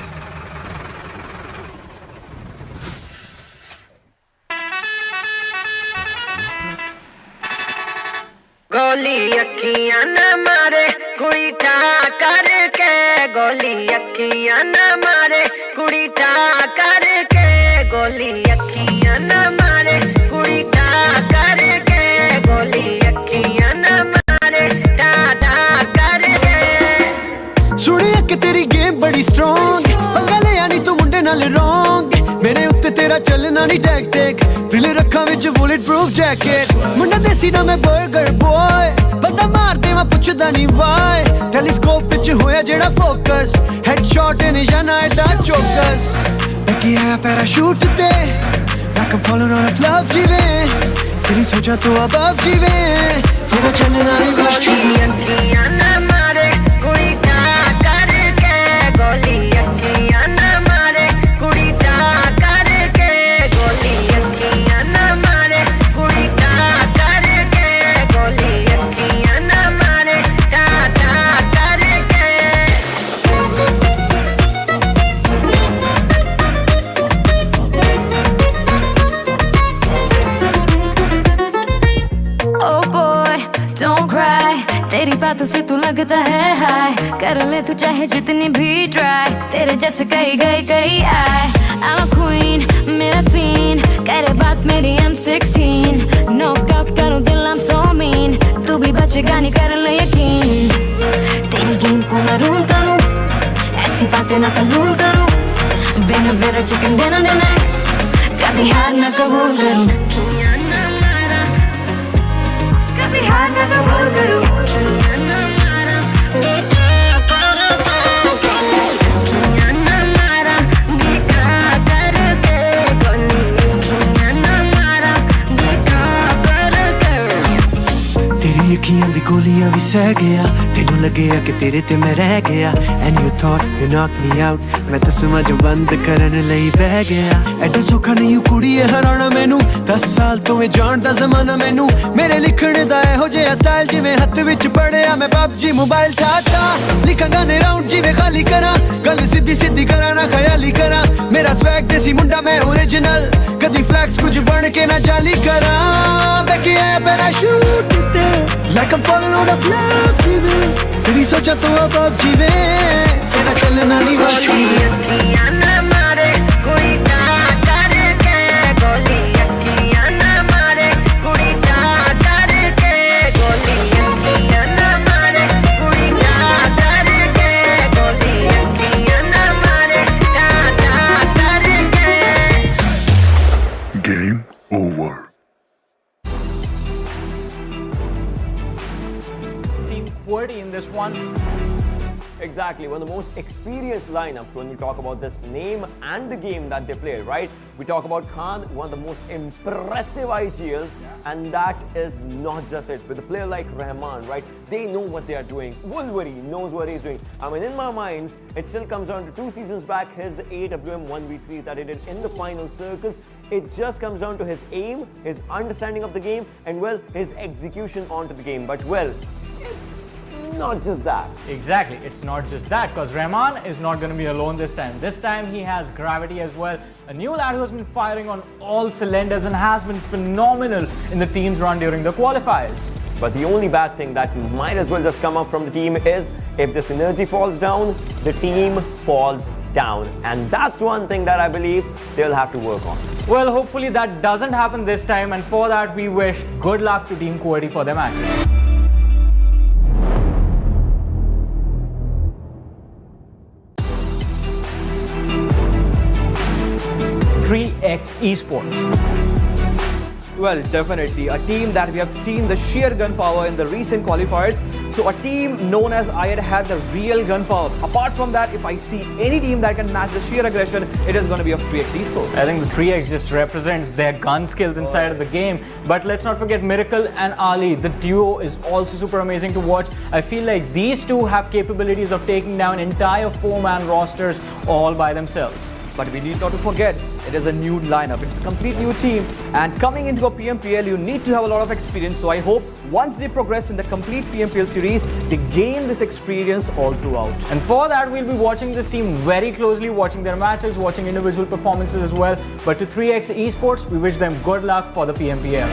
this. गोली अखियां न मारे कुड़ी ठा करके गोली अखियां न मारे कुड़ी ठा करके गोली अखियां न मारे कुड़ी ठा करके गोली अखियां न मारे ठा ठा करके सुनिया कि तेरी गेम बड़ी स्ट्रॉन्ग पंगा ले आनी तू मुंडे नाल रॉन्ग मेरे उत्ते तेरा चलना नहीं टैक टैक दिल रखा विच बुलेट प्रूफ जैकेट मुंडा देसी ना मैं बर्गर बॉय बंदा मार दे मैं पुछदा नहीं वाई टेलीस्कोप विच होया जेड़ा फोकस हेडशॉट निशाना एडा चौकस लगी आया पैराशूट ते like I'm falling on a flop जीवे तेरी सोचा तो above जीवे तेरा चलना नहीं गोली अखियां न मारे कुड़ी ठा करके गोली अखियां न मारे कुड़ी ठा करके गोली अखियां न मारे कुड़ी ठा करके गोली अखियां न मारे ठा ठा करके Oh boy, don't cry. तेरी बातों से तू लगता है हाय कर ले तू चाहे जितनी भी ट्राई तेरे जैसे कई आए I'm a queen, मेरा सीन करे बात मेरी I'm16 नॉकआउट करूँ दिल I'm so mean तू भी बचेगा नहीं कर ले यकीन तेरी गेम को मैं रूल करूँ ऐसी बातें ना फजूल करूँ बिना मेरा चिकन डिनर कभी हार ना कबूल करूँ कभी हार ना कबूल करूँ तेरी अखियां दी गोलियां भी सह गया तेनू लगेया कि तेरे ते मैं रह गया and you thought you knocked me out मैं तो समझ बंद करन लई बह गया एडा सौखा नहीं कुड़ीए हराना मैनू 10 साल तो मैं जानदा ज़माना मैनू मेरे लिखण दा एहो जिहा स्टाइल जिवें हत्थ विच पड़िया मैं PUBG मोबाइल चाहता लिखां गाने राउंड जिवें खाली करा गल सीधी सीधी करा ना ख्याली करा मेरा स्वैग देसी मुंडा मैं ओरिजिनल कदी फ्लैक्स कुछ बन के ना जाली करा बैकी है पैराशूट ते like I'm falling on a flop जीवे तेरी सोचा तो अब जीवे तेरा चलना नहीं गोली अखियां न मारे कुड़ी ठा करके गोली अखियां न मारे कुड़ी ठा करके गोली अखियां न मारे कुड़ी ठा करके गोली अखियां न मारे ठा ठा करके Game over. Team QWERTY in this one. Exactly, one of the most experienced lineups when we talk about this name and the game that they play, right? We talk about Khan, one of the most impressive IGLs, and that is not just it. With a player like Rahman, right? They know what they are doing. Wolverine knows what he's doing. I mean, in my mind, it still comes down to 2 seasons back, his AWM 1v3 that he did in the final circles. It just comes down to his aim, his understanding of the game, and well, his execution onto the game. But well, it's not just that. Exactly, it's not just that because Rahman is not going to be alone this time. This time he has Gravity as well, a new lad who has been firing on all cylinders and has been phenomenal in the team's run during the qualifiers. But the only bad thing that might as well just come up from the team is if this energy falls down, the team falls down. And that's one thing that I believe they'll have to work on. Well, hopefully that doesn't happen this time, and for that we wish good luck to Team QWERTY for their match. 3x Esports. Well, definitely a team that we have seen the sheer gun power in the recent qualifiers. So a team known as I8 has the real gun power. Apart from that, if I see any team that can match the sheer aggression, it is going to be a 3x Esports. I think the 3x just represents their gun skills inside of the game. But let's not forget Miracle and Ali. The duo is also super amazing to watch. I feel like these two have capabilities of taking down entire 4-man rosters all by themselves. But we need not to forget, it is a new lineup. It's a complete new team. And coming into a PMPL, you need to have a lot of experience. So I hope once they progress in the complete PMPL series, they gain this experience all throughout. And for that, we'll be watching this team very closely, watching their matches, watching individual performances as well. But to 3x Esports, we wish them good luck for the PMPL.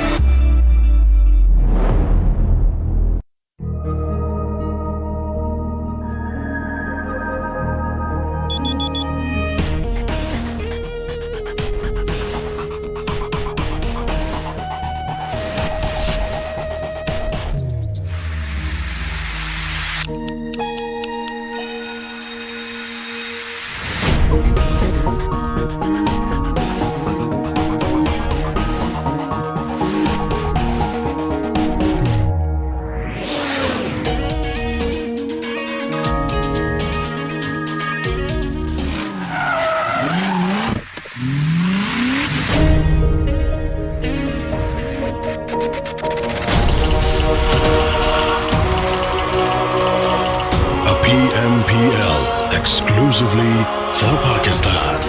PMPL exclusively for Pakistan.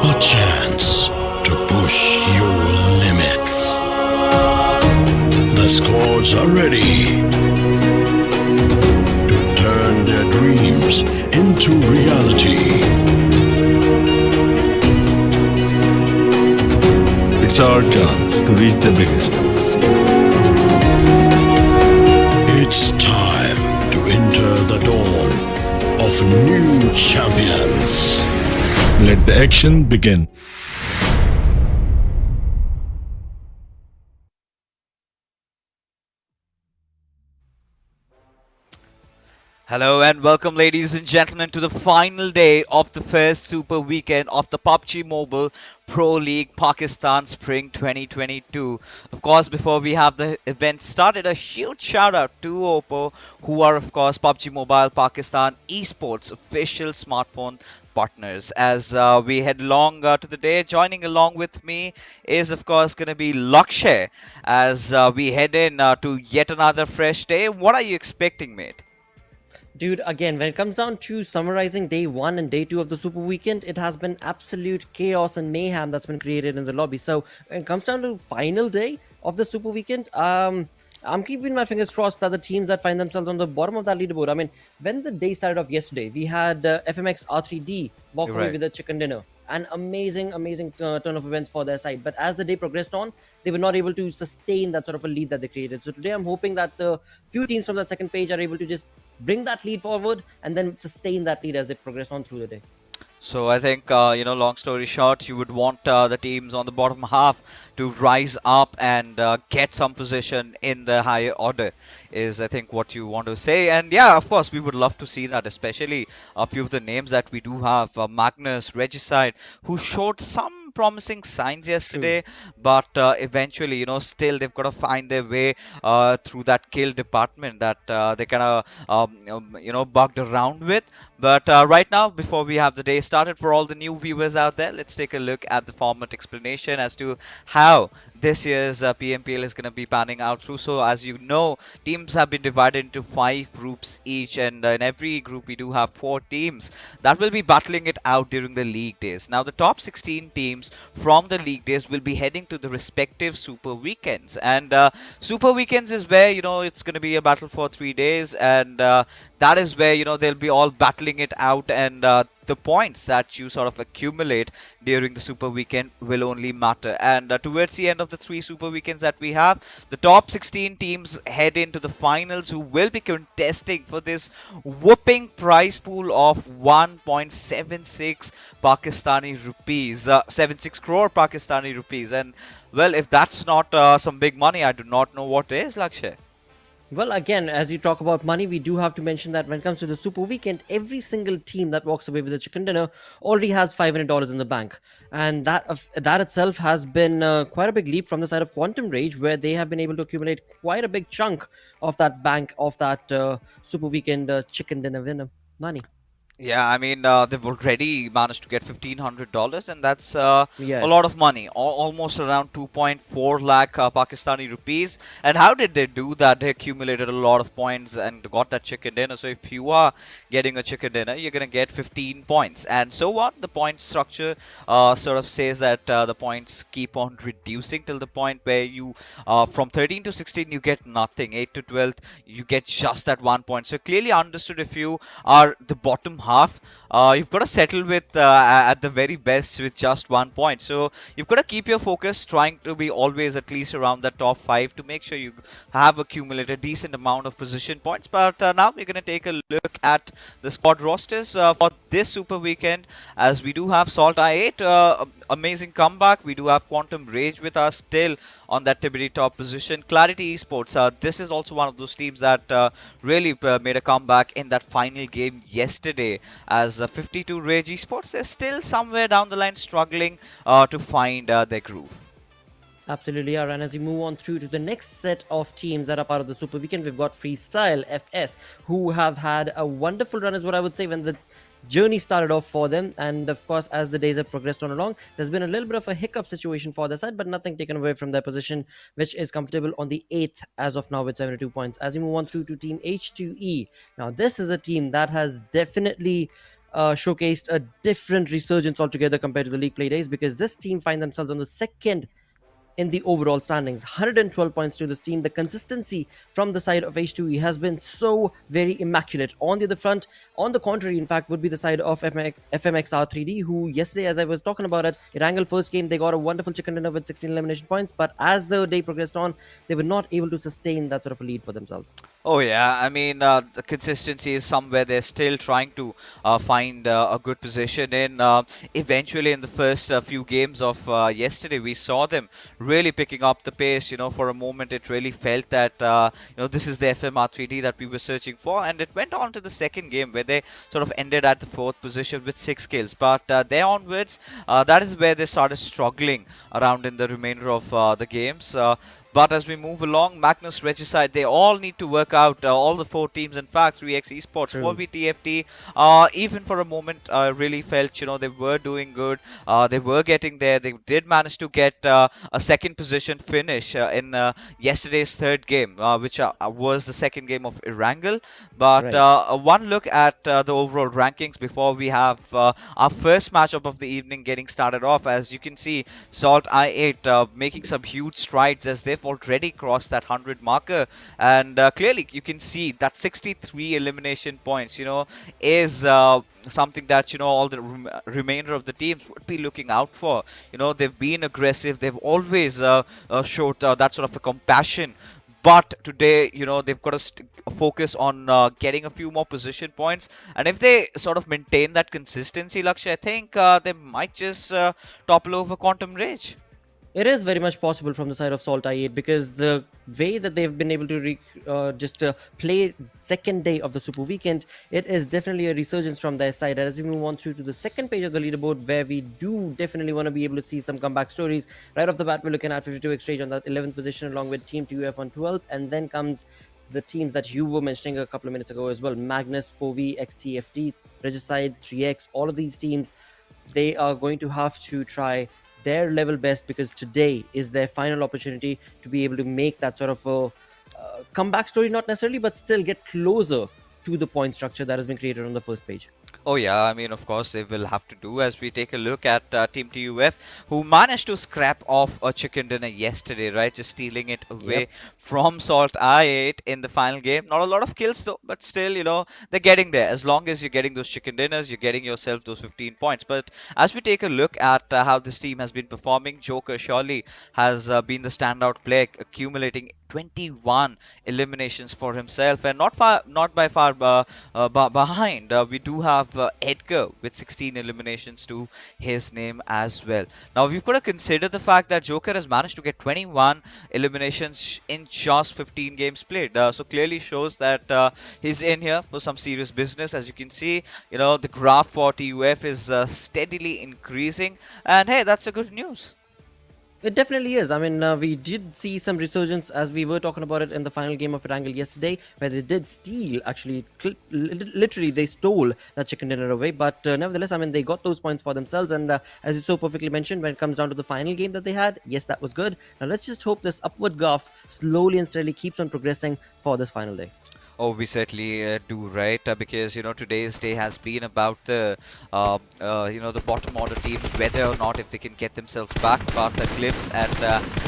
A chance to push your limits. The squads are ready to turn their dreams into reality. It's our chance to reach the biggest. It's time to enter the dawn of new champions. Let the action begin. Hello and welcome, ladies and gentlemen, to the final day of the first Super Weekend of the PUBG Mobile Pro League Pakistan Spring 2022. Of course, before we have the event started, a huge shout out to Oppo, who are of course PUBG Mobile Pakistan Esports official smartphone partners. As we head along to the day, joining along with me is of course going to be LakshaI as we head in to yet another fresh day. What are you expecting, mate? Dude, again, when it comes down to summarizing day 1 and day 2 of the Super Weekend, it has been absolute chaos and mayhem that's been created in the lobby. So when it comes down to final day of the Super Weekend, I'm keeping my fingers crossed that the teams that find themselves on the bottom of that leaderboard, I mean, when the day started off yesterday, we had FMxR3D walk away with a chicken dinner. An amazing turn of events for their side. But as the day progressed on, they were not able to sustain that sort of a lead that they created. So today I'm hoping that the few teams from the second page are able to just bring that lead forward and then sustain that lead as they progress on through the day. So I think, long story short, you would want the teams on the bottom half to rise up and get some position in the higher order is, I think, what you want to say. And yeah, of course, we would love to see that, especially a few of the names that we do have. Magnus, Regicide, who showed some promising signs yesterday, but eventually, still they've got to find their way through that kill department that they kind of, bugged around with. But right now, before we have the day started, for all the new viewers out there, let's take a look at the format explanation as to how this year's PMPL is going to be panning out through. So as you know, teams have been divided into 5 groups each, and in every group we do have 4 teams that will be battling it out during the league days. Now the top 16 teams from the league days will be heading to the respective Super Weekends, and Super Weekends is where it's going to be a battle for 3 days, and that is where they'll be all battling it out, and the points that you sort of accumulate during the Super Weekend will only matter. And towards the end of the 3 Super Weekends that we have, the top 16 teams head into the finals, who will be contesting for this whooping prize pool of 1.76 Pakistani rupees, 76 crore Pakistani rupees. And well, if that's not some big money, I do not know what is, LakshaI. Well, again, as you talk about money, we do have to mention that when it comes to the Super Weekend, every single team that walks away with a chicken dinner already has $500 in the bank. And that itself has been quite a big leap from the side of Quantum Rage, where they have been able to accumulate quite a big chunk of that bank, of that Super Weekend chicken dinner winner money. Yeah, I mean, they've already managed to get $1,500, and that's a Yes. lot of money, almost around 2.4 lakh Pakistani rupees. And how did they do that? They accumulated a lot of points and got that chicken dinner. So if you are getting a chicken dinner, you're gonna get 15 points. And so what? The point structure sort of says that the points keep on reducing till the point where you, from 13 to 16, you get nothing. 8 to 12, you get just that 1 point. So clearly understood, if you are the bottom half, you've got to settle with at the very best with just 1 point. So you've got to keep your focus, trying to be always at least around the top 5 to make sure you have accumulated a decent amount of position points. But now we're going to take a look at the squad rosters for this Super Weekend, as we do have SALTxi8, amazing comeback. We do have Quantum Rage with us still on that TBD top position. QWERTY Esports, this is also one of those teams that really made a comeback in that final game yesterday, as 52 Rage Esports, they're still somewhere down the line struggling to find their groove. Absolutely are. And as we move on through to the next set of teams that are part of the Super Weekend, we've got Freestyle FS, who have had a wonderful run, is what I would say, when the journey started off for them. And of course, as the days have progressed on along, there's been a little bit of a hiccup situation for their side, but nothing taken away from their position, which is comfortable on the 8th as of now with 72 points. As we move on through to Team H2E, now this is a team that has definitely showcased a different resurgence altogether compared to the league play days, because this team find themselves on the second in the overall standings, 112 points to this team. The consistency from the side of H2E has been so very immaculate. On the other front, on the contrary, in fact, would be the side of FMxR3D, who yesterday, as I was talking about it, Erangel first game, they got a wonderful chicken dinner with 16 elimination points, but as the day progressed on, they were not able to sustain that sort of a lead for themselves. Oh yeah, I mean, the consistency is somewhere they're still trying to find a good position in. Eventually, in the first few games of yesterday, we saw them really picking up the pace. You know, for a moment, it really felt that this is the FMR3D that we were searching for, and it went on to the second game where they sort of ended at the 4th position with 6 kills. But there onwards, that is where they started struggling around in the remainder of the games. But as we move along, Magnus, Regicide, they all need to work out, all the 4 teams, in fact, 3x Esports, 4v even for a moment, really felt, they were doing good. They were getting there. They did manage to get a second position finish in yesterday's third game, which was the second game of Erangel. But one look at the overall rankings before we have our first matchup of the evening getting started off. As you can see, SALTxi8 making some huge strides, as they've already crossed that 100 marker, and clearly you can see that 63 elimination points is something that all the remainder of the teams would be looking out for. They've been aggressive, they've always showed that sort of a compassion. But today, they've got to focus on getting a few more position points. And if they sort of maintain that consistency, Lakshya, I think they might just topple over Quantum Rage. It is very much possible from the side of SALTxi8, because the way that they've been able to play second day of the Super Weekend, it is definitely a resurgence from their side. As we move on through to the second page of the leaderboard, where we do definitely want to be able to see some comeback stories. Right off the bat, we're looking at 52 Exchange on that 11th position, along with Team TUF on 12th, and then comes the teams that you were mentioning a couple of minutes ago as well: Magnus, 4V, XTFT, Regicide, 3X. All of these teams, they are going to have to try their level best, because today is their final opportunity to be able to make that sort of a comeback story, not necessarily, but still get closer to the point structure that has been created on the first page. Oh yeah, I mean, of course they will have to do, as we take a look at Team TUF, who managed to scrap off a chicken dinner yesterday, right? Just stealing it away from SALTxi8 in the final game. Not a lot of kills though, but still, they're getting there. As long as you're getting those chicken dinners, you're getting yourself those 15 points. But as we take a look at how this team has been performing, Joker surely has been the standout player, accumulating 21 eliminations for himself, and not by far behind. We do have Edgar with 16 eliminations to his name as well. Now we've got to consider the fact that Joker has managed to get 21 eliminations in just 15 games played. So clearly shows that he's in here for some serious business. As you can see, the graph for TUF is steadily increasing, and hey, that's a good news. It definitely is. I mean, we did see some resurgence as we were talking about it in the final game of Erangel yesterday, where they did steal, actually, literally, they stole that chicken dinner away. But nevertheless, I mean, they got those points for themselves. And as you so perfectly mentioned, when it comes down to the final game that they had, yes, that was good. Now, let's just hope this upward graph slowly and steadily keeps on progressing for this final day. Oh, we certainly do, right? Because today's day has been about the bottom order teams, whether or not if they can get themselves back. But the glimpse at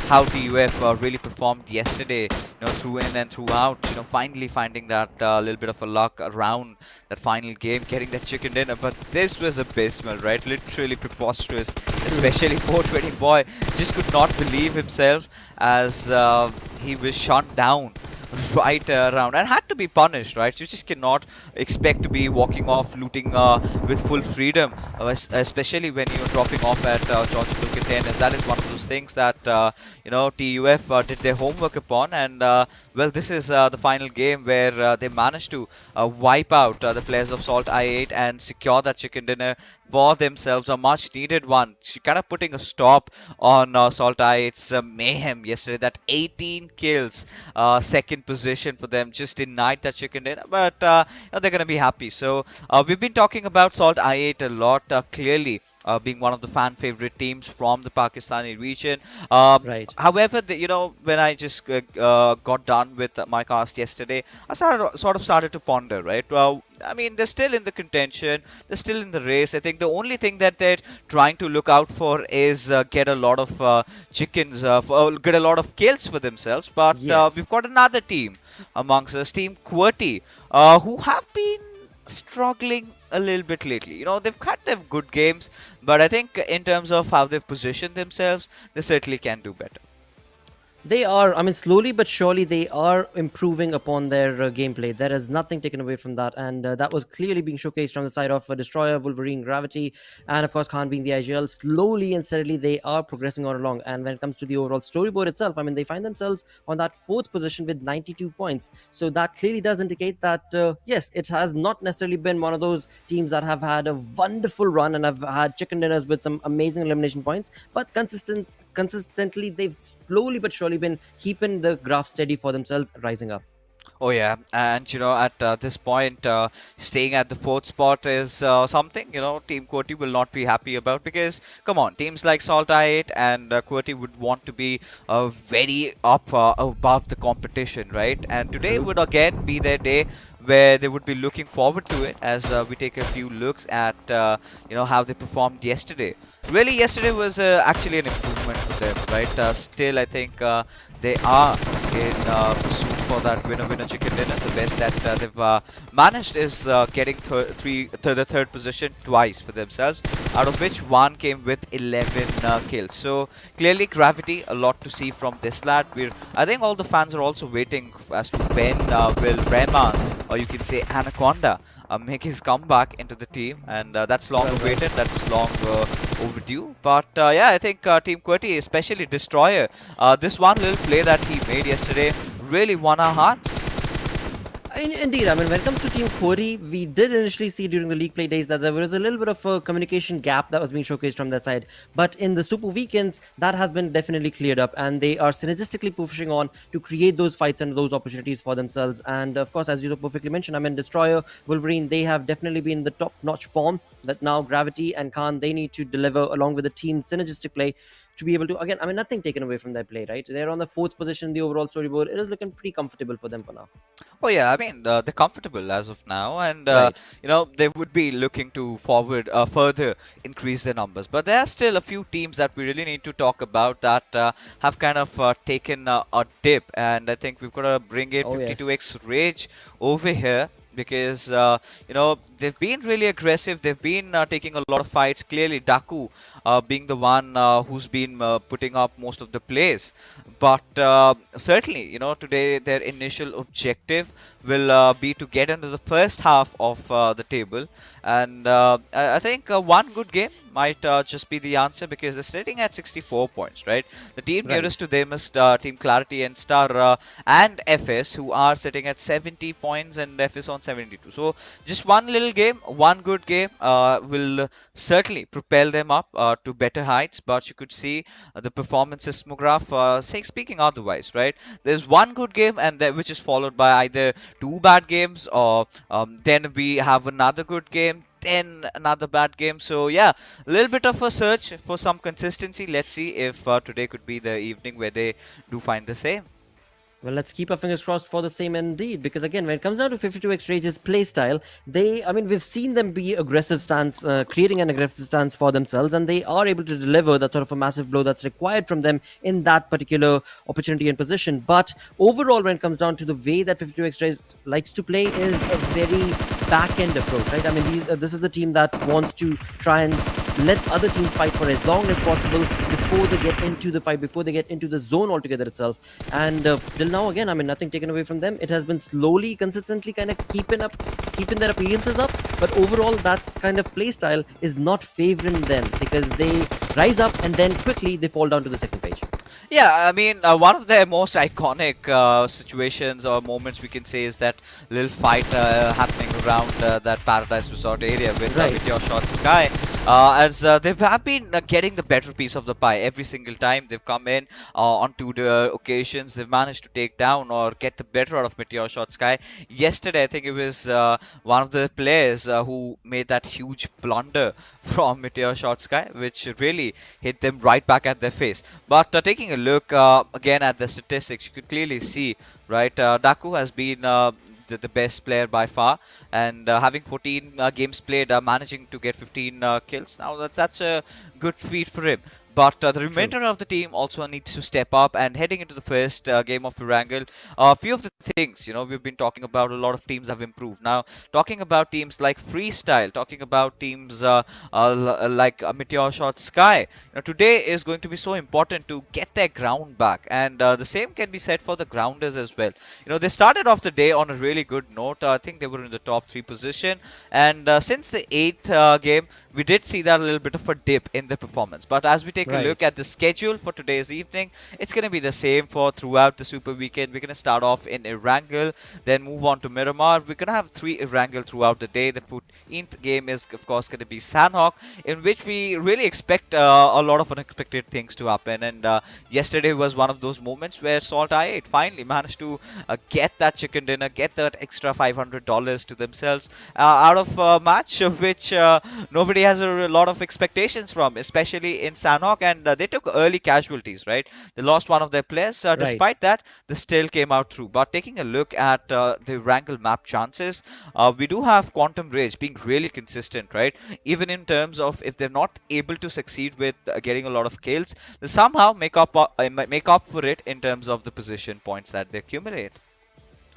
how TUF really performed yesterday, through in and throughout. Finally finding that little bit of a luck around that final game, getting that chicken dinner. But this was abysmal, right? Literally preposterous, especially 420 boy just could not believe himself as he was shot down right around and had to be punished, right? You just cannot expect to be walking off looting with full freedom, especially when you're dropping off at geographical contenders. That is one of those things that TUF did their homework upon, and well, this is the final game where they managed to wipe out the players of SALTxi8 and secure that chicken dinner for themselves, a much needed one. Kind of putting a stop on SALTxi8's mayhem yesterday. That 18 kills, second position for them, just denied that chicken dinner, but they're going to be happy. So we've been talking about SALTxi8 a lot, clearly being one of the fan favorite teams from the Pakistani region. Right. However, when I just got done with my cast yesterday, I sort of started to ponder, right? Well, I mean, they're still in the contention, they're still in the race. I think the only thing that they're trying to look out for is get a lot of chickens, get a lot of kills for themselves. But Yes. we've got another team amongst us, Team QWERTY, who have been struggling a little bit lately. They've had their good games, but I think in terms of how they've positioned themselves, they certainly can do better. They are, I mean, slowly but surely, they are improving upon their gameplay. There is nothing taken away from that. And that was clearly being showcased on the side of Destroyer, Wolverine, Gravity, and of course, Khan being the IGL. Slowly and steadily, they are progressing on along. And when it comes to the overall storyboard itself, I mean, they find themselves on that fourth position with 92 points. So that clearly does indicate that, yes, it has not necessarily been one of those teams that have had a wonderful run and have had chicken dinners with some amazing elimination points, but consistently they've slowly but surely been keeping the graph steady for themselves, rising up. Oh yeah, and at this point, staying at the fourth spot is something Team QWERTY will not be happy about, because come on, teams like SALTxi8 and QWERTY would want to be very up above the competition, right? And today would again be their day where they would be looking forward to it, as we take a few looks at how they performed yesterday. Really, yesterday was actually an improvement for them, right? Still, I think they are in pursuit for that winner chicken dinner. The best that they've managed is getting the third position twice for themselves, out of which one came with 11 kills. So clearly, Gravity, a lot to see from this lad. I think all the fans are also waiting as to when will Rahman, or you can say Anaconda, make his comeback into the team, and that's long awaited, that's long overdue. But yeah, I think Team QWERTY, especially Destroyer, this one little play that he made yesterday really won our hearts. Indeed, I mean, when it comes to Team QWERTY, we did initially see during the league play days that there was a little bit of a communication gap that was being showcased from that side. But in the Super Weekends, that has been definitely cleared up, and they are synergistically pushing on to create those fights and those opportunities for themselves. And of course, as you perfectly mentioned, I mean, Destroyer, Wolverine, they have definitely been in the top-notch form that now Gravity and Khan, they need to deliver along with the team synergistic play to be able to, again, I mean, nothing taken away from their play, right? They're on the fourth position in the overall storyboard. It is looking pretty comfortable for them for now. Oh yeah, I mean, they're comfortable as of now, and Right. they would be looking to further increase their numbers. But there are still a few teams that we really need to talk about that have kind of taken a dip, and I think we've got to bring in Oh, yes. 52x Rage over here, because they've been really aggressive. They've been taking a lot of fights. Clearly, Daku being the one who's been putting up most of the plays. But certainly, today their initial objective will be to get into the first half of the table. And I think one good game might just be the answer, because they're sitting at 64 points, right? The team Right. nearest to them is Team Clarity and Star and FS, who are sitting at 70 points and FS on 72. So just one little game, one good game will certainly propel them up to better heights, but you could see the performance seismograph speaking otherwise, right? There's one good game, and which is followed by either two bad games, or then we have another good game, then another bad game. So yeah, a little bit of a search for some consistency. Let's see if today could be the evening where they do find the same. Well, let's keep our fingers crossed for the same indeed, because again, when it comes down to 52x Rage's playstyle, we've seen them be aggressive stance, creating an aggressive stance for themselves, and they are able to deliver that sort of a massive blow that's required from them in that particular opportunity and position. But overall, when it comes down to the way that 52x Rage likes to play, is a very back-end approach, right? I mean, this is the team that wants to try and let other teams fight for as long as possible before they get into the fight, before they get into the zone altogether itself. And till now, again, I mean, nothing taken away from them. It has been slowly, consistently kind of keeping their appearances up. But overall, that kind of play style is not favoring them, because they rise up and then quickly they fall down to the second page. Yeah, I mean, one of their most iconic situations or moments we can say is that little fight happening around that Paradise Resort area with MetershotxSKY. As they have been getting the better piece of the pie every single time they've come in onto the occasions. They've managed to take down or get the better out of MetershotxSKY. Yesterday, I think it was one of the players who made that huge blunder from MetershotxSKY, which really hit them right back at their face. But taking a look again at the statistics, you could clearly see, right, Daku has been the best player by far, and having 14 games played, managing to get 15 kills. Now that's a good feat for him. But the remainder of the team also needs to step up, and heading into the first game of Erangel, a few of the things, we've been talking about, a lot of teams have improved. Now, talking about teams like Freestyle, talking about teams like MetershotxSKY, today is going to be so important to get their ground back, and the same can be said for the grounders as well. They started off the day on a really good note. I think they were in the top 3 position, and since the 8th game, we did see that a little bit of a dip in the performance. But as we take a look at the schedule for today's evening, it's going to be the same for throughout the Super Weekend. We're going to start off in Erangel, then move on to Miramar. We're going to have 3 Erangel throughout the day. The 14th game is, of course, going to be Sanhok, in which we really expect a lot of unexpected things to happen. And yesterday was one of those moments where SALTxi8 finally managed to get that chicken dinner, get that extra $500 to themselves out of a match which nobody has a lot of expectations from, especially in Sanhok, and they took early casualties, right? They lost one of their players. Despite that, they still came out through. But taking a look at the Erangel map chances, we do have Quantum Rage being really consistent, right? Even in terms of if they're not able to succeed with getting a lot of kills, they somehow make up for it in terms of the position points that they accumulate.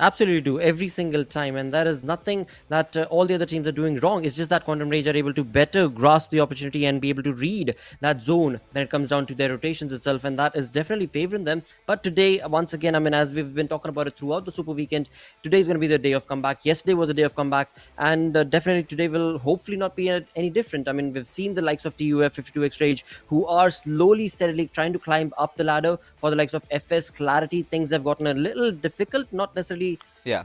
Absolutely do, every single time, and there is nothing that all the other teams are doing wrong. It's just that Quantum Rage are able to better grasp the opportunity and be able to read that zone when it comes down to their rotations itself, and that is definitely favoring them. But today, once again, I mean, as we've been talking about it throughout the Super Weekend, today is going to be the day of comeback. Yesterday was a day of comeback, and definitely today will hopefully not be any different. I mean, we've seen the likes of TUF, 52x Rage, who are slowly, steadily trying to climb up the ladder. For the likes of FS, Clarity, things have gotten a little difficult, not necessarily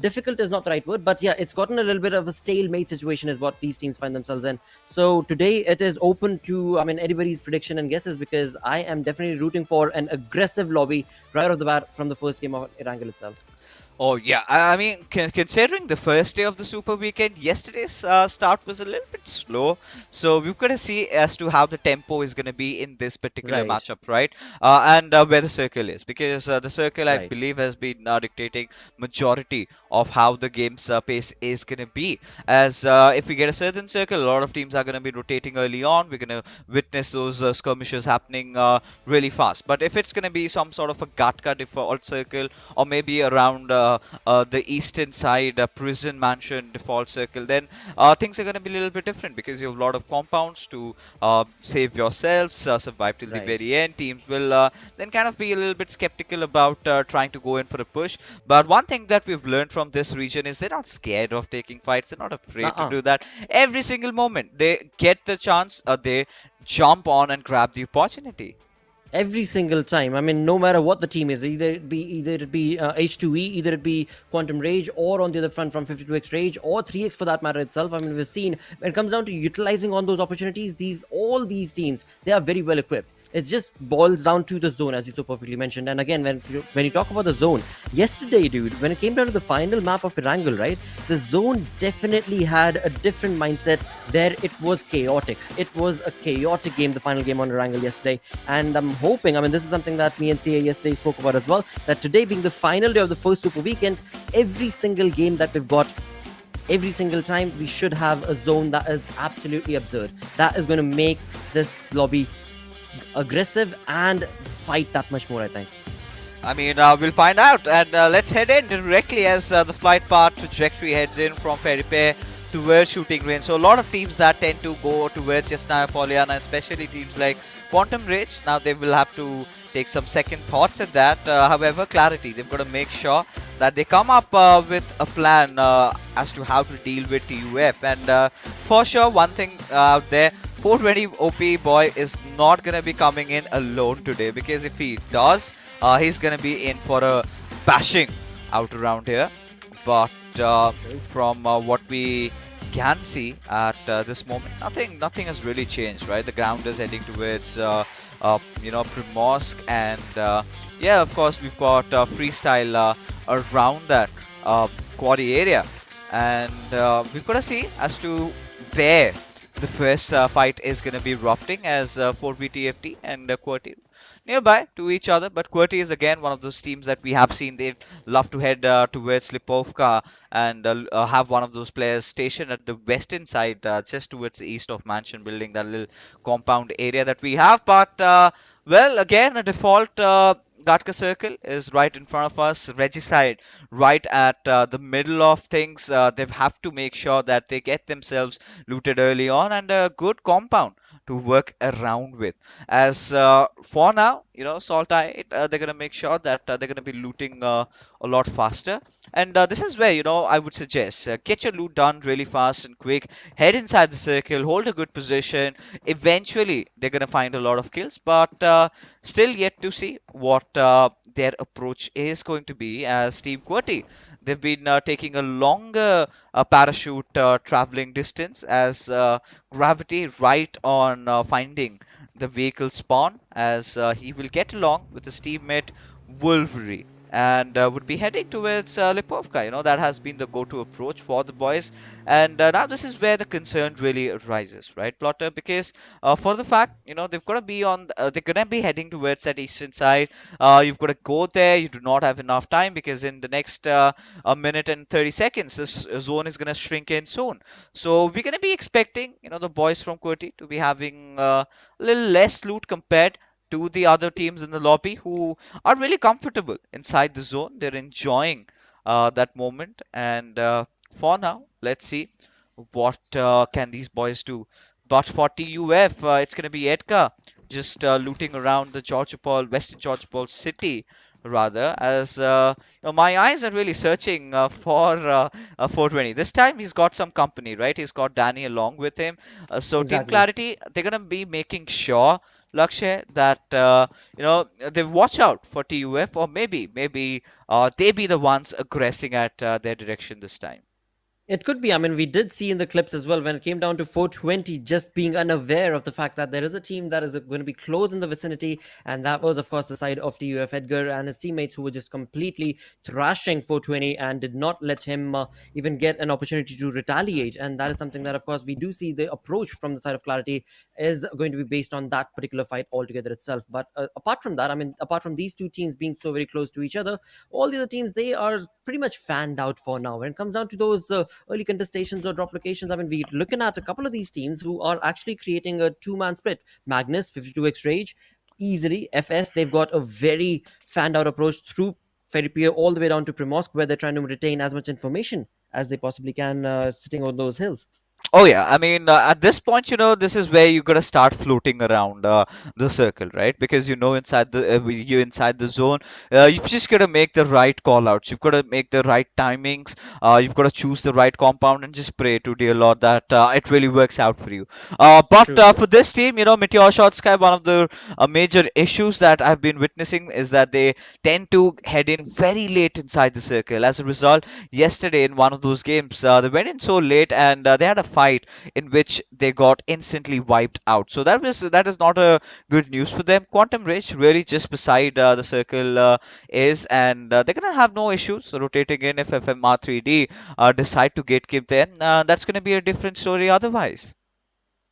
difficult is not the right word, but yeah, it's gotten a little bit of a stalemate situation is what these teams find themselves in. So today it is open to, I mean, anybody's prediction and guesses, because I am definitely rooting for an aggressive lobby right off the bat from the first game of Erangel itself. Oh yeah, I mean, considering the first day of the Super Weekend, yesterday's start was a little bit slow, so we've got to see as to how the tempo is going to be in this particular matchup, right? And where the circle is, because the circle, I believe, has been dictating majority of how the game's pace is going to be. As if we get a certain circle, a lot of teams are going to be rotating early on. We're going to witness those skirmishes happening really fast. But if it's going to be some sort of a Gatka default circle, or maybe around the eastern side prison mansion default circle, then things are going to be a little bit different, because you have a lot of compounds to save yourselves, survive till the very end. Teams will then kind of be a little bit skeptical about trying to go in for a push. But one thing that we've learned from this region is they're not scared of taking fights. They're not afraid to do that. Every single moment they get the chance, they jump on and grab the opportunity. every single time. I mean, no matter what the team is, either it be H2E, either it be Quantum Rage, or on the other front from 52x Rage or 3x for that matter itself. I mean, we've seen when it comes down to utilizing on those opportunities, all these teams, they are very well equipped. It just boils down to the zone, as you so perfectly mentioned. And again, when you talk about the zone, yesterday, dude, when it came down to the final map of Erangel, right, the zone definitely had a different mindset. There, it was chaotic. It was a chaotic game, the final game on Erangel yesterday. And I'm hoping, I mean, this is something that me and CA yesterday spoke about as well, that today being the final day of the first Super Weekend, every single game that we've got, every single time, we should have a zone that is absolutely absurd. That is going to make this lobby aggressive and fight that much more, I think. I mean, we'll find out, and let's head in directly as the flight path trajectory heads in from Peripere towards shooting range. So a lot of teams that tend to go towards Yasnaya Polyana, especially teams like Quantum Rage, now they will have to take some second thoughts at that. However, Clarity, they've got to make sure that they come up with a plan as to how to deal with TUF. And for sure, one thing out there, 420 OP boy is not going to be coming in alone today, because if he does, he's going to be in for a bashing out around here. But from what we can see at this moment, nothing has really changed, right? The ground is heading towards Primorsk, and yeah, of course we've got freestyle around that QWERTY area, and we've got to see as to where the first fight is going to be erupting, as 4VTFT and QWERTY nearby to each other. But QWERTY is again one of those teams that we have seen they love to head towards Lipovka and have one of those players stationed at the western side, just towards the east of Mansion Building, that little compound area that we have. But well, again, a default Gatka circle is right in front of us. Regicide right at the middle of things. They have to make sure that they get themselves looted early on, and a good compound to work around with. As for now, SALTxi8, they're going to make sure that they're going to be looting a lot faster. And this is where, I would suggest get your loot done really fast and quick. Head inside the circle, hold a good position. Eventually, they're going to find a lot of kills, but still yet to see what their approach is going to be as Team QWERTY. They've been taking a longer parachute traveling distance, as Gravity right on finding the vehicle spawn, as he will get along with his teammate Wolverine, and would be heading towards Lipovka. That has been the go-to approach for the boys. And now this is where the concern really arises, right, Plotter? Because for the fact, they've got to be they're going to be heading towards that eastern side. You've got to go there. You do not have enough time, because in the next a minute and 30 seconds, this zone is going to shrink in soon. So we're going to be expecting, the boys from QWERTY to be having a little less loot compared to the other teams in the lobby, who are really comfortable inside the zone. They're enjoying that moment. And for now, let's see what can these boys do. But for TUF, it's going to be Edgar just looting around the Western Georgia Paul city, rather, as my eyes are really searching for 420. This time he's got some company, right? He's got Danny along with him. So Team Exactly. Clarity, they're going to be making sure, Lakshay, that they watch out for TUF, or maybe they be the ones aggressing at their direction this time. It could be. I mean, we did see in the clips as well when it came down to 420 just being unaware of the fact that there is a team that is going to be close in the vicinity. And that was, of course, the side of TUF Edgar and his teammates, who were just completely thrashing 420 and did not let him even get an opportunity to retaliate. And that is something that, of course, we do see the approach from the side of Clarity is going to be based on that particular fight altogether itself. But apart from that, I mean, apart from these two teams being so very close to each other, all the other teams, they are pretty much fanned out for now. When it comes down to those early contestations or drop locations, I mean, we're looking at a couple of these teams who are actually creating a two-man split. Magnus, 52x Rage, easily. FS, they've got a very fanned out approach through Ferripier all the way down to Primorsk, where they're trying to retain as much information as they possibly can sitting on those hills. Oh yeah, I mean, at this point, this is where you gotta start floating around the circle, right? Because inside you inside the zone, you've just gotta make the right call outs. You've gotta make the right timings. You've gotta choose the right compound and just pray to dear Lord that it really works out for you. But True. for this team, MetershotxSKY, one of the major issues that I've been witnessing is that they tend to head in very late inside the circle. As a result, yesterday in one of those games, they went in so late and they had a fight in which they got instantly wiped out. So that is not a good news for them. Quantum Ridge really just beside the circle is, and they're gonna have no issues rotating in if FMR3D decide to gatekeep them. That's gonna be a different story otherwise.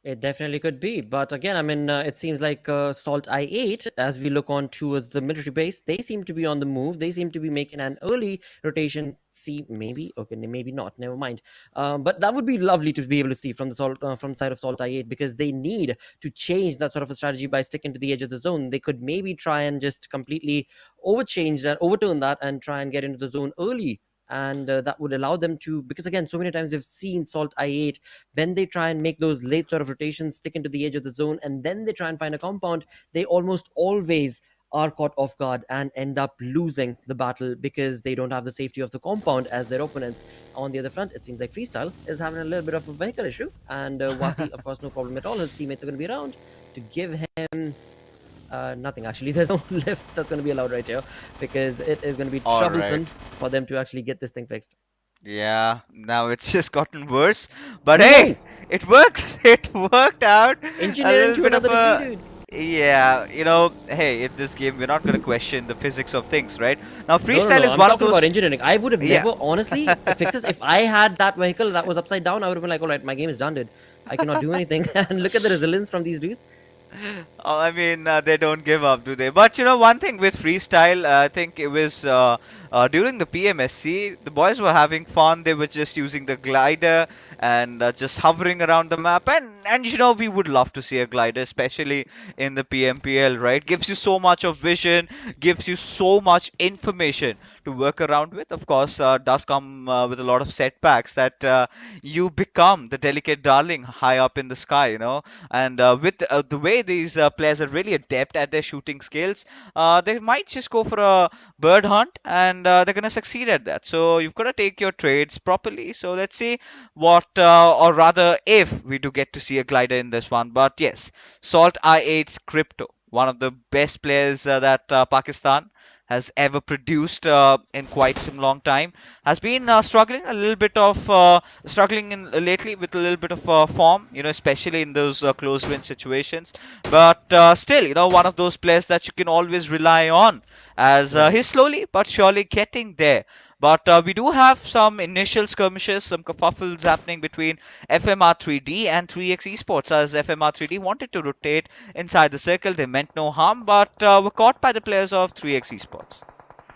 It definitely could be. But again, I mean, it seems like SALTxi8, as we look on towards the military base, they seem to be on the move. They seem to be making an early rotation. See, maybe, okay, maybe not, never mind. But that would be lovely to be able to see from from the side of SALTxi8, because they need to change that sort of a strategy by sticking to the edge of the zone. They could maybe try and just completely overturn that, and try and get into the zone early, and that would allow them to, because again, so many times we've seen SALTxi8, when they try and make those late sort of rotations, stick into the edge of the zone, and then they try and find a compound, they almost always are caught off guard and end up losing the battle, because they don't have the safety of the compound as their opponents. On the other front, it seems like Freestyle is having a little bit of a vehicle issue, and Wasi, of course, no problem at all. His teammates are going to be around to give him nothing. Actually, there's no lift that's going to be allowed right here, because it is going to be All troublesome right. for them to actually get this thing fixed. Yeah, now it's just gotten worse. But No! hey, it works. It worked out. A Engineering little to bit of another a degree, dude. yeah, hey, in this game we're not gonna question the physics of things, right? Now No, no, freestyle no. is I'm one of talking about those. engineering. I would have Yeah. never, honestly, fixes. If I had that vehicle that was upside down, I would have been like, all right, my game is done, dude. I cannot do anything. And look at the resilience from these dudes. Oh, I mean, they don't give up, do they? But one thing with freestyle, I think it was during the PMSC, the boys were having fun. They were just using the glider and just hovering around the map. And we would love to see a glider, especially in the PMPL, right? Gives you so much of vision, gives you so much information to work around with. Of course, does come with a lot of setbacks that you become the delicate darling high up in the sky, and with the way these players are really adept at their shooting skills, they might just go for a bird hunt, and they're going to succeed at that. So you've got to take your trades properly. So let's see what, or rather, if we do get to see a glider in this one. But yes, Salt I8's Crypto, one of the best players that Pakistan has ever produced in quite some long time, has been struggling in lately with a little bit of form, especially in those close win situations. But still, one of those players that you can always rely on, as Right. he's slowly but surely getting there. But we do have some initial skirmishes, some kerfuffles happening between FMR3D and 3x Esports, as FMR3D wanted to rotate inside the circle. They meant no harm, but were caught by the players of 3x Esports.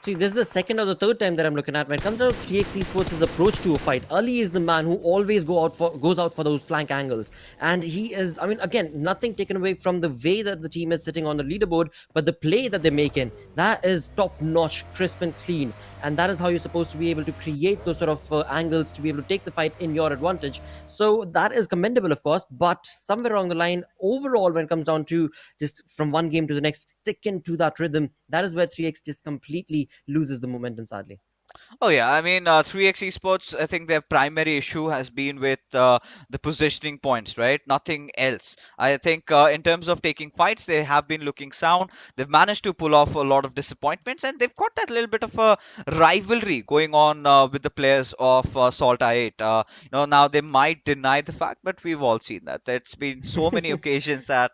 See, this is the second or the third time that I'm looking at when it comes to 3x Esports' approach to a fight. Ali is the man who always goes out for those flank angles. And he is, I mean, again, nothing taken away from the way that the team is sitting on the leaderboard, but the play that they're making, that is top-notch, crisp and clean. And that is how you're supposed to be able to create those sort of angles to be able to take the fight in your advantage. So that is commendable, of course, but somewhere along the line, overall, when it comes down to just from one game to the next, sticking to that rhythm, that is where 3x just completely loses the momentum, sadly. Oh yeah, I mean 3x Esports, I think their primary issue has been with the positioning points, right? Nothing else. I think in terms of taking fights, they have been looking sound. They've managed to pull off a lot of disappointments, and they've got that little bit of a rivalry going on with the players of Salt I8. Now they might deny the fact, but we've all seen that. There's been so many occasions that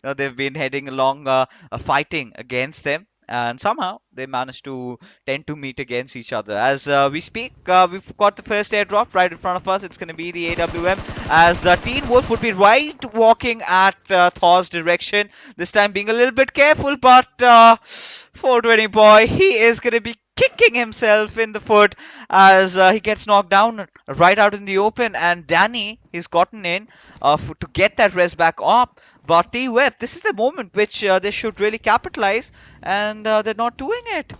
they've been heading along fighting against them, and somehow they managed to tend to meet against each other. As we speak, we've got the first airdrop right in front of us. It's going to be the AWM, as Teen Wolf would be right walking at Thor's direction, this time being a little bit careful, but 420 boy, he is going to be kicking himself in the foot as he gets knocked down right out in the open, and Danny, he's gotten in to get that res back up. But TwEsports, this is the moment which they should really capitalize, and they're not doing it.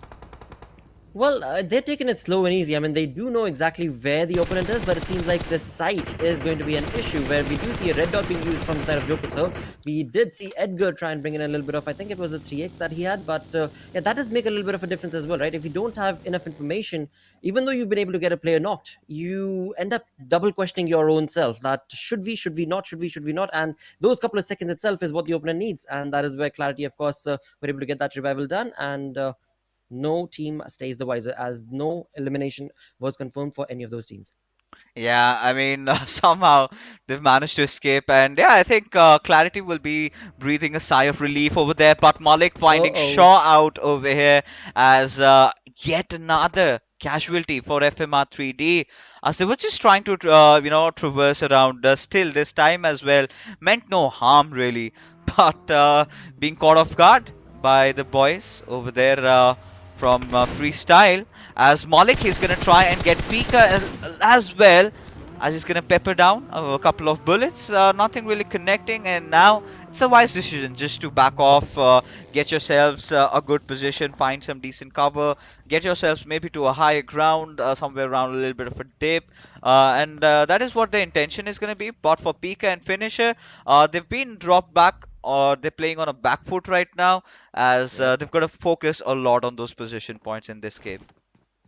Well, they're taking it slow and easy. I mean, they do know exactly where the opponent is, but it seems like the sight is going to be an issue where we do see a red dot being used from the side of Joker. So we did see Edgar try and bring in a little bit of, I think it was a 3x that he had, but yeah, that does make a little bit of a difference as well, right? If you don't have enough information, even though you've been able to get a player knocked, you end up double questioning your own self that should we not, should we not? And those couple of seconds itself is what the opponent needs. And that is where Clarity, of course, were able to get that revival done. And no team stays the wiser as no elimination was confirmed for any of those teams. Yeah, I mean, somehow they've managed to escape, and yeah, I think Clarity will be breathing a sigh of relief over there. But Malik finding Shaw out over here as yet another casualty for FMR3D, as they were just trying to, traverse around. Still, this time as well meant no harm really, but being caught off guard by the boys over there from Freestyle. As Malik, he's going to try and get Pika as well, as he's going to pepper down a couple of bullets. Nothing really connecting, and now it's a wise decision just to back off, get yourselves a good position, find some decent cover, get yourselves maybe to a higher ground, somewhere around a little bit of a dip, and that is what the intention is going to be. But for Pika and Finisher, they've been dropped back. Or they're playing on a back foot right now, as they've got to focus a lot on those position points in this game.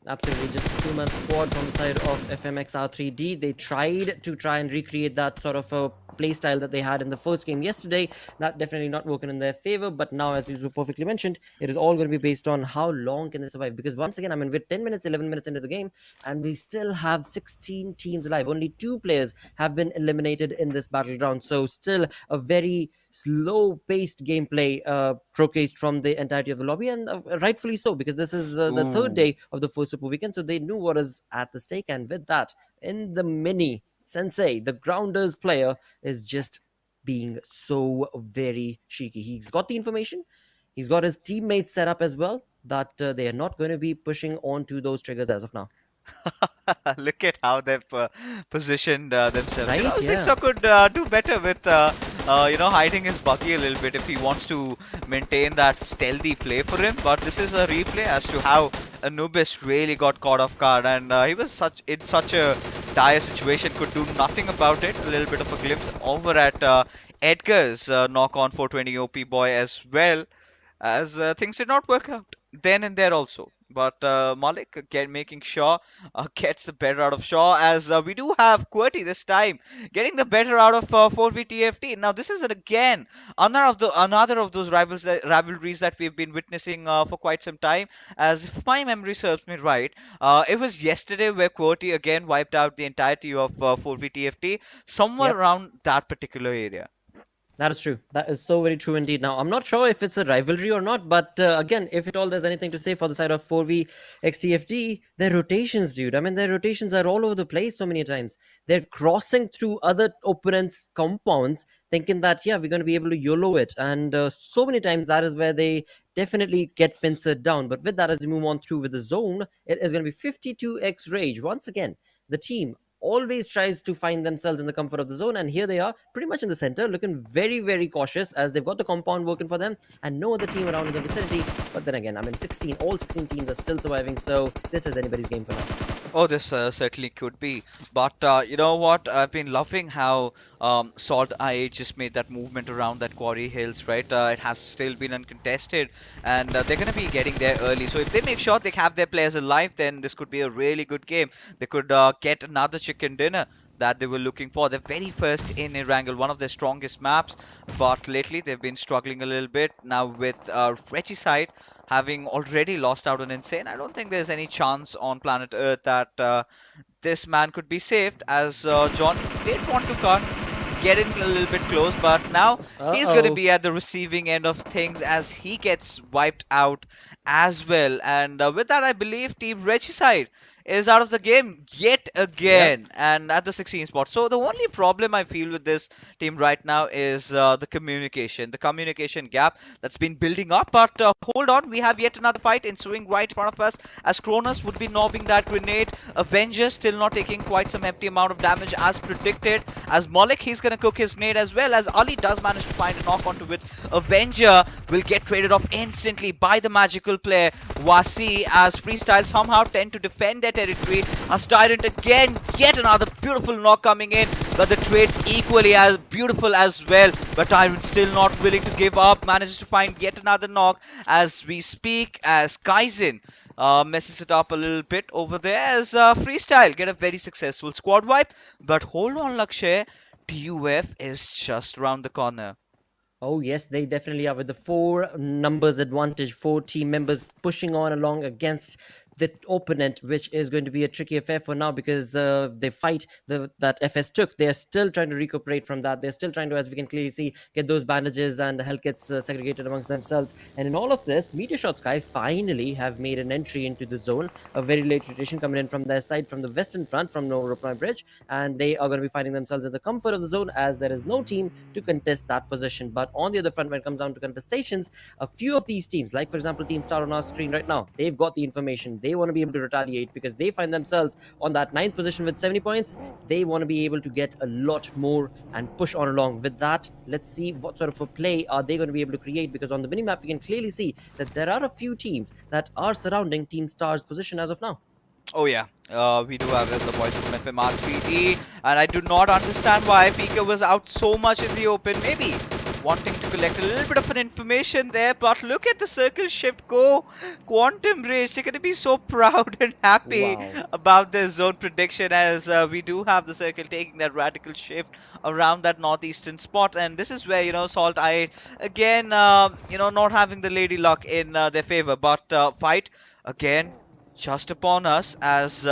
Absolutely, just a two-man squad from the side of FMxR3D. They tried to recreate that sort of a playstyle that they had in the first game yesterday. That definitely not working in their favor. But now, as you perfectly mentioned, it is all going to be based on how long can they survive. Because once again, I mean, we're 10 minutes, 11 minutes into the game, and we still have 16 teams alive. Only 2 players have been eliminated in this battleground. So still a very slow-paced gameplay showcased from the entirety of the lobby, and rightfully so, because this is the third day of the first Super Weekend, so they knew what is at the stake. And with that, in the mini, Sensei, the Grounders player, is just being so very cheeky. He's got the information, he's got his teammates set up as well, that they are not going to be pushing on to those triggers as of now. Look at how they've positioned themselves. Right? Sixo could do better with hiding his buggy a little bit if he wants to maintain that stealthy play for him. But this is a replay as to how Anubis really got caught off guard, and he was in such a dire situation, could do nothing about it. A little bit of a glimpse over at Edgar's knock on 420 OP boy as well, as things did not work out then and there also. But Malik making sure gets the better out of Shaw, as we do have QWERTY this time getting the better out of 4v Now this is again another of those rivalries that we've been witnessing for quite some time, as if my memory serves me right, it was yesterday where QWERTY again wiped out the entirety of 4v somewhere around that particular area. That is true. That is so very true indeed. Now, I'm not sure if it's a rivalry or not, but again, if at all there's anything to say for the side of 4v their rotations, dude. I mean, their rotations are all over the place so many times. They're crossing through other opponents' compounds, thinking that, yeah, we're going to be able to YOLO it. And so many times that is where they definitely get pincered down. But with that, as we move on through with the zone, it is going to be 52x Rage. Once again, the team always tries to find themselves in the comfort of the zone, and here they are pretty much in the center, looking very, very cautious, as they've got the compound working for them and no other team around in the vicinity. But then again, I mean, all 16 teams are still surviving, so this is anybody's game for now. Oh, this certainly could be. But you know what? I've been loving how SALTxi8 just made that movement around that quarry hills, right? It has still been uncontested, and they're going to be getting there early. So if they make sure they have their players alive, then this could be a really good game. They could get another chicken dinner that they were looking for. The very first in Erangel, one of their strongest maps, but lately they've been struggling a little bit. Now with Regicide having already lost out on Insane, I don't think there's any chance on planet Earth that this man could be saved, as John did want to get in a little bit close, but now he's going to be at the receiving end of things as he gets wiped out as well. And with that, I believe Team Regicide is out of the game yet again, and at the 16th spot. So the only problem I feel with this team right now is the communication gap that's been building up. But hold on, we have yet another fight ensuing right in front of us, as Cronus would be nobbing that grenade. Avenger still not taking quite some hefty amount of damage as predicted, as Malik, he's gonna cook his nade, as well as Ali does manage to find a knock onto it. Avenger will get traded off instantly by the magical player Wasi, as Freestyle somehow tend to defend their territory. As Tyrant again, yet another beautiful knock coming in, but the trade's equally as beautiful as well. But Tyrant still not willing to give up, manages to find yet another knock as we speak, as Kaizen messes it up a little bit over there, as Freestyle get a very successful squad wipe. But hold on, Lakshay, TUF is just around the corner. Oh yes, they definitely are, with the 4 numbers advantage, 4 team members pushing on along against the opponent, which is going to be a tricky affair for now, because they fight that FS took. They are still trying to recuperate from that. They're still trying to, as we can clearly see, get those bandages and health kits segregated amongst themselves. And in all of this, MetershotxSKY finally have made an entry into the zone. A very late rotation coming in from their side, from the western front, from No Reply Bridge, and they are going to be finding themselves in the comfort of the zone, as there is no team to contest that position. But on the other front, when it comes down to contestations, a few of these teams, like for example Team Star on our screen right now, they've got the information. They want to be able to retaliate, because they find themselves on that 9th position with 70 points. They want to be able to get a lot more and push on along with that. Let's see what sort of a play are they going to be able to create, because on the minimap we can clearly see that there are a few teams that are surrounding Team Star's position as of now. Oh yeah, we do have the boys from FMxR3D, and I do not understand why PK was out so much in the open. Maybe wanting to collect a little bit of an information there, but look at the circle shift go. Quantum Race, they're going to be so proud and happy about their zone prediction, as we do have the circle taking that radical shift around that northeastern spot. And this is where, SALTxi8 again, not having the lady luck in their favor, but fight again just upon us, as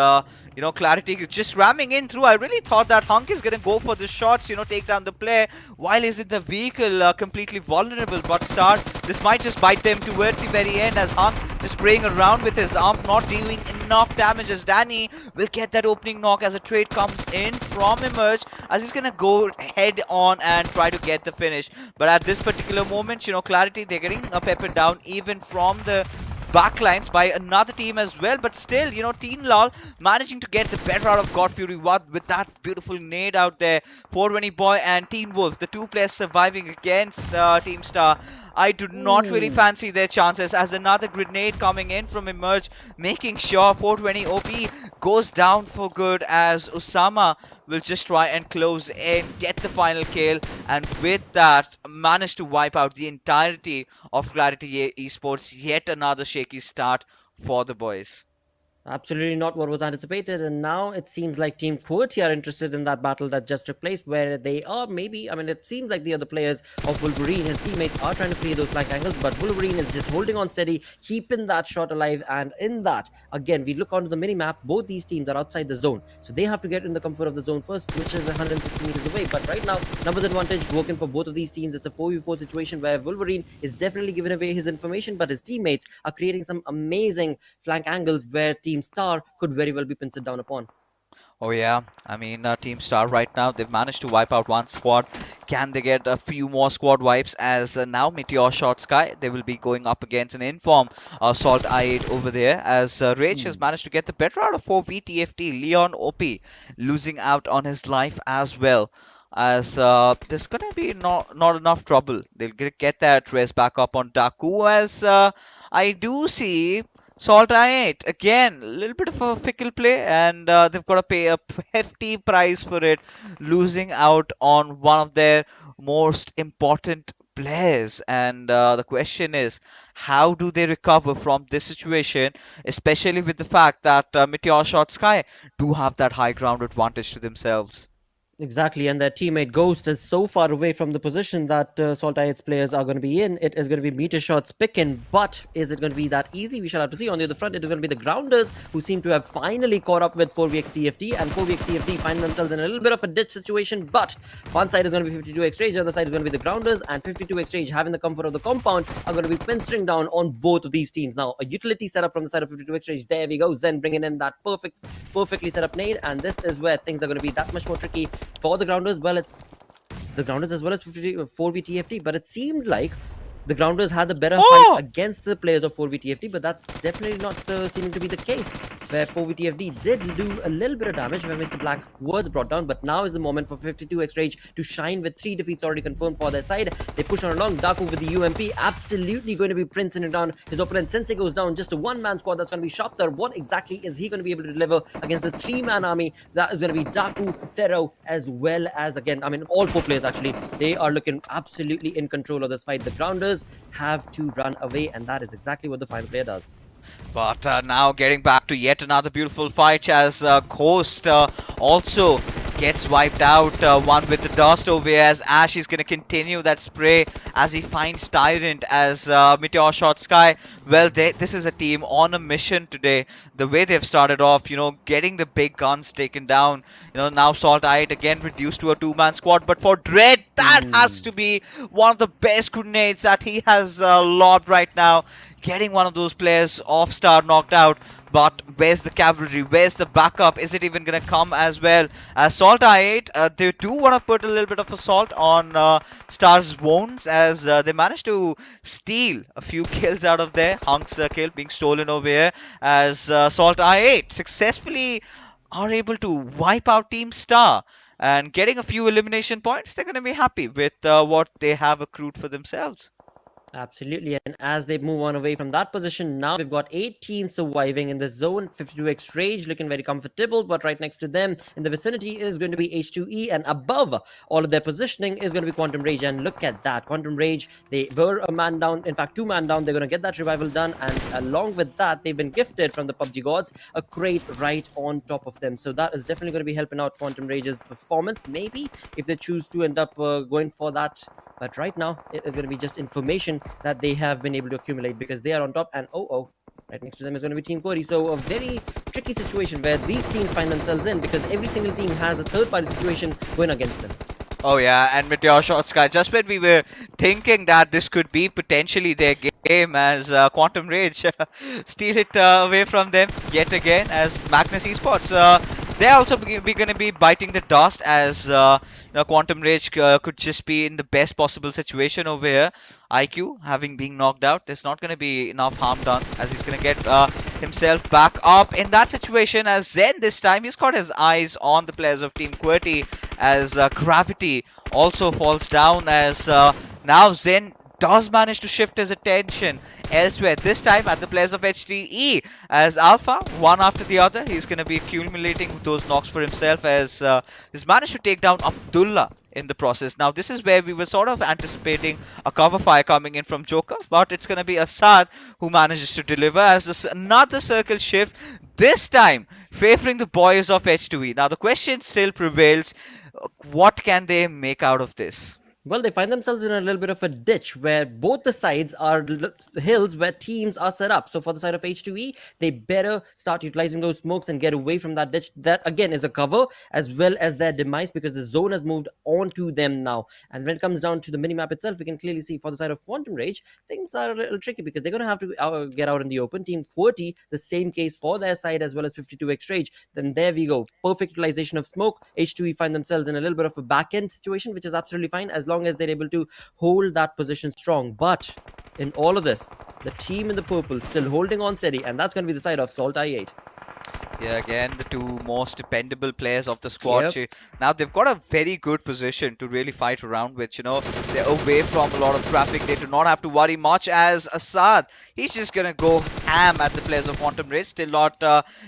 Clarity just ramming in through. I really thought that Hunk is gonna go for the shots, take down the player while he's in the vehicle, completely vulnerable. But Star, this might just bite them towards the very end, as Hunk just spraying around with his arm, not doing enough damage, as Danny will get that opening knock as a trade comes in from Emerge, as he's gonna go head on and try to get the finish. But at this particular moment, Clarity, they're getting peppered down even from the backlines by another team as well. But still, Teen Lal managing to get the better out of God Fury with that beautiful nade out there. 420 Boy and Teen Wolf, the 2 players surviving against Team Star. I do not really fancy their chances, as another grenade coming in from Emerge, making sure 420 OP goes down for good, as Osama will just try and close in, get the final kill, and with that manage to wipe out the entirety of QWERTY Esports. Yet another shaky start for the boys. Absolutely not what was anticipated, and now it seems like Team QWERTY are interested in that battle that just took place, where they are maybe, it seems like the other players of Wolverine, his teammates, are trying to clear those flank angles, but Wolverine is just holding on steady, keeping that shot alive. And in that, again, we look onto the minimap, both these teams are outside the zone, so they have to get in the comfort of the zone first, which is 160 meters away. But right now, numbers advantage working for both of these teams. It's a 4v4 situation where Wolverine is definitely giving away his information, but his teammates are creating some amazing flank angles where Team Star could very well be pinched down upon. Oh yeah, Team Star right now, they've managed to wipe out one squad. Can they get a few more squad wipes, as now MetershotxSKY, they will be going up against an inform SALTxi8 over there, as Rage has managed to get the better out of 4 VTFT. Leon OP losing out on his life as well, as there's gonna be not enough trouble. They'll get that res back up on Daku, as I do see SALTxi8 again, a little bit of a fickle play, and they've got to pay a hefty price for it, losing out on one of their most important players. And the question is, how do they recover from this situation, especially with the fact that MetershotxSKY do have that high ground advantage to themselves? Exactly, and their teammate Ghost is so far away from the position that SALTxi8's players are going to be in. It is going to be Metershots picking, but is it going to be that easy? We shall have to see. On the other front, it is going to be the Grounders, who seem to have finally caught up with 4vxTFT, and 4vxTFT find themselves in a little bit of a ditch situation. But one side is going to be 52xRage, the other side is going to be the Grounders, and 52xRage, having the comfort of the compound, are going to be pinstring down on both of these teams. Now, a utility setup from the side of 52xRage. There we go. Zen bringing in that perfectly set up nade, and this is where things are going to be that much more tricky for the Grounders. Well, the Grounders as well as 4vTFT, but it seemed like the Grounders had the better Oh! fight against the players of 4VTFD, but that's definitely not seeming to be the case, where 4VTFD did do a little bit of damage where Mr. Black was brought down, but now is the moment for 52x Rage to shine with 3 defeats already confirmed for their side. They push on along. Daku with the UMP, absolutely going to be princing it down. His opponent Sensei goes down, just a one-man squad that's going to be sharp there. What exactly is he going to be able to deliver against the 3-man army? That is going to be Daku, Pharaoh, as well as, again, I mean, all 4 players actually. They are looking absolutely in control of this fight. The Grounders have to run away, and that is exactly what the final player does. But now getting back to yet another beautiful fight as Ghost also gets wiped out. One with the dust over here as Ash is going to continue that spray as he finds Tyrant as MetershotxSKY. Well, this is a team on a mission today. The way they've started off, you know, getting the big guns taken down. You know, now SALTxi8 again reduced to a 2-man squad. But for Dread, that has to be one of the best grenades that he has lobbed right now. Getting one of those players off star knocked out. But where's the cavalry? Where's the backup? Is it even going to come as well? As SALTxi8, they do want to put a little bit of assault on Star's wounds as they managed to steal a few kills out of there. Hunk's kill being stolen over here as SALTxi8 successfully are able to wipe out Team Star. And getting a few elimination points, they're going to be happy with what they have accrued for themselves. Absolutely, and as they move on away from that position, now we've got 18 surviving in the zone. 52x Rage looking very comfortable, but right next to them in the vicinity is going to be H2E, and above all of their positioning is going to be Quantum Rage. And look at that, Quantum Rage, they were a man down, in fact 2 man down. They're going to get that revival done, and along with that, they've been gifted from the PUBG gods a crate right on top of them. So that is definitely going to be helping out Quantum Rage's performance, maybe if they choose to end up going for that. But right now, it is going to be just information that they have been able to accumulate because they are on top. And right next to them is going to be Team QWERTY. So a very tricky situation where these teams find themselves in because every single team has a third-party situation going against them. Oh yeah, and MetershotxSKY, just when we were thinking that this could be potentially their game as Quantum Rage steal it away from them yet again as Magnus Esports. They're also going to be biting the dust as you know, Quantum Rage could just be in the best possible situation over here. IQ having been knocked out, there's not going to be enough harm done as he's going to get himself back up in that situation. As Zen this time, he's got his eyes on the players of Team QWERTY as Gravity also falls down as now Zen does manage to shift his attention elsewhere, this time at the players of HDE as Alpha, one after the other, he's going to be accumulating those knocks for himself as he's managed to take down Abdullah in the process. Now this is where we were sort of anticipating a cover fire coming in from Joker, but it's going to be Assad who manages to deliver as this another circle shift, this time favoring the boys of H2E. Now the question still prevails, what can they make out of this? Well, they find themselves in a little bit of a ditch where both the sides are hills where teams are set up. So for the side of H2E, they better start utilizing those smokes and get away from that ditch. That again is a cover as well as their demise because the zone has moved on to them now. And when it comes down to the minimap itself, we can clearly see for the side of Quantum Rage, things are a little tricky because they're going to have to get out in the open. Team QWERTY, the same case for their side as well as 52x Rage. Then there we go. Perfect utilization of smoke. H2E find themselves in a little bit of a back-end situation, which is absolutely fine as long as they're able to hold that position strong. But in all of this, the team in the purple still holding on steady, and that's going to be the side of SALTxi8. Yeah, again, the 2 most dependable players of the squad. Yep. Now, they've got a very good position to really fight around with. You know, they're away from a lot of traffic. They do not have to worry much as Assad. He's just going to go ham at the players of Quantum Rage. Still not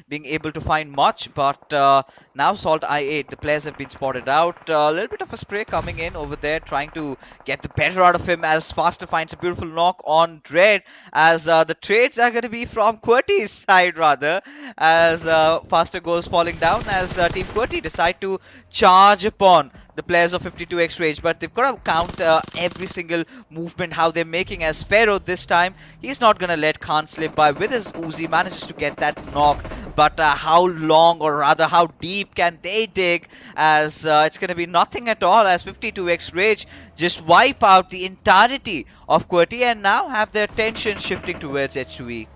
being able to find much. But now SALTxi8, the players have been spotted out. A little bit of a spray coming in over there, trying to get the better out of him as Faster finds a beautiful knock on Dread. As the trades are going to be from QWERTY's side rather. As Faster goes falling down as Team QWERTY decide to charge upon the players of 52x Rage, but they've got to count every single movement how they're making. As Pharaoh this time, he's not gonna let Khan slip by with his Uzi, manages to get that knock, but how long or rather how deep can they dig as it's gonna be nothing at all as 52x Rage just wipe out the entirety of QWERTY and now have their attention shifting towards H2E.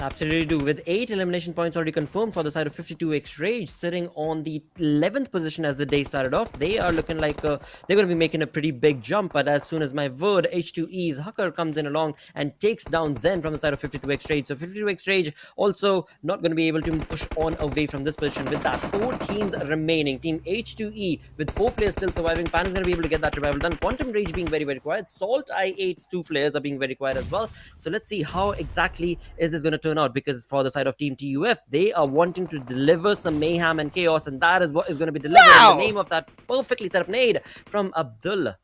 Absolutely do. With 8 elimination points already confirmed for the side of 52x Rage, sitting on the 11th position as the day started off. They are looking like they're going to be making a pretty big jump. But as soon as my word, H2E's Hacker comes in along and takes down Zen from the side of 52x Rage. So 52x Rage also not going to be able to push on away from this position. With that, 4 teams remaining. Team H2E with 4 players still surviving. Pan is going to be able to get that revival done. Quantum Rage being very, very quiet. SALTxi8's 2 players are being very quiet as well. So let's see how exactly is this going to turn out, because for the side of Team TUF, they are wanting to deliver some mayhem and chaos, and that is what is going to be delivered in the name of that perfectly set up nade from Abdullah.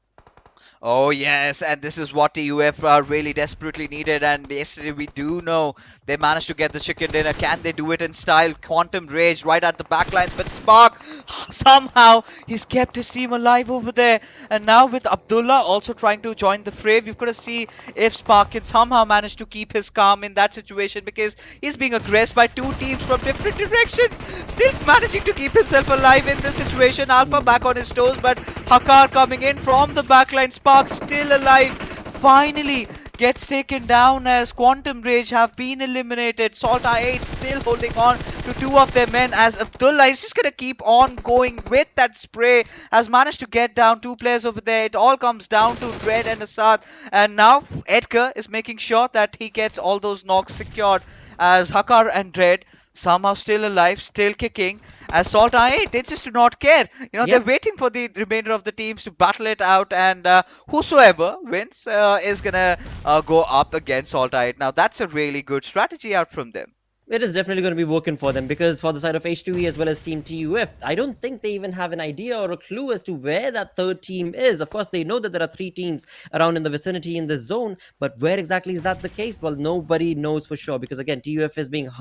Oh yes, and this is what the UF really desperately needed, and yesterday we do know they managed to get the chicken dinner. Can they do it in style? Quantum Rage right at the backlines, but Spark, somehow he's kept his team alive over there. And now with Abdullah also trying to join the fray, we've got to see if Spark can somehow manage to keep his calm in that situation, because he's being aggressed by 2 teams from different directions, still managing to keep himself alive in this situation. Alpha back on his toes, but Hakar coming in from the backline. Spark still alive, finally gets taken down as Quantum Rage have been eliminated. SALTxi8 still holding on to 2 of their men, as Abdullah is just going to keep on going with that spray. Has managed to get down 2 players over there. It all comes down to Dread and Assad, and now Edgar is making sure that he gets all those knocks secured, as Hakar and Dread somehow still alive, still kicking, as SALTxi8, they just do not care. You know, they're waiting for the remainder of the teams to battle it out, and whosoever wins is gonna go up against SALTxi8. Now, that's a really good strategy out from them. It is definitely going to be working for them, because for the side of H2E as well as Team TUF, I don't think they even have an idea or a clue as to where that 3rd team is. Of course, they know that there are 3 teams around in the vicinity in this zone, but where exactly is that the case? Well, nobody knows for sure, because again, TUF is being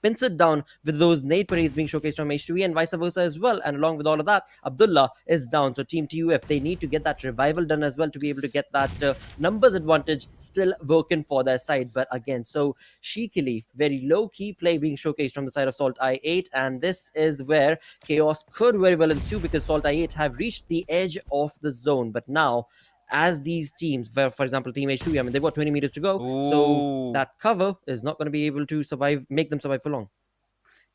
pincered down with those nade parades being showcased from H2E and vice versa as well. And along with all of that, Abdullah is down. So Team TUF, they need to get that revival done as well to be able to get that numbers advantage still working for their side. But again, so cheekily, very low-key play being showcased from the side of SALTxi8, and this is where chaos could very well ensue, because SALTxi8 have reached the edge of the zone. But now, as these teams, for example, Team H2, I mean, they've got 20 meters to go, so that cover is not going to be able to survive, make them survive for long.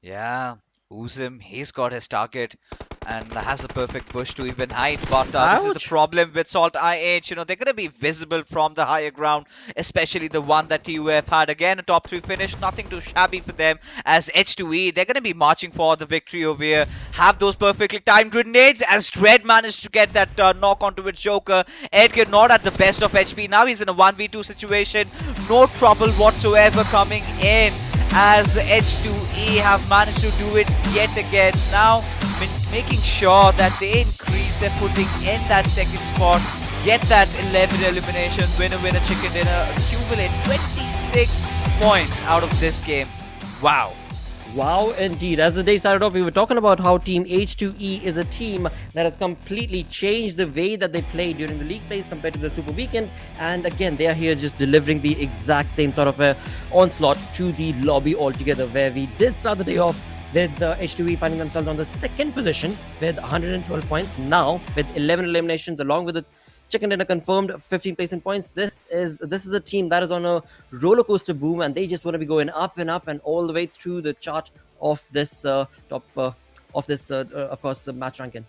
Yeah, Uzim, he's got his target and has the perfect push to even hide, but this is the problem with SALTxi8. You know, they're going to be visible from the higher ground, especially the one that TUF had. Again, a top 3 finish, nothing too shabby for them, as H2E, they're going to be marching for the victory over here. Have those perfectly timed grenades, as Dread managed to get that knock onto its Joker. Edgar not at the best of HP, now he's in a 1v2 situation, no trouble whatsoever coming in, as H2E have managed to do it yet again. Now making sure that they increase their footing in that 2nd spot, get that 11 eliminations, winner chicken dinner, accumulate 26 points out of this game. Wow. Wow, indeed. As the day started off, we were talking about how Team H2E is a team that has completely changed the way that they play during the league plays compared to the Super Weekend. And again, they are here just delivering the exact same sort of onslaught to the lobby altogether, where we did start the day off with H2E finding themselves on the 2nd position with 112 points. Now, with 11 eliminations, along with the chicken dinner confirmed 15 placement points, this is a team that is on a roller coaster boom, and they just want to be going up and up and all the way through the chart of this of course match ranking.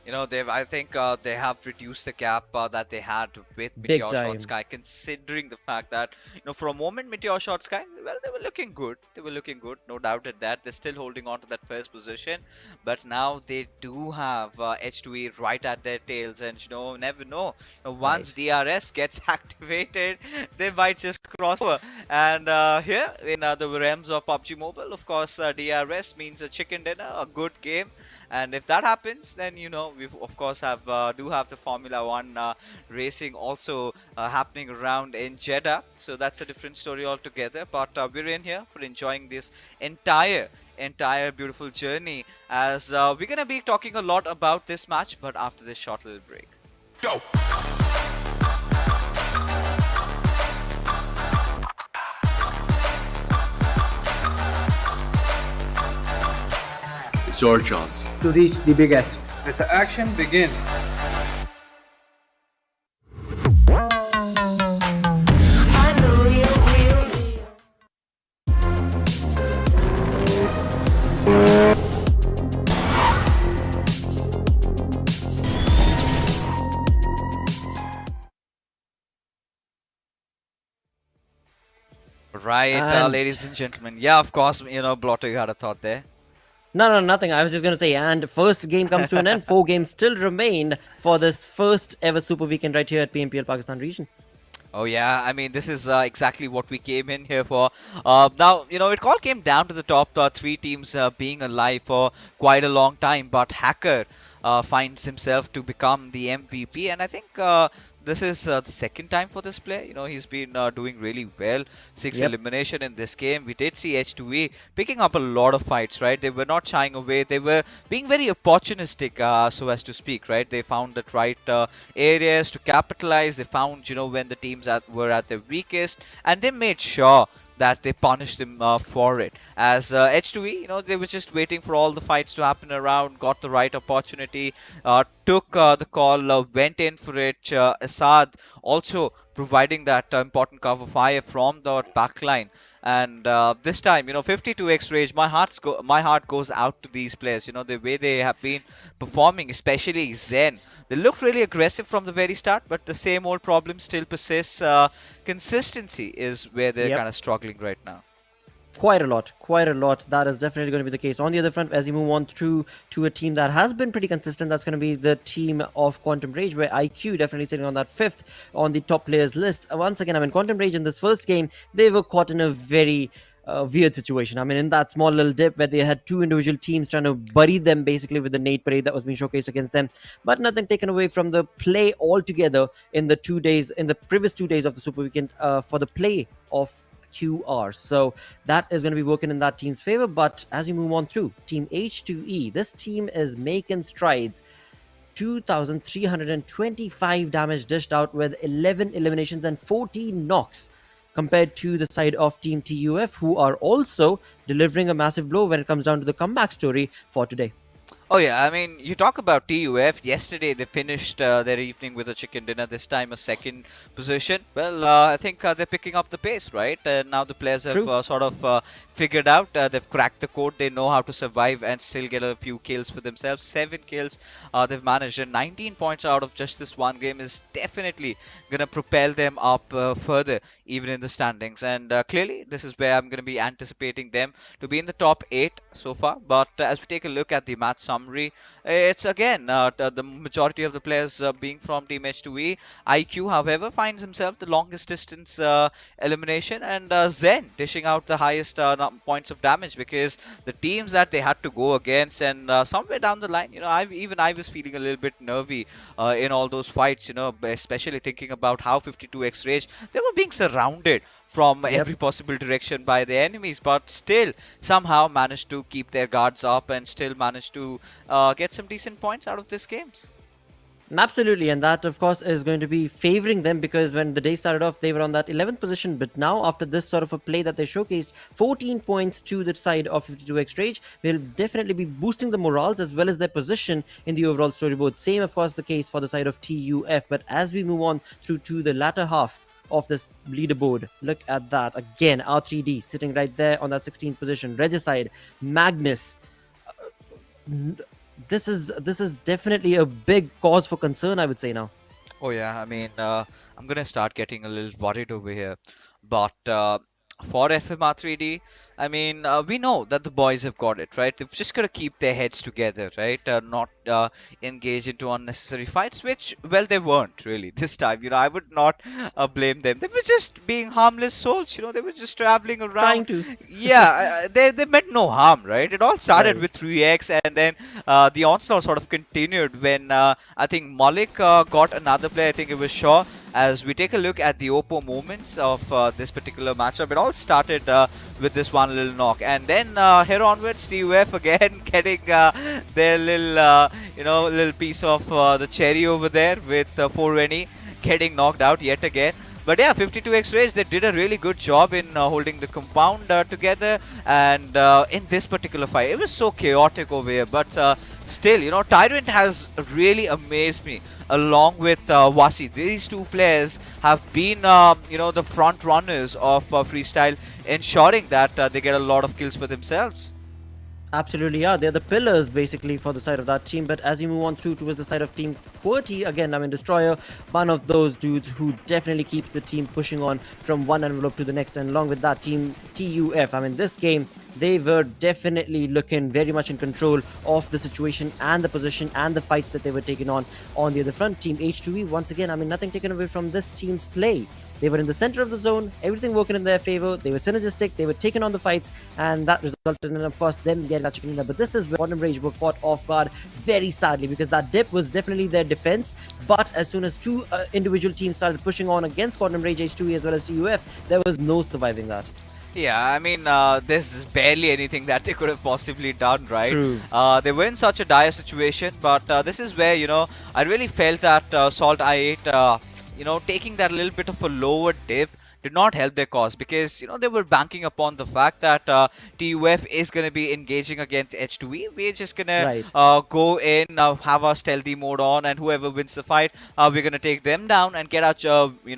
You know, I think they have reduced the gap that they had with MetershotxSKY, considering the fact that, you know, for a moment MetershotxSKY, well, they were looking good. They were looking good, no doubt at that. They're still holding on to that 1st position, but now they do have H2E right at their tails, and you know, never know. You know, once DRS gets activated, they might just cross over. And here in the realms of PUBG Mobile, of course, DRS means a chicken dinner, a good game. And if that happens, then, you know, we of course do have the Formula 1 racing also happening around in Jeddah. So that's a different story altogether. But we're in here for enjoying this entire beautiful journey, as we're going to be talking a lot about this match, but after this short little break. Go! It's our chance to reach the biggest. Let the action begin. Right, And- ladies and gentlemen. Yeah, of course, Blotter, you had a thought there. No, nothing. I was just going to say, and first game comes to an end. 4 games still remain for this first ever Super Weekend right here at PMPL Pakistan region. Oh yeah, I mean this is exactly what we came in here for. Now it all came down to the top 3 teams being alive for quite a long time, but Hacker finds himself to become the MVP, and I think this is the second time for this player. He's been doing really well. 6 Yep. elimination in this game. We did see H2E picking up a lot of fights, right? They were not shying away. They were being very opportunistic, so as to speak, right? They found the right areas to capitalize. They found, when the teams were at their weakest, and they made sure that they punished them for it. As H2E, they were just waiting for all the fights to happen around, got the right opportunity, took the call, went in for it. Assad also providing that important cover fire from the backline. And this time, 52x Rage, my heart goes out to these players. The way they have been performing, especially Zen. They looked really aggressive from the very start, but the same old problem still persists. Consistency is where they're Yep. kind of struggling right now. Quite a lot. That is definitely going to be the case. On the other front, as you move on through to a team that has been pretty consistent, that's going to be the team of Quantum Rage, where IQ definitely sitting on that 5th on the top players list. Once again, Quantum Rage in this first game, they were caught in a very weird situation. In that small little dip where they had 2 individual teams trying to bury them basically with the nade parade that was being showcased against them, but nothing taken away from the play altogether in the previous 2 days of the Super Weekend for the play of QR. So that is going to be working in that team's favor. But as you move on through, Team H2E, this team is making strides. 2,325 damage dished out with 11 eliminations and 14 knocks, compared to the side of Team TUF, who are also delivering a massive blow when it comes down to the comeback story for today. Oh yeah, you talk about TUF. Yesterday they finished their evening with a chicken dinner. This time a second position. Well, I think they're picking up the pace, right? Now the players have sort of figured out. They've cracked the code. They know how to survive and still get a few kills for themselves. 7 kills they've managed, and 19 points out of just this one game is definitely gonna propel them up further, even in the standings. And clearly, this is where I'm gonna be anticipating them to be in the top 8 so far. But as we take a look at the match summary, it's again the majority of the players being from Team H2E. IQ, however, finds himself the longest distance elimination, and Zen dishing out the highest points of damage, because the teams that they had to go against, and somewhere down the line, I was feeling a little bit nervy in all those fights, especially thinking about how 52x Rage, they were being surrounded from every possible direction by the enemies, but still somehow managed to keep their guards up and still managed to get some decent points out of these games. Absolutely, and that of course is going to be favoring them, because when the day started off they were on that 11th position, but now after this sort of a play that they showcased, 14 points to the side of 52x Rage will definitely be boosting the morals as well as their position in the overall storyboard. Same of course the case for the side of TUF. But as we move on through to the latter half of this leaderboard, look at that again. R3D sitting right there on that 16th position. Regicide, Magnus. This is definitely a big cause for concern, I would say now. Oh yeah, I'm gonna start getting a little worried over here, but for FMR3D, we know that the boys have got it, right? They've just got to keep their heads together, right? Not engage into unnecessary fights, which, well, they weren't really this time. I would not blame them. They were just being harmless souls, they were just traveling around. Trying to. Yeah, they meant no harm, right? It all started Right. with 3x, and then the onslaught sort of continued when I think Malik got another player. I think it was Shaw. As we take a look at the Oppo moments of this particular matchup, it all started with this one little knock, and then here onwards, TUF again getting their little piece of the cherry over there with 420 getting knocked out yet again. But yeah, 52x Rage, they did a really good job in holding the compound together, and in this particular fight, it was so chaotic over here, but still, Tyrant has really amazed me along with Wasi. These two players have been, the front runners of freestyle, ensuring that they get a lot of kills for themselves. Absolutely are. They're the pillars basically for the side of that team. But as you move on through towards the side of Team QWERTY, again, I mean, Destroyer, one of those dudes who definitely keeps the team pushing on from one envelope to the next. And along with that, Team TUF, I mean, this game, they were definitely looking very much in control of the situation and the position and the fights that they were taking on the other front. Team H2E, once again, I mean, nothing taken away from this team's play. They were in the center of the zone, everything working in their favor. They were synergistic, they were taking on the fights, and that resulted in, of course, them getting that chicken dinner. But this is where Quantum Rage were caught off guard very sadly, because that dip was definitely their defense. But as soon as two individual teams started pushing on against Quantum Rage H2E as well as TUF, there was no surviving that. Yeah, I mean, there's barely anything that they could have possibly done, right? True. They were in such a dire situation, but this is where, I really felt that SALTxi8, taking that little bit of a lower dip did not help their cause, because they were banking upon the fact that TUF is going to be engaging against H2E. We're just going to go in, have our stealthy mode on, and whoever wins the fight, we're going to take them down and get our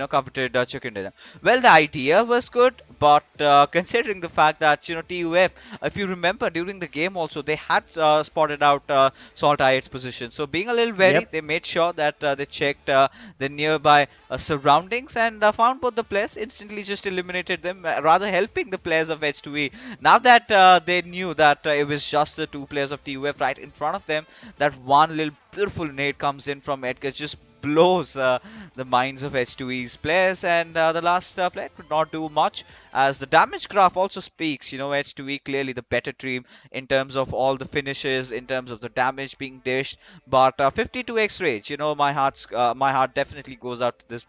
coveted chicken dinner. Well, the idea was good, but considering the fact that TUF, if you remember during the game also, they had spotted out SALTxi8's position. So being a little wary, they made sure that they checked the nearby surroundings and found both the players, instantly just eliminated them, rather helping the players of H2E. Now that they knew that it was just the two players of TUF right in front of them, that one little beautiful nade comes in from Edgar, just blows the minds of H2E's players, and the last player could not do much, as the damage graph also speaks. H2E clearly the better team in terms of all the finishes, in terms of the damage being dished, but 52x rage, my heart definitely goes out to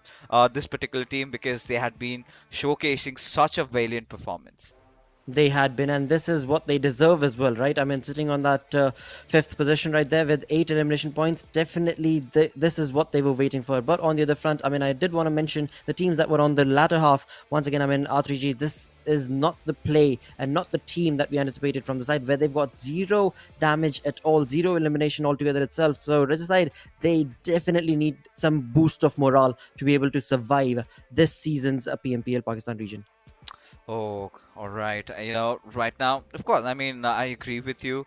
this particular team, because they had been showcasing such a valiant performance. They had been, and this is what they deserve as well, right? I mean, sitting on that 5th position right there with 8 elimination points, definitely this is what they were waiting for. But on the other front, I mean, I did want to mention the teams that were on the latter half. Once again, I mean, R3G, this is not the play and not the team that we anticipated from the side, where they've got 0 damage at all, 0 elimination altogether itself. So Regicide, they definitely need some boost of morale to be able to survive this season's PMPL Pakistan region. Oh, all right. Right now, of course, I mean, I agree with you.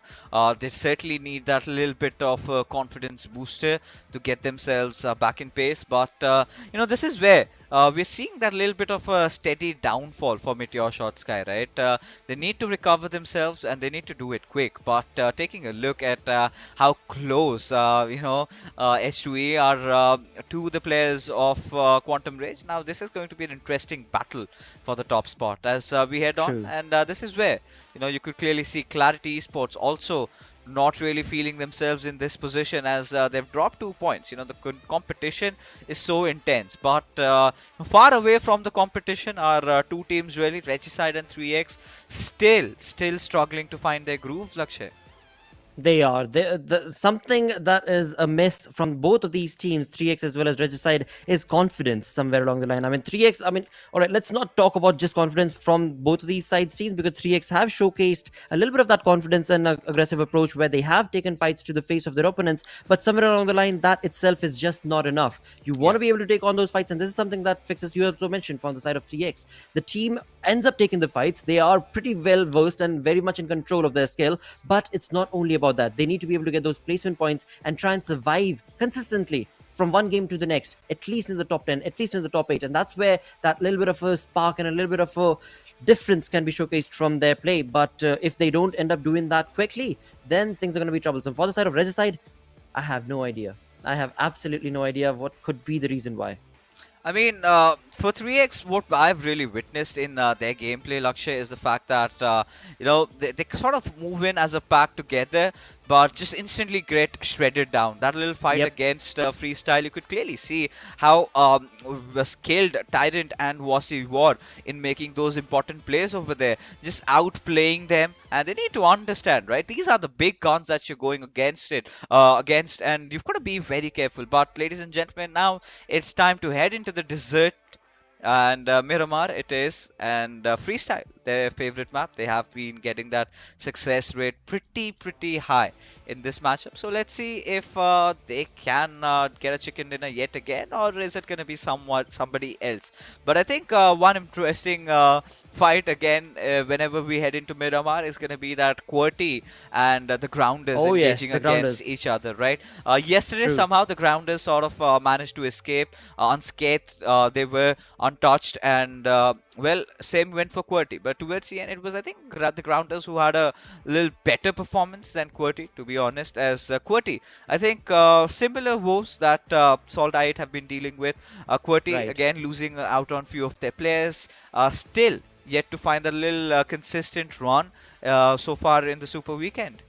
They certainly need that little bit of confidence booster to get themselves back in pace. But, this is where we're seeing that little bit of a steady downfall for MetershotxSKY, right? They need to recover themselves, and they need to do it quick. But taking a look at how close, H2E are to the players of Quantum Rage, now this is going to be an interesting battle for the top spot as we head on. And this is where, you could clearly see QWERTY Esports also not really feeling themselves in this position, as they've dropped 2 points. The competition is so intense, but far away from the competition are two teams really, Regicide and 3x, still struggling to find their groove, Lakshay. They are. Something that is amiss from both of these teams, 3x as well as Regicide, is confidence somewhere along the line. I mean, 3x, all right, let's not talk about just confidence from both of these sides teams, because 3x have showcased a little bit of that confidence and aggressive approach, where they have taken fights to the face of their opponents, but somewhere along the line, that itself is just not enough. You want to be able to take on those fights, and this is something that Fixes you also mentioned from the side of 3x. The team ends up taking the fights. They are pretty well versed and very much in control of their skill, but it's not only about that. They need to be able to get those placement points and try and survive consistently from one game to the next, at least in the top 10, at least in the top 8. And that's where that little bit of a spark and a little bit of a difference can be showcased from their play. But if they don't end up doing that quickly, then things are going to be troublesome. For the side of Regicide, I have no idea. I have absolutely no idea what could be the reason why. I mean, for 3x, what I've really witnessed in their gameplay, Lakshay, is the fact that, they sort of move in as a pack together, but just instantly get shredded down. That little fight against Freestyle, you could clearly see how skilled Tyrant and Wasi were in making those important plays over there, just outplaying them. And they need to understand, right? These are the big guns that you're going against, and you've got to be very careful. But ladies and gentlemen, now it's time to head into the desert, and Miramar it is, and Freestyle their favorite map. They have been getting that success rate pretty high in this matchup. So let's see if they can get a chicken dinner yet again, or is it going to be somebody else. But I think one interesting fight again whenever we head into Miramar is going to be that QWERTY and the Grounders engaging against each other, right? Yesterday somehow the Grounders sort of managed to escape unscathed. They were untouched, and well, same went for QWERTY. But towards the end, it was, I think, the Grounders who had a little better performance than QWERTY, to be honest. As QWERTY, I think similar woes that SALTxi8 have been dealing with. QWERTY again losing out on few of their players. Still yet to find a little consistent run so far in the Super Weekend.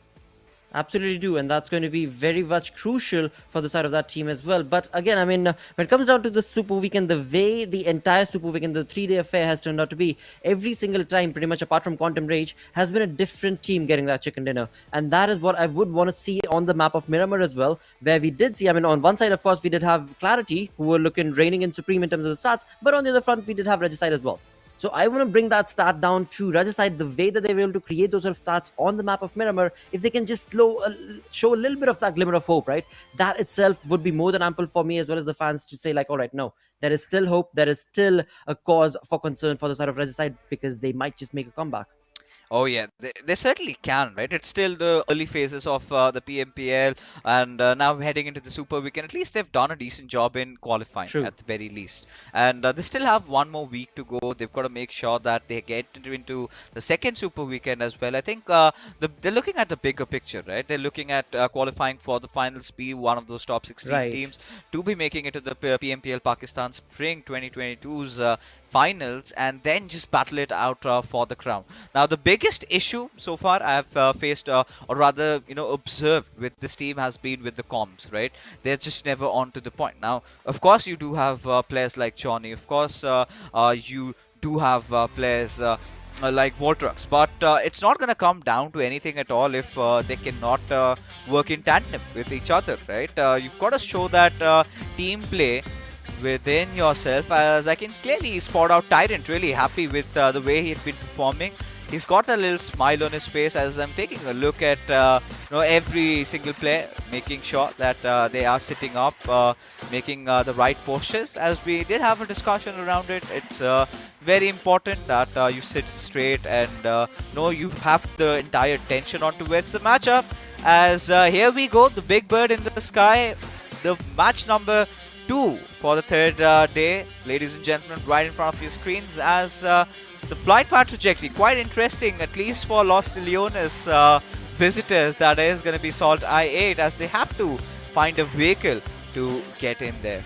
Absolutely do, and that's going to be very much crucial for the side of that team as well. But again, I mean, when it comes down to the Super Weekend, the way the entire Super Weekend, the 3-day affair has turned out to be, every single time, pretty much apart from Quantum Rage, has been a different team getting that chicken dinner. And that is what I would want to see on the map of Miramar as well, where we did see, I mean, on one side, of course, we did have Clarity, who were looking reigning and supreme in terms of the stats, but on the other front, we did have Regicide as well. So I want to bring that stat down to Regicide, the way that they were able to create those sort of stats on the map of Miramar. If they can just show a little bit of that glimmer of hope, right? That itself would be more than ample for me as well as the fans to say like, all right, no, there is still hope. There is still a cause for concern for the side of Regicide, because they might just make a comeback. Oh yeah, they certainly can, right? It's still the early phases of the PMPL, and now heading into the Super Weekend. At least they've done a decent job in qualifying, at the very least. And they still have one more week to go. They've got to make sure that they get into the second Super Weekend as well. I think they're looking at the bigger picture, right? They're looking at qualifying for the finals, be one of those top 16 teams to be making it to the PMPL Pakistan Spring 2022's finals, and then just battle it out for the crown. Now, the biggest issue so far I've faced, or rather, observed with this team has been with the comms, right? They're just never on to the point. Now, of course, you do have players like Johnny. Of course, you do have players like Voltrux, but it's not going to come down to anything at all if they cannot work in tandem with each other, right? You've got to show that team play within yourself, as I can clearly spot out Tyrant really happy with the way he's been performing. He's got a little smile on his face as I'm taking a look at every single player, making sure that they are sitting up, making the right postures. As we did have a discussion around it, it's very important that you sit straight and you have the entire attention on towards the matchup. As here we go, the big bird in the sky, the match number 2 for the third day, ladies and gentlemen, right in front of your screens. As the flight path trajectory, quite interesting, at least for Los Leones visitors, that is going to be SALTxi8, as they have to find a vehicle to get in there.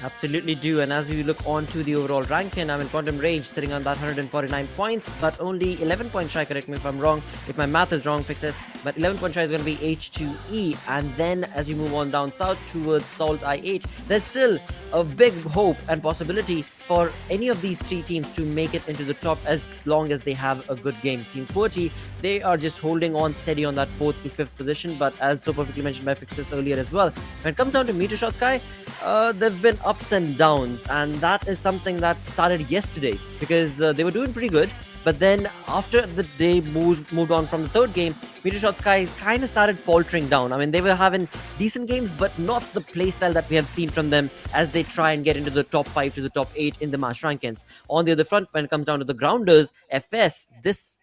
Absolutely do. And as we look on to the overall ranking, I mean, Quantum Rage sitting on that 149 points, but only 11 points shy. Correct me if I'm wrong, if my math is wrong, fix this. But 11 points shy is going to be H2E. And then as you move on down south towards SALTxi8, there's still a big hope and possibility for any of these three teams to make it into the top as long as they have a good game. Team QWERTY, they are just holding on steady on that 4th to 5th position, but as so perfectly mentioned by Fixes earlier as well, when it comes down to MetershotxSKY, there have been ups and downs, and that is something that started yesterday, because they were doing pretty good, but then after the day moved on from the third game, MetershotxSKY kind of started faltering down. I mean, they were having decent games, but not the playstyle that we have seen from them as they try and get into the top 5 to the top 8 in the match rankings. On the other front, when it comes down to the Grounders, FS,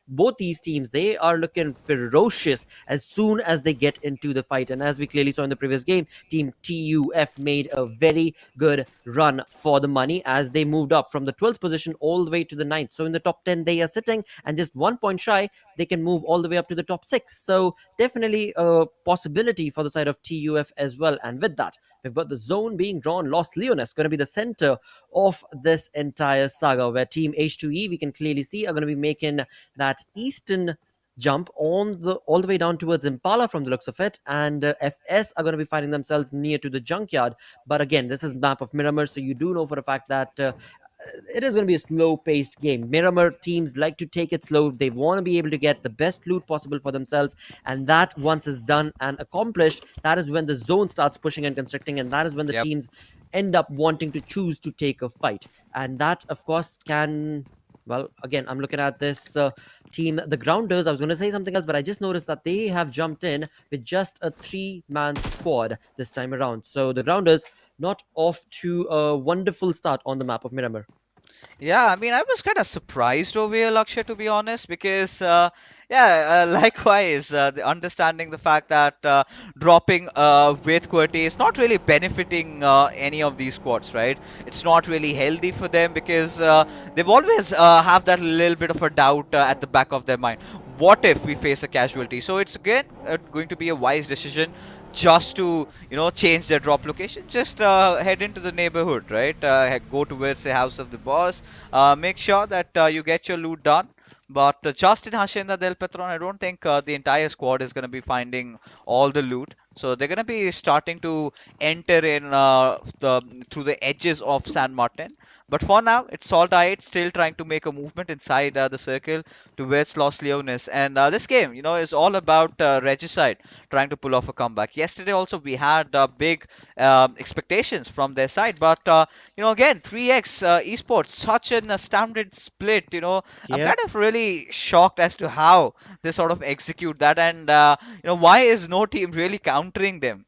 both these teams, they are looking ferocious as soon as they get into the fight. And as we clearly saw in the previous game, Team TUF made a very good run for the money as they moved up from the 12th position all the way to the 9th. So in the top 10 they are sitting, and just 1 point shy, they can move all the way up to the top 6. So definitely a possibility for the side of TUF as well. And with that, we've got the zone being drawn. Los Leones going to be the center of this entire saga, where Team H2E, we can clearly see, are going to be making that eastern jump all the way down towards Impala from the looks of it, and FS are going to be finding themselves near to the junkyard. But again, this is map of Miramar, so you do know for a fact that it is going to be a slow-paced game. Miramar teams like to take it slow. They want to be able to get the best loot possible for themselves, and that once is done and accomplished, that is when the zone starts pushing and constricting, and that is when the teams end up wanting to choose to take a fight. And that, of course, can Well, again, I'm looking at this team, the Grounders. I was going to say something else, but I just noticed that they have jumped in with just a 3-man squad this time around. So the Grounders not off to a wonderful start on the map of Miramar. Yeah, I mean, I was kind of surprised over here, Lakshay, to be honest, because, yeah, likewise, understanding the fact that dropping with QWERTY is not really benefiting any of these squads, right? It's not really healthy for them because they've always have that little bit of a doubt at the back of their mind. What if we face a casualty? So it's again going to be a wise decision just to change their drop location. Just head into the neighborhood, right? Go towards the house of the boss. Make sure that you get your loot done. But just in Hacienda del Petron, I don't think the entire squad is going to be finding all the loot. So they're going to be starting to enter in through the edges of San Martin. But for now, it's SALTxi8 still trying to make a movement inside the circle towards Los Leones. And this game, is all about Regicide trying to pull off a comeback. Yesterday also we had big expectations from their side, but again 3x Esports, such an astounded split. I'm Yeah. kind of really shocked as to how they sort of execute that, and why is no team really countering them?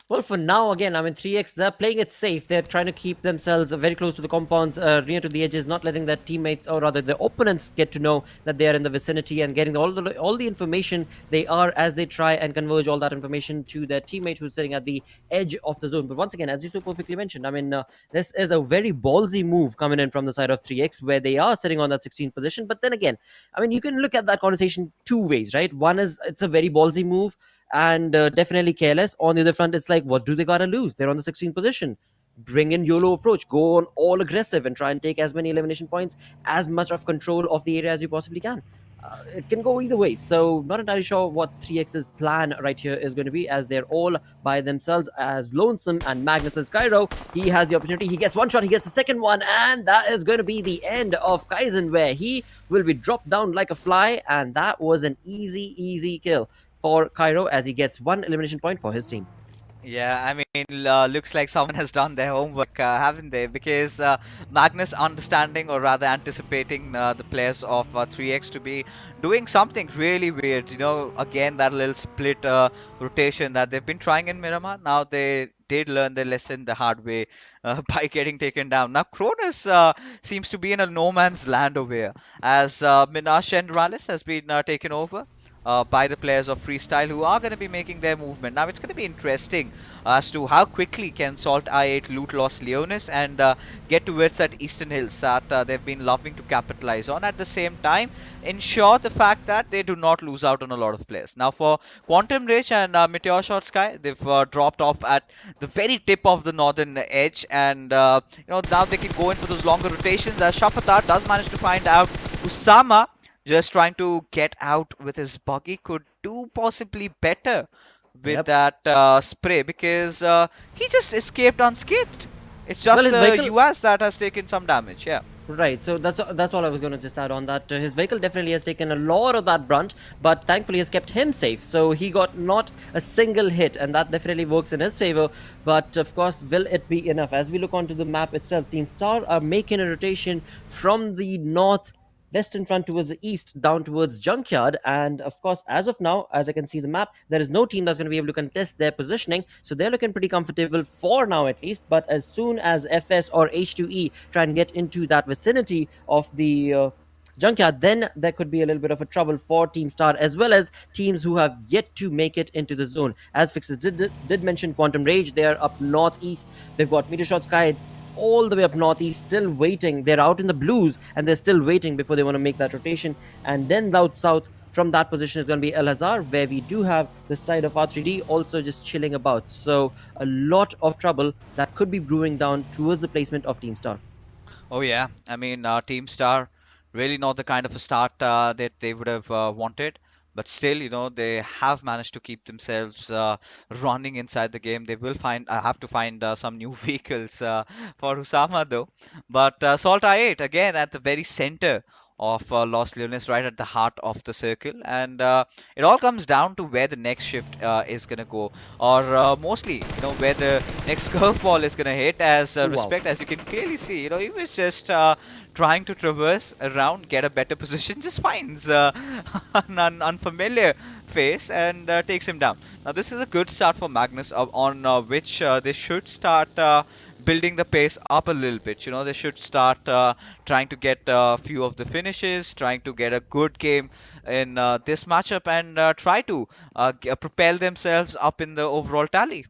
Well, for now, again, I mean, 3x, they're playing it safe. They're trying to keep themselves very close to the compounds, near to the edges, not letting their teammates, or rather their opponents, get to know that they are in the vicinity and getting all the information they are as they try and converge all that information to their teammate who's sitting at the edge of the zone. But once again, as you so perfectly mentioned, I mean, this is a very ballsy move coming in from the side of 3x, where they are sitting on that 16th position. But then again, I mean, you can look at that conversation two ways, right? One is it's a very ballsy move and definitely careless. On the other front, it's like, what do they gotta lose? They're on the 16th position. Bring in YOLO approach, go on all aggressive and try and take as many elimination points, as much of control of the area as you possibly can. It can go either way. So not entirely sure what 3x's plan right here is going to be, as they're all by themselves as lonesome. And Magnus is Cairo. He has the opportunity. He gets one shot. He gets the second one. And that is going to be the end of Kaizen, where he will be dropped down like a fly. And that was an easy kill for Cairo, as he gets one elimination point for his team. Yeah, I mean, looks like someone has done their homework, haven't they? Because Magnus understanding, or rather anticipating the players of 3x to be doing something really weird. Again, that little split rotation that they've been trying in Miramar. Now they did learn their lesson the hard way by getting taken down. Now Cronus seems to be in a no man's land over here, as Minash and Rallis has been taken over by the players of Freestyle, who are going to be making their movement. Now it's going to be interesting as to how quickly can SALTxi8 loot Los Leones and get towards that Eastern Hills that they've been loving to capitalize on. At the same time, ensure the fact that they do not lose out on a lot of players. Now for Quantum Rage and MetershotxSKY, they've dropped off at the very tip of the northern edge, and now they can go in for those longer rotations, as Shapatar does manage to find out Usama just trying to get out with his buggy could do possibly better with that spray, because he just escaped unscathed. It's just the US that has taken some damage. Yeah. Right, so that's all I was going to just add on that. His vehicle definitely has taken a lot of that brunt, but thankfully has kept him safe. So he got not a single hit, and that definitely works in his favor. But of course, will it be enough? As we look onto the map itself, Team Star are making a rotation from the north western front towards the east, down towards Junkyard. And of course, as of now, as I can see the map, there is no team that's going to be able to contest their positioning, so they're looking pretty comfortable for now at least. But as soon as FS or H2E try and get into that vicinity of the Junkyard, then there could be a little bit of a trouble for Team Star, as well as teams who have yet to make it into the zone. As Fixes did mention, Quantum Rage, they are up northeast. They've got MetershotxSKY all the way up northeast, still waiting. They're out in the blues and they're still waiting before they want to make that rotation. And then down south from that position is going to be El Hazar, where we do have the side of R3D also just chilling about. So a lot of trouble that could be brewing down towards the placement of Team Star. Oh yeah, I mean, Team Star really not the kind of a start that they would have wanted. But still, they have managed to keep themselves running inside the game. They will have to find some new vehicles for Usama though. But SALTxi8 again at the very center of Los Leones, right at the heart of the circle, and it all comes down to where the next shift is gonna go, or mostly, where the next curveball is gonna hit. As Wow. Respect, as you can clearly see, he was just trying to traverse around, get a better position, just finds an unfamiliar face and takes him down. Now this is a good start for Magnus, on which they should start building the pace up a little bit. They should start trying to get a few of the finishes, trying to get a good game in this matchup, and try to propel themselves up in the overall tally.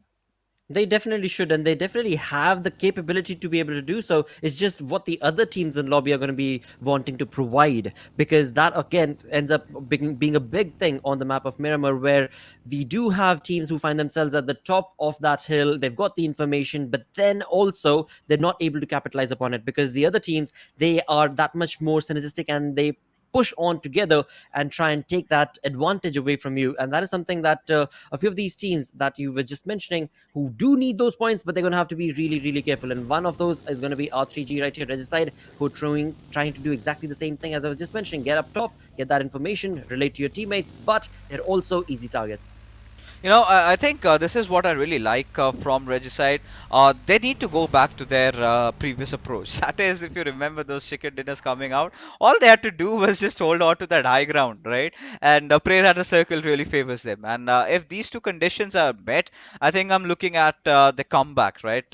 They definitely should, and they definitely have the capability to be able to do so. It's just what the other teams in lobby are going to be wanting to provide, because that again ends up being a big thing on the map of Miramar, where we do have teams who find themselves at the top of that hill. They've got the information, but then also they're not able to capitalize upon it, because the other teams, they are that much more synergistic, and they push on together and try and take that advantage away from you. And that is something that a few of these teams that you were just mentioning, who do need those points, but they're going to have to be really, really careful. And one of those is going to be R3G right here, Regicide, who are trying to do exactly the same thing as I was just mentioning. Get up top, get that information, relate to your teammates, but they're also easy targets. I think this is what I really like from Regicide. They need to go back to their previous approach. That is, if you remember those chicken dinners coming out, all they had to do was just hold on to that high ground, right? And pray that the circle really favors them. And if these two conditions are met, I think I'm looking at the comeback, right?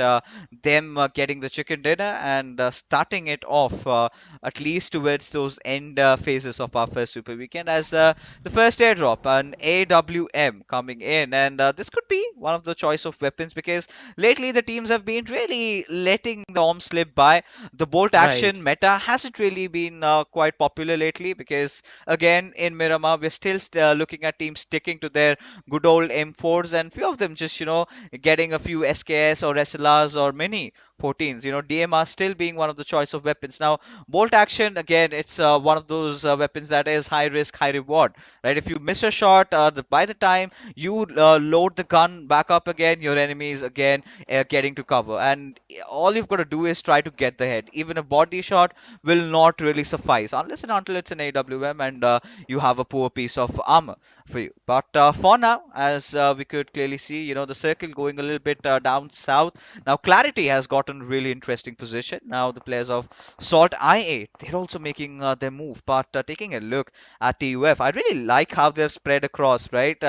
Them getting the chicken dinner and starting it off at least towards those end phases of our first Super Weekend, as the first airdrop, an AWM coming in, and this could be one of the choice of weapons, because lately the teams have been really letting the arm slip by. The bolt action meta hasn't really been quite popular lately, because again in Miramar we're still looking at teams sticking to their good old M4s, and few of them just getting a few SKS or SLRs or mini 14s. DMR still being one of the choice of weapons. Now bolt action, again, it's one of those weapons that is high risk, high reward, right? If you miss a shot, by the time you load the gun back up again, your enemy is again getting to cover, and all you've got to do is try to get the head. Even a body shot will not really suffice unless and until it's an AWM and you have a poor piece of armor for you. But for now, as we could clearly see, the circle going a little bit down south. Now Clarity has gotten a really interesting position. Now the players of SALTxi8, they're also making their move, but taking a look at TUF, I really like how they're spread across, right?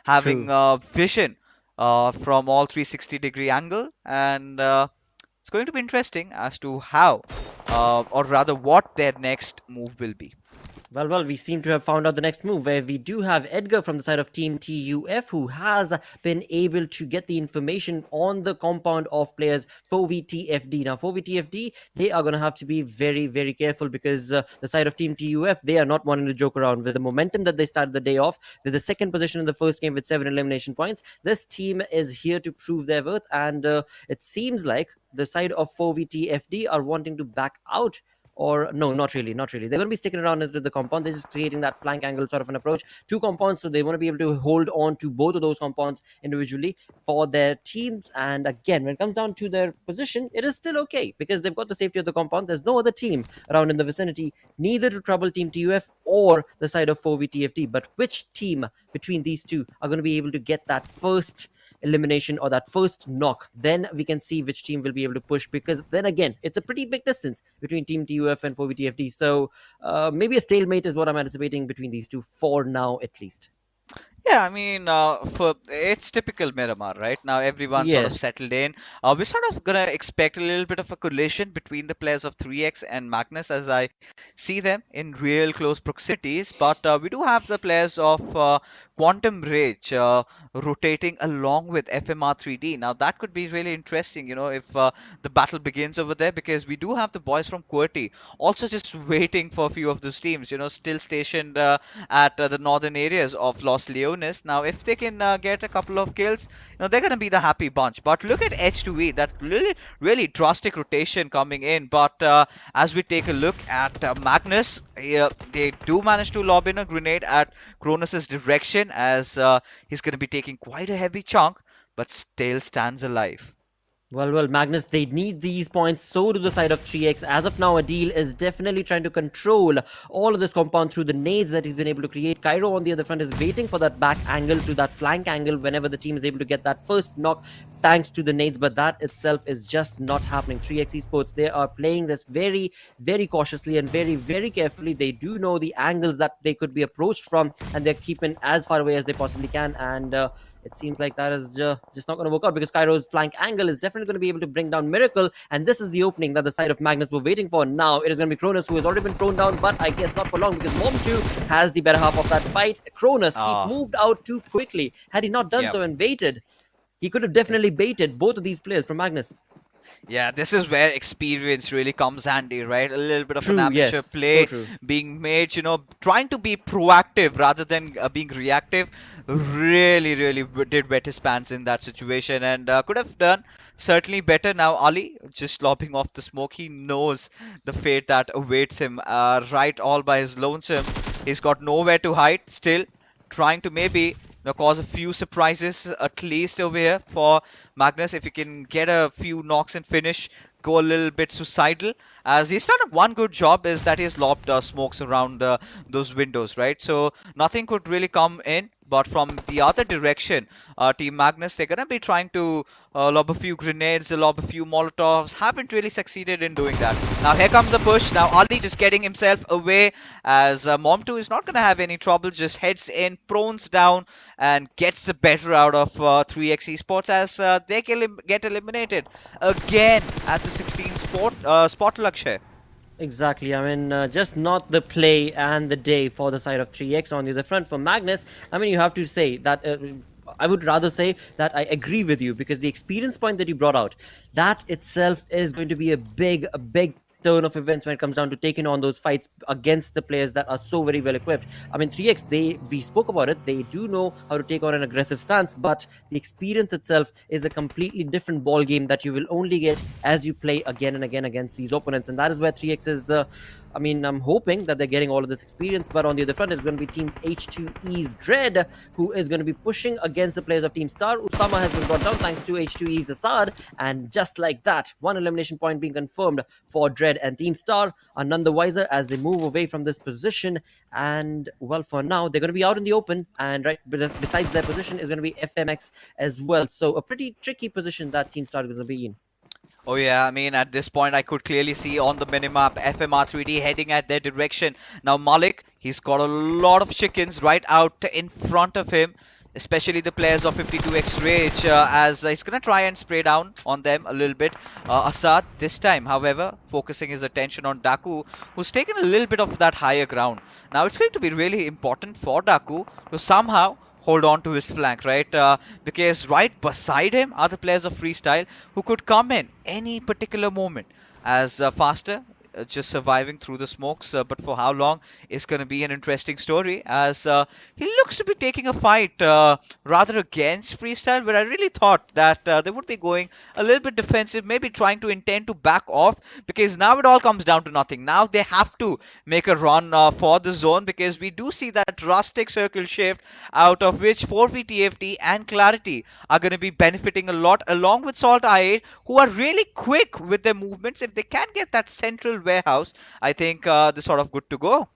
Having vision from all 360-degree angle, and it's going to be interesting as to how, or rather what their next move will be. Well, we seem to have found out the next move, where we do have Edgar from the side of Team TUF, who has been able to get the information on the compound of players 4VTFD. Now, 4VTFD, they are going to have to be very, very careful, because the side of Team TUF, they are not wanting to joke around. With the momentum that they started the day off, with the second position in the first game with 7 elimination points, this team is here to prove their worth, and it seems like the side of 4VTFD are wanting to back out. Or no, not really. They're going to be sticking around into the compound. They're just creating that flank angle sort of an approach. 2 compounds, so they want to be able to hold on to both of those compounds individually for their teams. And again, when it comes down to their position, it is still okay, because they've got the safety of the compound. There's no other team around in the vicinity, neither to trouble Team TUF or the side of 4VTFD. But which team between these two are going to be able to get that first elimination or that first knock? Then we can see which team will be able to push, because then again, it's a pretty big distance between Team TUF and 4VTFD. So maybe a stalemate is what I'm anticipating between these two for now, at least. Yeah, I mean, it's typical Miramar, right? Now everyone's sort of settled in. We're sort of gonna expect a little bit of a collision between the players of 3x and Magnus, as I see them in real close proximities. But we do have the players of Quantum Rage rotating along with FMR3D. Now that could be really interesting, if the battle begins over there, because we do have the boys from QWERTY also just waiting for a few of those teams, still stationed at the northern areas of Los Leones. Now, if they can get a couple of kills, they're going to be the happy bunch. But look at H2E, that really drastic rotation coming in. But as we take a look at Magnus, they do manage to lob in a grenade at Kronos's direction, as he's going to be taking quite a heavy chunk, but still stands alive. Well, Magnus, they need these points. So do the side of 3x. As of now, Adil is definitely trying to control all of this compound through the nades that he's been able to create. Cairo on the other front is waiting for that back angle to that flank angle whenever the team is able to get that first knock thanks to the nades, but that itself is just not happening. 3x Esports, they are playing this very, very cautiously and very, very carefully. They do know the angles that they could be approached from, and they're keeping as far away as they possibly can. And it seems like that is just not going to work out, because Cairo's flank angle is definitely going to be able to bring down Miracle, and this is the opening that the side of Magnus were waiting for. Now it is going to be Cronus, who has already been thrown down, but I guess not for long, because Mom2 has the better half of that fight. Cronus, he moved out too quickly. Had he not done so and waited, he could have definitely baited both of these players from Magnus. Yeah, this is where experience really comes handy, right? A little bit of True, an amateur yes, play so true. being made, trying to be proactive rather than being reactive. Really did wet his pants in that situation, and could have done certainly better. Now, Ali just lobbing off the smoke. He knows the fate that awaits him right all by his lonesome. He's got nowhere to hide, still trying to maybe cause a few surprises at least over here for Magnus. If he can get a few knocks and finish, go a little bit suicidal, as he's done one good job is that he's lobbed smokes around those windows, right? So nothing could really come in. But from the other direction, Team Magnus, they're going to be trying to lob a few grenades, lob a few molotovs. Haven't really succeeded in doing that. Now here comes the push. Now Ali just getting himself away, as Mom2 is not going to have any trouble. Just heads in, prones down, and gets the better out of 3x Esports, as they get eliminated again at the 16th spot, Lakshay. Exactly. I mean, just not the play and the day for the side of 3x. On the other front for Magnus, I mean, you have to say that I would rather say that I agree with you, because the experience point that you brought out, that itself is going to be a big turn of events when it comes down to taking on those fights against the players that are so very well equipped. I mean, 3x, we spoke about it, they do know how to take on an aggressive stance, but the experience itself is a completely different ball game that you will only get as you play again and again against these opponents. And that is where 3x is I mean, I'm hoping that they're getting all of this experience. But on the other front, it's going to be Team H2E's Dread, who is going to be pushing against the players of Team Star. Usama has been brought down thanks to H2E's Assad, and just like that, one elimination point being confirmed for Dread, and Team Star are none the wiser as they move away from this position. And well, for now, they're going to be out in the open, and right besides their position is going to be FMX as well. So a pretty tricky position that Team Star is going to be in. Oh yeah, I mean, at this point I could clearly see on the minimap FMR3D heading at their direction. Now Malik, he's got a lot of chickens right out in front of him, especially the players of 52x Rage, as he's gonna try and spray down on them a little bit. Assad this time, however, focusing his attention on Daku, who's taken a little bit of that higher ground. Now it's going to be really important for Daku to somehow hold on to his flank, right? Because right beside him are the players of Freestyle who could come in any particular moment, as Faster just surviving through the smokes, but for how long is going to be an interesting story, as he looks to be taking a fight rather against Freestyle, but I really thought that they would be going a little bit defensive, maybe trying to intend to back off, because now it all comes down to nothing. Now they have to make a run for the zone, because we do see that rustic circle shift, out of which 4v TFT and Clarity are going to be benefiting a lot, along with SALTxi8, who are really quick with their movements. If they can get that central warehouse, I think they're sort of good to go.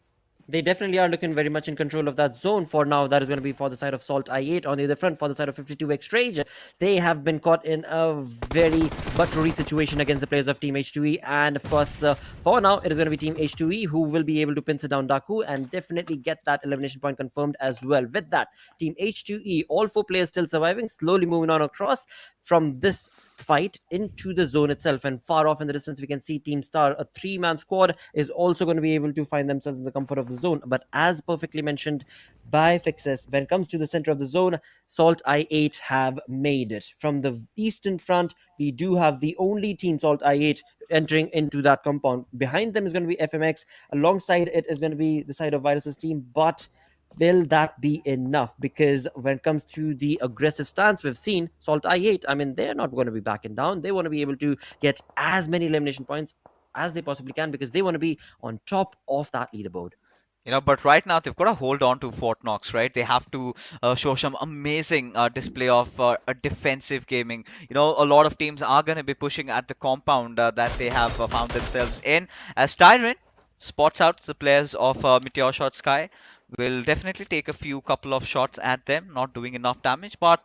They definitely are looking very much in control of that zone for now. That is going to be for the side of SALTxi8. On the other front, for the side of 52x Rage, they have been caught in a very buttery situation against the players of Team H2E. And for now, it is going to be Team H2E who will be able to pincer down Daku and definitely get that elimination point confirmed as well. With that, Team H2E, all 4 players still surviving, slowly moving on across from this fight into the zone itself. And far off in the distance, we can see Team Star, a 3-man squad, is also going to be able to find themselves in the comfort of the zone. But as perfectly mentioned by Fixes, when it comes to the center of the zone, SALTxi8 have made it. From the eastern front, we do have the only team SALTxi8 entering into that compound. Behind them is going to be FMX. Alongside it is going to be the side of Virus's team. But will that be enough? Because when it comes to the aggressive stance we've seen, SALTxi8, I mean, they're not going to be backing down. They want to be able to get as many elimination points as they possibly can, because they want to be on top of that leaderboard. You know, but right now they've got to hold on to Fort Knox, right? They have to show some amazing display of a defensive gaming. You know, a lot of teams are going to be pushing at the compound that they have found themselves in. As Tyrant spots out the players of MetershotxSKY, will definitely take a few couple of shots at them, not doing enough damage, but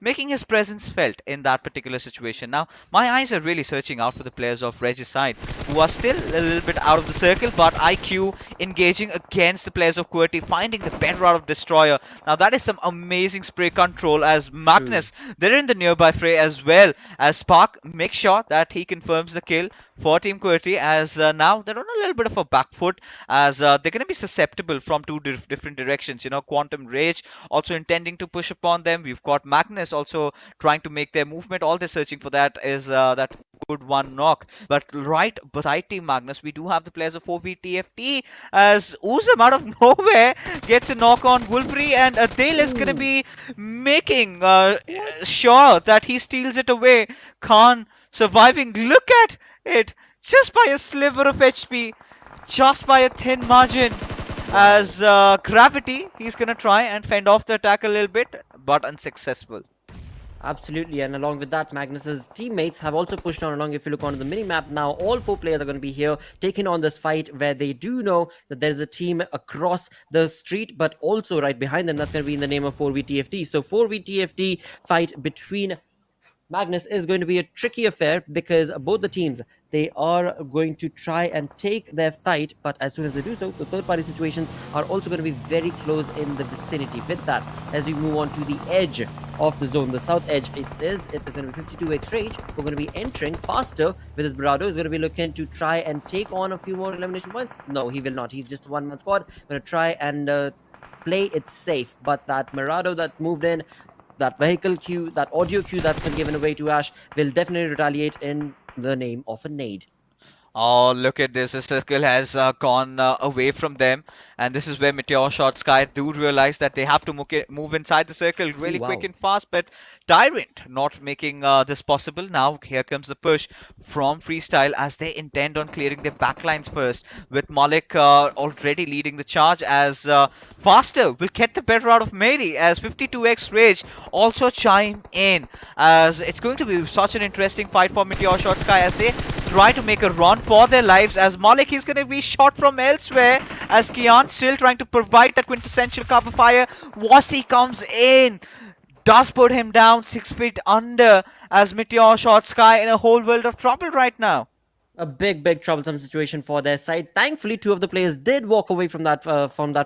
making his presence felt in that particular situation. Now, my eyes are really searching out for the players of Regicide, who are still a little bit out of the circle, but IQ engaging against the players of QWERTY, finding the better out of Destroyer. Now, that is some amazing spray control as Magnus, they're in the nearby fray as well, as Spark makes sure that he confirms the kill for Team QWERTY, as now they're on a little bit of a back foot, as they're going to be susceptible from two different directions. You know, Quantum Rage also intending to push upon them. We've got Magnus also trying to make their movement. All they're searching for that is that good one knock. But right beside Team Magnus, we do have the players of 4VTFT, as Uzum out of nowhere gets a knock on Wolverine, and Adele is going to be making sure that he steals it away. Khan surviving. Look at it, just by a sliver of HP, just by a thin margin, as Gravity, he's gonna try and fend off the attack a little bit, but unsuccessful. Absolutely, and along with that, Magnus's teammates have also pushed on along. If you look onto the mini-map now, all 4 players are going to be here taking on this fight, where they do know that there's a team across the street, but also right behind them, that's going to be in the name of 4VTFT. So 4VTFT fight between Magnus is going to be a tricky affair, because both the teams, they are going to try and take their fight, but as soon as they do so, the third-party situations are also going to be very close in the vicinity. With that, as we move on to the edge of the zone, the south edge, it is going to be 52x Rage. We're going to be entering faster with his Brado. He's going to be looking to try and take on a few more elimination points. No, he will not. He's just a one-man squad. Going to try and play it safe, but that Mirado that moved in, that vehicle queue, that audio queue that's been given away to Ash, will definitely retaliate in the name of a nade. Oh, look at this. The circle has gone away from them. And this is where MetershotxSKY do realize that they have to move inside the circle really quick and fast. But Tyrant not making this possible. Now here comes the push from Freestyle, as they intend on clearing their backlines first, with Malik already leading the charge, as Faster will get the better out of Mary, as 52x Rage also chime in, as it's going to be such an interesting fight for MetershotxSKY as they try to make a run for their lives, as Malik is going to be shot from elsewhere, as Kian still trying to provide that quintessential cover fire. Wasi comes in, does put him down 6 feet under, as MetershotxSKY in a whole world of trouble right now. A big troublesome situation for their side. Thankfully, 2 of the players did walk away from that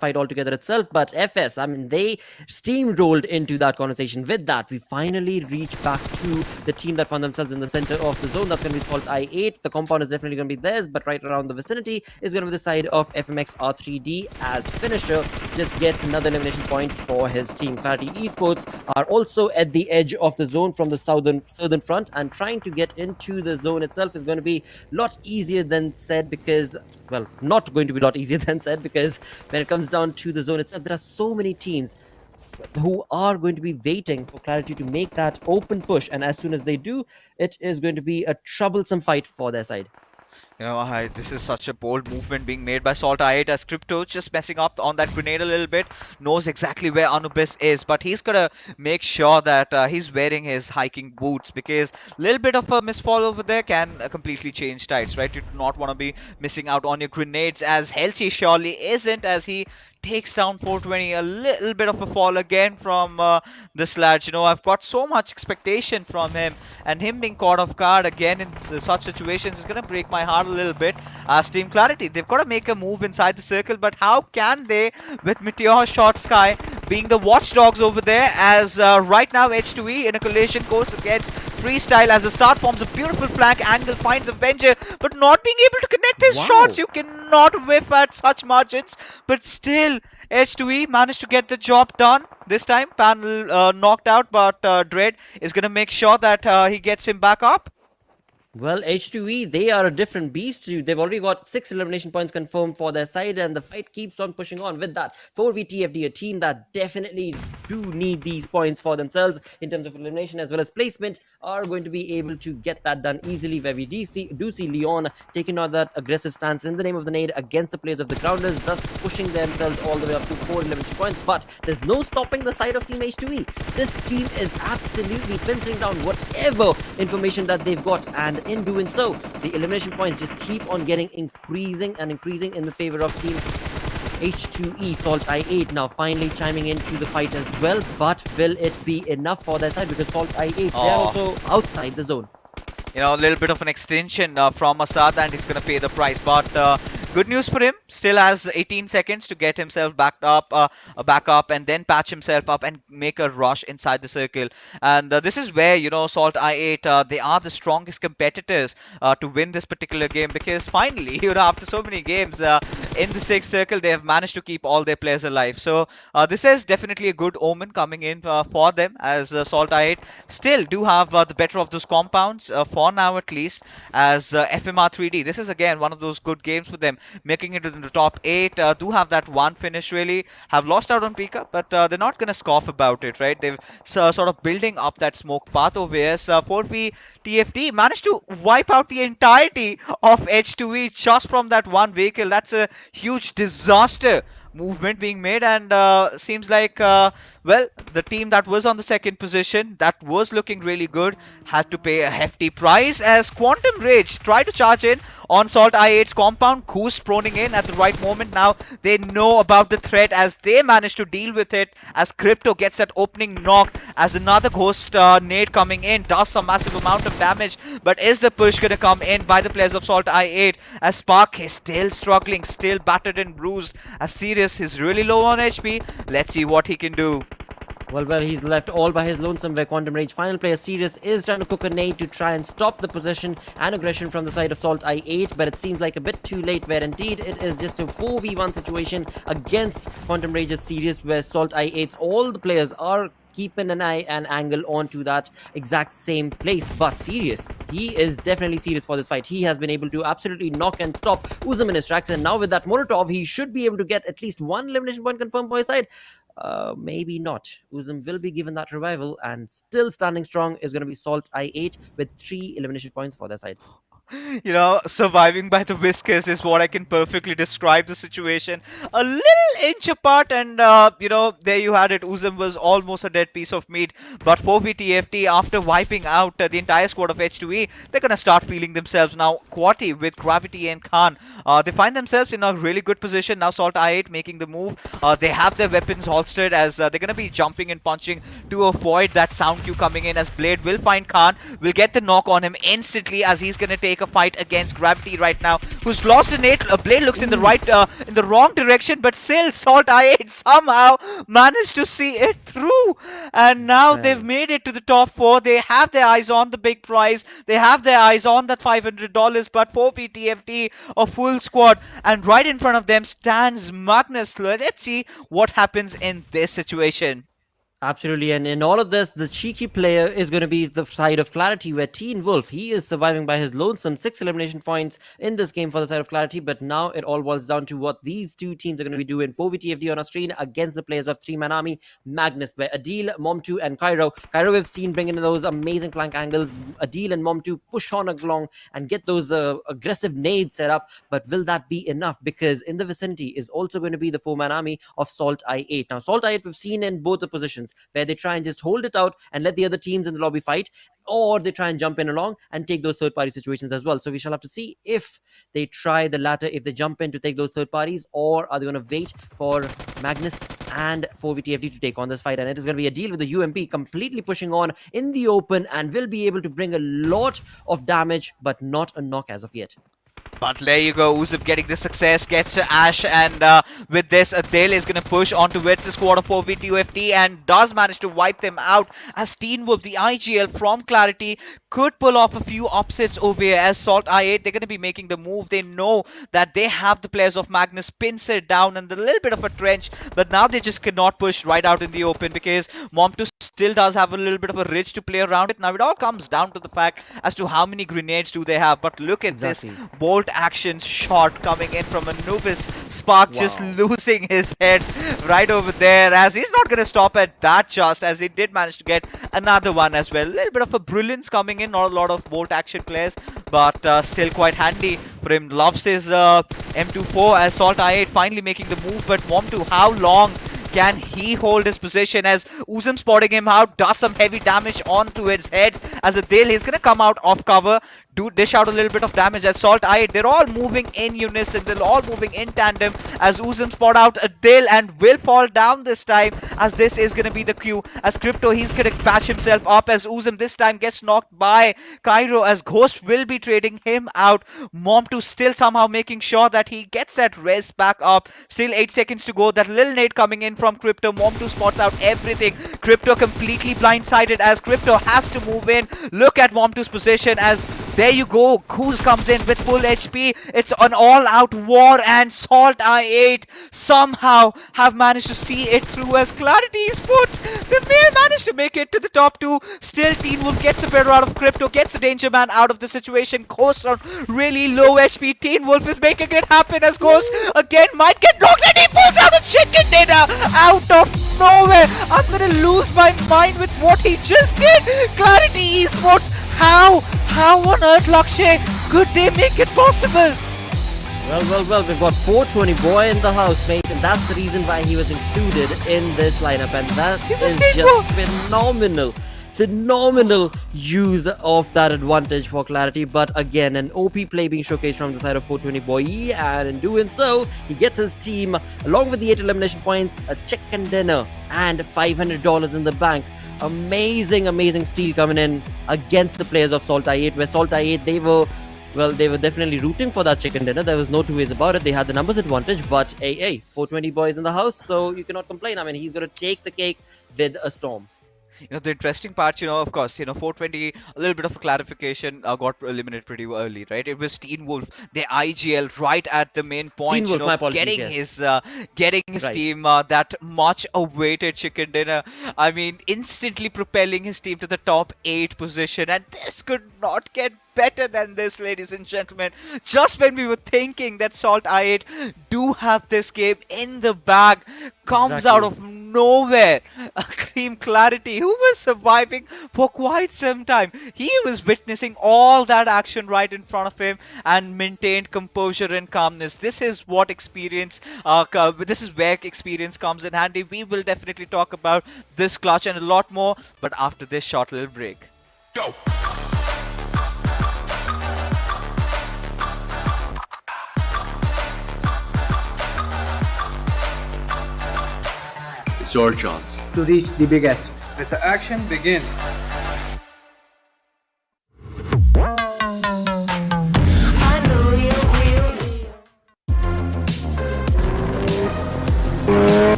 fight altogether itself, but FS, I mean, they steamrolled into that conversation. With that, we finally reach back to the team that found themselves in the center of the zone. That's going to be SALTxi8. The compound is definitely going to be theirs, but right around the vicinity is going to be the side of FMxR3D, as Finisher just gets another elimination point for his team. QWERTY Esports are also at the edge of the zone from the southern front, and trying to get into the zone itself is going to be lot easier than said, because, well, not going to be a lot easier than said, because when it comes down to the zone itself, there are so many teams who are going to be waiting for Clarity to make that open push, and as soon as they do, it is going to be a troublesome fight for their side. You know, this is such a bold movement being made by SALTxi8, as Crypto just messing up on that grenade a little bit, knows exactly where Anubis is, but he's gotta make sure that he's wearing his hiking boots, because a little bit of a misfall over there can completely change tides, right? You do not want to be missing out on your grenades, as HALTxi surely isn't, as he takes down 420. A little bit of a fall again from this lad. You know, I've got so much expectation from him, and him being caught off guard again in such situations is going to break my heart a little bit. As Team Clarity, they've got to make a move inside the circle, but how can they, with MetershotxSKY being the watchdogs over there, as right now H2E in a collision course against Freestyle, as Assad forms a beautiful flank angle, finds Avenger, but not being able to connect his shots. You cannot whiff at such margins, but still H2E managed to get the job done. This time Panel knocked out, but Dread is going to make sure that he gets him back up. Well, H2E, they are a different beast. They've already got 6 elimination points confirmed for their side, and the fight keeps on pushing on with that. 4v-TFD, a team that definitely do need these points for themselves in terms of elimination as well as placement, are going to be able to get that done easily, where we do see Leon taking on that aggressive stance in the name of the nade against the players of the Grounders, thus pushing themselves all the way up to 4 elimination points. But there's no stopping the side of Team H2E. This team is absolutely pincering down whatever information that they've got, and in doing so, the elimination points just keep on getting increasing in the favor of Team H2E. SALTxi8 now finally chiming into the fight as well, but will it be enough for their side? Because SALTxi8, they're also outside the zone. You know, a little bit of an extension from Assad, and he's going to pay the price. But good news for him, still has 18 seconds to get himself back up, and then patch himself up and make a rush inside the circle. And this is where, you know, SALTxi8, they are the strongest competitors to win this particular game, because finally, you know, after so many games in the 6th circle, they have managed to keep all their players alive. So this is definitely a good omen coming in for them, as SALTxi8 still do have the better of those compounds for now, at least, as FMxR3D. This is again one of those good games for them, making it in the top 8. Do have that one finish, really. Have lost out on Breakup, but they're not going to scoff about it, right? They've sort of building up that smoke path over here. 4v TFD managed to wipe out the entirety of H2E just from that one vehicle. That's a huge disaster movement being made, and seems like well, the team that was on the 2nd position, that was looking really good, had to pay a hefty price, as Quantum Rage tried to charge in on SALTxi8's compound. Koos proning in at the right moment. Now they know about the threat, as they manage to deal with it, as Crypto gets that opening knock, as another ghost nade coming in does some massive amount of damage. But is the push going to come in by the players of SALTxi8, as Spark is still struggling, still battered and bruised, as Sirius is really low on HP. Let's see what he can do. Well, he's left all by his lonesome, where Quantum Rage, final player Sirius, is trying to cook a nade to try and stop the possession and aggression from the side of SALTxi8, but it seems like a bit too late, where indeed it is just a 4v1 situation against Quantum Rage's Sirius, where SALTxi8's all the players are keeping an eye and angle onto that exact same place. But Sirius, he is definitely serious for this fight. He has been able to absolutely knock and stop Uzum in his tracks, and now with that Molotov, he should be able to get at least 1 elimination point confirmed for his side. Maybe not. Uzum will be given that revival, and still standing strong is going to be SALTxi8 with 3 elimination points for their side. You know, surviving by the whiskers is what I can perfectly describe the situation. A little inch apart, and you know, there you had it. Uzum was almost a dead piece of meat. But 4v-TFT, after wiping out the entire squad of H2E, they're gonna start feeling themselves now. QWERTY with Gravity and Khan, they find themselves in a really good position now. SALTxi8 making the move. They have their weapons holstered, as they're gonna be jumping and punching to avoid that sound cue coming in. As Blade will find Khan, will get the knock on him instantly, as he's gonna take a fight against Gravity right now, who's lost a nade. Blade looks in the in the wrong direction, but still SALTxi8 somehow managed to see it through, and now they've made it to the top 4. They have their eyes on the big prize, they have their eyes on that $500, but 4v-TFT, a full squad, and right in front of them stands Magnus. Let's see what happens in this situation. Absolutely, and in all of this, the cheeky player is going to be the side of Clarity, where TmwEsports, he is surviving by his lonesome. 6 elimination points in this game for the side of Clarity, but now it all boils down to what these two teams are going to be doing. 4v-TFD on our screen against the players of 3-man army, Magnus, where Adil, Mom2 and Cairo we've seen bring in those amazing flank angles. Adil and Mom2 push on along and get those aggressive nades set up, but will that be enough? Because in the vicinity is also going to be the 4-man army of SALTxi8. Now, SALTxi8 we've seen in both the positions, where they try and just hold it out and let the other teams in the lobby fight, or they try and jump in along and take those third-party situations as well. So we shall have to see if they try the latter, if they jump in to take those third parties, or are they going to wait for Magnus and 4v-TFD to take on this fight. And it is going to be a deal with the UMP completely pushing on in the open, and will be able to bring a lot of damage, but not a knock as of yet. But there you go, Uzum getting the success, gets to Ash, and with this, Adil is going to push onto Wits' squad of 4v TUFT and does manage to wipe them out as TeamWolf, the IGL from Clarity, could pull off a few upsets over here as SALTxi8. They're going to be making the move. They know that they have the players of Magnus pincered down and a little bit of a trench, but now they just cannot push right out in the open because Mom2 still does have a little bit of a ridge to play around it. Now it all comes down to the fact as to how many grenades do they have, but look at this bolt action shot coming in from Anubis. Spark just losing his head right over there as he's not going to stop at that just as he did manage to get another one as well. A little bit of a brilliance coming in, not a lot of bolt action players, but still quite handy for him. Loves his M24 as SALTxi8 finally making the move, but Mom2, how long can he hold his position as Uzum spotting him out, does some heavy damage onto his head as Adil is going to come out off cover, dish out a little bit of damage as SALTxi8. They're all moving in unison, they're all moving in tandem as Uzum spot out Adil and will fall down this time as this is going to be the Q as Crypto, he's going to patch himself up as Uzum this time gets knocked by Cairo as Ghost will be trading him out. Mom2 still somehow making sure that he gets that res back up. Still 8 seconds to go. That little nade coming in from Crypto. Mom2 spots out everything. Crypto completely blindsided as Crypto has to move in. Look at Mom2's position as there you go. Kuz comes in with full HP. It's an all-out war and SALTxi8 somehow have managed to see it through as Clarity Esports. They may have managed to make it to the top 2. Still, TeamWolf gets a better out of Crypto, gets a Danger Man out of the situation. Ghost on really low HP. TeamWolf is making it happen as Ghost again might get knocked and he pulls out a chicken dinner out of nowhere. I'm gonna lose my mind with what he just did. Clarity Esports, how on earth, Lakshay, could they make it possible? Well, we've got 420 boy in the house, mate, and that's the reason why he was included in this lineup, and that is just phenomenal use of that advantage for Clarity. But again, an OP play being showcased from the side of 420 boy, and in doing so, he gets his team, along with the 8 elimination points, a chicken dinner, and $500 in the bank. Amazing steal coming in against the players of SALTxi8, where SALTxi8, they were definitely rooting for that chicken dinner. There was no two ways about it. They had the numbers advantage, but hey, 420 boys in the house, so you cannot complain. I mean, he's going to take the cake with a storm. The interesting part, of course, 420, a little bit of a clarification, got eliminated pretty early, right? It was TeamWolf, the IGL, right at the main point, getting his team that much awaited chicken dinner. I mean, instantly propelling his team to the top 8 position, and this could not get better than this, ladies and gentlemen. Just when we were thinking that SALTxi8 do have this game in the bag, comes out of nowhere Team Clarity, who was surviving for quite some time. He was witnessing all that action right in front of him and maintained composure and calmness. This is what experience, this is where experience comes in handy. We will definitely talk about this clutch and a lot more, but after this short little break. Go! It's your chance to reach the biggest. Let the action begin.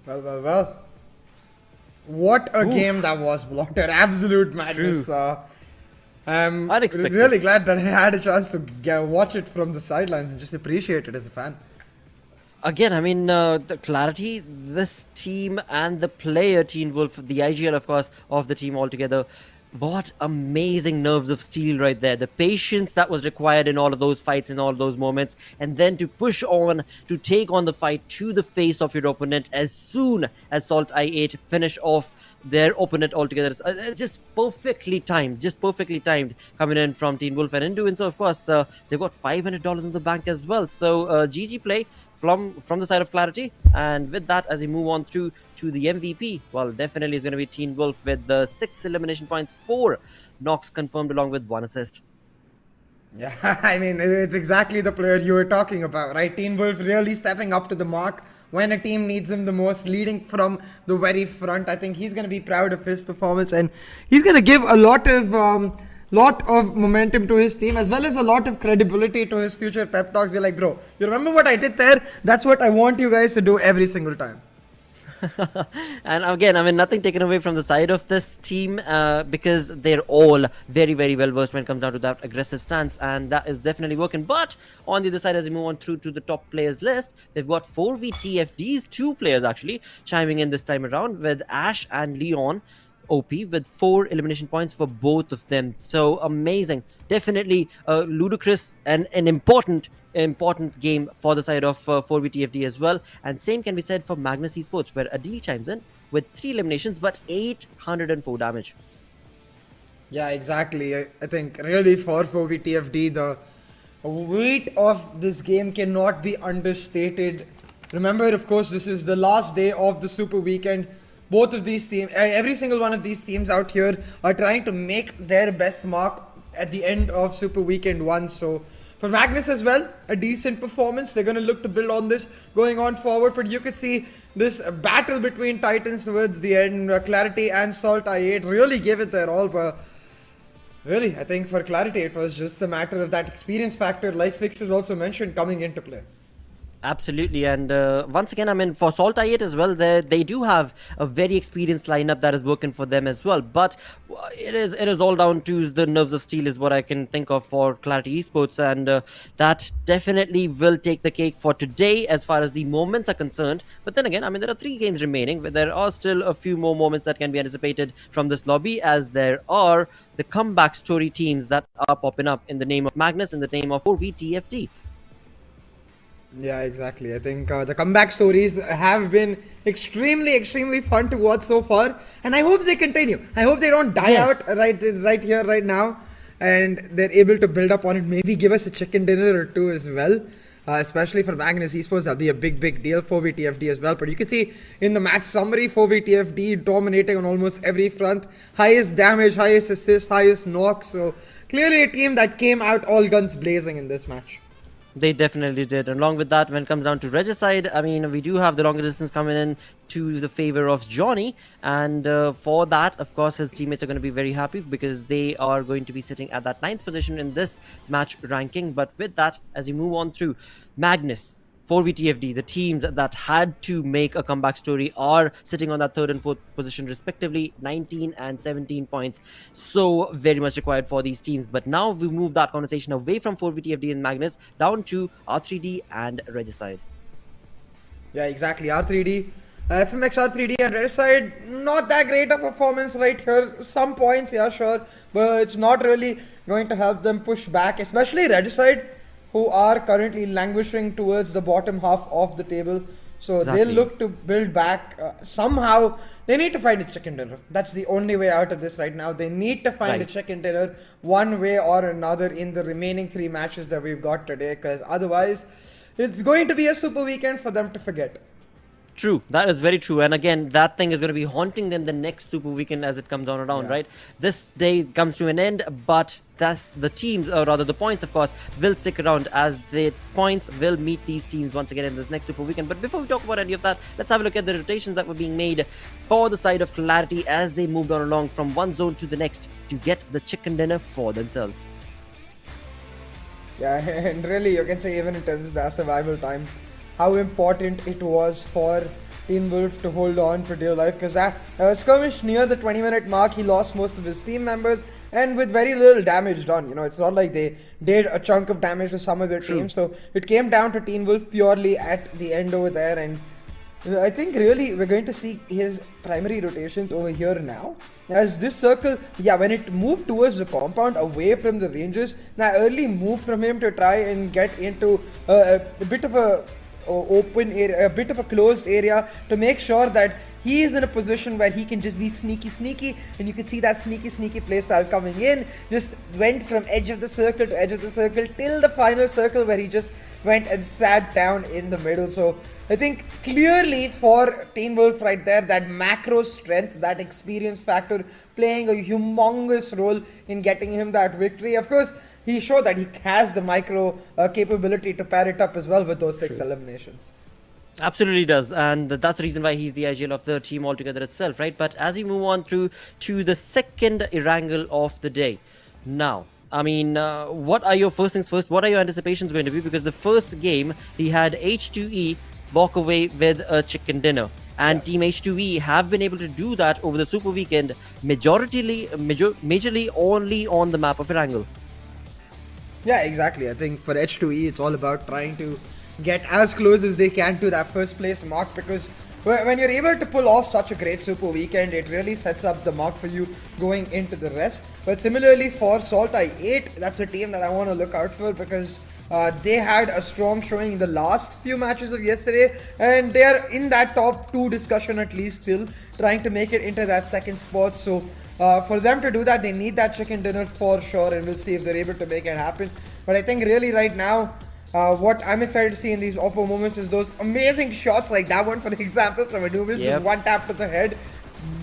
Well. What a game that was, Blotter. Absolute madness. I'm really glad that I had a chance to watch it from the sidelines and just appreciate it as a fan. Again, I mean, the Clarity, this team and the player, TeamWolf, the IGL, of course, of the team altogether. What amazing nerves of steel right there. The patience that was required in all of those fights, in all of those moments. And then to push on, to take on the fight to the face of your opponent as soon as SALTxi8 finish off their opponent altogether. Just perfectly timed coming in from TeamWolf. And in doing so, of course, they've got $500 in the bank as well. So GG play from the side of Clarity. And with that, as we move on through to the MVP, well, definitely is going to be TeamWolf with the 6 elimination points, 4 knocks confirmed along with 1 assist. Yeah, I mean, it's exactly the player you were talking about, right? TeamWolf really stepping up to the mark when a team needs him the most, leading from the very front. I think he's going to be proud of his performance, and he's going to give a lot of momentum to his team, as well as a lot of credibility to his future pep talks. Be like, bro, you remember what I did there? That's what I want you guys to do every single time. And again, I mean, nothing taken away from the side of this team because they're all very, very well versed when it comes down to that aggressive stance, and that is definitely working. But on the other side, as we move on through to the top players list, they've got 4v-TFDs, 2 players actually chiming in this time around, with Ash and Leon OP with 4 elimination points for both of them. So amazing. Definitely ludicrous and an important game for the side of 4v-TFD as well. And same can be said for Magnus Esports, where Adil chimes in with 3 eliminations but 804 damage. Yeah, exactly. I think really for 4v-TFD, the weight of this game cannot be understated. Remember, of course, this is the last day of the Super Weekend. Both of these teams, every single one of these teams out here are trying to make their best mark at the end of Super Weekend 1. So for Magnus as well, a decent performance. They're going to look to build on this going on forward. But you could see this battle between Titans towards the end. QWERTY and SALTxi8 really gave it their all. But really, I think for QWERTY, it was just a matter of that experience factor, like Fix has also mentioned, coming into play. Absolutely, and once again, I mean, for SALTxi8 as well, they do have a very experienced lineup that is working for them as well. But it is all down to the nerves of steel, is what I can think of for QWERTY Esports, and that definitely will take the cake for today as far as the moments are concerned. But then again, I mean, there are 3 games remaining, but there are still a few more moments that can be anticipated from this lobby, as there are the comeback story teams that are popping up in the name of Magnus, in the name of 4v-TFD. Yeah, exactly. I think the comeback stories have been extremely fun to watch so far, and I hope they continue. I hope they don't die out right here, right now, and they're able to build up on it. Maybe give us a chicken dinner or 2 as well. Especially for Magnus Esports, that'll be a big deal. 4v-TFD as well. But you can see in the match summary, 4v-TFD dominating on almost every front. Highest damage, highest assists, highest knocks. So clearly a team that came out all guns blazing in this match. They definitely did. And along with that, when it comes down to Regicide, I mean, we do have the longer distance coming in to the favor of Johnny. And for that, of course, his teammates are going to be very happy because they are going to be sitting at that 9th position in this match ranking. But with that, as you move on through, Magnus, 4v-TFD, the teams that had to make a comeback story are sitting on that 3rd and 4th position respectively, 19 and 17 points. So very much required for these teams. But now we move that conversation away from 4v-TFD and Magnus down to R3D and Regicide. Yeah, exactly. R3D, FMxR3D and Regicide, not that great a performance right here. Some points, yeah, sure, but it's not really going to help them push back, especially Regicide, who are currently languishing towards the bottom half of the table. So they'll look to build back somehow. They need to find a chicken dinner. That's the only way out of this right now. They need to find a chicken dinner one way or another in the remaining 3 matches that we've got today, because otherwise it's going to be a super weekend for them to forget. True, that is very true. And again, that thing is going to be haunting them the next Super Weekend as it comes on around, right? This day comes to an end, but that's the teams, or rather the points, of course, will stick around, as the points will meet these teams once again in the next Super Weekend. But before we talk about any of that, let's have a look at the rotations that were being made for the side of QWERTY as they moved on along from one zone to the next to get the chicken dinner for themselves. Yeah, and really, you can say even in terms of the survival time, how important it was for TmwEsports to hold on for dear life, because that skirmish near the 20-minute mark, he lost most of his team members and with very little damage done. You know, it's not like they did a chunk of damage to some of their teams, so it came down to TmwEsports purely at the end over there. And I think really we're going to see his primary rotations over here now, as this circle, when it moved towards the compound away from the ranges, now early move from him to try and get into a bit of a open area, a bit of a closed area, to make sure that he is in a position where he can just be sneaky, and you can see that sneaky playstyle coming in. Just went from edge of the circle to edge of the circle till the final circle where he just went and sat down in the middle. So I think clearly for TmwEsports right there, that macro strength, that experience factor playing a humongous role in getting him that victory. Of course, he showed that he has the micro capability to pair it up as well with those 6 eliminations. Absolutely does, and that's the reason why he's the IGL of the team altogether itself, right? But as we move on through to the second Erangel of the day, now, I mean, what are your first things first? What are your anticipations going to be? Because the first game, he had H2E walk away with a chicken dinner. And Team H2E have been able to do that over the Super Weekend, majorly only on the map of Erangel. Yeah, exactly. I think for H2E, it's all about trying to get as close as they can to that first place mark, because when you're able to pull off such a great Super Weekend, it really sets up the mark for you going into the rest. But similarly for SALTxi8, that's a team that I want to look out for, because they had a strong showing in the last few matches of yesterday, and they are in that top 2 discussion at least, still trying to make it into that second spot. So for them to do that, they need that chicken dinner for sure, and we'll see if they're able to make it happen. But I think really right now, what I'm excited to see in these Oppo moments is those amazing shots like that one, for example, from Anubis, just one tap to the head.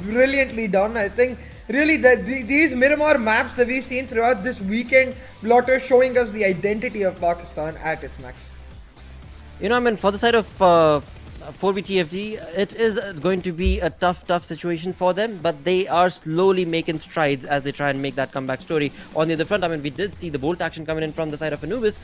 Brilliantly done. I think really these Miramar maps that we've seen throughout this weekend, Blotter, showing us the identity of Pakistan at its max. You know, I mean, for the side of 4VTFD, it is going to be a tough situation for them, but they are slowly making strides as they try and make that comeback story. On the other front, I mean, we did see the bolt action coming in from the side of Anubis.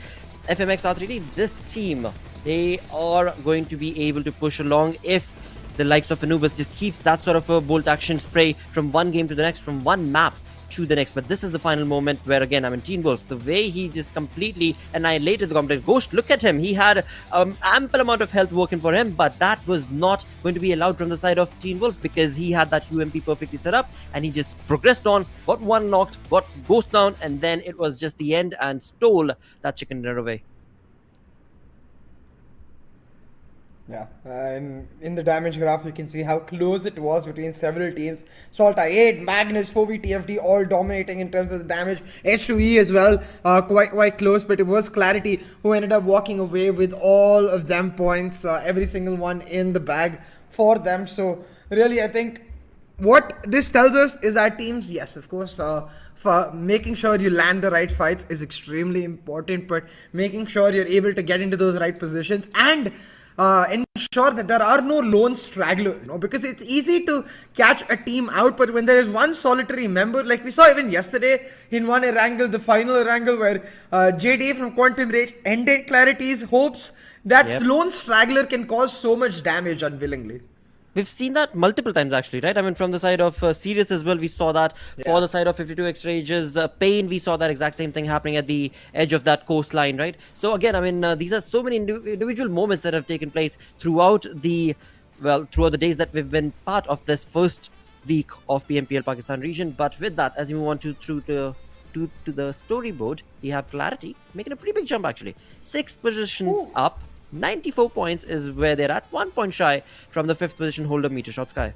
FMxR3D, this team, they are going to be able to push along if the likes of Anubis just keeps that sort of a bolt action spray from one game to the next, from one map to the next. But this is the final moment where, again, I mean, TmwEsports, the way he just completely annihilated the competition. Ghost, look at him. He had ample amount of health working for him, but that was not going to be allowed from the side of TmwEsports, because he had that UMP perfectly set up, and he just progressed on, got one knocked, got Ghost down, and then it was just the end, and stole that chicken dinner away. Yeah, and in the damage graph, you can see how close it was between several teams. SALTxi8, Magnus, 4VTFD, all dominating in terms of the damage. H2E as well, quite close, but it was QWERTY who ended up walking away with all of them points, every single one in the bag for them. So really, I think what this tells us is that teams, yes, of course, for making sure you land the right fights is extremely important, but making sure you're able to get into those right positions and ensure that there are no lone stragglers, because it's easy to catch a team out, but when there is one solitary member, like we saw even yesterday in one Erangel, the final Erangel, where JD from Quantum Rage ended QWERTY's hopes, that lone straggler can cause so much damage unwillingly. We've seen that multiple times, actually, right? I mean, from the side of Sirius as well, we saw that. For the side of 52X Rage's Pain, we saw that exact same thing happening at the edge of that coastline, right? So again, I mean, these are so many individual moments that have taken place throughout the days that we've been part of this first week of PMPL Pakistan region. But with that, as you move on to the storyboard, you have QWERTY making a pretty big jump, actually. 6 positions up. 94 points is where they're at, 1 point shy from the 5th position holder, MetershotxSKY.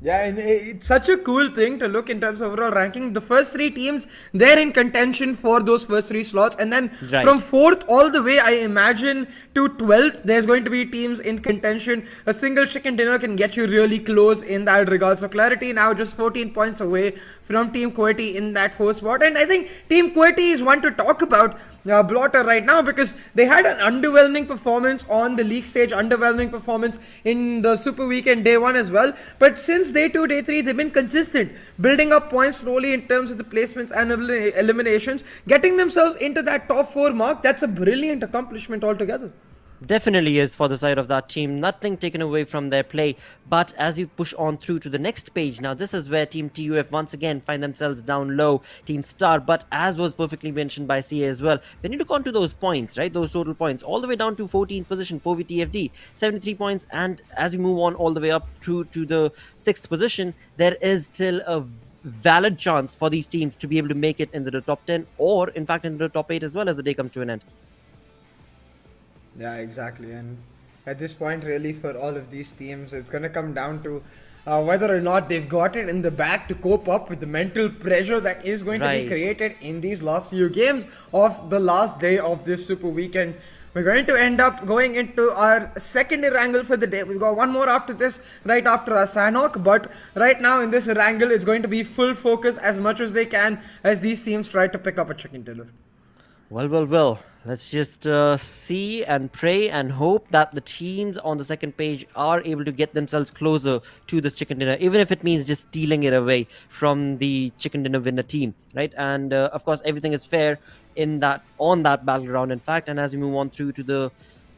Yeah, and it's such a cool thing to look in terms of overall ranking. The first 3 teams, they're in contention for those first 3 slots. And then from 4th all the way, I imagine, to 12th, there's going to be teams in contention. A single chicken dinner can get you really close in that regard. So QWERTY now just 14 points away from Team QWERTY in that 4th spot. And I think Team QWERTY is one to talk about, Blotter, right now, because they had an underwhelming performance on the league stage, underwhelming performance in the Super Weekend day 1 as well. But since day 2, day 3, they've been consistent, building up points slowly in terms of the placements and eliminations, getting themselves into that top 4 mark. That's a brilliant accomplishment altogether. Definitely is for the side of that team. Nothing taken away from their play. But as you push on through to the next page, now this is where Team TUF once again find themselves down low. Team Star, but as was perfectly mentioned by CA as well, when you look onto those points, right, those total points, all the way down to 14th position, 4VTFD, 73 points. And as we move on all the way up through to the 6th position, there is still a valid chance for these teams to be able to make it into the top 10, or in fact into the top 8 as well, as the day comes to an end. Yeah, exactly. And at this point, really, for all of these teams, it's going to come down to whether or not they've got it in the back to cope up with the mental pressure that is going to be created in these last few games of the last day of this Super Weekend. We're going to end up going into our second Erangel for the day. We've got one more after this, right after our Sanhok. But right now in this Erangel, it's going to be full focus as much as they can as these teams try to pick up a chicken dinner. Well. Let's just see and pray and hope that the teams on the second page are able to get themselves closer to this chicken dinner, even if it means just stealing it away from the chicken dinner winner team, right? And of course, everything is fair on that battleground, in fact. And as we move on through to the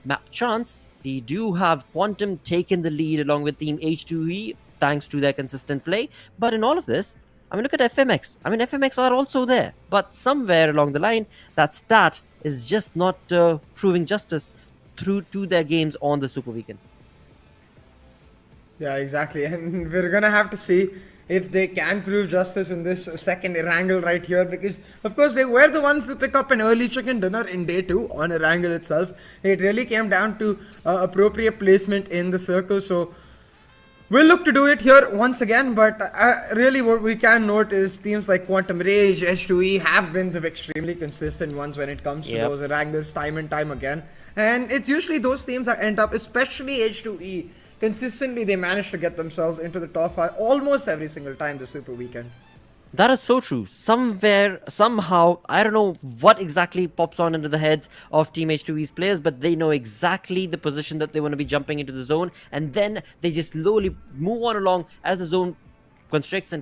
map chance, we do have Quantum taking the lead along with Team H2E, thanks to their consistent play. But in all of this, I mean, look at FMX. I mean, FMX are also there, but somewhere along the line, that stat is just not proving justice through to their games on the Super Weekend. Yeah, exactly. And we're going to have to see if they can prove justice in this second Erangel right here, because of course they were the ones to pick up an early chicken dinner in day 2 on Erangel itself. It really came down to appropriate placement in the circle, so we'll look to do it here once again. But really what we can note is teams like Quantum Rage, H2E have been the extremely consistent ones when it comes to those Erangels time and time again. And it's usually those teams that end up, especially H2E, consistently they manage to get themselves into the top 5 almost every single time this Super Weekend. That is so true. Somewhere, somehow, I don't know what exactly pops on into the heads of Team H2E's players, but they know exactly the position that they want to be jumping into the zone, and then they just slowly move on along as the zone constricts,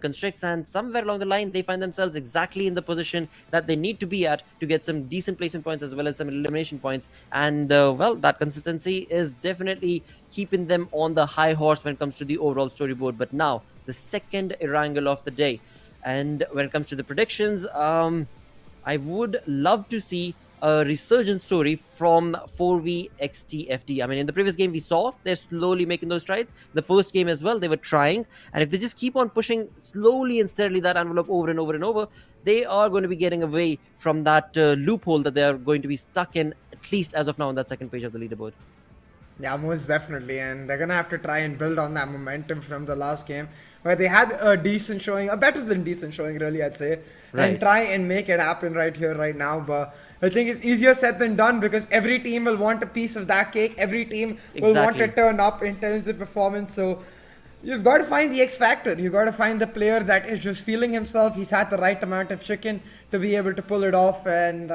and somewhere along the line they find themselves exactly in the position that they need to be at to get some decent placement points as well as some elimination points. And well, that consistency is definitely keeping them on the high horse when it comes to the overall storyboard. But now, the second Erangel of the day. And when it comes to the predictions, I would love to see a resurgence story from 4VXTFD. I mean, in the previous game we saw they're slowly making those strides. The first game as well, they were trying. And if they just keep on pushing slowly and steadily that envelope over and over and over, they are going to be getting away from that loophole that they are going to be stuck in, at least as of now on that second page of the leaderboard. Yeah, most definitely, and they're gonna have to try and build on that momentum from the last game, where they had a decent showing, a better than decent showing, really, I'd say, and try and make it happen right here, right now. But I think it's easier said than done, because every team will want a piece of that cake. Every team will want to turn up in terms of performance. So you've got to find the X factor. You've got to find the player that is just feeling himself. He's had the right amount of chicken to be able to pull it off and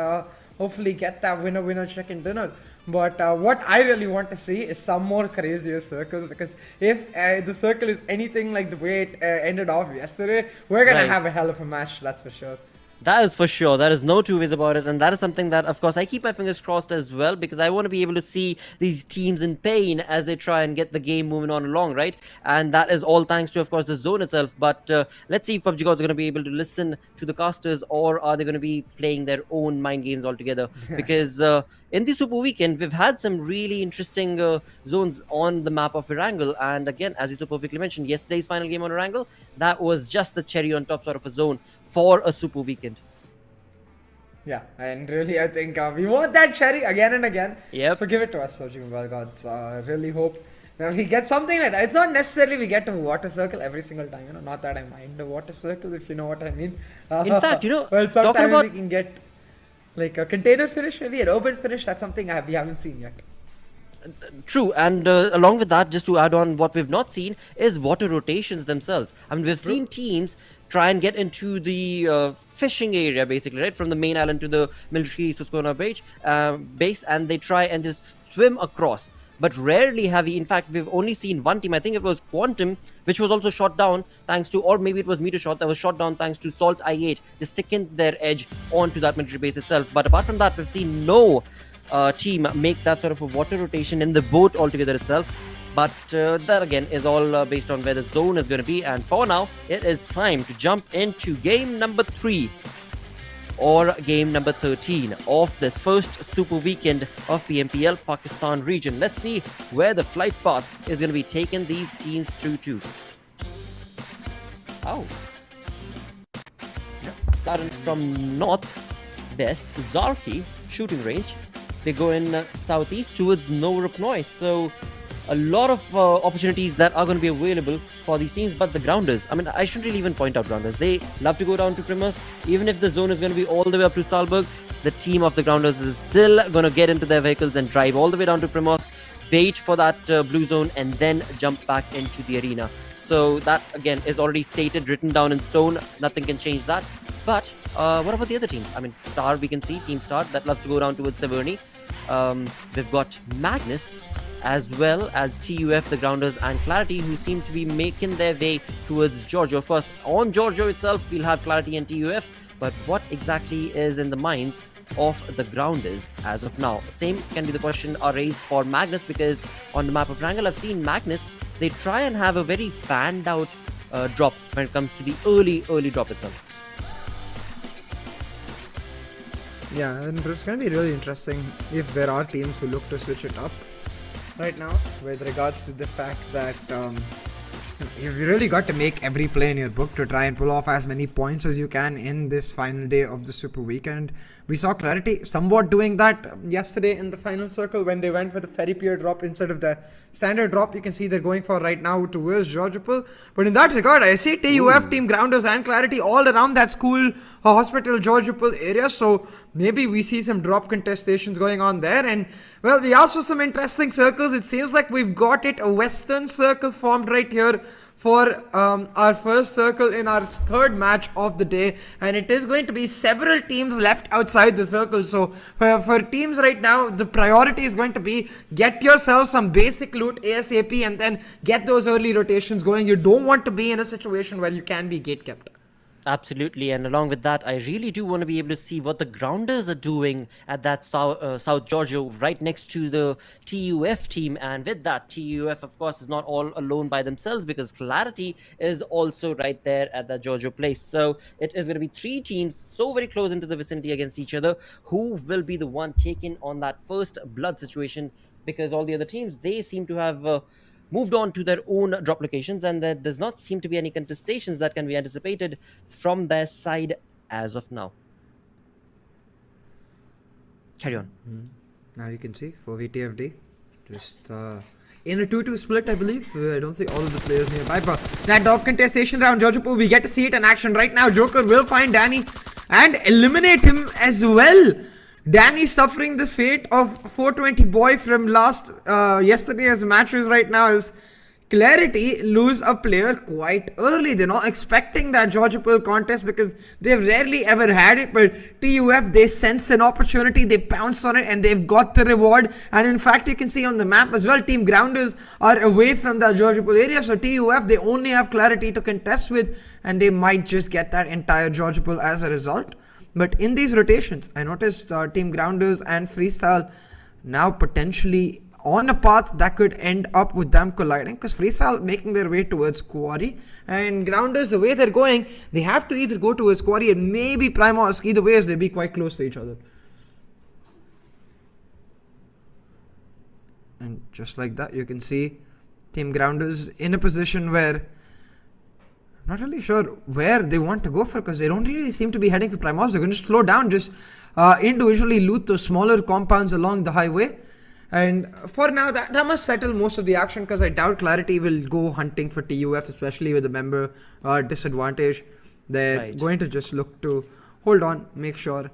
hopefully get that winner chicken dinner. But what I really want to see is some more crazier circles, because if the circle is anything like the way it ended off yesterday, we're going to have a hell of a match, that's for sure. That is for sure. There is no two ways about it. And that is something that, of course, I keep my fingers crossed as well, because I want to be able to see these teams in pain as they try and get the game moving on along, right? And that is all thanks to, of course, the zone itself. But let's see if PUBG Gods are going to be able to listen to the casters, or are they going to be playing their own mind games altogether? Because in the Super Weekend, we've had some really interesting zones on the map of Erangel. And again, as you so perfectly mentioned, yesterday's final game on Erangel, that was just the cherry on top sort of a zone for a Super Weekend. Yeah, and really I think we want that cherry again and again. Yep. So give it to us, PUBG Mobile Gods. Really hope that we get something like that. It's not necessarily we get a water circle every single time, you know, not that I mind a water circle, if you know what I mean. In fact, you know, well, sometimes we can get like a container finish, maybe an open finish. That's something we haven't seen yet. True, and along with that, just to add on, what we've not seen is water rotations themselves. I mean, we've seen teams try and get into the fishing area, basically, right, from the main island to the military Susquehanna base, and they try and just swim across. But rarely have we, in fact, we've only seen one team, I think it was Quantum, which was also shot down thanks to, or maybe it was Metershot that was shot down thanks to SALTxi8, just sticking their edge onto that military base itself. But apart from that, we've seen no team make that sort of a water rotation in the boat altogether itself. But that again is all based on where the zone is going to be. And for now, it is time to jump into game number 3 or game number 13 of this first Super Weekend of PMPL Pakistan region. Let's see where the flight path is going to be taking these teams through to. Oh. Starting from north-west, Zarki shooting range. They go in southeast towards Novorupnoy. So a lot of opportunities that are going to be available for these teams. But the grounders, I mean, I shouldn't really even point out grounders. They love to go down to Primorsk. Even if the zone is going to be all the way up to Stalberg, the team of the grounders is still going to get into their vehicles and drive all the way down to Primorsk, wait for that blue zone, and then jump back into the arena. So that again is already stated, written down in stone. Nothing can change that. But what about the other teams? I mean, Star, we can see Team Star that loves to go around towards Severny. We've got Magnus as well as TUF, the Grounders, and Clarity, who seem to be making their way towards Giorgio. Of course, on Giorgio itself, we'll have Clarity and TUF, but what exactly is in the minds of the Grounders as of now? Same can be the question raised for Magnus, because on the map of Erangel, I've seen Magnus, they try and have a very fanned out drop when it comes to the early drop itself. Yeah, and it's going to be really interesting if there are teams who look to switch it up right now, with regards to the fact that you've really got to make every play in your book to try and pull off as many points as you can in this final day of the Super Weekend. We saw Clarity somewhat doing that yesterday in the final circle when they went for the Ferry Pier drop instead of the standard drop. You can see they're going for right now towards Georgopol. But in that regard, I see TUF, Team Grounders and Clarity all around that school, hospital, Georgopol area. So maybe we see some drop contestations going on there. And well, we also some interesting circles. It seems like we've got a western circle formed right here for our first circle in our third match of the day, and it is going to be several teams left outside the circle. So for teams right now, the priority is going to be get yourself some basic loot ASAP and then get those early rotations going. You don't want to be in a situation where you can be gatekept. Absolutely, and along with that, I really do want to be able to see what the Grounders are doing at that South Giorgio, right next to the TUF team. And with that, TUF, of course, is not all alone by themselves, because Clarity is also right there at that Giorgio place. So it is going to be three teams so very close into the vicinity against each other. Who will be the one taking on that first blood situation? Because all the other teams, they seem to have moved on to their own drop locations, and there does not seem to be any contestations that can be anticipated from their side as of now. Carry on. Now you can see for VTFD, just in a 2-2 split, I believe. I don't see all of the players nearby, but that drop contestation round, Georgopol, we get to see it in action right now. Joker will find Danny and eliminate him as well. Danny suffering the fate of 420 boy from yesterday's matches right now, as Clarity lose a player quite early. They're not expecting that Georgopol contest because they've rarely ever had it, but TUF, they sense an opportunity, they pounce on it, and they've got the reward. And in fact, you can see on the map as well, Team Grounders are away from the Georgopol area, so TUF, they only have Clarity to contest with, and they might just get that entire Georgopol as a result. But in these rotations, I noticed Team Grounders and Freestyle now potentially on a path that could end up with them colliding, because Freestyle making their way towards Quarry, and Grounders, the way they're going, they have to either go towards Quarry and maybe Primosk. Either way, as they be quite close to each other. And just like that, you can see Team Grounders in a position where not really sure where they want to go for, because they don't really seem to be heading for Primos. They're going to slow down, just individually loot those smaller compounds along the highway. And for now, that must settle most of the action, because I doubt Clarity will go hunting for TUF, especially with the member disadvantage. They're going to just look to hold on, make sure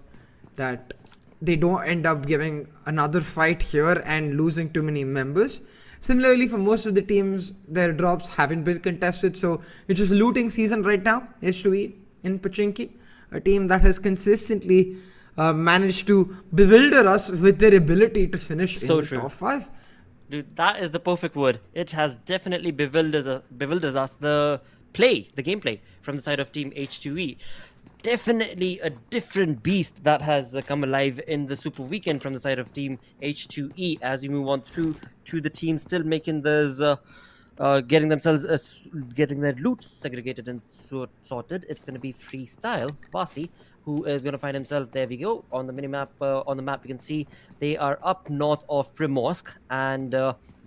that they don't end up giving another fight here and losing too many members. Similarly, for most of the teams, their drops haven't been contested, so it's just looting season right now. H2E in Pachinki, a team that has consistently managed to bewilder us with their ability to finish in the top 5. Dude, that is the perfect word. It has definitely bewildered us. The gameplay from the side of Team H2E. Definitely a different beast that has come alive in the Super Weekend from the side of Team H2E. As we move on through to the team still making those, getting their loot segregated and sorted, it's going to be Freestyle, Basi, who is going to find himself, there we go, on the minimap. On the map, you can see they are up north of Primorsk, and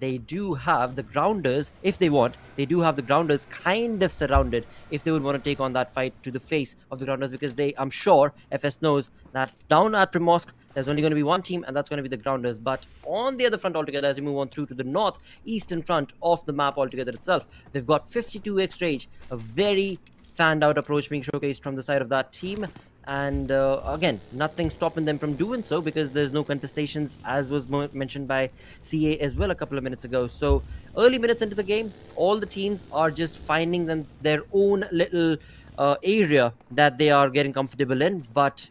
they do have the Grounders, if they want, they do have the Grounders kind of surrounded if they would want to take on that fight to the face of the Grounders, because I'm sure FS knows that down at Primorsk, there's only going to be one team, and that's going to be the Grounders. But on the other front altogether, as we move on through to the northeastern front of the map altogether itself, they've got 52 X range, a very fanned out approach being showcased from the side of that team. And again, nothing stopping them from doing so because there's no contestations, as was mentioned by CA as well a couple of minutes ago. So early minutes into the game, all the teams are just finding their own little area that they are getting comfortable in. But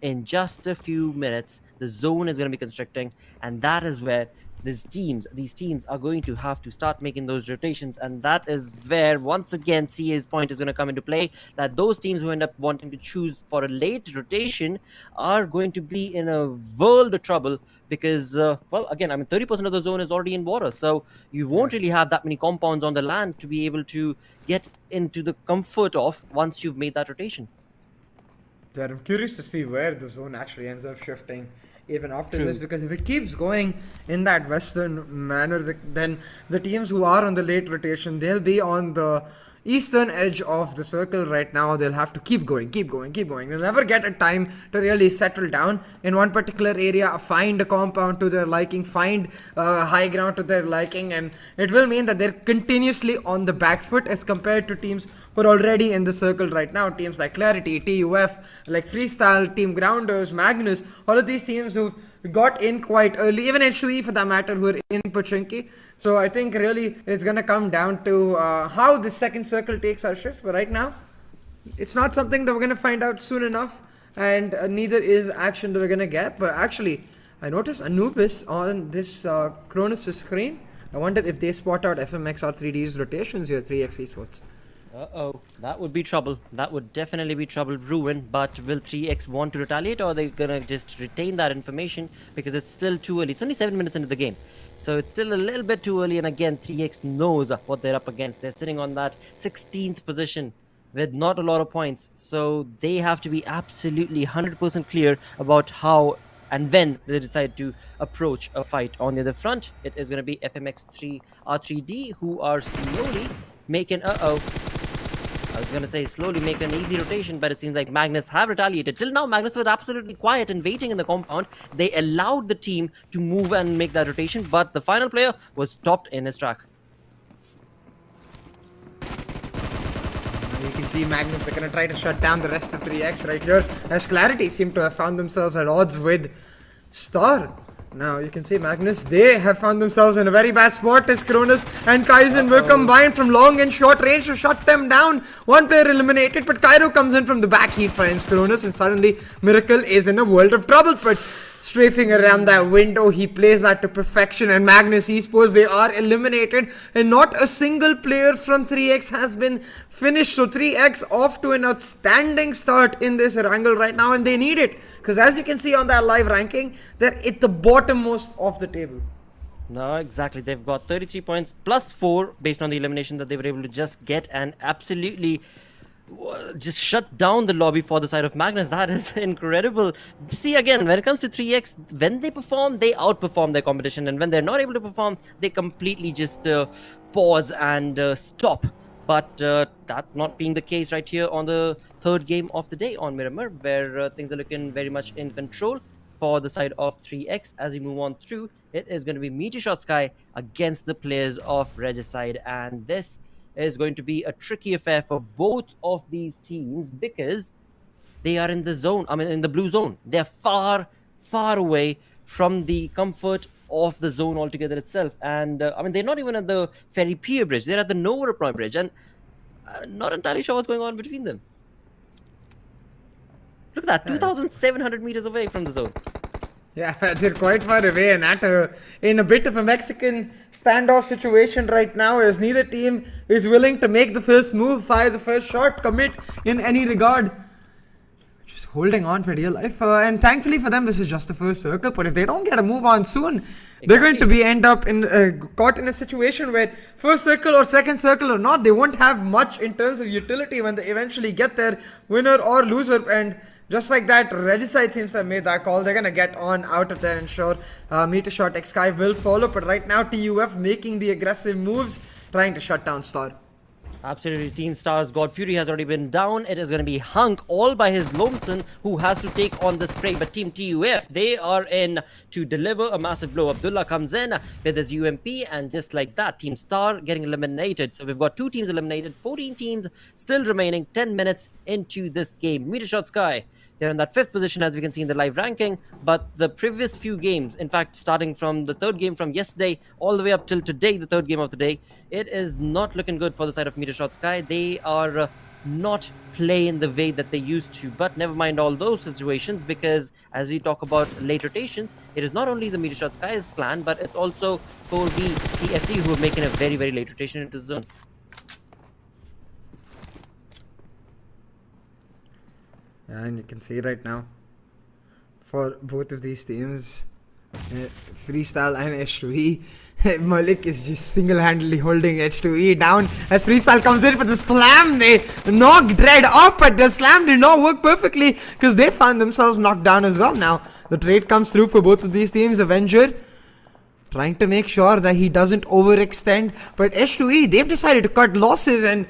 in just a few minutes, the zone is going to be constricting, and that is where these teams are going to have to start making those rotations. And that is where, once again, CA's point is going to come into play, that those teams who end up wanting to choose for a late rotation are going to be in a world of trouble because, well, again, I mean, 30% of the zone is already in water, so you won't really have that many compounds on the land to be able to get into the comfort of once you've made that rotation. Yeah, I'm curious to see where the zone actually ends up shifting even after this, because if it keeps going in that western manner, then the teams who are on the late rotation, they'll be on the eastern edge of the circle right now. They'll have to keep going. They'll never get a time to really settle down in one particular area, find a compound to their liking, find high ground to their liking, and it will mean that they're continuously on the back foot as compared to teams who are already in the circle right now. Teams like QWERTY, TUF, like Freestyle, Team Grounders, Magnus, all of these teams who've got in quite early, even HUE for that matter, who are in Pochinki. So I think really it's going to come down to how the second circle takes our shift. But right now, it's not something that we're going to find out soon enough, and neither is action that we're going to get. But actually, I noticed Anubis on this Cronus' screen. I wonder if they spot out FMxR3D's rotations here, 3x Esports. Uh-oh, that would be trouble. That would definitely be trouble brewing. But will 3x want to retaliate, or are they gonna just retain that information because it's still too early? It's only 7 minutes into the game, so it's still a little bit too early. And again, 3x knows what they're up against. They're sitting on that 16th position with not a lot of points, so they have to be absolutely 100% clear about how and when they decide to approach a fight. On the other front, it is going to be FMxR3D who are slowly making I was going to say slowly make an easy rotation, but it seems like Magnus have retaliated. Till now, Magnus was absolutely quiet and waiting in the compound. They allowed the team to move and make that rotation, but the final player was stopped in his track. You can see Magnus, they're going to try to shut down the rest of 3x right here, as QWERTY seem to have found themselves at odds with Star. Now you can see Magnus, they have found themselves in a very bad spot as Cronus and Kaizen will combine from long and short range to shut them down. One player eliminated, but Cairo comes in from the back. He finds Cronus, and suddenly Miracle is in a world of trouble. But strafing around that window, he plays that to perfection, and Magnus Esports, they are eliminated, and not a single player from 3x has been finished. So 3x off to an outstanding start in this Erangel right now, and they need it, because as you can see on that live ranking, they're at the bottommost of the table. No, exactly. They've got 33 points plus 4 based on the elimination that they were able to just get, and absolutely just shut down the lobby for the side of Magnus. That is incredible. See, again, when it comes to 3x, when they perform, they outperform their competition, and when they're not able to perform, they completely just pause and stop. But that not being the case right here on the third game of the day on Miramar, where things are looking very much in control for the side of 3x. As we move on through, it is going to be MetershotxSKY against the players of Regicide, and this is going to be a tricky affair for both of these teams because they are in the zone, in the blue zone. They're far, far away from the comfort of the zone altogether itself. And they're not even at the ferry pier bridge. They're at the Nova Point bridge, and not entirely sure what's going on between them. Look at that, 2,700 meters away from the zone. Yeah, they're quite far away, and in a bit of a Mexican standoff situation right now, as neither team is willing to make the first move, fire the first shot, commit in any regard. Just holding on for dear life, and thankfully for them, this is just the first circle. But if they don't get a move on soon, they're going to be end up in caught in a situation where first circle or second circle or not, they won't have much in terms of utility when they eventually get there, winner or loser. And just like that, Regicide seems to have made that call. They're going to get on out of there, and sure, MetershotxSKY will follow. But right now, TUF making the aggressive moves, trying to shut down Star. Absolutely. Team Stars God Fury has already been down. It is going to be Hunk all by his lonesome who has to take on the spray. But Team TUF, they are in to deliver a massive blow. Abdullah comes in with his UMP, and just like that, Team Star getting eliminated. So we've got 2 teams eliminated, 14 teams still remaining, 10 minutes into this game. MetershotxSKY, they're in that 5th position as we can see in the live ranking, but the previous few games, in fact starting from the 3rd game from yesterday all the way up till today, the 3rd game of the day, it is not looking good for the side of MetershotxSKY. They are not playing the way that they used to, but never mind all those situations, because as we talk about late rotations, it is not only the MetershotxSKY's plan, but it's also for the TFT who are making a very, very late rotation into the zone. Yeah, and you can see right now, for both of these teams, Freestyle and H2E, Malik is just single-handedly holding H2E down as Freestyle comes in for the slam. They knock Dread up, but the slam did not work perfectly because they found themselves knocked down as well. Now, the trade comes through for both of these teams. Avenger trying to make sure that he doesn't overextend, but H2E, they've decided to cut losses, and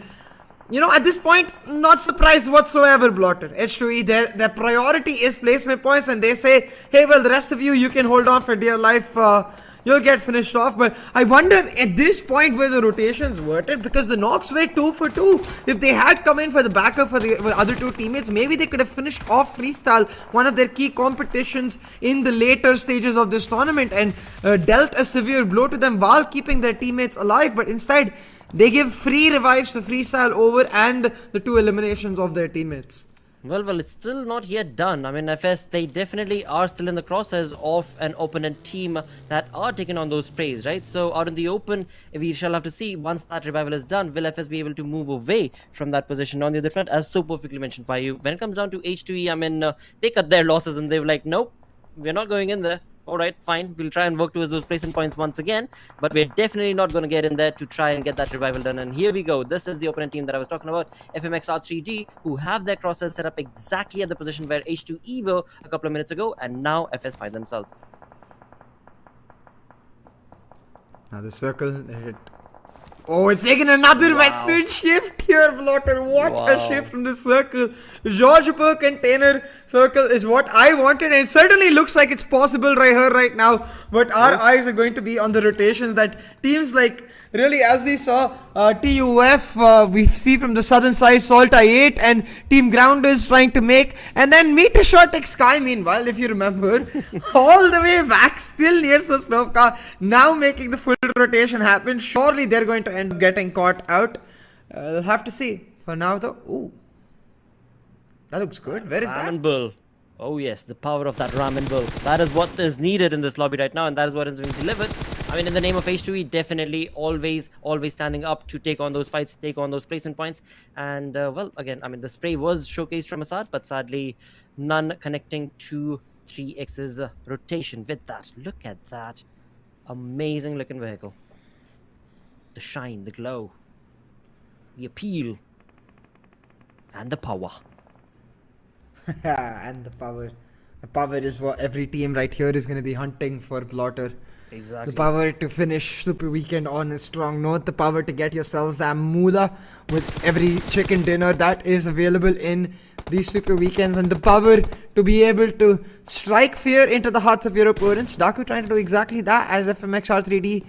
you know, at this point, not surprised whatsoever, Blotter. H2E, their priority is placement points, and they say, hey, well, the rest of you, you can hold on for dear life. You'll get finished off. But I wonder at this point where the rotations worked it, because the knocks were 2 for 2. If they had come in for the backup for the other 2 teammates, maybe they could have finished off Freestyle, one of their key competitions in the later stages of this tournament, and dealt a severe blow to them while keeping their teammates alive. But instead, they give free revives to Freestyle over and the 2 eliminations of their teammates. Well, it's still not yet done. I mean, FS, they definitely are still in the crosshairs of an opponent team that are taking on those sprays, right? So out in the open, we shall have to see once that revival is done, will FS be able to move away from that position. On the other front, as so perfectly mentioned by you, when it comes down to H2E, I mean, they cut their losses and they were like, nope, we're not going in there. Alright, fine, we'll try and work towards those placement points once again, but we're definitely not going to get in there to try and get that revival done. And here we go. This is the opponent team that I was talking about, FMxR3D, who have their crosshairs set up exactly at the position where H2E were a couple of minutes ago, and now FS find themselves. Now the circle, oh, it's taking another western shift here, Blotter. What a shift from the circle. George per container circle is what I wanted, and it certainly looks like it's possible right here, right now. But our eyes are going to be on the rotations that teams like, really, as we saw, TUF, we see from the southern side, SALTxi8 and Team Grounders trying to make, and then MetershotxSKY, meanwhile, if you remember, all the way back, still near Sosnovka, now making the full rotation happen. Surely they're going to end up getting caught out. We'll have to see. For now, though, ooh, that looks good. Where is that? Ramen Bull. Oh yes, the power of that Ramen Bull. That is what is needed in this lobby right now, and that is what is being delivered. I mean, in the name of H2E, definitely always standing up to take on those fights, take on those placement points. And, well, again, I mean, the spray was showcased from Assad, but sadly, none connecting to 3x's rotation with that. Look at that. Amazing looking vehicle. The shine, the glow, the appeal, and the power. And the power. The power is what every team right here is going to be hunting for, Blotter. Exactly. The power to finish Super Weekend on a strong note. The power to get yourselves that moolah with every chicken dinner that is available in these Super Weekends. And the power to be able to strike fear into the hearts of your opponents. Daku trying to do exactly that as FMxR3D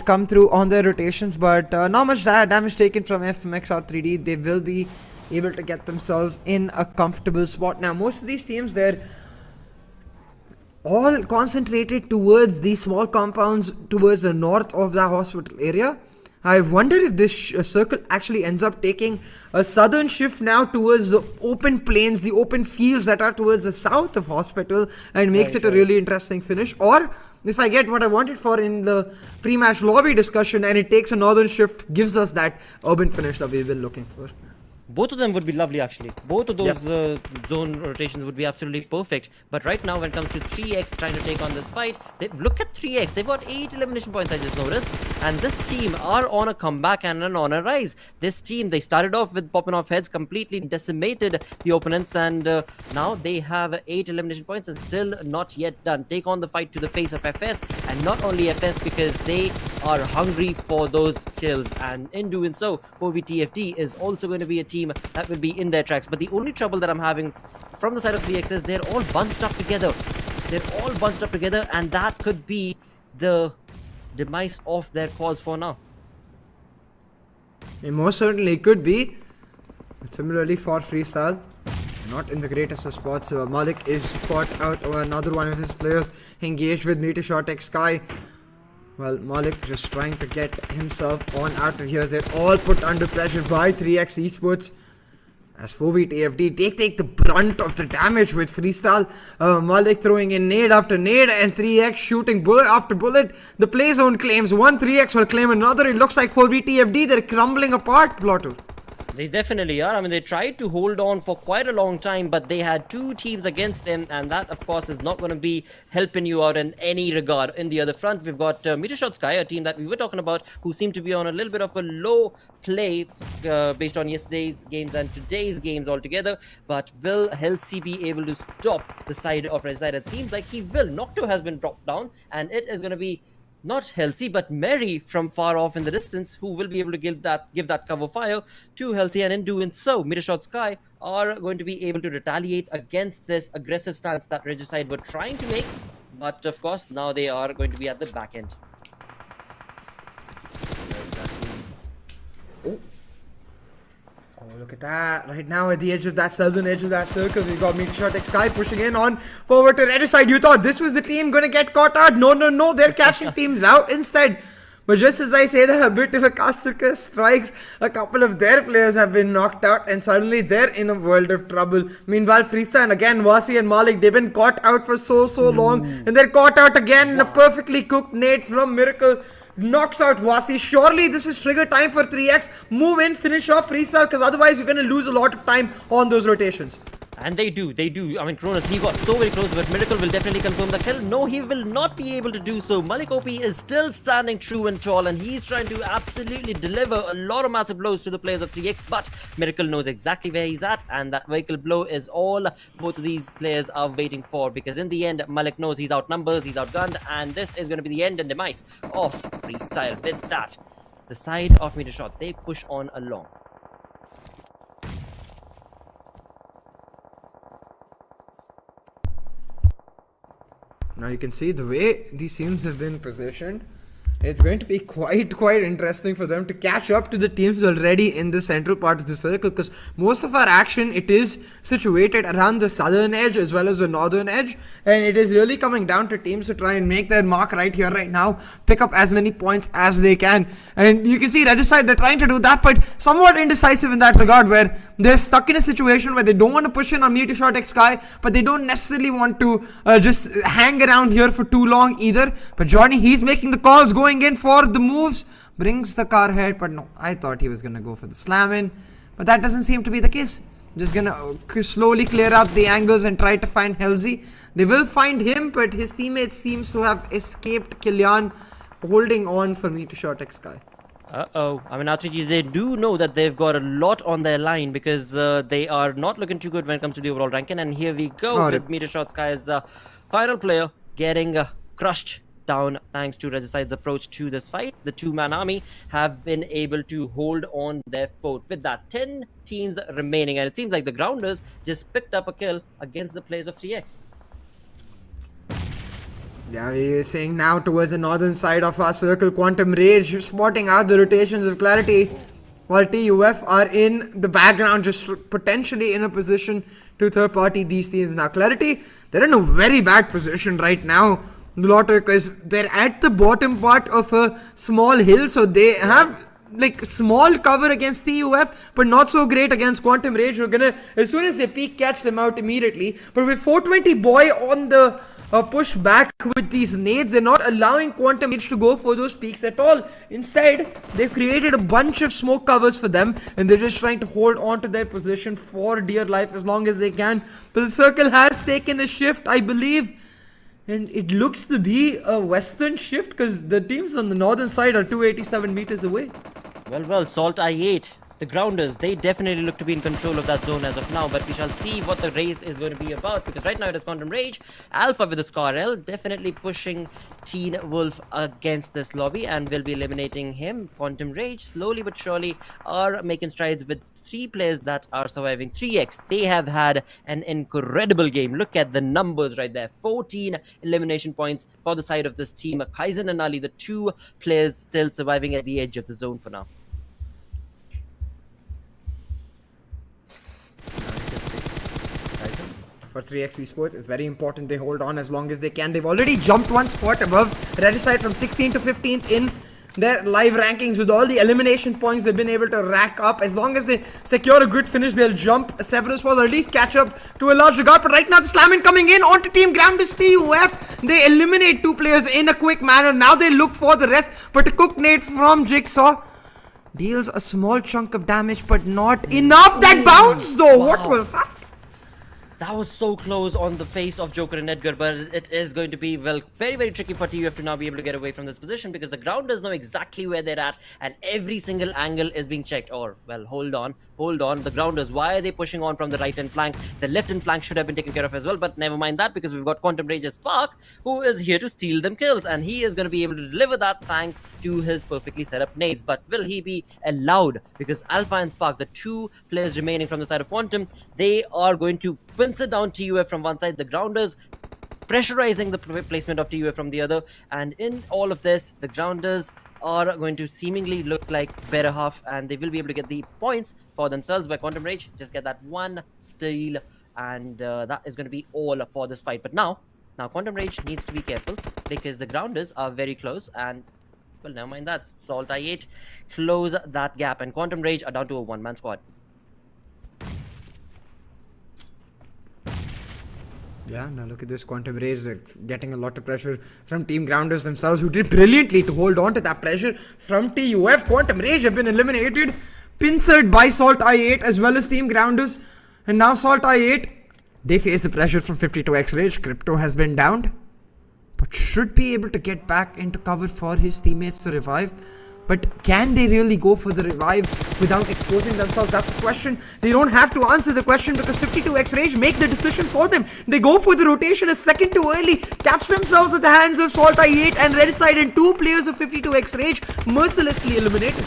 come through on their rotations. But not much damage taken from FMxR3D. They will be able to get themselves in a comfortable spot. Now, most of these teams, they're all concentrated towards these small compounds towards the north of the hospital area. I wonder if this circle actually ends up taking a southern shift now towards the open plains, the open fields that are towards the south of hospital, and makes it a really interesting finish. Or if I get what I wanted for in the pre-match lobby discussion and it takes a northern shift, gives us that urban finish that we've been looking for. Both of them would be lovely, actually. Both of those zone rotations would be absolutely perfect. But right now, when it comes to 3x trying to take on this fight, look at 3x. They've got 8 elimination points, I just noticed. And this team are on a comeback and on a rise. This team, they started off with popping off heads, completely decimated the opponents. And now they have 8 elimination points and still not yet done. Take on the fight to the face of FS. And not only FS, because they are hungry for those kills, and in doing so, 4VTFD is also going to be a team that will be in their tracks. But the only trouble that I'm having from the side of 3x is they're all bunched up together. They're all bunched up together, and that could be the demise of their cause for now. It most certainly could be. But similarly for Freestyle, not in the greatest of spots. Malik is caught out, or another one of his players engaged with MetershotxSKY. Well, Malik just trying to get himself on out of here. They're all put under pressure by 3x Esports. As 4VTFD, they take the brunt of the damage with Freestyle. Malik throwing in nade after nade, and 3x shooting bullet after bullet. The play zone claims one, 3x will claim another. It looks like 4VTFD, they're crumbling apart, Blotter. They definitely are. I mean, they tried to hold on for quite a long time, but they had two teams against them, and that, of course, is not going to be helping you out in any regard. In the other front, we've got MetershotxSKY, a team that we were talking about, who seem to be on a little bit of a low play based on yesterday's games and today's games altogether. But will HealthXi be able to stop the side of Red Side? It seems like he will. Nocto has been dropped down, and it is going to be not HealthXi, but Mary from far off in the distance, who will be able to give that cover fire to HealthXi, and in doing so, MetershotxSKY are going to be able to retaliate against this aggressive stance that Regicide were trying to make, but of course now they are going to be at the back end. Oh, look at that. Right now at the edge of that southern edge of that circle, we've got MetershotxSKY pushing in on forward to Regicide. You thought this was the team going to get caught out. No. They're catching teams out instead. But just as I say that, a bit of a caster strikes, a couple of their players have been knocked out, and suddenly they're in a world of trouble. Meanwhile, Freestyle, and again, Wasi and Malik, they've been caught out for so long, and they're caught out again in a perfectly cooked nade from Miracle. Knocks out Wasi. Surely this is trigger time for 3x. Move in, finish off Freestyle, because otherwise you're going to lose a lot of time on those rotations. And they do. I mean, Cronus, he got so very close, but Miracle will definitely confirm the kill. No, he will not be able to do so. Malik OP is still standing true and tall, and he's trying to absolutely deliver a lot of massive blows to the players of 3x, but Miracle knows exactly where he's at, and that vehicle blow is all both of these players are waiting for, because in the end, Malik knows he's outnumbers, he's outgunned, and this is going to be the end and demise of Freestyle. With that, the side of Metershot, they push on along. Now you can see the way these teams have been positioned. It's going to be quite interesting for them to catch up to the teams already in the central part of the circle, because most of our action, it is situated around the southern edge as well as the northern edge, and it is really coming down to teams to try and make their mark right here, right now, pick up as many points as they can. And you can see Regicide, they're trying to do that, but somewhat indecisive in that regard, where they're stuck in a situation where they don't want to push in on MetershotxSKY, but they don't necessarily want to just hang around here for too long either. But Johnny, he's making the calls, going in for the moves, brings the car head, but no, I thought he was going to go for the slam in, but that doesn't seem to be the case. Just going to slowly clear out the angles and try to find HealthXi. They will find him, but his teammate seems to have escaped. Killian holding on for MetershotxSKY. Uh-oh. I mean, R3G, they do know that they've got a lot on their line, because they are not looking too good when it comes to the overall ranking. And here we go with MetershotxSKY's final player getting crushed down thanks to Regicide's approach to this fight. The two-man army have been able to hold on their fort. With that, 10 teams remaining, and it seems like the Grounders just picked up a kill against the players of 3x. Yeah, we're saying now towards the northern side of our circle, Quantum Rage spotting out the rotations of Clarity, while TUF are in the background, just potentially in a position to third party these teams. Now Clarity, they're in a very bad position right now, because they're at the bottom part of a small hill, so they have like small cover against TUF, but not so great against Quantum Rage. We're gonna, as soon as they peek, catch them out immediately. But with 420 boy on the push back with these nades, they're not allowing Quantum Rage to go for those peaks at all. Instead, they've created a bunch of smoke covers for them, and they're just trying to hold on to their position for dear life as long as they can. But the circle has taken a shift, I believe, and it looks to be a western shift, because the teams on the northern side are 287 meters away. Well, SALTxi8 The Grounders, they definitely look to be in control of that zone as of now, but we shall see what the race is going to be about, because right now it is Quantum Rage, Alpha with the SCAR-L, definitely pushing Teen Wolf against this lobby and will be eliminating him. Quantum Rage, slowly but surely, are making strides with 3 players that are surviving. 3x, they have had an incredible game. Look at the numbers right there. 14 elimination points for the side of this team. Kaizen and Ali, the 2 players still surviving at the edge of the zone for now. For 3x Esports, it's very important they hold on as long as they can. They've already jumped 1 spot above Regicide from 16th to 15th in their live rankings. With all the elimination points they've been able to rack up, as long as they secure a good finish, they'll jump several spots or at least catch up to a large regard. But right now the slamming coming in onto Team Grounders TUF. They eliminate 2 players in a quick manner. Now they look for the rest, but a cook nade from Jigsaw deals a small chunk of damage, but not enough. That bounce though, wow. What was that? That was so close on the face of Joker and Edgar, but it is going to be, well, very, very tricky for TUF to now be able to get away from this position, because the Grounders know exactly where they're at and every single angle is being checked. Or, well, hold on. The Grounders, why are they pushing on from the right-hand flank? The left-hand flank should have been taken care of as well, but never mind that, because we've got Quantum Rage's Spark, who is here to steal them kills, and he is going to be able to deliver that thanks to his perfectly set up nades. But will he be allowed? Because Alpha and Spark, the 2 players remaining from the side of Quantum, they are going to pinch it down TUF from one side, the Grounders pressurizing the placement of TUF from the other, and in all of this, the Grounders are going to seemingly look like better half, and they will be able to get the points for themselves by Quantum Rage. Just get that 1 steal, and that is going to be all for this fight. But now Quantum Rage needs to be careful, because the Grounders are very close, and well, never mind that. SALTxi8 close that gap, and Quantum Rage are down to a 1-man squad. Yeah, now look at this. Quantum Rage getting a lot of pressure from Team Grounders themselves, who did brilliantly to hold on to that pressure from TUF. Quantum Rage have been eliminated, pincered by SALTxi8 as well as Team Grounders. And now SALTxi8, they face the pressure from 52x Rage. Crypto has been downed, but should be able to get back into cover for his teammates to revive. But can they really go for the revive without exposing themselves? That's the question. They don't have to answer the question, because 52x Rage make the decision for them. They go for the rotation a second too early, catch themselves at the hands of SALTxi8 and Regicide, and 2 players of 52x Rage mercilessly eliminated.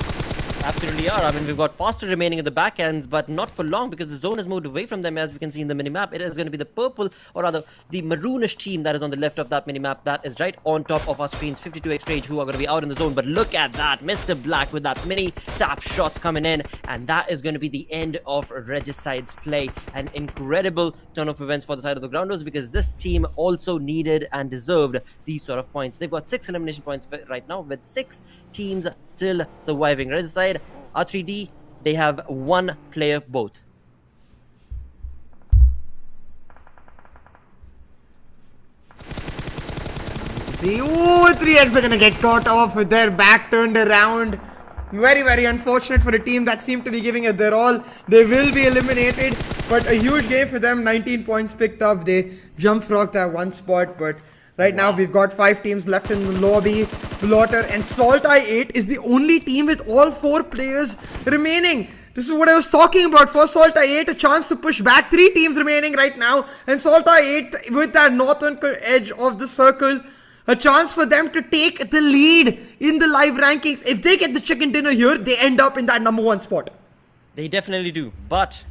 Absolutely are. I mean, we've got Faster remaining at the back ends, but not for long, because the zone has moved away from them, as we can see in the minimap. It is going to be the purple, or rather the maroonish team that is on the left of that minimap, that is right on top of our screens, 52x Rage, who are going to be out in the zone. But look at that, Mr. Black with that mini tap shots coming in, and that is going to be the end of Regicide's play. An incredible turn of events for the side of the Grounders, because this team also needed and deserved these sort of points. They've got 6 elimination points right now, with 6 teams still surviving. Regicide, R3D, they have 1 player both. See, oh, 3x, they're gonna get caught off with their back turned around. Very, very unfortunate for a team that seemed to be giving it their all. They will be eliminated, but a huge game for them. 19 points picked up. They jump frogged that 1 spot, but right now we've got 5 teams left in the lobby. Blotter and SALTxi8 is the only team with all 4 players remaining. This is what I was talking about. For SALTxi8, a chance to push back. 3 teams remaining right now, and SALTxi8 with that northern edge of the circle, a chance for them to take the lead in the live rankings. If they get the chicken dinner here, they end up in that #1 spot. They definitely do, but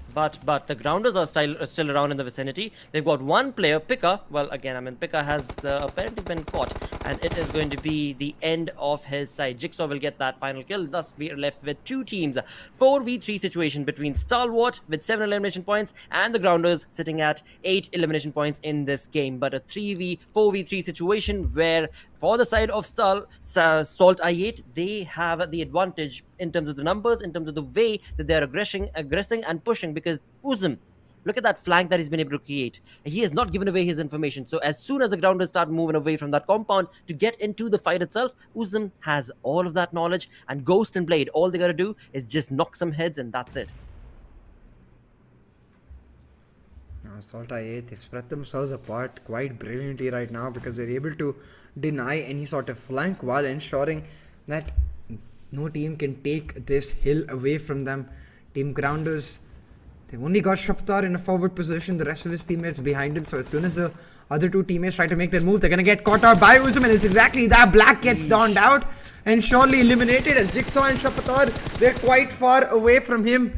the Grounders are still around in the vicinity. They've got 1 player, Pika. Well, again, I mean, Pika has apparently been caught, and it is going to be the end of his side. Jigsaw will get that final kill. Thus, we are left with 2 teams. 4v3 situation between Stalwart with 7 elimination points and the Grounders sitting at 8 elimination points in this game. But a 4v3 situation where, for the side of SALTxi8, they have the advantage in terms of the numbers, in terms of the way that they're aggressing and pushing, because Uzum, look at that flank that he's been able to create. He has not given away his information. So as soon as the Grounders start moving away from that compound to get into the fight itself, Uzum has all of that knowledge, and Ghost and Blade, all they gotta do is just knock some heads, and that's it. SALTxi8, they've spread themselves apart quite brilliantly right now, because they're able to deny any sort of flank while ensuring that no team can take this hill away from them. Team Grounders, they've only got Shaptar in a forward position, the rest of his teammates behind him. So as soon as the other two teammates try to make their move, they're going to get caught out by Uzum, and it's exactly that. Black gets downed out and surely eliminated as Jigsaw and Shaptar, they're quite far away from him.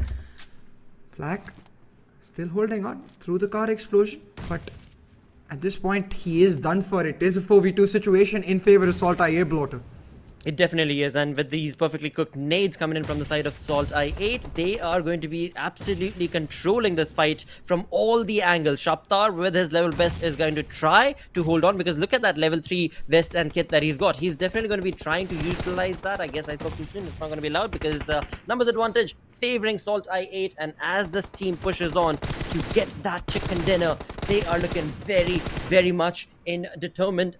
Black still holding on through the car explosion, but at this point he is done for. It is a 4v2 situation in favor of SALTxi8 Bloater. It definitely is, and with these perfectly cooked nades coming in from the side of SALTxi8, they are going to be absolutely controlling this fight from all the angles. Shaptar with his level best is going to try to hold on, because look at that level 3 vest and kit that he's got. He's definitely going to be trying to utilize that. I guess I spoke too soon, it's not going to be loud, because numbers advantage favoring SALTxi8, and as this team pushes on to get that chicken dinner, they are looking very much determined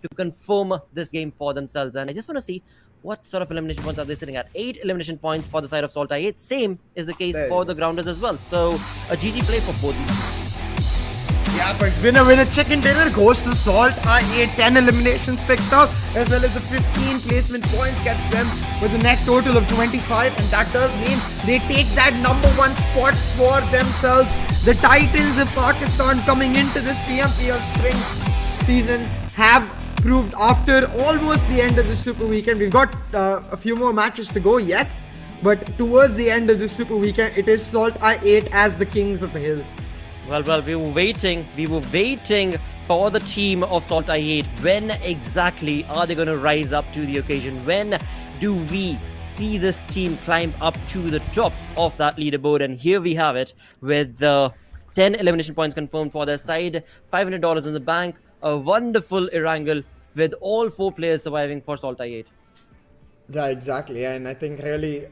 to confirm this game for themselves. And I just want to see what sort of elimination points are they sitting at. 8 elimination points for the side of SALTxi8. Same is the case for the Grounders as well. So a GG play for both these. Yeah, but winner chicken dinner goes to SALTxi8. 10 eliminations picked up, as well as the 15 placement points gets them with a net total of 25, and that does mean they take that #1 spot for themselves. The Titans of Pakistan coming into this PMPL spring season have proved after almost the end of the Super Weekend. We've got a few more matches to go, yes, but towards the end of the Super Weekend, it is SALTxi8 as the kings of the hill. Well, we were waiting for the team of SALTxi8. When exactly are they going to rise up to the occasion? When do we see this team climb up to the top of that leaderboard? And here we have it with the 10 elimination points confirmed for their side, $500 in the bank, a wonderful Erangel with all 4 players surviving for SALTxi8. Yeah, exactly. And I think really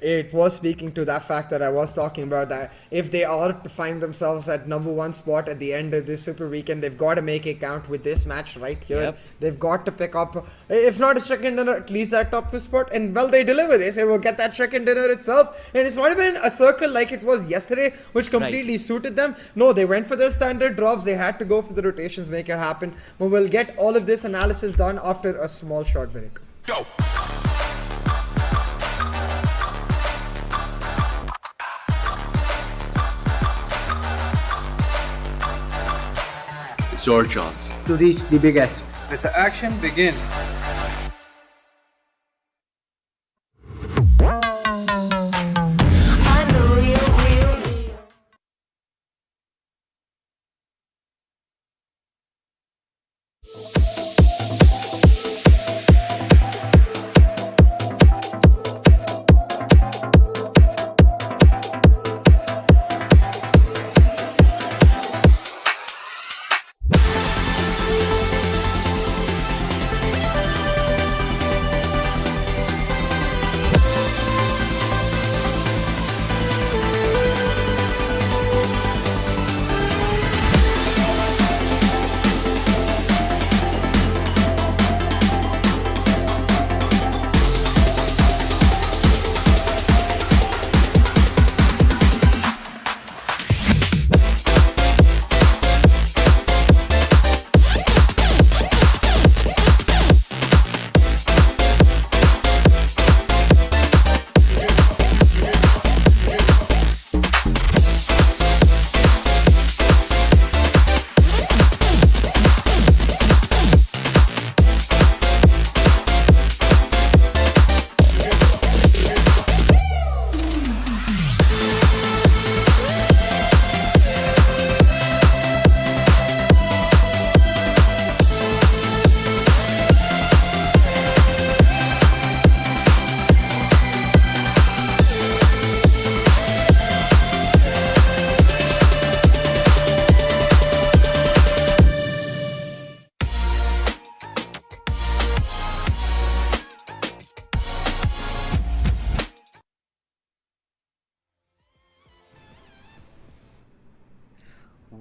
it was speaking to that fact that I was talking about, that if they are to find themselves at #1 spot at the end of this Super Weekend, they've got to make it count with this match right here. Yep. They've got to pick up, if not a chicken dinner, at least that top 2 spot. And well, they deliver this. They will get that chicken dinner itself. And it's not even a circle like it was yesterday, which completely suited them. No, they went for their standard drops. They had to go for the rotations, make it happen. But we'll get all of this analysis done after a small short break. Go! It's your chance to reach the biggest. Let the action begin.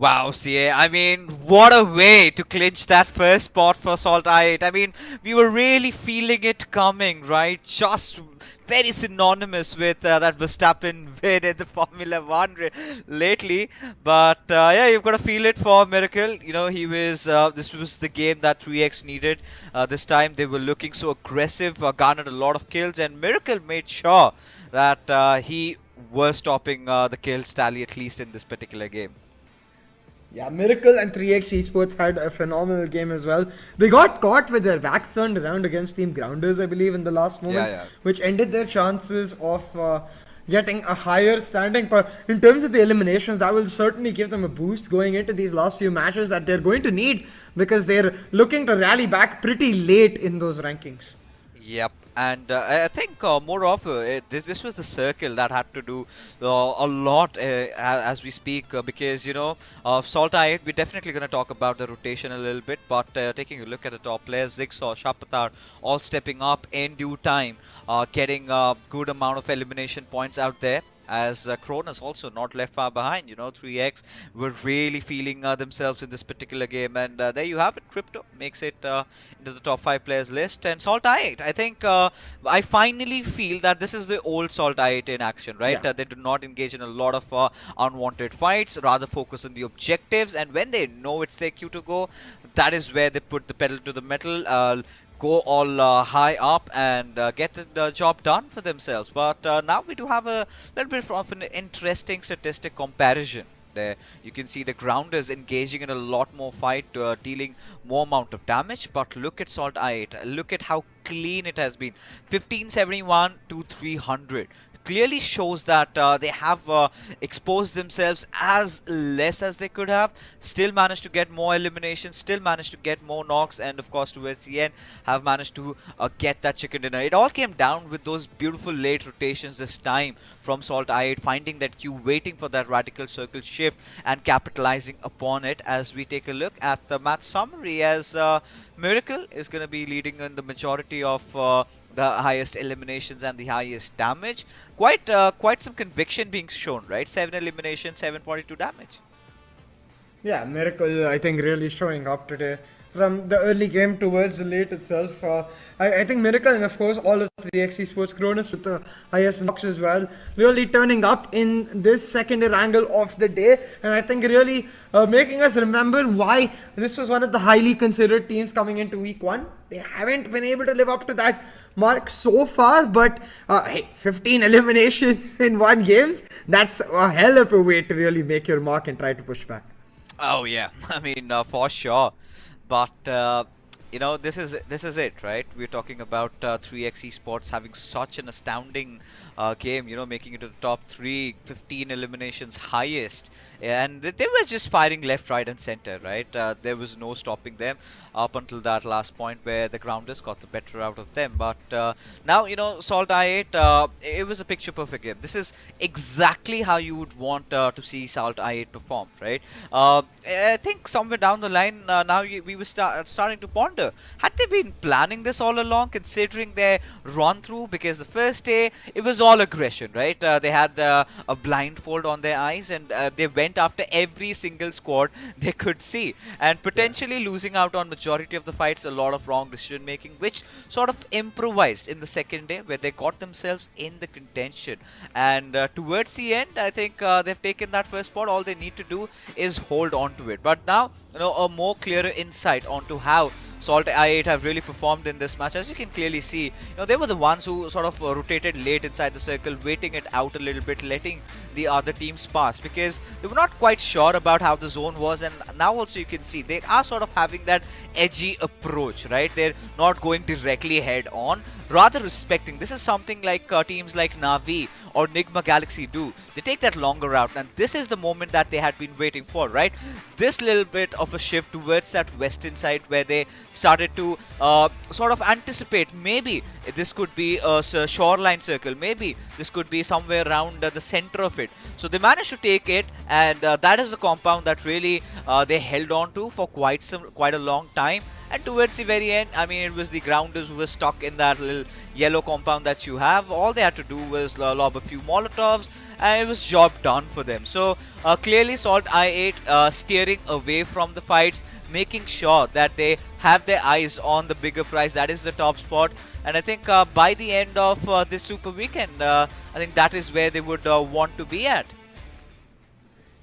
Wow, CA. I mean, what a way to clinch that first spot for SALTxi8. I mean, we were really feeling it coming, right? Just very synonymous with that Verstappen win in the Formula 1 lately. But yeah, you've got to feel it for Miracle. You know, he was. This was the game that 3x needed. This time they were looking so aggressive, garnered a lot of kills, and Miracle made sure that he was stopping the kills tally, at least in this particular game. Yeah, Miracle and 3x Esports had a phenomenal game as well. They got caught with their backs turned around against Team Grounders, I believe, in the last moment, which ended their chances of getting a higher standing. But in terms of the eliminations, that will certainly give them a boost going into these last few matches that they're going to need, because they're looking to rally back pretty late in those rankings. Yep. And I think moreover, this was the circle that had to do a lot as we speak, because, you know, SALTxi8, we're definitely going to talk about the rotation a little bit, but taking a look at the top players, Zigsaw, Shapatar, all stepping up in due time, getting a good amount of elimination points out there. As Cronus also not left far behind, you know, 3x were really feeling themselves in this particular game, and there you have it. Crypto makes it into the top 5 players list, and SALTxi8, I think I finally feel that this is the old SALTxi8 in action, right? They do not engage in a lot of unwanted fights, rather focus on the objectives, and when they know it's their cue to go, that is where they put the pedal to the metal, go all high up and get the job done for themselves. But now we do have a little bit of an interesting statistic comparison. There you can see the Grounders engaging in a lot more fight, dealing more amount of damage. But look at SALTxi8, look at how clean it has been. 1571 to 300. Clearly shows that they have exposed themselves as less as they could have, still managed to get more eliminations, still managed to get more knocks, and of course towards the end have managed to get that chicken dinner. It all came down with those beautiful late rotations this time from SALTxi8, finding that queue, waiting for that radical circle shift and capitalizing upon it. As we take a look at the match summary, as Miracle is going to be leading in the majority of the highest eliminations and the highest damage. Quite some conviction being shown, right? 7 eliminations, 742 damage. Yeah, Miracle, I think, really showing up today. From the early game towards the late itself, I think Miracle, and of course all of 3x Esports, Cronus with the highest knocks as well, really turning up in this second Erangel of the day, and I think really making us remember why this was one of the highly considered teams coming into week 1. They haven't been able to live up to that mark so far, but hey, 15 eliminations in 1 games, that's a hell of a way to really make your mark and try to push back. Oh yeah, I mean for sure. But you know, this is it, right? We're talking about 3x Esports having such an astounding game, you know, making it to the top 3, 15 eliminations highest, and they were just firing left, right and center, right? There was no stopping them up until that last point where the Grounders got the better out of them. But now, you know, SALTxi8, it was a picture perfect game. This is exactly how you would want to see SALTxi8 perform, right? I think somewhere down the line, now we were starting to ponder, had they been planning this all along, considering their run through? Because the first day it was all aggression, right? They had a blindfold on their eyes, and they went after every single squad they could see, and potentially losing out on majority of the fights, a lot of wrong decision making, which sort of improvised in the second day where they got themselves in the contention. And towards the end, I think they've taken that first spot. All they need to do is hold on to it. But now, you know, a more clearer insight onto how SALTxi8 have really performed in this match. As you can clearly see, you know, they were the ones who sort of rotated late inside the circle, waiting it out a little bit, letting the other teams pass, because they were not quite sure about how the zone was. And now also you can see they are sort of having that edgy approach, right? They're not going directly head on, rather respecting. This is something like teams like Na'Vi or Nigma Galaxy do. They take that longer route, and this is the moment that they had been waiting for, right? This little bit of a shift towards that western side where they started to sort of anticipate, maybe this could be a shoreline circle, maybe this could be somewhere around the center of it. So they managed to take it, and that is the compound that really they held on to for quite a long time. And towards the very end, I mean, it was the Grounders who were stuck in that little yellow compound that you have. All they had to do was lob a few Molotovs, and it was job done for them. So clearly SALTxi8 steering away from the fights, making sure that they have their eyes on the bigger prize, that is the top spot. And I think by the end of this Super Weekend, I think that is where they would want to be at.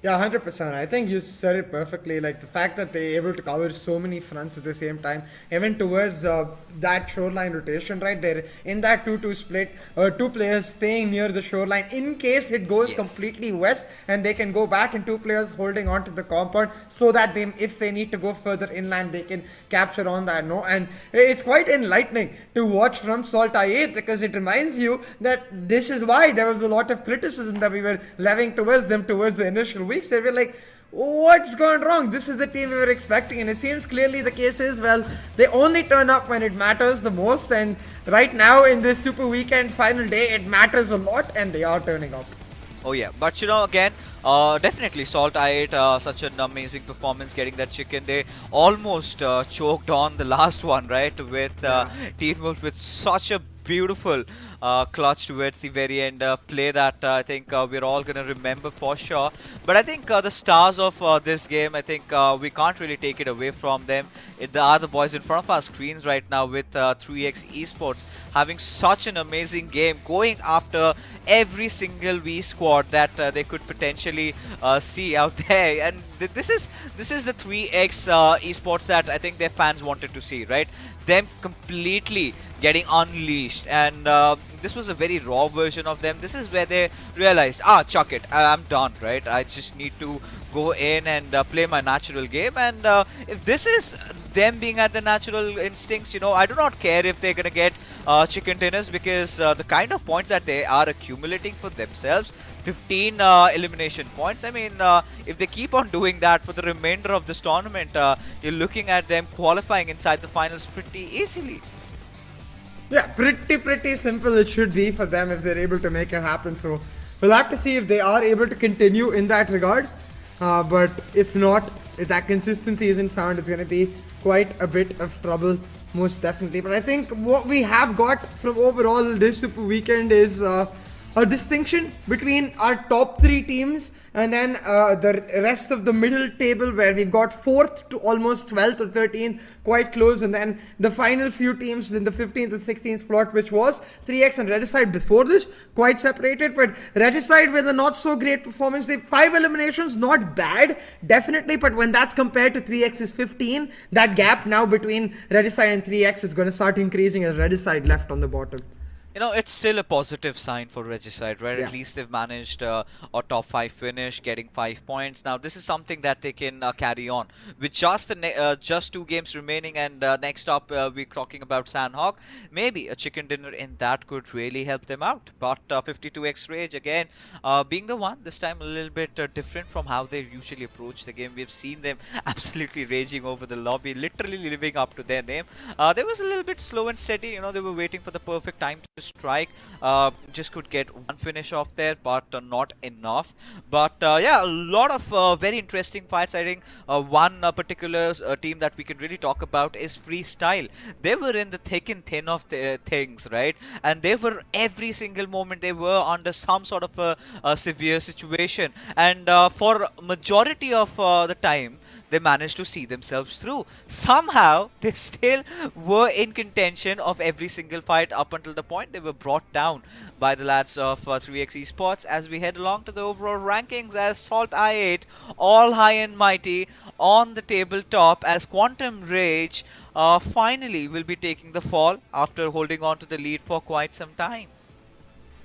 Yeah, 100%. I think you said it perfectly. Like the fact that they're able to cover so many fronts at the same time, even towards that shoreline rotation, right? They're in that 2-2 split, two players staying near the shoreline in case it goes completely west, and they can go back, and two players holding on to the compound so that they, if they need to go further inland, they can capture on that. No, and it's quite enlightening to watch from SALTxi8 because it reminds you that this is why there was a lot of criticism that we were levying towards them towards the initial weeks. They were like, what's going wrong? This is the team we were expecting, and it seems clearly the case is, well, they only turn up when it matters the most, and right now in this Super Weekend final day, it matters a lot, and they are turning up. Oh yeah, but you know, again, definitely SALTxi8, such an amazing performance getting that chicken. They almost choked on the last one, right, with TmwEsports with such a beautiful clutch towards the very end play that I think we're all going to remember for sure. But I think the stars of this game, I think we can't really take it away from them. They are the boys in front of our screens right now with 3x Esports having such an amazing game, going after every single V squad that they could potentially see out there. And this is the 3x Esports that I think their fans wanted to see, right? Them completely getting unleashed, and this was a very raw version of them. This is where they realized, chuck it, I'm done, right? I just need to go in and play my natural game, and if this is them being at the natural instincts, you know, I do not care if they're gonna get chicken dinners, because the kind of points that they are accumulating for themselves, 15 elimination points. I mean, if they keep on doing that for the remainder of this tournament, you're looking at them qualifying inside the finals pretty easily. Yeah, pretty simple it should be for them if they're able to make it happen. So we'll have to see if they are able to continue in that regard. But if not, if that consistency isn't found, it's going to be quite a bit of trouble, most definitely. But I think what we have got from overall this Super Weekend is a distinction between our top three teams and then the rest of the middle table, where we've got 4th to almost 12th or 13th, quite close, and then the final few teams in the 15th and 16th spot, which was 3x and Regicide before this, quite separated. But Regicide with a not so great performance, they 5 eliminations, not bad, definitely, but when that's compared to 3x's 15, that gap now between Regicide and 3x is going to start increasing as Regicide left on the bottom. You know, it's still a positive sign for Regicide, right? Yeah. At least they've managed a top 5 finish, getting 5 points. Now, this is something that they can carry on with just just 2 games remaining. And next up, we're talking about Sanhok. Maybe a chicken dinner in that could really help them out. But 52x Rage again, being the one this time a little bit different from how they usually approach the game. We've seen them absolutely raging over the lobby, literally living up to their name. They was a little bit slow and steady. You know, they were waiting for the perfect time to strike. Just could get one finish off there, but not enough. But yeah, a lot of very interesting fights. I think one particular team that we can really talk about is Freestyle. They were in the thick and thin of the things, right? And they were every single moment they were under some sort of a severe situation, and for majority of the time they managed to see themselves through. Somehow they still were in contention of every single fight up until the point they were brought down by the lads of 3x Esports. As we head along to the overall rankings, as SALTxi8 all high and mighty on the tabletop, as Quantum Rage finally will be taking the fall after holding on to the lead for quite some time.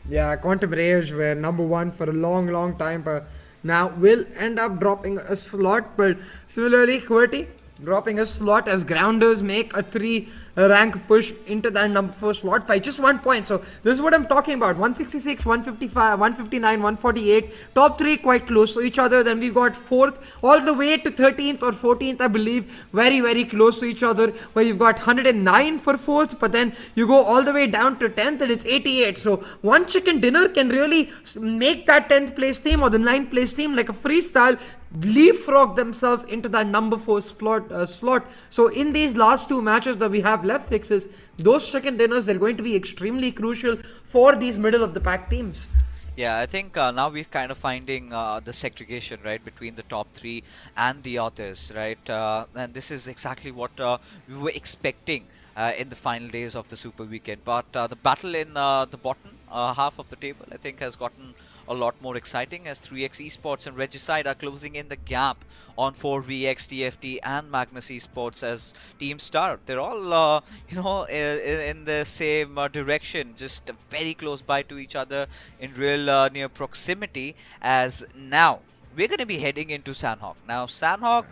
Yeah, Quantum Rage were number 1 for a long time, but now will end up dropping a slot. But similarly, QWERTY dropping a slot as Grounders make a 3 rank push into that number 4 slot by just 1 point. So this is what I'm talking about. 166, 155, 159, 148. Top 3 quite close to each other. Then we've got 4th all the way to 13th or 14th, I believe. Very close to each other, where you've got 109 for 4th. But then you go all the way down to 10th and it's 88. So one chicken dinner can really make that 10th place team or the 9th place team like a freestyle leapfrog themselves into that number 4 slot. So in these last 2 matches that we have left fixes, those chicken dinners, they're going to be extremely crucial for these middle of the pack teams. Yeah, I think now we're kind of finding the segregation, right, between the top 3 and the others, right? And this is exactly what we were expecting in the final days of the Super Weekend. But the battle in the bottom half of the table, I think, has gotten a lot more exciting as 3x Esports and Regicide are closing in the gap on 4VX, TFT and Magnus Esports as Team Star. They're all, in the same direction, just very close by to each other in real near proximity as now. We're going to be heading into Sanhok. Now, Sanhok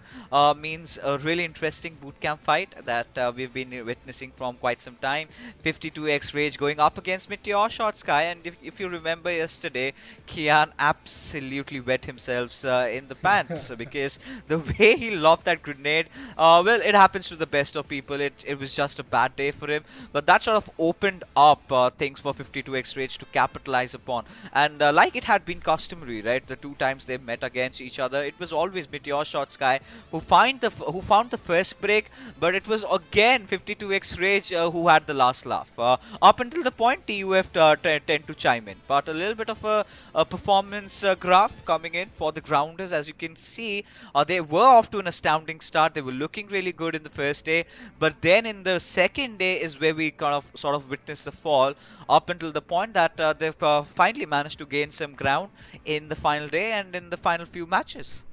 means a really interesting bootcamp fight that we've been witnessing from quite some time. 52x Rage going up against MetershotxSKY, and if you remember yesterday, Kian absolutely wet himself in the pants because the way he lobbed that grenade, well, it happens to the best of people. It was just a bad day for him, but that sort of opened up things for 52x Rage to capitalize upon. And like it had been customary, right? The two times they met against each other, it was always MetershotxSKY who found the first break, but it was again 52x Rage who had the last laugh. Up until the point TUF tend to chime in, but a little bit of a performance graph coming in for the grounders. As you can see, they were off to an astounding start. They were looking really good in the first day, but then in the second day is where we sort of witnessed the fall, up until the point that they've finally managed to gain some ground in the final day and in the final few matches.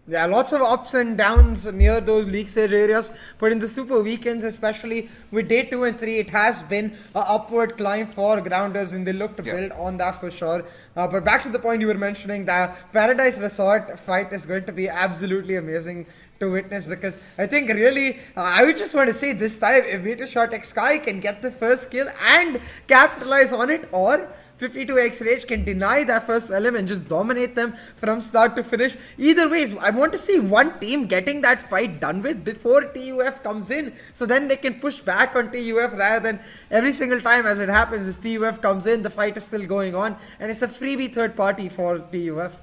Yeah, lots of ups and downs near those league stage areas, but in the super weekends, especially with day 2 and 3, it has been an upward climb for grounders, and they look to build on that for sure. But back to the point you were mentioning, the Paradise Resort fight is going to be absolutely amazing to witness, because I think really, I would just want to say this time, if MetershotxSKY can get the first kill and capitalize on it, or 52x Rage can deny that first element and just dominate them from start to finish. Either ways, I want to see one team getting that fight done with before TUF comes in, so then they can push back on TUF rather than every single time as it happens, as TUF comes in, the fight is still going on and it's a freebie third party for TUF.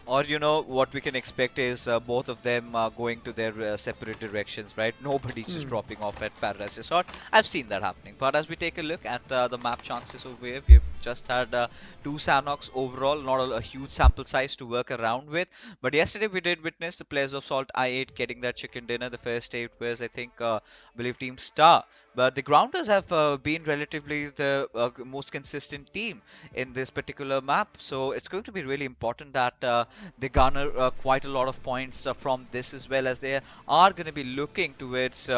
Or, what we can expect is both of them going to their separate directions, right? Nobody's just dropping off at Paradise Resort. I've seen that happening. But as we take a look at the map chances over here, we've just had 2 Sanhoks overall, not a huge sample size to work around with. But yesterday we did witness the players of SALTxi8 getting that chicken dinner. The first day it was, I think, I believe Team Star. But the grounders have been relatively the most consistent team in this particular map. So it's going to be really important that they garner quite a lot of points from this, as well as they are going to be looking towards,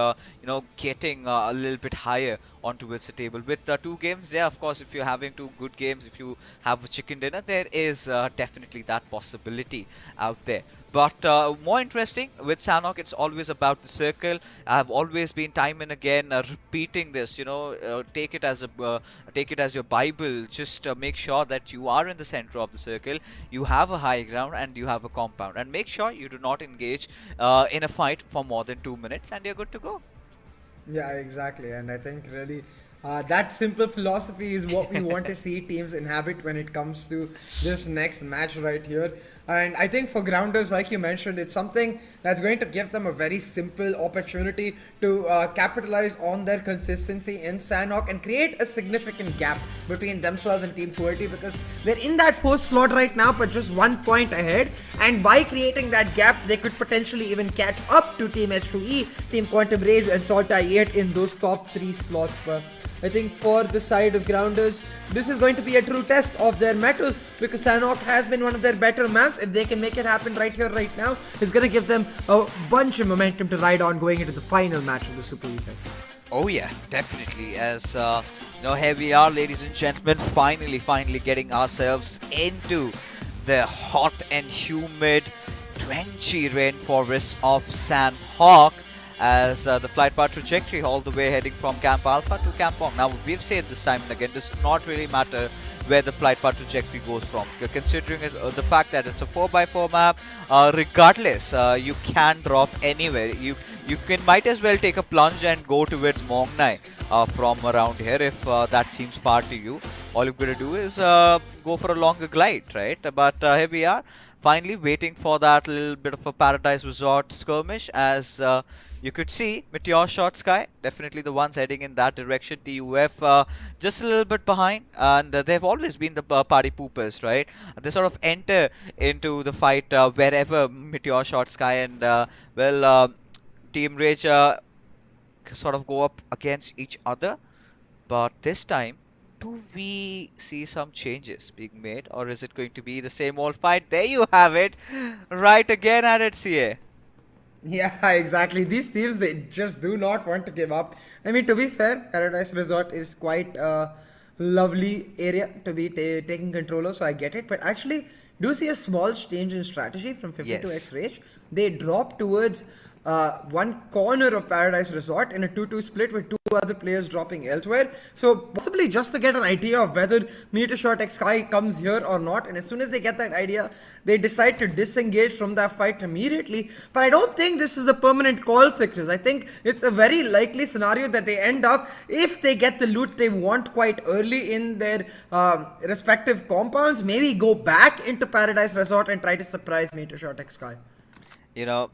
getting a little bit higher onto the table. With 2 games there, of course, if you're having 2 good games, if you have a chicken dinner, there is definitely that possibility out there. But more interesting with Sanhok, it's always about the circle. I've always been time and again repeating this. Take it as your Bible. Just make sure that you are in the center of the circle. You have a high ground and you have a compound, and make sure you do not engage in a fight for more than 2 minutes, and you're good to go. Yeah, exactly. And I think really that simple philosophy is what we want to see teams inhabit when it comes to this next match right here. And I think for grounders, like you mentioned, it's something that's going to give them a very simple opportunity to capitalize on their consistency in Sanhok and create a significant gap between themselves and Team QWERTY, because they're in that 4th slot right now, but just 1 point ahead. And by creating that gap, they could potentially even catch up to Team H2E, Team Quantum Rage, and SALTxi8 in those top 3 slots. But I think for the side of grounders, this is going to be a true test of their mettle, because Sanhok has been one of their better maps. If they can make it happen right here, right now, it's going to give them a bunch of momentum to ride on going into the final match of the Super Weekend. Oh yeah, definitely. As here we are, ladies and gentlemen, finally getting ourselves into the hot and humid, drenchy rainforest of Sanhok, as the flight path trajectory all the way heading from Camp Alpha to Camp Pong. Now, we've said this time and again, does not really matter where the flight path trajectory goes from. Considering the fact that it's a 4x4 map, regardless, you can drop anywhere. You might as well take a plunge and go towards Mongnai from around here if that seems far to you. All you've got to do is go for a longer glide, right? But here we are, finally waiting for that little bit of a Paradise Resort skirmish, as you could see MetershotxSKY, definitely the ones heading in that direction. TUF just a little bit behind, and they've always been the party poopers, right? They sort of enter into the fight wherever MetershotxSKY and Team Rage sort of go up against each other. But this time do we see some changes being made, or is it going to be the same old fight? There you have it, right again at it, CA. Yeah, exactly. These teams, they just do not want to give up. I mean, to be fair, Paradise Resort is quite a lovely area to be taking control of, so I get it. But actually, do see a small change in strategy from 52x Rage. They drop towards one corner of Paradise Resort in a 2-2 split with two other players dropping elsewhere. So possibly just to get an idea of whether MetershotxSKY comes here or not. And as soon as they get that idea, they decide to disengage from that fight immediately. But I don't think this is the permanent call fixes. I think it's a very likely scenario that they end up, if they get the loot they want quite early in their respective compounds, maybe go back into Paradise Resort and try to surprise MetershotxSKY. You know,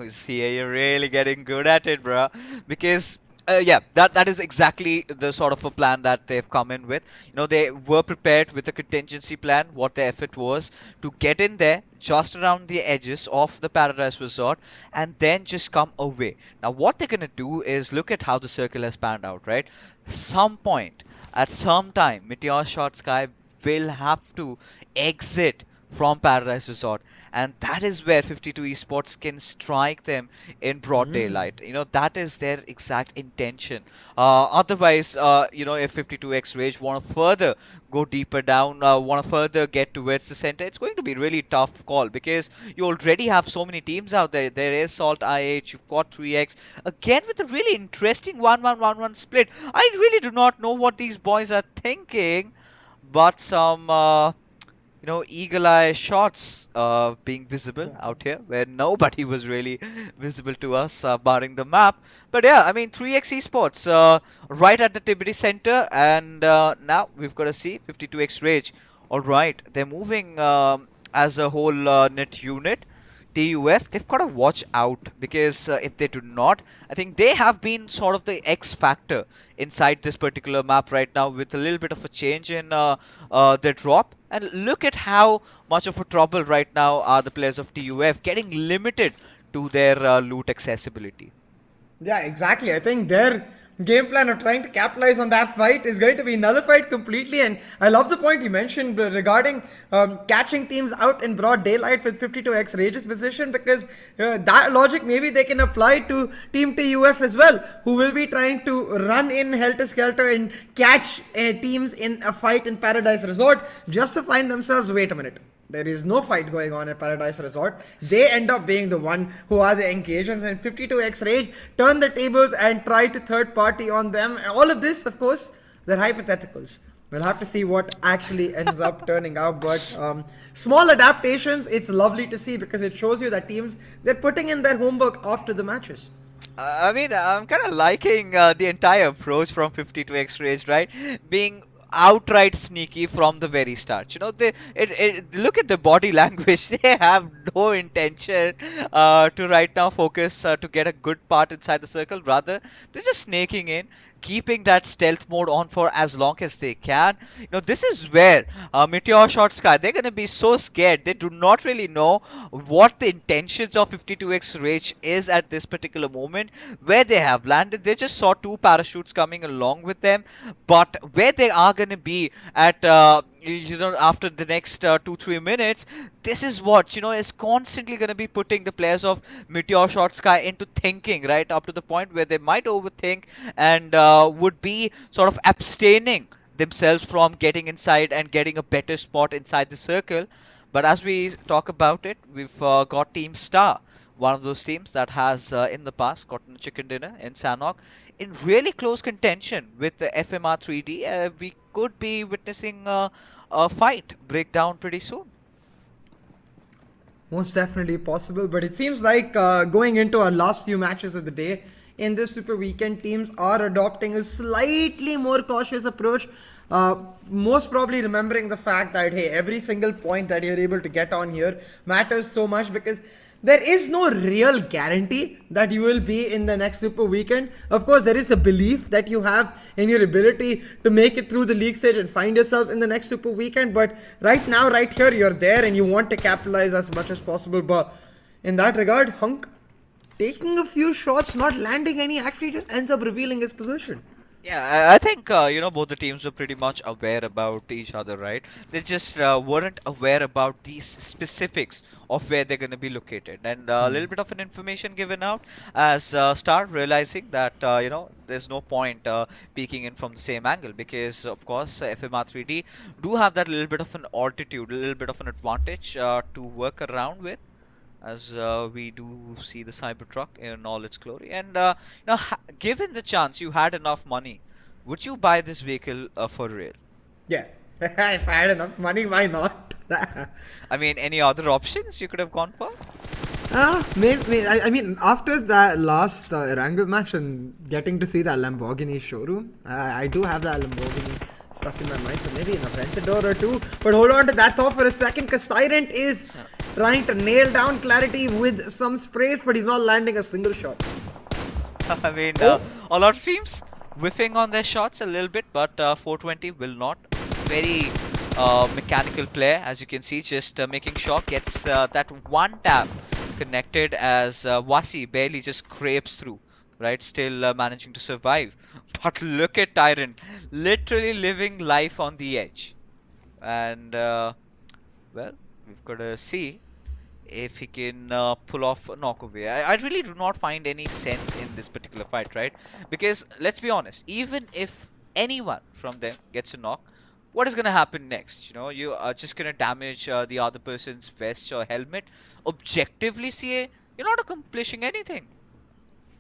CA, you're really getting good at it, bro. Because, yeah, that is exactly the sort of a plan that they've come in with. You know, they were prepared with a contingency plan, what the effort was to get in there, just around the edges of the Paradise Resort, and then just come away. Now, what they're going to do is look at how the circle has panned out, right? Some point, at some time, MetershotxSKY will have to exit from Paradise Resort, and that is where 52 Esports can strike them in broad daylight. You know, that is their exact intention. Otherwise, you know, if 52x Rage want to further go deeper down, want to further get towards the center, it's going to be really tough call, because you already have so many teams out there. There is SALTxi8, you've got 3x, again with a really interesting 1-1-1-1 split. I really do not know what these boys are thinking, but some you know, eagle-eye shots being visible out here, where nobody was really visible to us, barring the map. But yeah, I mean, 3x Esports right at the TBD center, and now we've got to see 52x Rage. All right, they're moving as a whole net unit. TUF, they've got to watch out, because if they do not, I think they have been sort of the X factor inside this particular map right now, with a little bit of a change in their drop. And look at how much of a trouble right now are the players of TUF, getting limited to their loot accessibility. Yeah, exactly. I think their game plan of trying to capitalize on that fight is going to be nullified completely. And I love the point you mentioned regarding catching teams out in broad daylight with 52x Rage's position, because that logic maybe they can apply to Team TUF as well, who will be trying to run in helter-skelter and catch teams in a fight in Paradise Resort, just to find themselves, wait a minute, there is no fight going on at Paradise Resort. They end up being the one who are the engagers, and 52x Rage turn the tables and try to third party on them. And all of this, of course, they're hypotheticals. We'll have to see what actually ends up turning out. But small adaptations, it's lovely to see, because it shows you that teams, they're putting in their homework after the matches. I mean, I'm kind of liking the entire approach from 52x Rage, right? Being outright sneaky from the very start. You know, they look at the body language. They have no intention to right now focus to get a good part inside the circle. Rather, they're just snaking in, keeping that stealth mode on for as long as they can. You know, this is where MetershotxSKY, they're going to be so scared. They do not really know what the intentions of 52x Rage is at this particular moment. Where they have landed, they just saw two parachutes coming along with them. But where they are going to be at, you know, after the next 2-3 minutes, this is what, you know, is constantly going to be putting the players of MetershotxSKY into thinking, right up to the point where they might overthink and would be sort of abstaining themselves from getting inside and getting a better spot inside the circle. But as we talk about it, we've got Team Star, one of those teams that has in the past gotten a chicken dinner in Sanhok, in really close contention with the FMxR3D. We could be witnessing a fight break down pretty soon. Most definitely possible, but it seems like going into our last few matches of the day in this Super Weekend, teams are adopting a slightly more cautious approach. Most probably remembering the fact that, hey, every single point that you're able to get on here matters so much, because there is no real guarantee that you will be in the next Super Weekend. Of course, there is the belief that you have in your ability to make it through the league stage and find yourself in the next Super Weekend. But right now, right here, you're there and you want to capitalize as much as possible. But in that regard, Hunk, taking a few shots, not landing any, actually just ends up revealing his position. Yeah, I think both the teams were pretty much aware about each other, right? They just weren't aware about these specifics of where they're going to be located, and a little bit of an information given out as start realizing that there's no point peeking in from the same angle because, of course, FMR3D do have that little bit of an altitude, a little bit of an advantage to work around with as we do see the Cybertruck in all its glory. And given the chance you had enough money, would you buy this vehicle for real? Yeah, if I had enough money, why not? I mean, any other options you could have gone for? Maybe. I mean, after that last Erangel match and getting to see that Lamborghini showroom, I do have that Lamborghini stuck in my mind, so maybe an Aventador or two. But hold on to that thought for a second, because Tyrant is trying to nail down Clarity with some sprays, but he's not landing a single shot. I mean, a lot of teams whiffing on their shots a little bit, but 420 will not. Very mechanical player, as you can see, just making sure gets that one tap connected as Wasi barely just scrapes through. Right, still managing to survive. But look at Tyrant, literally living life on the edge. And, well, we've got to see if he can pull off a knockaway. I really do not find any sense in this particular fight, right? Because, let's be honest, even if anyone from them gets a knock, what is going to happen next? You are just going to damage the other person's vest or helmet. Objectively, CA, you're not accomplishing anything.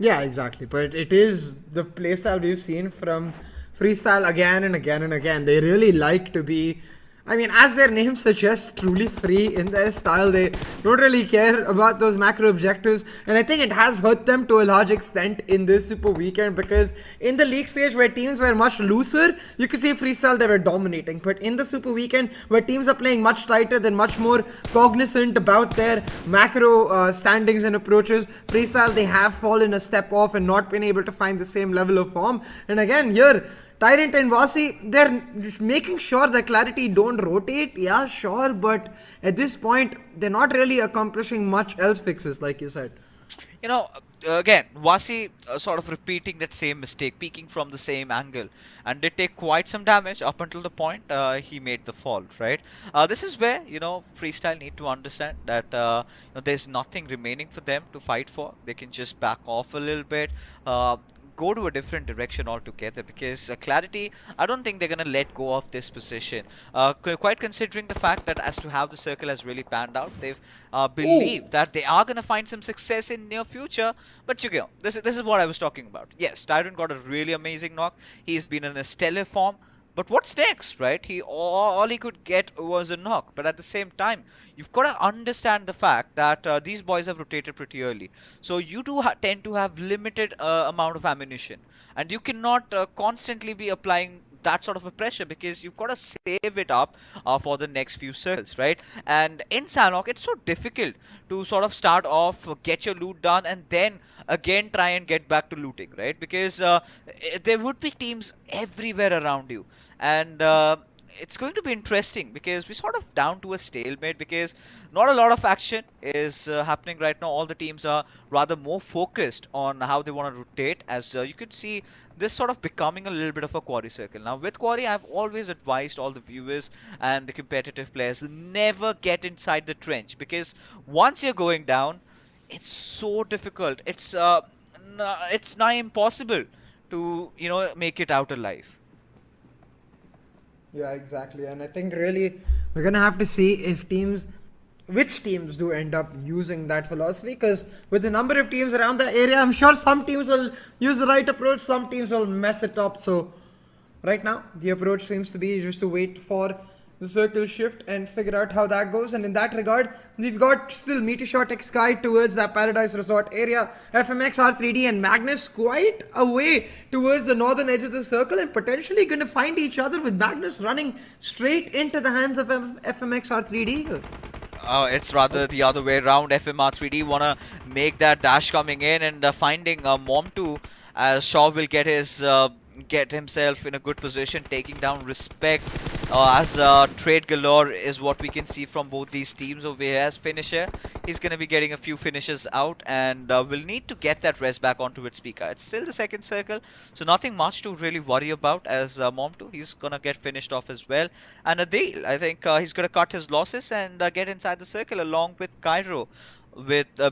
Yeah, exactly. But it is the playstyle we've seen from Freestyle again and again and again. They really like to be, I mean, as their name suggests, truly free in their style. They don't really care about those macro objectives. And I think it has hurt them to a large extent in this Super Weekend, because in the league stage where teams were much looser, you could see Freestyle, they were dominating. But in the Super Weekend where teams are playing much tighter, they're much more cognizant about their macro standings and approaches. Freestyle, they have fallen a step off and not been able to find the same level of form. And again, here, Tyrant and Vasi, they're making sure that Clarity don't rotate. Yeah, sure, but at this point, they're not really accomplishing much else fixes, like you said. Again, Vasi sort of repeating that same mistake, peeking from the same angle, and they take quite some damage up until the point he made the fall, right? This is where, Freestyle need to understand that there's nothing remaining for them to fight for. They can just back off a little bit, go to a different direction altogether, because Clarity, I don't think they're going to let go of this position. Quite considering the fact that as to how the circle has really panned out, they've believed that they are going to find some success in near future. But this is what I was talking about. Yes, Tyrant got a really amazing knock. He's been in a stellar form. But what's next, right? All he could get was a knock. But at the same time, you've got to understand the fact that these boys have rotated pretty early. So you do tend to have limited amount of ammunition. And you cannot constantly be applying that sort of a pressure, because you've got to save it up for the next few circles, right? And in Sanhok, it's so difficult to sort of start off, get your loot done, and then again try and get back to looting, right? Because there would be teams everywhere around you. And it's going to be interesting, because we're sort of down to a stalemate, because not a lot of action is happening right now. All the teams are rather more focused on how they want to rotate, as you could see this sort of becoming a little bit of a quarry circle. Now with quarry, I've always advised all the viewers and the competitive players, never get inside the trench, because once you're going down, it's so difficult. It's nigh impossible to make it out alive. Yeah, exactly. And I think really we're going to have to see if which teams do end up using that philosophy, because with the number of teams around the area, I'm sure some teams will use the right approach, some teams will mess it up. So right now, the approach seems to be just to wait for the circle shift and figure out how that goes. And in that regard, we've got still MetershotxSKY towards that Paradise Resort area, FMxR3D and Magnus quite away towards the northern edge of the circle, and potentially going to find each other, with Magnus running straight into the hands of FMxR3D here. It's rather the other way around. FMR3D want to make that dash coming in and finding Mom2, as Shaw will get himself in a good position, taking down Respect. as trade galore is what we can see from both these teams over here. As finisher, he's going to be getting a few finishes out, and will need to get that res back onto its speaker. It's still the second circle, so nothing much to really worry about. As Mom2, he's going to get finished off as well. And Adil, I think he's going to cut his losses and get inside the circle along with Cairo.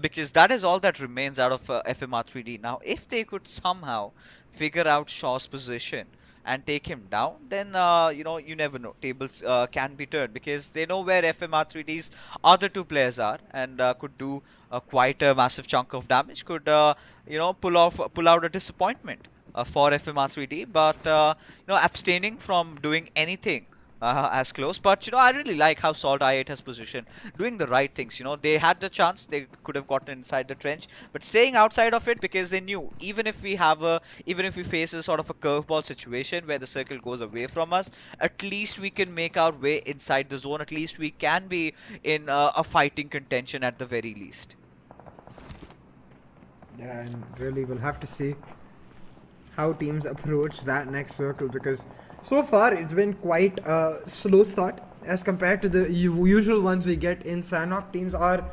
Because that is all that remains out of FMR3D. Now, if they could somehow figure out Shaw's position and take him down, then you never know. Tables can be turned because they know where FMR3D's other two players are, and could do quite a massive chunk of damage. Could pull out a disappointment for FMR3D, but abstaining from doing anything as close. But I really like how SALTxi8 has positioned, doing the right things. They had the chance, they could have gotten inside the trench, but staying outside of it because they knew even if we face a sort of a curveball situation where the circle goes away from us, at least we can make our way inside the zone. At least we can be in a fighting contention at the very least. Yeah, and really we'll have to see how teams approach that next circle, because so far it's been quite a slow start as compared to the usual ones we get in Sanhok. Teams are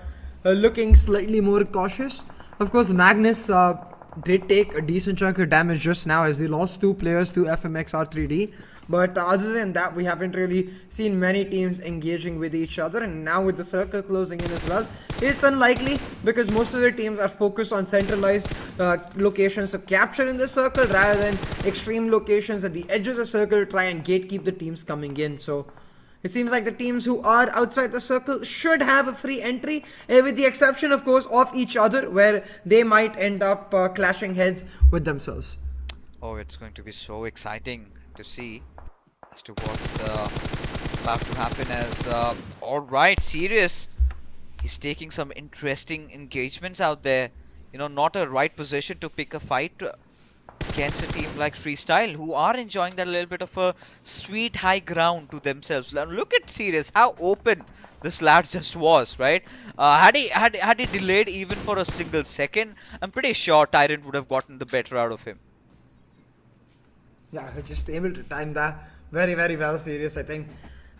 looking slightly more cautious. Of course, Magnus did take a decent chunk of damage just now as they lost 2 players to FMxR3D. But other than that, we haven't really seen many teams engaging with each other. And now with the circle closing in as well, it's unlikely because most of the teams are focused on centralized locations to capture in the circle rather than extreme locations at the edge of the circle to try and gatekeep the teams coming in. So it seems like the teams who are outside the circle should have a free entry, with the exception, of course, of each other, where they might end up clashing heads with themselves. Oh, it's going to be so exciting to see as to what's about to happen. As alright, Serious, he's taking some interesting engagements out there. Not a right position to pick a fight against a team like Freestyle, who are enjoying that little bit of a sweet high ground to themselves. Now look at Serious, how open this lad just was, right? Had he delayed even for a single second, I'm pretty sure Tyrant would have gotten the better out of him. Yeah, just able to time that very, very well. Serious, I think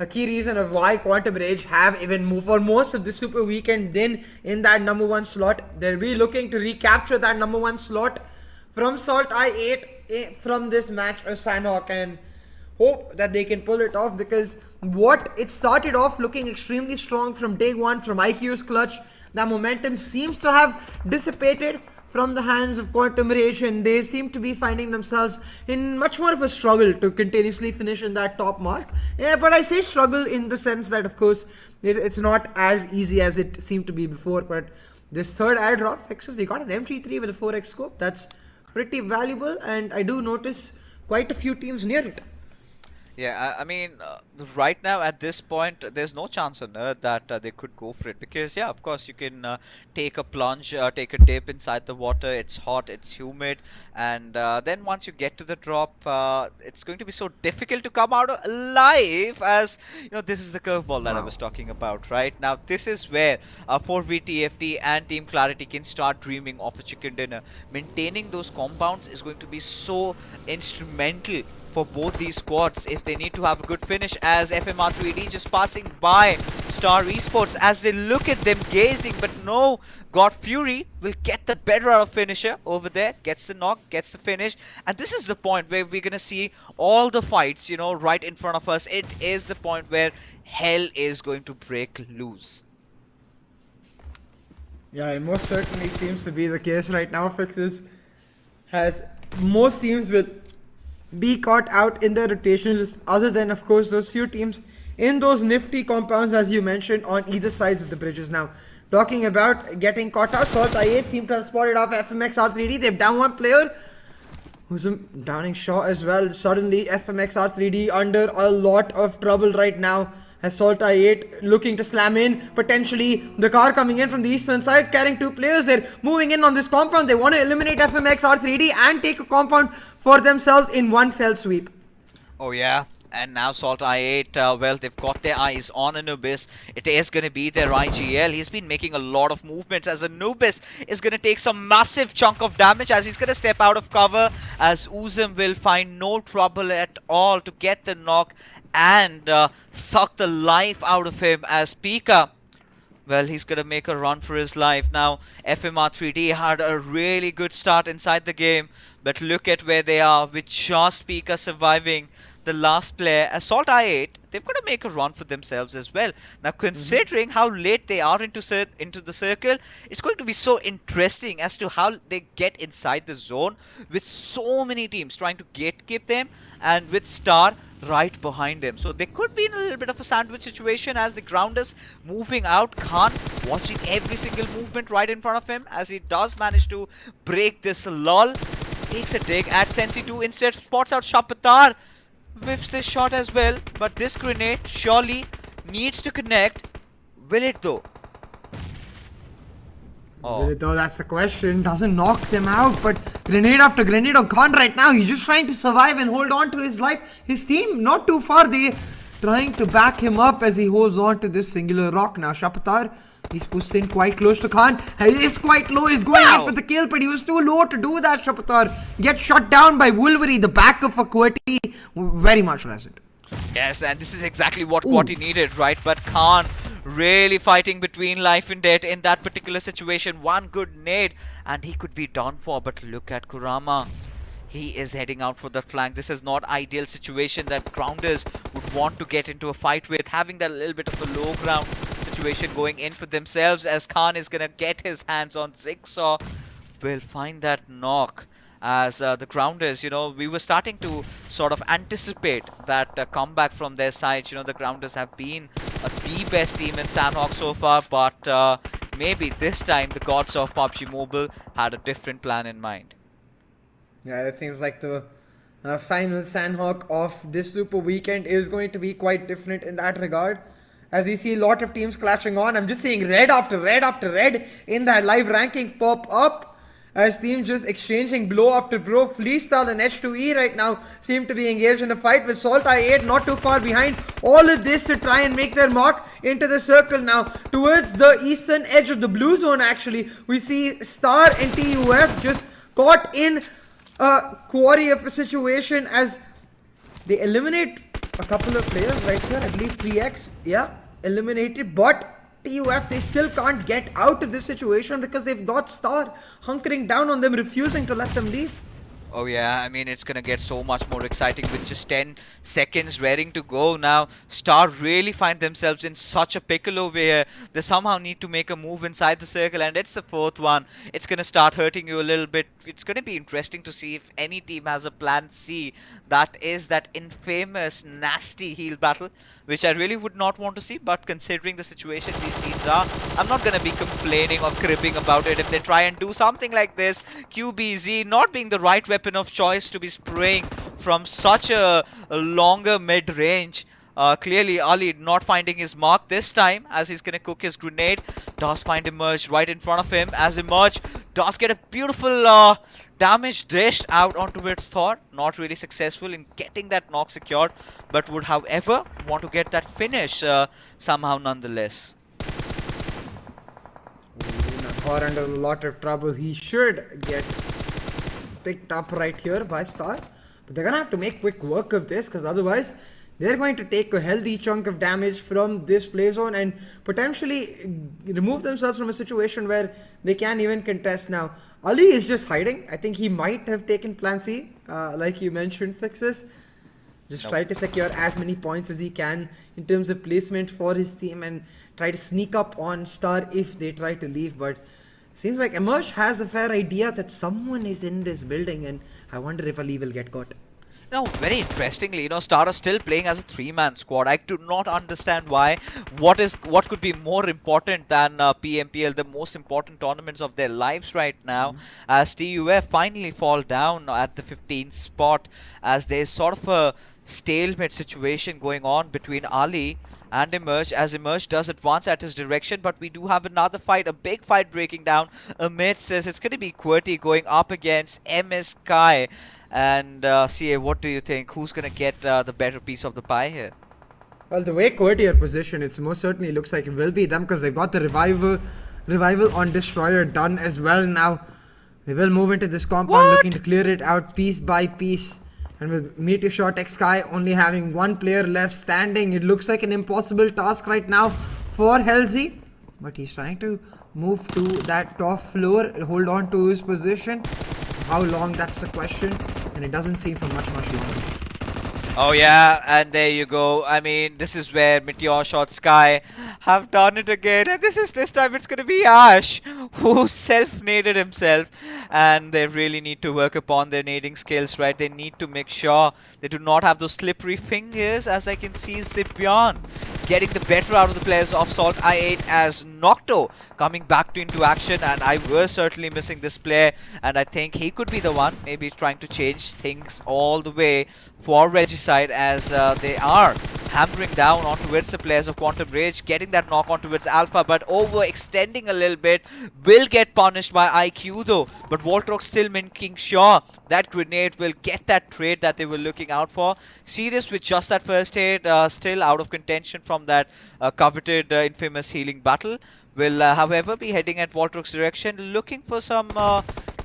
a key reason of why Quantum Rage have even moved for most of the Super Weekend then in that #1 slot. They'll be looking to recapture that #1 slot from SALTxi8 from this match or Sanhok, and hope that they can pull it off, because what it started off looking extremely strong from day one from IQ's clutch, that momentum seems to have dissipated from the hands of Quantum Rage, and they seem to be finding themselves in much more of a struggle to continuously finish in that top mark. Yeah, but I say struggle in the sense that, of course, it's not as easy as it seemed to be before. But this third airdrop fixes, we got an MG3 with a 4x scope. That's pretty valuable, and I do notice quite a few teams near it. Yeah, I mean, right now at this point, there's no chance on earth that they could go for it, because yeah, of course you can take a plunge, take a dip inside the water. It's hot, it's humid, and then once you get to the drop, it's going to be so difficult to come out alive. As this is the curveball that I was talking about, right? Now this is where 4VTFT and Team Clarity can start dreaming of a chicken dinner. Maintaining those compounds is going to be so instrumental for both these squads if they need to have a good finish. As FMR3D just passing by Star Esports as they look at them gazing, but no, God Fury will get the better out of finisher over there, gets the knock, gets the finish, and this is the point where we're gonna see all the fights, right in front of us. It is the point where hell is going to break loose. Yeah, it most certainly seems to be the case right now. Fixes has most teams will be caught out in their rotations, other than, of course, those few teams in those nifty compounds, as you mentioned, on either sides of the bridges. Now, talking about getting caught out, SALTxi8 seem to have spotted off FMxR3D. They've down one player who's downing Shaw as well. Suddenly, FMxR3D under a lot of trouble right now, as SALTxi8 looking to slam in. Potentially the car coming in from the eastern side carrying 2 players. They're moving in on this compound. They want to eliminate FMxR3D and take a compound for themselves in one fell sweep. Oh yeah, and now SALTxi8, well, they've got their eyes on Anubis. It is going to be their IGL. He's been making a lot of movements, as Anubis is going to take some massive chunk of damage as he's going to step out of cover, as Uzum will find no trouble at all to get the knock and suck the life out of him as Pika. Well, he's going to make a run for his life. Now, FMR3D had a really good start inside the game, but look at where they are with just Pika surviving the last player. SALTxi8, they've got to make a run for themselves as well. Now, considering how late they are into the circle, it's going to be so interesting as to how they get inside the zone with so many teams trying to gatekeep them and with Star right behind them. So they could be in a little bit of a sandwich situation as the grounders moving out. Khan watching every single movement right in front of him as he does manage to break this lull. Takes a dig at Sensi2, instead spots out Shapatar. Whiffs this shot as well, but this grenade surely needs to connect. Will it though? Will it though? That's the question. Doesn't knock them out, but grenade after grenade on Khan right now. He's just trying to survive and hold on to his life. His team not too far. They trying to back him up as he holds on to this singular rock. Now Shapatar, he's pushed in quite close to Khan. He is quite low. He's going in for the kill, but he was too low to do that. Shapatar gets shot down by Wolverine. The backup for QWERTY very much present. Yes, and this is exactly what QWERTY needed, right? But Khan really fighting between life and death in that particular situation. One good nade and he could be done for, but look at Kurama. He is heading out for the flank. This is not ideal situation that grounders would want to get into a fight with, having that little bit of a low ground situation going in for themselves, as Khan is gonna get his hands on Zigsaw. Will find that knock as the grounders, you know, we were starting to sort of anticipate that comeback from their side. You know, the grounders have been the best team in Sanhok so far, but maybe this time the gods of PUBG Mobile had a different plan in mind. Yeah, it seems like the final Sanhok of this Super Weekend is going to be quite different in that regard. As we see a lot of teams clashing on. I'm just seeing red after red after red in that live ranking pop up. As teams just exchanging blow after blow. Playstyle and H2E right now seem to be engaged in a fight with SALTxi8 not too far behind. All of this to try and make their mark into the circle now. Towards the eastern edge of the blue zone actually. We see Star and TUF just caught in a quarry of a situation as they eliminate a couple of players right here. I believe 3x, yeah, eliminated, but TUF, they still can't get out of this situation because they've got Star hunkering down on them, refusing to let them leave. Oh yeah, I mean, it's gonna get so much more exciting with just 10 seconds raring to go now. Star really find themselves in such a pickle over here. They somehow need to make a move inside the circle, and it's the fourth one. It's gonna start hurting you a little bit. It's gonna be interesting to see if any team has a plan C. That is that infamous nasty heal battle, which I really would not want to see, but considering the situation these teams are, I'm not gonna be complaining or cribbing about it if they try and do something like this. QBZ not being the right weapon of choice to be spraying from such a longer mid-range. Clearly Ali not finding his mark this time as he's gonna cook his grenade. Does find Emerge right in front of him as Emerge does get a beautiful damage dished out onto its Thor. Not really successful in getting that knock secured, but would however want to get that finish somehow nonetheless. Thor under a lot of trouble. He should get picked up right here by Star, but they're gonna have to make quick work of this because otherwise they're going to take a healthy chunk of damage from this play zone and potentially remove themselves from a situation where they can't even contest. Now Ali is just hiding. I think he might have taken plan C, like you mentioned, Fixes. Just try to secure as many points as he can in terms of placement for his team and try to sneak up on Star if they try to leave. But seems like Emerge has a fair idea that someone is in this building, and I wonder if Ali will get caught. Now, very interestingly, you know, Star is still playing as a 3-man squad. I do not understand why. What could be more important than PMPL, the most important tournaments of their lives right now, as TUF finally fall down at the 15th spot, as there's sort of a stalemate situation going on between Ali and Emerge, as Emerge does advance at his direction, but we do have another fight, a big fight breaking down. Amit says it's going to be QWERTY going up against SKY. And CA, what do you think? Who's going to get the better piece of the pie here? Well, the way QWERTY are positioned, it most certainly looks like it will be them because they've got the revival on Destroyer done as well. Now, they will move into this compound looking to clear it out piece by piece. And with MetershotxSKY only having one player left standing, it looks like an impossible task right now for SALTxi8. But he's trying to move to that top floor, hold on to his position. How long, that's the question. And it doesn't seem for much longer. Oh yeah, and there you go. I mean, this is where MetershotxSKY have done it again, and this time it's gonna be Ash who self-naded himself, and they really need to work upon their nading skills, right? They need to make sure they do not have those slippery fingers, as I can see Zipion getting the better out of the players of SALTxi8 as Nocto coming back into action, and I was certainly missing this player, and I think he could be the one maybe trying to change things all the way for Regicide, as they are hammering down on towards the players of Quantum Rage, getting that knock on towards Alpha, but overextending a little bit, will get punished by IQ though, but Voltrox still making sure that grenade will get that trade that they were looking out for. Sirius with just that first aid, still out of contention from that coveted infamous healing battle, will however be heading at Voltrox direction, looking for some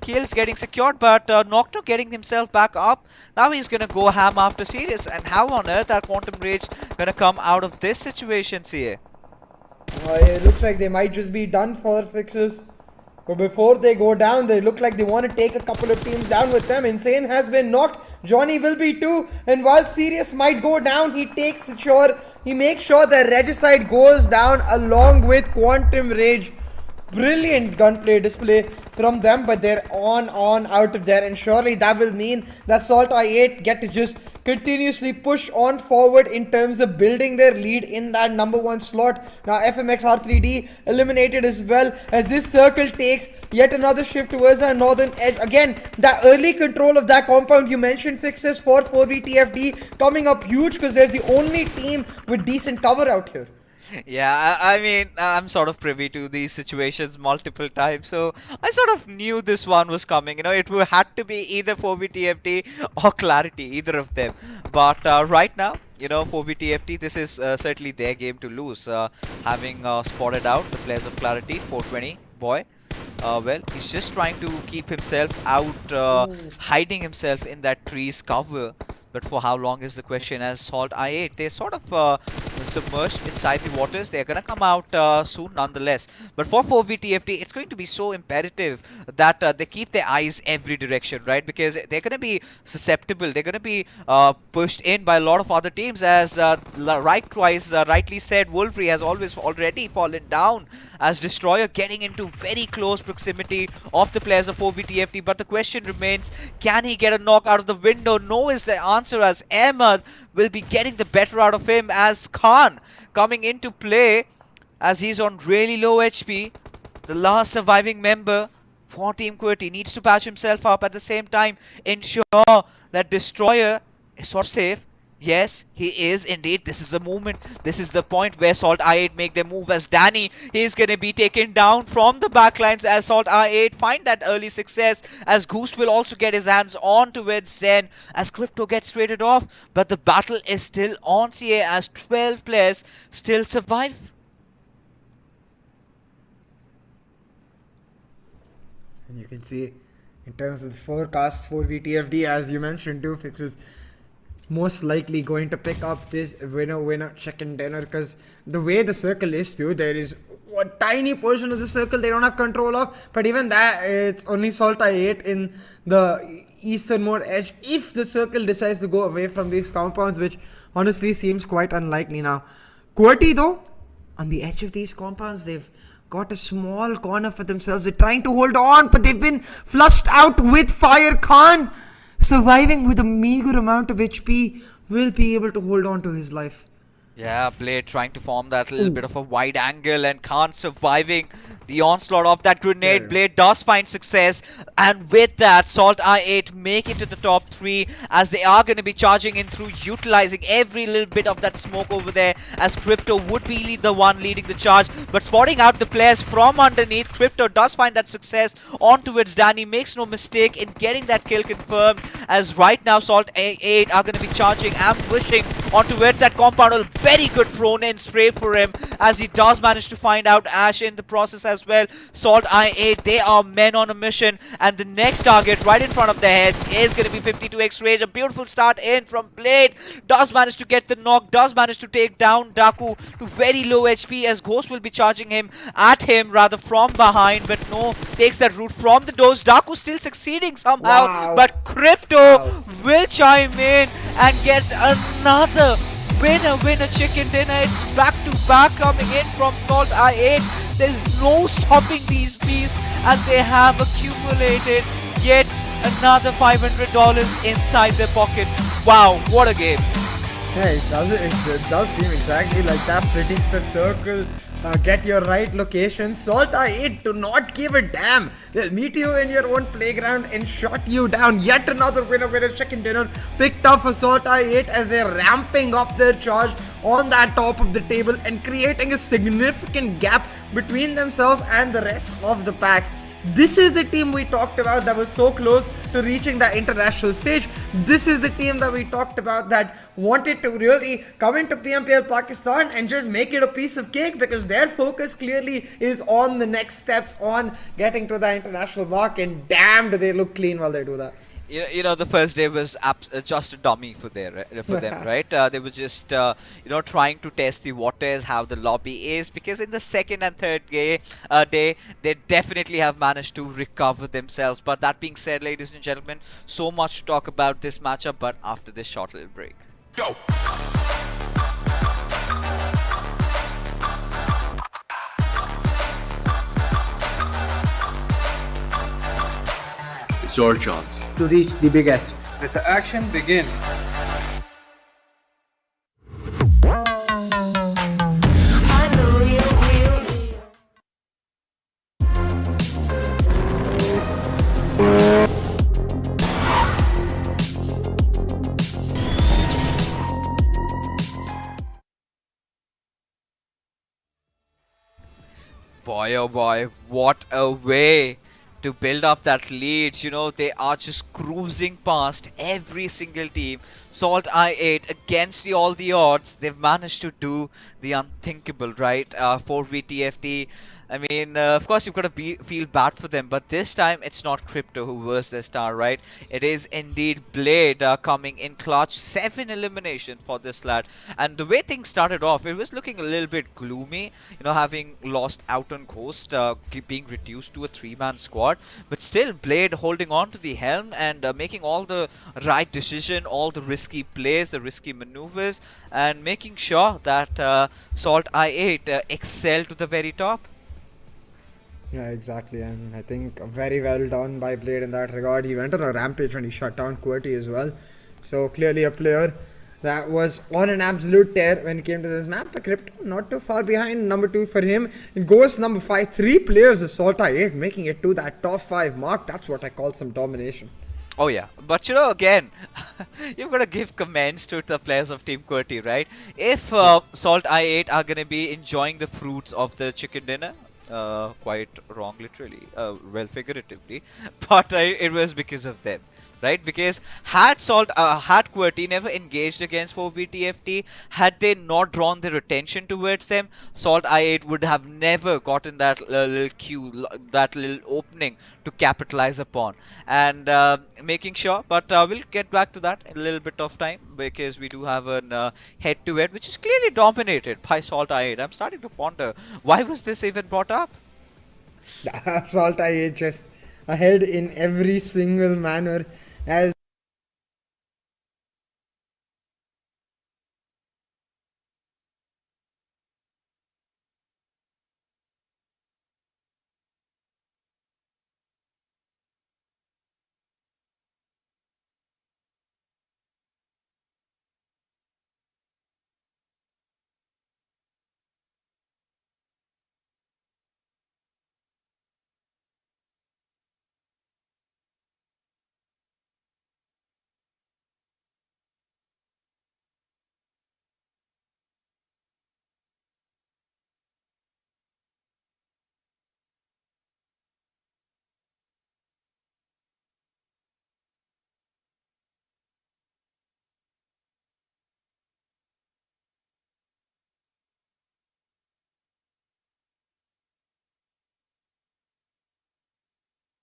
kills getting secured, but Nocto getting himself back up. Now he's gonna go ham after Sirius, and how on earth are Quantum Rage gonna come out of this situation, CA? It looks like they might just be done for fixes. But before they go down, they look like they want to take a couple of teams down with them. Insane has been knocked. Johnny will be too. And while Sirius might go down, he makes sure that Regicide goes down along with Quantum Rage. Brilliant gunplay display from them, but they're on out of there, and surely that will mean that SALTxi8 get to just continuously push on forward in terms of building their lead in that #1 slot. Now FMxR3D eliminated as well, as this circle takes yet another shift towards our northern edge. Again, that early control of that compound you mentioned, fixes for 4v coming up huge, because they're the only team with decent cover out here. Yeah, I mean, I'm sort of privy to these situations multiple times, so I sort of knew this one was coming. You know, it had to be either 4v or Clarity, either of them. But right now, you know, 4v this is certainly their game to lose. Having spotted out the players of Clarity, 420 boy. Well, he's just trying to keep himself out, hiding himself in that tree's cover. But for how long is the question, as SALTxi8, they're sort of submerged inside the waters. They're going to come out soon nonetheless. But for 4v it's going to be so imperative that they keep their eyes every direction, right? Because they're going to be susceptible. They're going to be pushed in by a lot of other teams, as rightly said, Wolverine has already fallen down, as Destroyer getting into very close proximity of the players of 4v But the question remains, can he get a knock out of the window? No is the answer, as Ahmed will be getting the better out of him, as Khan coming into play, as he's on really low HP. The last surviving member for Team QWERTY needs to patch himself up, at the same time ensure that Destroyer is sort of safe. Yes, he is indeed. This is the moment. This is the point where SALTxi8 make their move, as Danny is going to be taken down from the backlines, as SALTxi8 find that early success, as Goose will also get his hands on towards Zen, as Crypto gets traded off. But the battle is still on, CA, as 12 players still survive. And you can see, in terms of the forecast for VTFD, as you mentioned, two fixes most likely going to pick up this winner chicken dinner, because the way the circle is too, there is a tiny portion of the circle they don't have control of, but even that, it's only SALTxi8 in the easternmost edge if the circle decides to go away from these compounds, which honestly seems quite unlikely. Now QWERTY though, on the edge of these compounds, they've got a small corner for themselves. They're trying to hold on, but they've been flushed out with Fire. Khan, surviving with a meager amount of HP, will be able to hold on to his life. Yeah, Blade trying to form that little bit of a wide angle, and Khan surviving the onslaught of that grenade. Yeah. Blade does find success, and with that, SALTxi8 make it to the top 3, as they are going to be charging in through, utilizing every little bit of that smoke over there, as Crypto would be the one leading the charge, but spotting out the players from underneath. Crypto does find that success on towards Danny, makes no mistake in getting that kill confirmed, as right now SALTxi8 are going to be charging, ambushing on towards that compound. Very good prone and spray for him, as he does manage to find out Ash in the process as as well. SALTxi8, they are men on a mission, and the next target right in front of their heads is going to be 52x Rage. A beautiful start in from Blade. Does manage to get the knock, does manage to take down Daku to very low HP, as Ghost will be charging him at him rather from behind, but no, takes that route from the doors. Daku still succeeding somehow, Wow. but Crypto will chime in and gets another winner chicken dinner. It's back to back coming in from SALTxi8. There's no stopping these beasts as they have accumulated yet another $500 inside their pockets. Wow, what a game. Yeah, it does seem exactly like that. Predict the circle, get your right location. SALTxi8 do not give a damn. They'll meet you in your own playground and shut you down. Yet another winner chicken dinner picked up for SALTxi8 as they're ramping up their charge on that top of the table and creating a significant gap between themselves and the rest of the pack. This is the team we talked about that was so close to reaching the international stage. This is the team that we talked about that wanted to really come into PMPL Pakistan and just make it a piece of cake, because their focus clearly is on the next steps, on getting to the international mark, and damn do they look clean while they do that. You know, the first day was just a dummy for them, right? They were just, trying to test the waters, how the lobby is, because in the second and third day, they definitely have managed to recover themselves. But that being said, ladies and gentlemen, so much to talk about this matchup, but after this short little break. Go! It's your chance to reach the biggest. Let the action begin. Boy, oh boy, what a way to build up that lead. You know, they are just cruising past every single team. SALTxi8 against all the odds, they've managed to do the unthinkable, right? For VTFT. I mean, of course, you've got to feel bad for them, but this time it's not Crypto who was their star, right? It is indeed Blade coming in clutch. 7 eliminations for this lad. And the way things started off, it was looking a little bit gloomy, you know, having lost out on Ghost, being reduced to a 3-man squad. But still, Blade holding on to the helm and making all the right decision, all the risky plays, the risky maneuvers, and making sure that SALTxi8 excel to the very top. Yeah, exactly, and I think very well done by Blade in that regard. He went on a rampage when he shut down QWERTY as well. So clearly a player that was on an absolute tear when it came to this map. But Crypto not too far behind. Number 2 for him. It goes number 5. 3 players of SALTxi8 making it to that top 5 mark. That's what I call some domination. Oh yeah, but you know, again, you've got to give comments to the players of Team QWERTY, right? If SALTxi8 are going to be enjoying the fruits of the chicken dinner, quite wrong literally, well figuratively, but it was because of them, right? Because had QWERTY never engaged against 4BTFT, had they not drawn their attention towards them, SALTxi8 would have never gotten that little queue, that little opening to capitalize upon, and making sure, but we'll get back to that in a little bit of time, because we do have an head-to-head which is clearly dominated by SALTxi8. I'm starting to ponder, why was this even brought up? SALTxi8 just ahead in every single manner, as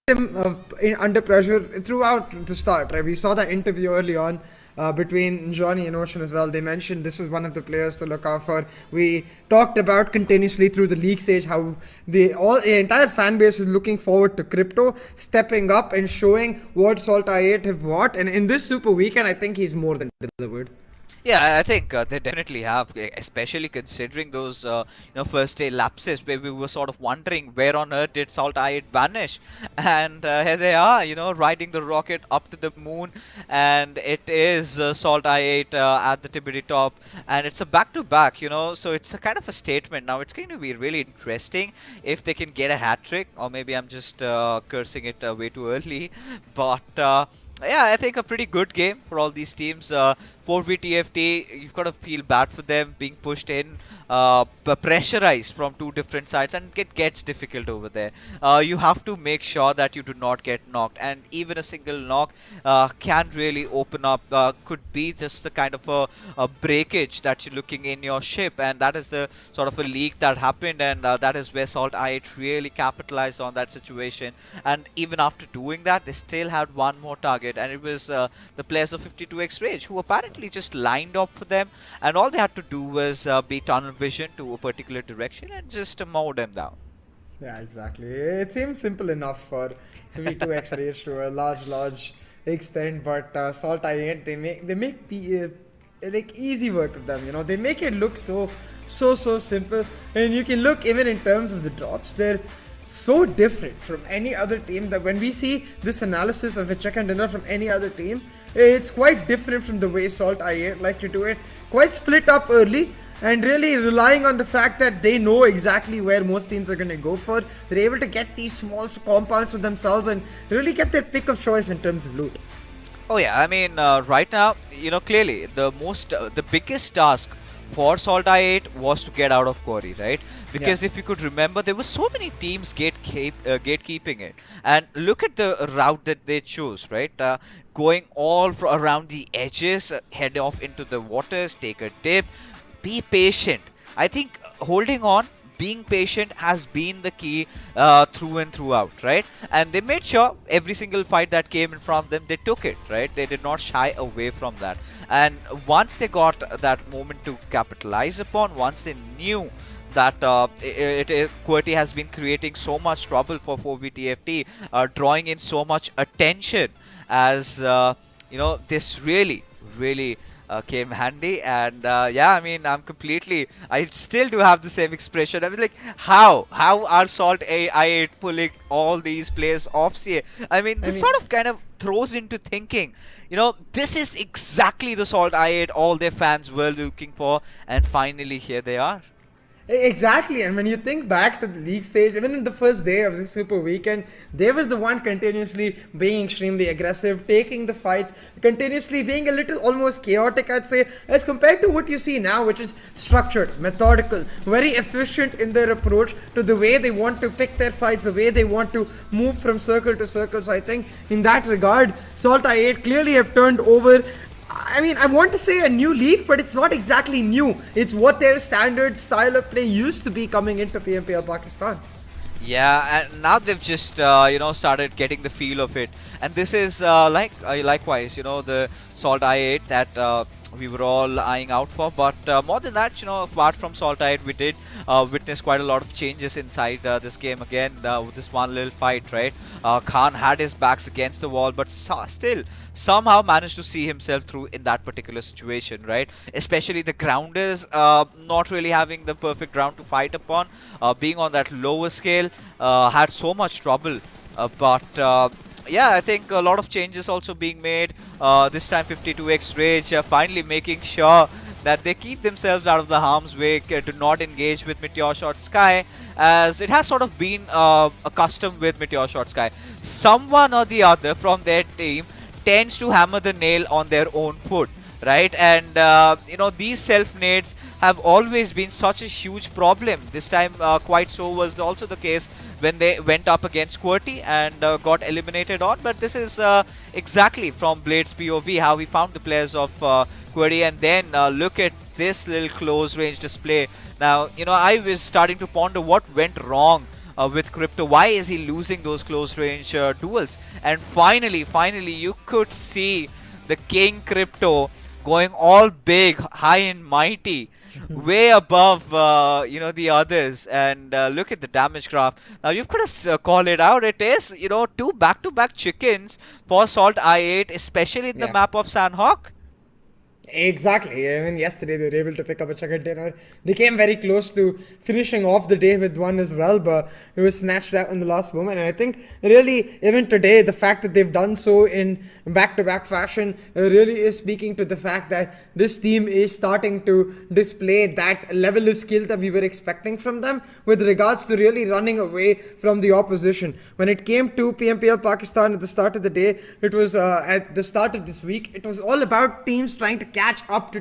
him under pressure throughout the start, right? We saw that interview early on between Johnny and Ocean as well. They mentioned this is one of the players to look out for. We talked about continuously through the league stage how the entire fan base is looking forward to Crypto stepping up and showing what SALTxi8 have brought. And in this Super Weekend, I think he's more than delivered. Yeah, I think they definitely have, especially considering those first day lapses where we were sort of wondering where on earth did SALTxi8 vanish, and here they are, riding the rocket up to the moon, and it is SALTxi8 at the tippity top, and it's a back-to-back, so it's a kind of a statement. Now it's going to be really interesting if they can get a hat trick, or maybe I'm just cursing it way too early, but. Yeah, I think a pretty good game for all these teams. 4v you've got to feel bad for them being pushed in, pressurized from two different sides, and it gets difficult over there. You have to make sure that you do not get knocked, and even a single knock can really open up, could be just the kind of a breakage that you're looking in your ship, and that is the sort of a leak that happened, and that is where SALTxi8 really capitalized on that situation. And even after doing that, they still had one more target, and it was the players of 52x Rage, who apparently just lined up for them, and all they had to do was be tunnel vision to a particular direction and just mow them down. Yeah, exactly. It seems simple enough for 52x Rage to a large extent, but SALTxi8, they make like easy work of them. They make it look so simple, and you can look even in terms of the drops. They're so different from any other team that when we see this analysis of a chicken dinner from any other team, it's quite different from the way SALTxi8 like to do it. Quite split up early and really relying on the fact that they know exactly where most teams are going to go for. They're able to get these small compounds for themselves and really get their pick of choice in terms of loot. Oh yeah, I mean right now, clearly the biggest task for SALTxi8 was to get out of QWERTY, right? Because if you could remember, there were so many teams gatekeeping it, and look at the route that they chose, right? Going all around the edges, head off into the waters, take a dip, be patient. I think holding on, being patient has been the key through and throughout, right? And they made sure every single fight that came in front of them, they took it, right? They did not shy away from that. And once they got that moment to capitalize upon, once they knew that QWERTY has been creating so much trouble for 4v drawing in so much attention, as this really came handy. And yeah, I mean, I still do have the same expression. I was like, how are SALTxi8 pulling all these players off CA? I mean, this sort of kind of throws into thinking, this is exactly the SALTxi8 all their fans were looking for, and finally here they are. Exactly, and when you think back to the league stage, even in the first day of the Super Weekend, they were the one continuously being extremely aggressive, taking the fights, continuously being a little almost chaotic, I'd say, as compared to what you see now, which is structured, methodical, very efficient in their approach to the way they want to pick their fights, the way they want to move from circle to circle. So I think in that regard, SALTxi8 clearly have turned over, I mean, I want to say a new leaf, but it's not exactly new. It's what their standard style of play used to be coming into PMPL Pakistan. Yeah, and now they've just started getting the feel of it, and this is likewise the SALTxi8 that we were all eyeing out for. But more than that, apart from SALTxi8, we did witness quite a lot of changes inside this game again with this one little fight, right? Khan had his backs against the wall, but still somehow managed to see himself through in that particular situation, right? Especially the grounders not really having the perfect ground to fight upon, being on that lower scale, had so much trouble, but yeah, I think a lot of changes also being made. This time 52x Rage finally making sure that they keep themselves out of the harm's way, do not engage with MetershotxSKY, as it has sort of been a custom with MetershotxSKY. Someone or the other from their team tends to hammer the nail on their own foot, right? And these self-nades have always been such a huge problem. This time quite so was also the case when they went up against QWERTY and got eliminated on. But this is exactly from Blade's POV how we found the players of QWERTY, and then look at this little close range display. Now I was starting to ponder what went wrong with Crypto? Why is he losing those close range duels? And finally, you could see the King Crypto going all big, high and mighty, way above the others. And look at the damage graph. Now you've got to call it out. It is 2 back-to-back chickens for SALTxi8, especially in the map of Sanhok. Exactly. I mean, yesterday they were able to pick up a chicken dinner. They came very close to finishing off the day with one as well, but it was snatched out in the last moment. And I think really, even today, the fact that they've done so in back-to-back fashion really is speaking to the fact that this team is starting to display that level of skill that we were expecting from them with regards to really running away from the opposition. When it came to PMPL Pakistan at the start of the day, it was at the start of this week, it was all about teams trying to catch up to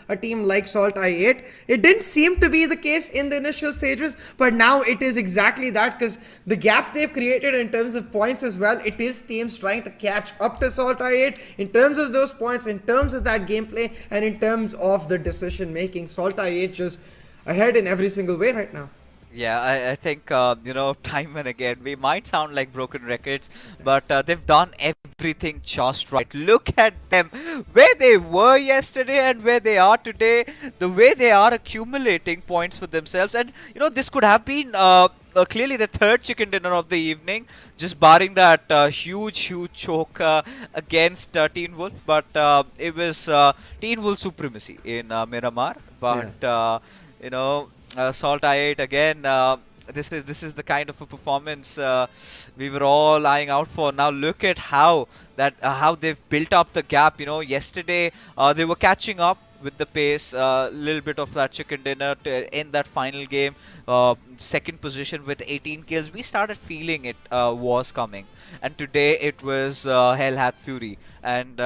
a team like SALTxi8. It didn't seem to be the case in the initial stages, but now it is exactly that, because the gap they've created in terms of points as well, it is teams trying to catch up to SALTxi8 in terms of those points, in terms of that gameplay, and in terms of the decision making. SALTxi8 just ahead in every single way right now. Yeah, I think, time and again, we might sound like broken records, but they've done everything just right. Look at them, where they were yesterday and where they are today, the way they are accumulating points for themselves. And, this could have been clearly the third chicken dinner of the evening, just barring that huge choke against Teen Wolf. But it was Teen Wolf supremacy in Miramar. But, SALTxi8 again, this is the kind of a performance we were all eyeing out for. Now look at how they've built up the gap. Yesterday they were catching up with the pace, a little bit of that chicken dinner to end that final game. Second position with 18 kills. We started feeling it was coming, and today it was Hell Hath Fury. And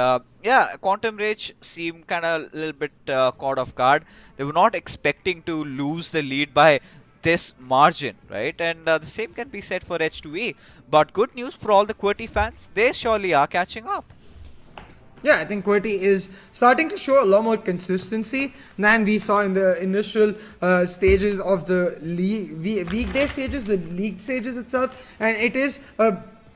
Quantum Rage seemed kind of a little bit caught off guard. They were not expecting to lose the lead by this margin, right? And the same can be said for H2E. But good news for all the QWERTY fans, they surely are catching up. Yeah, I think QWERTY is starting to show a lot more consistency than we saw in the initial stages of the weekday stages, the league stages itself. And it is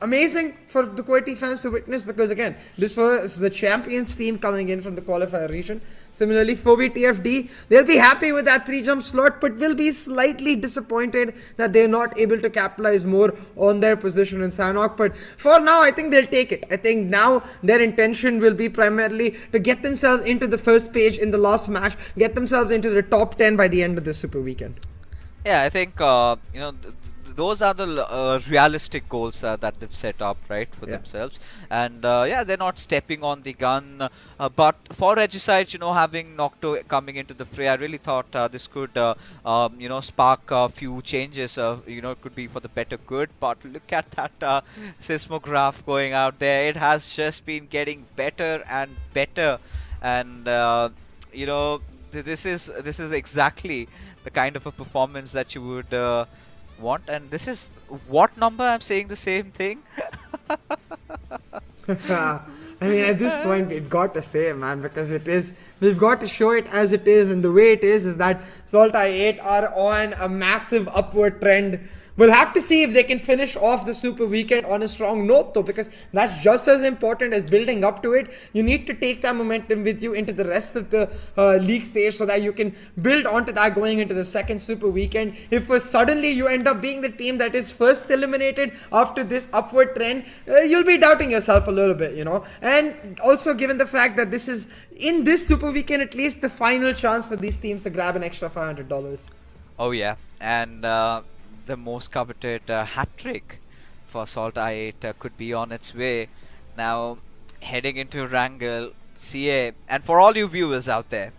amazing for the QWERTY fans to witness, because again, this was the champions team coming in from the qualifier region. Similarly, for TFD, they'll be happy with that 3-jump slot, but will be slightly disappointed that they're not able to capitalize more on their position in Sanhok. But for now, I think they'll take it. I think now their intention will be primarily to get themselves into the first page in the last match, get themselves into the top 10 by the end of the Super Weekend. Yeah, I think, those are the realistic goals that they've set up, right, for themselves. And they're not stepping on the gun. But for Regicide, having Nocto coming into the fray, I really thought this could, spark a few changes. It could be for the better good. But look at that seismograph going out there. It has just been getting better and better. And this is exactly the kind of a performance that you would want. And this is what number? I'm saying the same thing. I mean, at this point, we've got to say, man, because we've got to show it as it is. And the way it is that SALTxi8 are on a massive upward trend. We'll have to see if they can finish off the Super Weekend on a strong note, though, because that's just as important as building up to it. You need to take that momentum with you into the rest of the league stage, so that you can build onto that going into the second Super Weekend. If suddenly you end up being the team that is first eliminated after this upward trend, you'll be doubting yourself a little bit, And also, given the fact that this is, in this Super Weekend at least, the final chance for these teams to grab an extra $500. Oh yeah, and the most coveted hat trick for SALTxi8 could be on its way. Now, heading into Erangel, CA, and for all you viewers out there,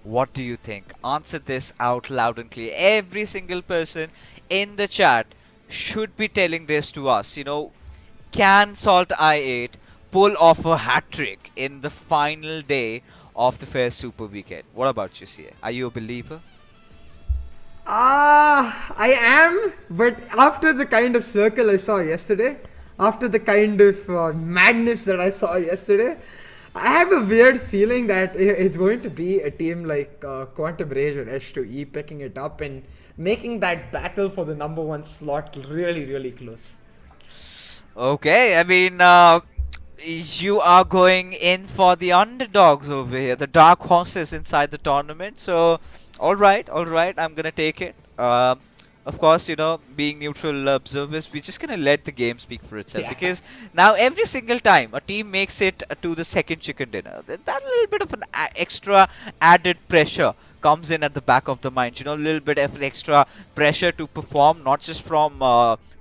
what do you think? Answer this out loud and clear. Every single person in the chat should be telling this to us. Can SALTxi8 pull off a hat trick in the final day of the first Super Weekend? What about you, CA? Are you a believer? I am, but after the kind of circle I saw yesterday, after the kind of madness that I saw yesterday, I have a weird feeling that it's going to be a team like Quantum Rage or H2E picking it up and making that battle for the #1 slot really, really close. Okay, I mean, you are going in for the underdogs over here, the dark horses inside the tournament. So, all right, I'm gonna take it. Of course, you know, being neutral observers, we're just gonna let the game speak for itself, because now every single time a team makes it to the second chicken dinner, that little bit of an extra added pressure comes in at the back of the mind. You know, a little bit of an extra pressure to perform, not just from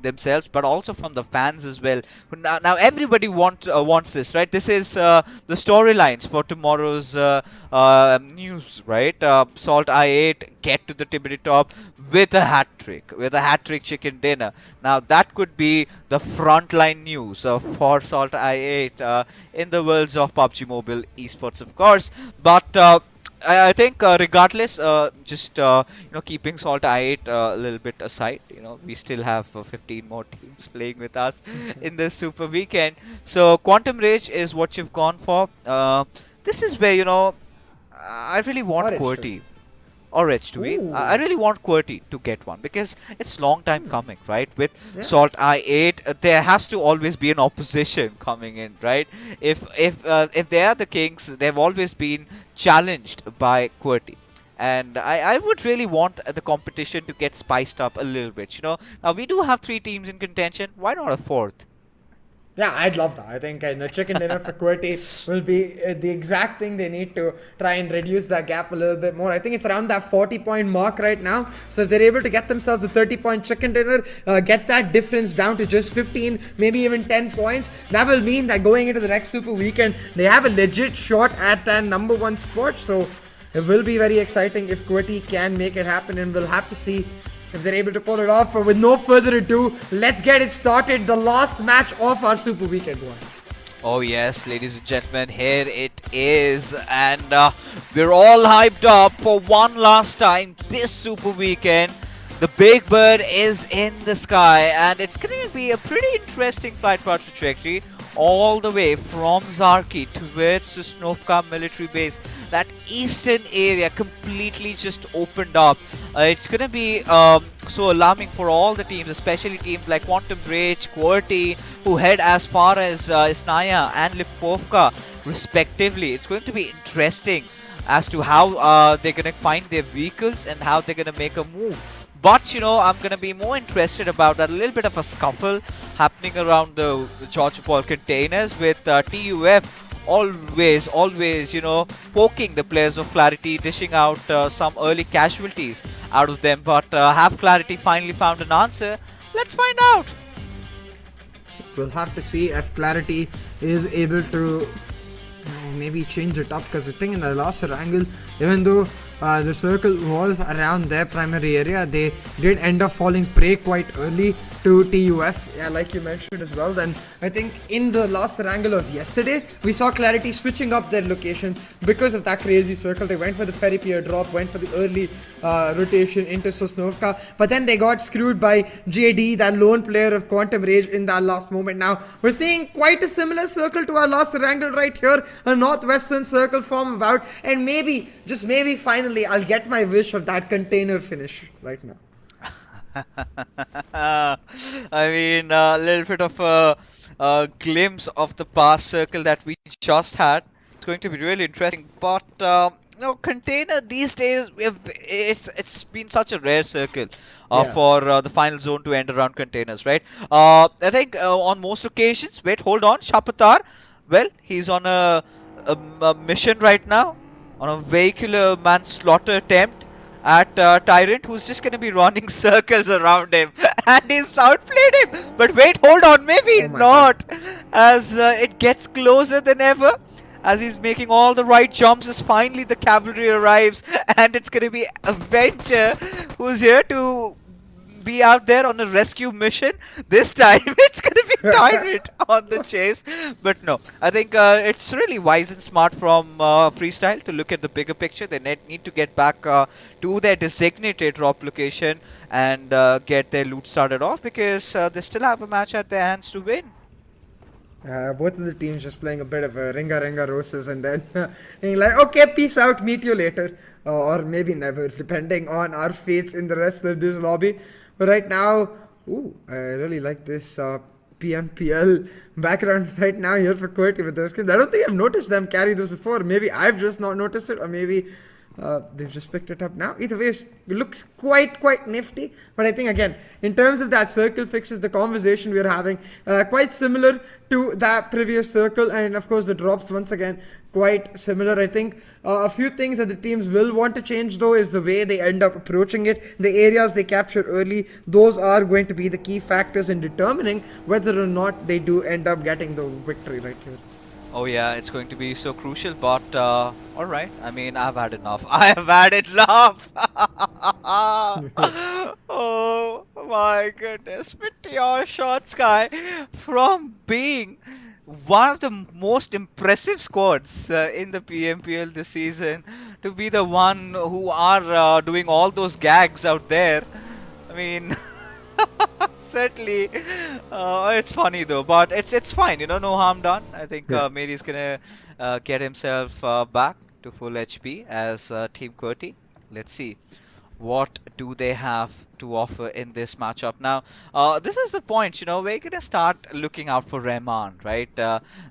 themselves, but also from the fans as well. Now everybody wants this, right? This is the storylines for tomorrow's news, right? SALTxi8 get to the tippity top with a hat trick chicken dinner. Now that could be the frontline news for SALTxi8 in the worlds of PUBG Mobile Esports, of course. But I think regardless, just you know, keeping SALTxi8 a little bit aside, you know, we still have 15 more teams playing with us in this Super Weekend. So Quantum Rage is what you've gone for. This is where, you know, I really want QWERTY. Or H2E. I really want QWERTY to get one, because it's long time coming, right? With SALTxi8, there has to always be an opposition coming in, right? If they are the kings, they've always been challenged by QWERTY. And I would really want the competition to get spiced up a little bit, you know. Now we do have 3 teams in contention. Why not a 4th? Yeah, I'd love that. I think a chicken dinner for QWERTY will be the exact thing they need to try and reduce that gap a little bit more. I think it's around that 40-point mark right now. So if they're able to get themselves a 30-point chicken dinner, get that difference down to just 15, maybe even 10 points, that will mean that going into the next Super Weekend, they have a legit shot at that #1 spot. So it will be very exciting if QWERTY can make it happen, and we'll have to see if they're able to pull it off. But with no further ado, let's get it started. The last match of our Super Weekend one. Oh yes, ladies and gentlemen, here it is, and we're all hyped up for one last time this Super Weekend. The Big Bird is in the sky, and it's going to be a pretty interesting flight path trajectory all the way from Zarki towards Sosnovka military base. That eastern area completely just opened up. It's gonna be so alarming for all the teams, especially teams like Quantum Rage, QWERTY, who head as far as Isnaya and Lipovka respectively. It's going to be interesting as to how they're gonna find their vehicles and how they're gonna make a move. But, you know, I'm going to be more interested about that little bit of a scuffle happening around the George Paul containers with TUF always, you know, poking the players of Clarity, dishing out some early casualties out of them. But have Clarity finally found an answer? Let's find out. We'll have to see if Clarity is able to maybe change it up, because I think in the last Erangel, even though the circle was around their primary area, they did end up falling prey quite early to TUF, yeah, like you mentioned as well. Then I think in the last Erangel of yesterday, we saw Clarity switching up their locations because of that crazy circle. They went for the ferry pier drop, went for the early rotation into Sosnovka, but then they got screwed by JD, that lone player of Quantum Rage, in that last moment. Now we're seeing quite a similar circle to our last Erangel right here, a northwestern circle form about, and maybe, just maybe, finally I'll get my wish of that container finish right now. I mean, a little bit of a glimpse of the past circle that we just had. It's going to be really interesting. But you know, container these days, it's been such a rare circle for the final zone to end around containers, right? I think on most occasions. Wait, hold on, Shapatar. Well, he's on a mission right now, on a vehicular manslaughter attempt at Tyrant, who's just going to be running circles around him, and he's outplayed him. But wait, hold on, maybe not, as it gets closer than ever, as he's making all the right jumps, as finally the cavalry arrives, and it's going to be Avenger who's here to be out there on a rescue mission. This time it's going to be Tyrant on the chase. But no, I think it's really wise and smart from Freestyle to look at the bigger picture. They need to get back to their designated drop location and get their loot started off, because they still have a match at their hands to win. Both of the teams just playing a bit of a ringa roses and then being like, okay, peace out, meet you later. Or maybe never, depending on our fates in the rest of this lobby. But right now, I really like this PMPL background right now here for QWERTY with those skins. I don't think I've noticed them carry this before. Maybe I've just not noticed it, or maybe they've just picked it up now. Either way, it looks quite nifty. But I think, again, in terms of that circle fixes, the conversation we're having, quite similar to that previous circle. And of course, the drops, once again, quite similar. I think a few things that the teams will want to change, though, is the way they end up approaching it. The areas they capture early, those are going to be the key factors in determining whether or not they do end up getting the victory right here. Oh yeah, it's going to be so crucial, but alright, I mean, I've had enough. I have had enough! Oh my goodness, MetershotxSKY, from being one of the most impressive squads in the PMPL this season, to be the one who are doing all those gags out there. I mean... Certainly, it's funny though, but it's fine, you know, no harm done. I think Mary's gonna get himself back to full HP as Team QWERTY. Let's see, what do they have to offer in this matchup? Now, this is the point, you know, we're gonna start looking out for Rahman, right?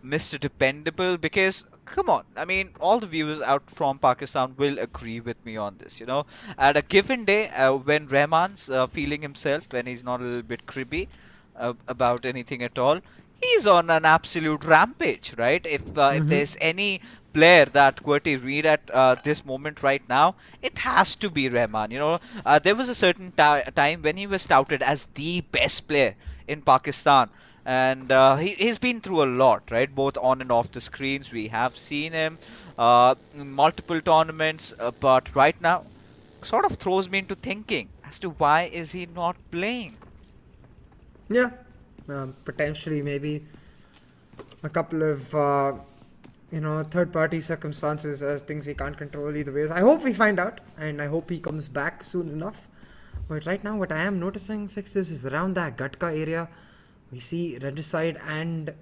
Mr. Dependable, because come on, I mean, all the viewers out from Pakistan will agree with me on this, you know. At a given day, when Rahman's feeling himself, when he's not a little bit cribby about anything at all, he's on an absolute rampage, right? If there's any player that QWERTY read at this moment right now, it has to be Rahman. You know, there was a certain time when he was touted as the best player in Pakistan, and he's been through a lot, right? Both on and off the screens. We have seen him in multiple tournaments, but right now, sort of throws me into thinking as to why is he not playing? Yeah, potentially maybe a couple of third-party circumstances as things he can't control either ways. I hope we find out, and I hope he comes back soon enough. But right now, what I am noticing fixes is around that Gatka area. We see Regicide, and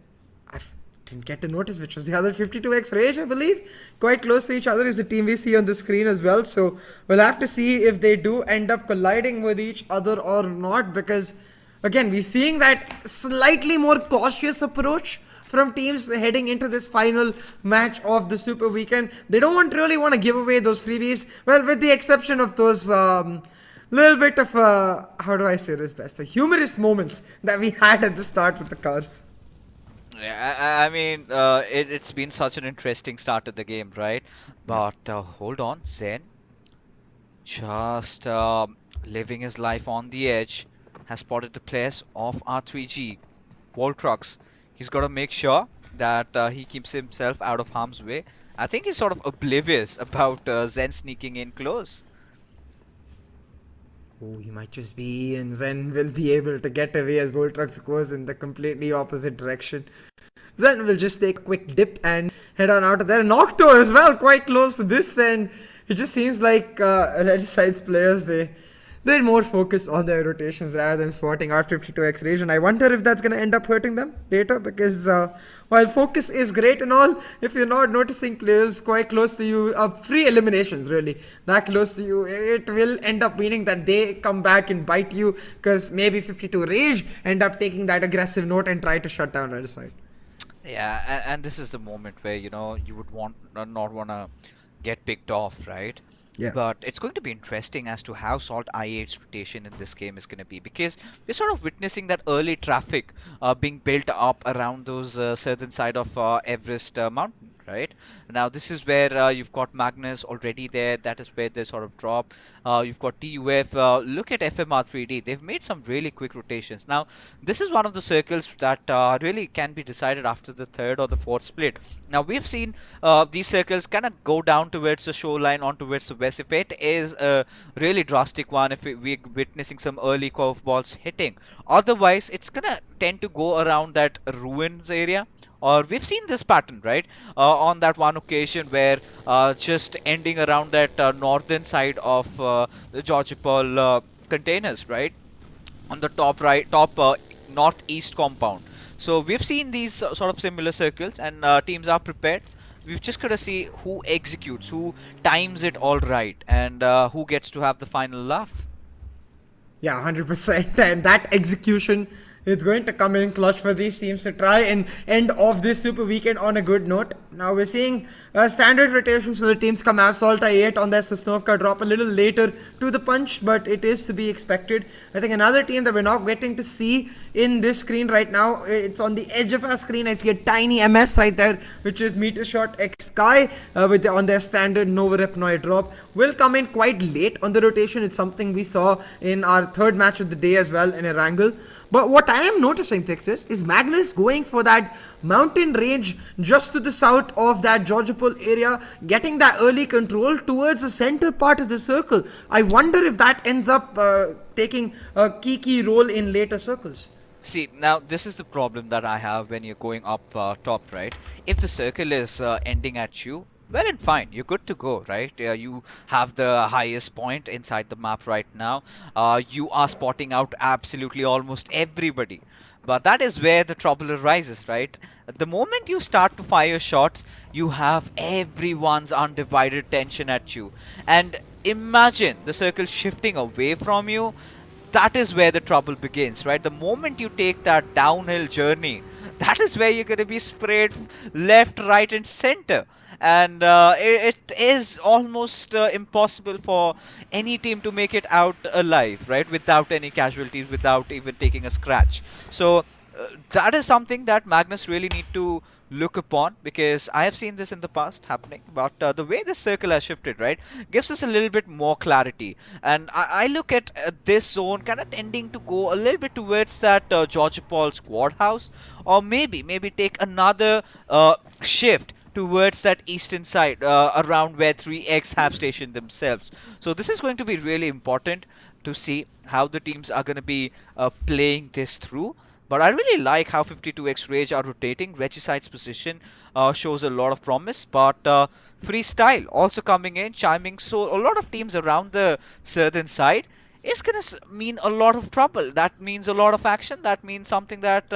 I didn't get to notice which was the other 52x Rage, I believe. Quite close to each other is the team we see on the screen as well. So we'll have to see if they do end up colliding with each other or not, because again, we're seeing that slightly more cautious approach from teams heading into this final match of the Super Weekend. They don't really want to give away those freebies, well, with the exception of those little bit of, how do I say this best, the humorous moments that we had at the start with the cars. Yeah, I mean, it's been such an interesting start to the game, right? But hold on, Zen, just living his life on the edge, has spotted the players of R3G, Voltrox. He's got to make sure that he keeps himself out of harm's way. I think he's sort of oblivious about Zen sneaking in close. Oh, he might just be, and Zen will be able to get away as Voltrox goes in the completely opposite direction. Zen will just take a quick dip and head on out of there. Nocto as well, quite close to this, and it just seems like Regicide's players, they're more focused on their rotations rather than spotting R52X Rage, and I wonder if that's going to end up hurting them later, because while focus is great and all, if you're not noticing players quite close to you, free eliminations really, that close to you, it will end up meaning that they come back and bite you, because maybe 52 Rage end up taking that aggressive note and try to shut down either side. Yeah, and this is the moment where, you know, you would not want to get picked off, right? Yeah. But it's going to be interesting as to how SALTxi8's rotation in this game is going to be, because we're sort of witnessing that early traffic being built up around those southern side of Everest mountain, right? Now this is where you've got Magnus already there. That is where they sort of drop. You've got TUF. Look at FMR3D. They've made some really quick rotations. Now this is one of the circles that really can be decided after the third or the fourth split. Now we've seen these circles kind of go down towards the shoreline, on towards the west. If it is a really drastic one, if we're witnessing some early curveballs hitting, otherwise it's gonna tend to go around that ruins area. Or we've seen this pattern, right? On that one occasion where just ending around that northern side of the Georgia Pearl containers, right? On the top northeast compound. So we've seen these sort of similar circles, and teams are prepared. We've just got to see who executes, who times it all right, and who gets to have the final laugh. Yeah, 100%. And that execution is going to come in clutch for these teams to try and end off this Super Weekend on a good note. Now we're seeing standard rotations, so the teams come out. SALTxi8 on their Sosnovka drop a little later to the punch, but it is to be expected. I think another team that we're not getting to see in this screen right now, it's on the edge of our screen. I see a tiny MS right there, which is MetershotxSKY on their standard Novorepnoy drop. Will come in quite late on the rotation. It's something we saw in our third match of the day as well in Erangel. But what I am noticing, Texas, is Magnus going for that mountain range just to the south of that Georgopol area, getting that early control towards the center part of the circle. I wonder if that ends up taking a key role in later circles. See, now this is the problem that I have when you're going up top, right? If the circle is ending at you, well and fine, you're good to go, right? You have the highest point inside the map right now. You are spotting out absolutely almost everybody. But that is where the trouble arises, right? The moment you start to fire shots, you have everyone's undivided attention at you. And imagine the circle shifting away from you. That is where the trouble begins, right? The moment you take that downhill journey, that is where you're going to be sprayed left, right, and center. And it is almost impossible for any team to make it out alive, right? Without any casualties, without even taking a scratch. So that is something that Magnus really need to look upon, because I have seen this in the past happening, but the way this circle has shifted, right, gives us a little bit more clarity. And I look at this zone kind of tending to go a little bit towards that Georgopol squad house, or maybe take another shift towards that eastern side around where 3x have stationed themselves. So this is going to be really important to see how the teams are going to be playing this through. But I really like how 52x Rage are rotating. Regicide's position shows a lot of promise, but Freestyle also coming in, chiming. So a lot of teams around the southern side is going to mean a lot of trouble. That means a lot of action. That means something that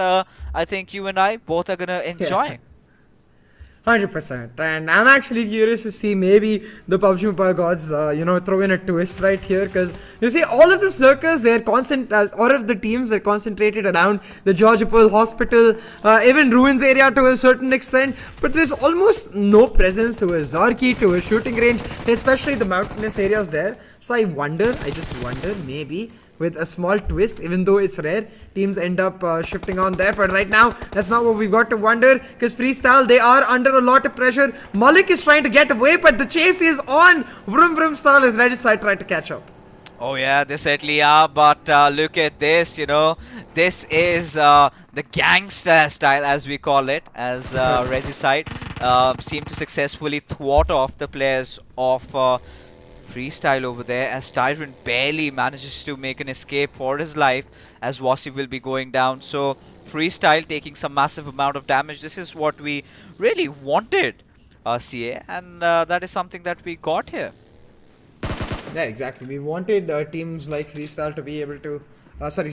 I think you and I both are going to enjoy. Yeah. 100%. And I'm actually curious to see maybe the PUBG Mobile gods, throw in a twist right here. Because you see, all of the circles, they're all of the teams are concentrated around the Georgopol Hospital, even Ruins area to a certain extent. But there's almost no presence to a Zorki, to a shooting range, especially the mountainous areas there. So I just wonder, maybe with a small twist, even though it's rare, teams end up shifting on there. But right now, that's not what we've got to wonder, because Freestyle, they are under a lot of pressure. Malik is trying to get away, but the chase is on. Vroom Vroom style is ready side trying to catch up. Oh yeah, they certainly are, but look at this, this is the gangster style, as we call it, as Regicide seem to successfully thwart off the players of Freestyle over there, as Tyrant barely manages to make an escape for his life, as Wasi will be going down. So Freestyle taking some massive amount of damage. This is what we really wanted, CA, and that is something that we got here. Yeah, exactly. We wanted teams like Freestyle to be able to,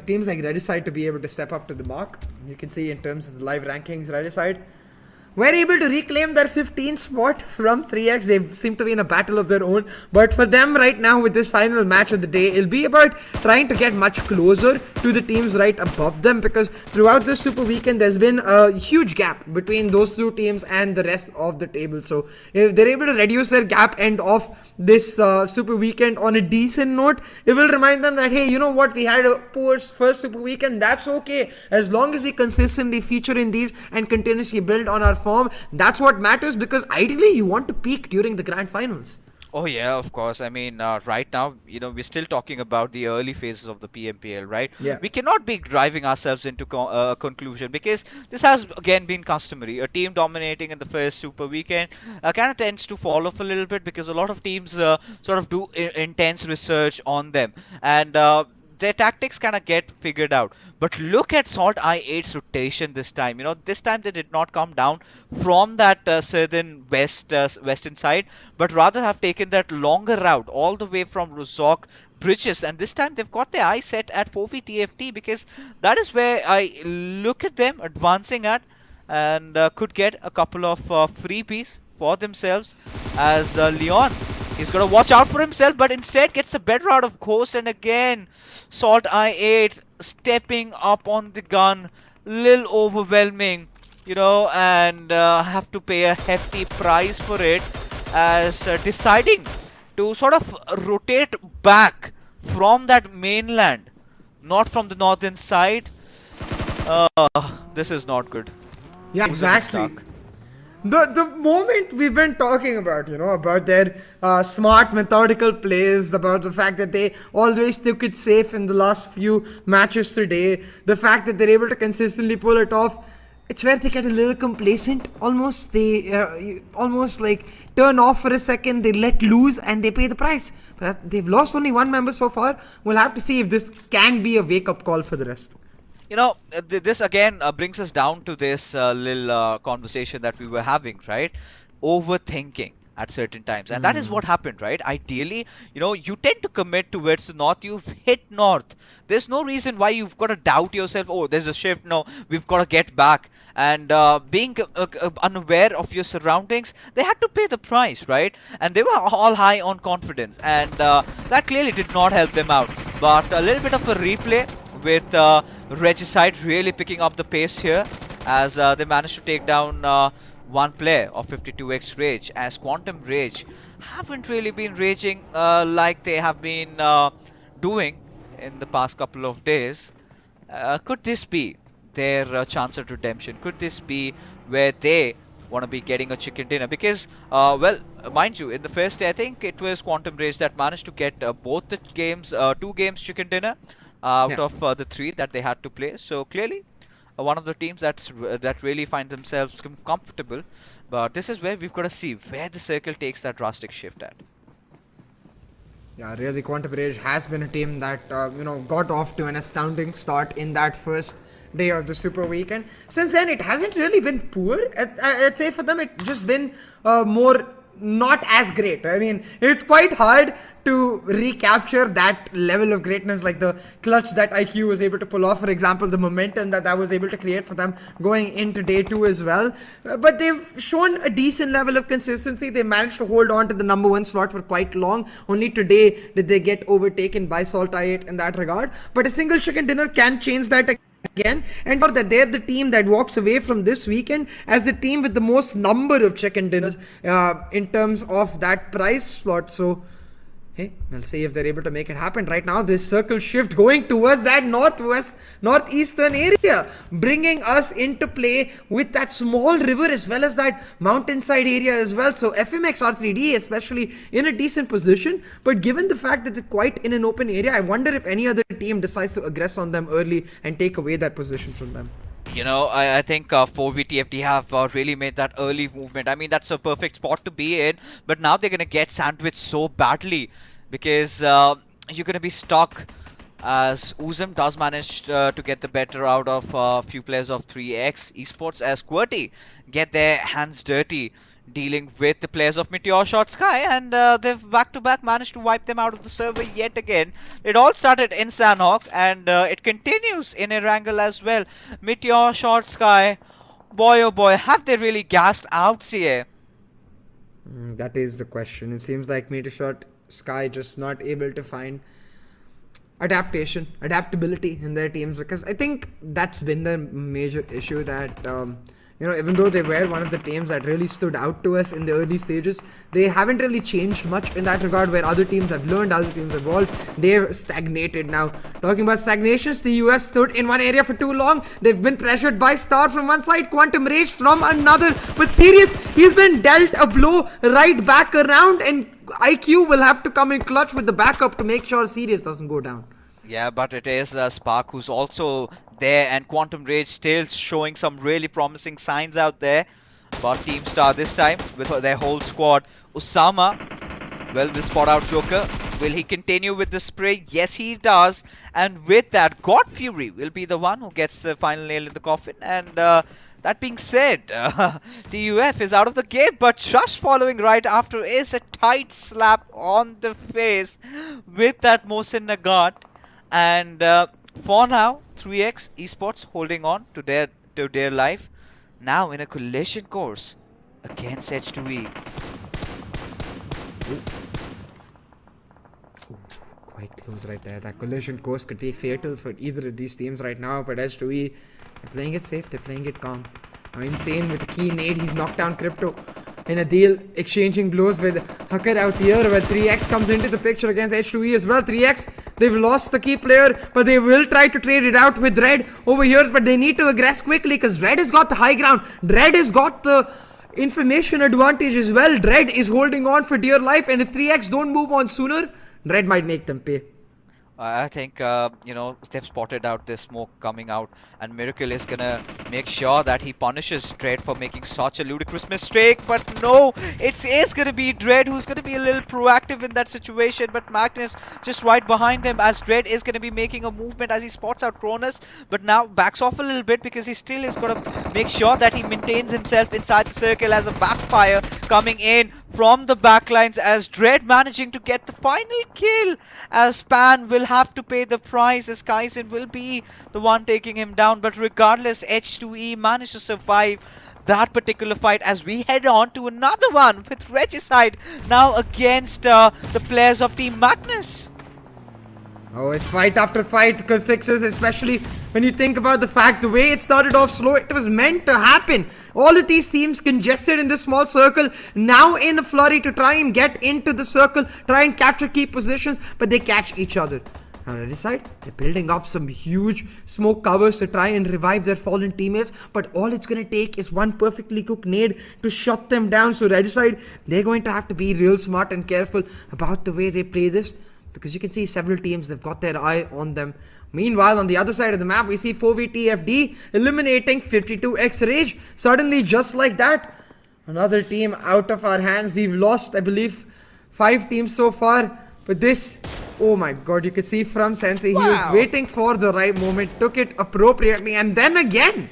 teams like Regicide to be able to step up to the mark. You can see in terms of the live rankings, Regicide were able to reclaim their 15th spot from 3x. They seem to be in a battle of their own. But for them right now, with this final match of the day, it'll be about trying to get much closer to the teams right above them, because throughout this Super Weekend, there's been a huge gap between those two teams and the rest of the table. So if they're able to reduce their gap end off this Super Weekend on a decent note, it will remind them that, hey, you know what, we had a poor first Super Weekend. That's okay. As long as we consistently feature in these and continuously build on our form, that's what matters, because ideally you want to peak during the grand finals. Oh yeah, of course. I mean, right now, we're still talking about the early phases of the PMPL, right? Yeah. We cannot be driving ourselves into conclusion, because this has again been customary. A team dominating in the first Super Weekend kind of tends to fall off a little bit, because a lot of teams sort of do intense research on them, and their tactics kind of get figured out. But look at SALTxi8's rotation this time. You know, this time they did not come down from that southern western side, but rather have taken that longer route all the way from Rozhok Bridges, and this time they've got their eye set at 4v TFT, because that is where I look at them advancing at, and could get a couple of freebies for themselves, as Leon, he's got to watch out for himself, but instead gets a better out of course. And again, SALTxi8 stepping up on the gun, little overwhelming, you know, and have to pay a hefty price for it, as deciding to sort of rotate back from that mainland, not from the northern side. This is not good. Yeah, exactly. The moment we've been talking about, you know, about their smart, methodical plays, about the fact that they always took it safe in the last few matches today, the fact that they're able to consistently pull it off, it's where they get a little complacent. Almost, they almost like turn off for a second, they let loose, and they pay the price. But they've lost only one member so far. We'll have to see if this can be a wake-up call for the rest. You know, this again brings us down to this little conversation that we were having, right? Overthinking at certain times, and that is what happened, right? Ideally, you know, you tend to commit towards the north, you've hit north. There's no reason why you've got to doubt yourself. Oh, there's a shift, no, we've got to get back. And being unaware of your surroundings, they had to pay the price, right? And they were all high on confidence, and that clearly did not help them out. But a little bit of a replay with Regicide really picking up the pace here, as they managed to take down one player of 52x Rage, as Quantum Rage haven't really been raging like they have been doing in the past couple of days. Could this be their chance at redemption? Could this be where they want to be getting a chicken dinner? Because, well, mind you, in the first day, I think it was Quantum Rage that managed to get both the games, 2 games chicken dinner out of the 3 that they had to play. So clearly, one of the teams that really find themselves comfortable. But this is where we've got to see where the circle takes that drastic shift at. Yeah, really, Quantum Rage has been a team that you know, got off to an astounding start in that first day of the Super Weekend. Since then, it hasn't really been poor. I'd say for them, it's just been more not as great. I mean, it's quite hard to recapture that level of greatness, like the clutch that IQ was able to pull off, for example, the momentum that was able to create for them going into day 2 as well. But they've shown a decent level of consistency. They managed to hold on to the #1 slot for quite long. Only today did they get overtaken by SALTxi8 in that regard. But a single chicken dinner can change that again, and for that, they're the team that walks away from this weekend as the team with the most number of chicken dinners in terms of that prize slot. So hey, we'll see if they're able to make it happen. Right now, this circle shift going towards that northeastern area, bringing us into play with that small river as well as that mountainside area as well. So FMxR3D especially in a decent position, but given the fact that they're quite in an open area, I wonder if any other team decides to aggress on them early and take away that position from them. You know, I think 4v TFT have really made that early movement. I mean, that's a perfect spot to be in, but now they're going to get sandwiched so badly, because you're going to be stuck, as Uzum does manage to get the better out of a few players of 3x Esports, as QWERTY get their hands dirty dealing with the players of MetershotxSKY, and they've back-to-back managed to wipe them out of the server yet again. It all started in Sanhok, and it continues in Erangel as well. MetershotxSKY, boy oh boy, have they really gassed out CA? That is the question. It seems like MetershotxSKY just not able to find adaptability in their teams, because I think that's been the major issue, that you know, even though they were one of the teams that really stood out to us in the early stages, they haven't really changed much in that regard, where other teams have learned, other teams have evolved. They've stagnated now. Talking about stagnations, the US stood in one area for too long. They've been pressured by Star from one side, Quantum Rage from another. But Sirius, he's been dealt a blow right back around, and IQ will have to come in clutch with the backup to make sure Sirius doesn't go down. Yeah, but it is Spark who's also there, and Quantum Rage still showing some really promising signs out there. But Team Star this time with their whole squad. Usama, well, will spot out Joker. Will he continue with the spray? Yes, he does. And with that, God Fury will be the one who gets the final nail in the coffin. And that being said, TUF is out of the game, but just following right after is a tight slap on the face with that Mohsin Nagat. And for now, 3x Esports holding on to their life. Now in a collision course against H2E. Quite close right there. That collision course could be fatal for either of these teams right now, but H2E, they're playing it safe, they're playing it calm. Now Insane with a key nade, he's knocked down Crypto in a deal, exchanging blows with Hacker out here, where 3x comes into the picture against H2E as well. 3x, they've lost the key player, but they will try to trade it out with Red over here, but they need to aggress quickly because Red has got the high ground. Red has got the information advantage as well. Red is holding on for dear life, and if 3x don't move on sooner, Red might make them pay. I think, they've spotted out this smoke coming out, and Miracle is gonna make sure that he punishes Dread for making such a ludicrous mistake. But no, it is gonna be Dread who's gonna be a little proactive in that situation. But Magnus just right behind him, as Dread is gonna be making a movement as he spots out Cronus, but now backs off a little bit because he still is gonna make sure that he maintains himself inside the circle, as a backfire coming in from the backlines, as Dread managing to get the final kill, as Pan will have to pay the price, as Kaizen will be the one taking him down. But regardless, H2E managed to survive that particular fight, as we head on to another one with Regicide now against the players of Team Magnus. Oh, it's fight after fight, fixes, especially when you think about the fact the way it started off slow, it was meant to happen. All of these teams congested in this small circle, now in a flurry to try and get into the circle, try and capture key positions, but they catch each other. On the other side, they're building up some huge smoke covers to try and revive their fallen teammates, but all it's going to take is one perfectly cooked nade to shut them down. So Red side, they're going to have to be real smart and careful about the way they play this, because you can see several teams, they've got their eye on them. Meanwhile, on the other side of the map, we see 4v eliminating 52x Rage. Suddenly, just like that, another team out of our hands. We've lost, I believe, 5 teams so far. But this, oh my god, you could see from Sensei, wow. He was waiting for the right moment, took it appropriately, and then again.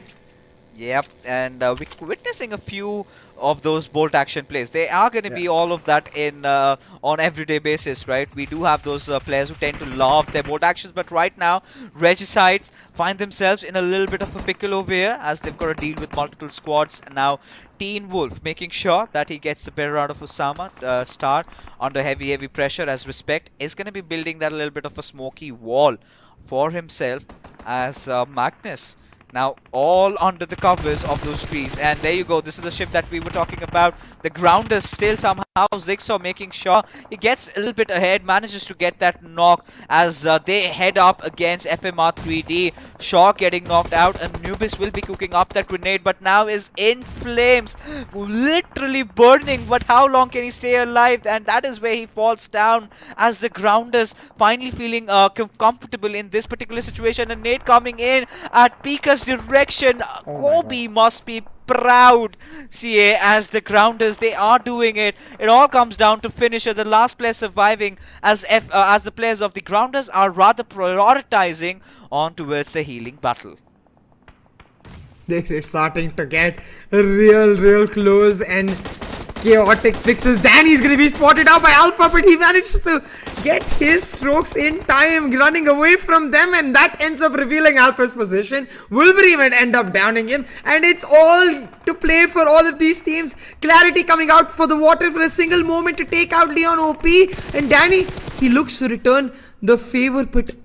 Yep, and we're witnessing a few of those bolt action plays. They are going to be all of that in on everyday basis, right? We do have those players who tend to love their bolt actions, but right now Regicides find themselves in a little bit of a pickle over here, as they've got to deal with multiple squads. And now Teen Wolf making sure that he gets the better out of Osama Star under heavy pressure, as Respect is going to be building that a little bit of a smoky wall for himself, as Magnus now all under the covers of those trees. And there you go, this is the shift that we were talking about. The grounders still somehow, Zigsaw making sure he gets a little bit ahead, manages to get that knock as they head up against FMR3D. Shaw getting knocked out, and Nubis will be cooking up that grenade, but now is in flames, literally burning. But how long can he stay alive? And that is where he falls down, as the grounders finally feeling comfortable in this particular situation. And nade coming in at Pika's direction. Kobe must be proud, CA, as the grounders, they are doing it. It all comes down to finisher, the last player surviving, as the players of the grounders are rather prioritizing on towards the healing battle. This is starting to get real close, and chaotic fixes. Danny's gonna be spotted out by Alpha, but he manages to get his strokes in time, running away from them, and that ends up revealing Alpha's position. Wolverine would end up downing him, and it's all to play for all of these teams. Clarity coming out for the water for a single moment to take out Leon OP, and Danny, he looks to return the favor, but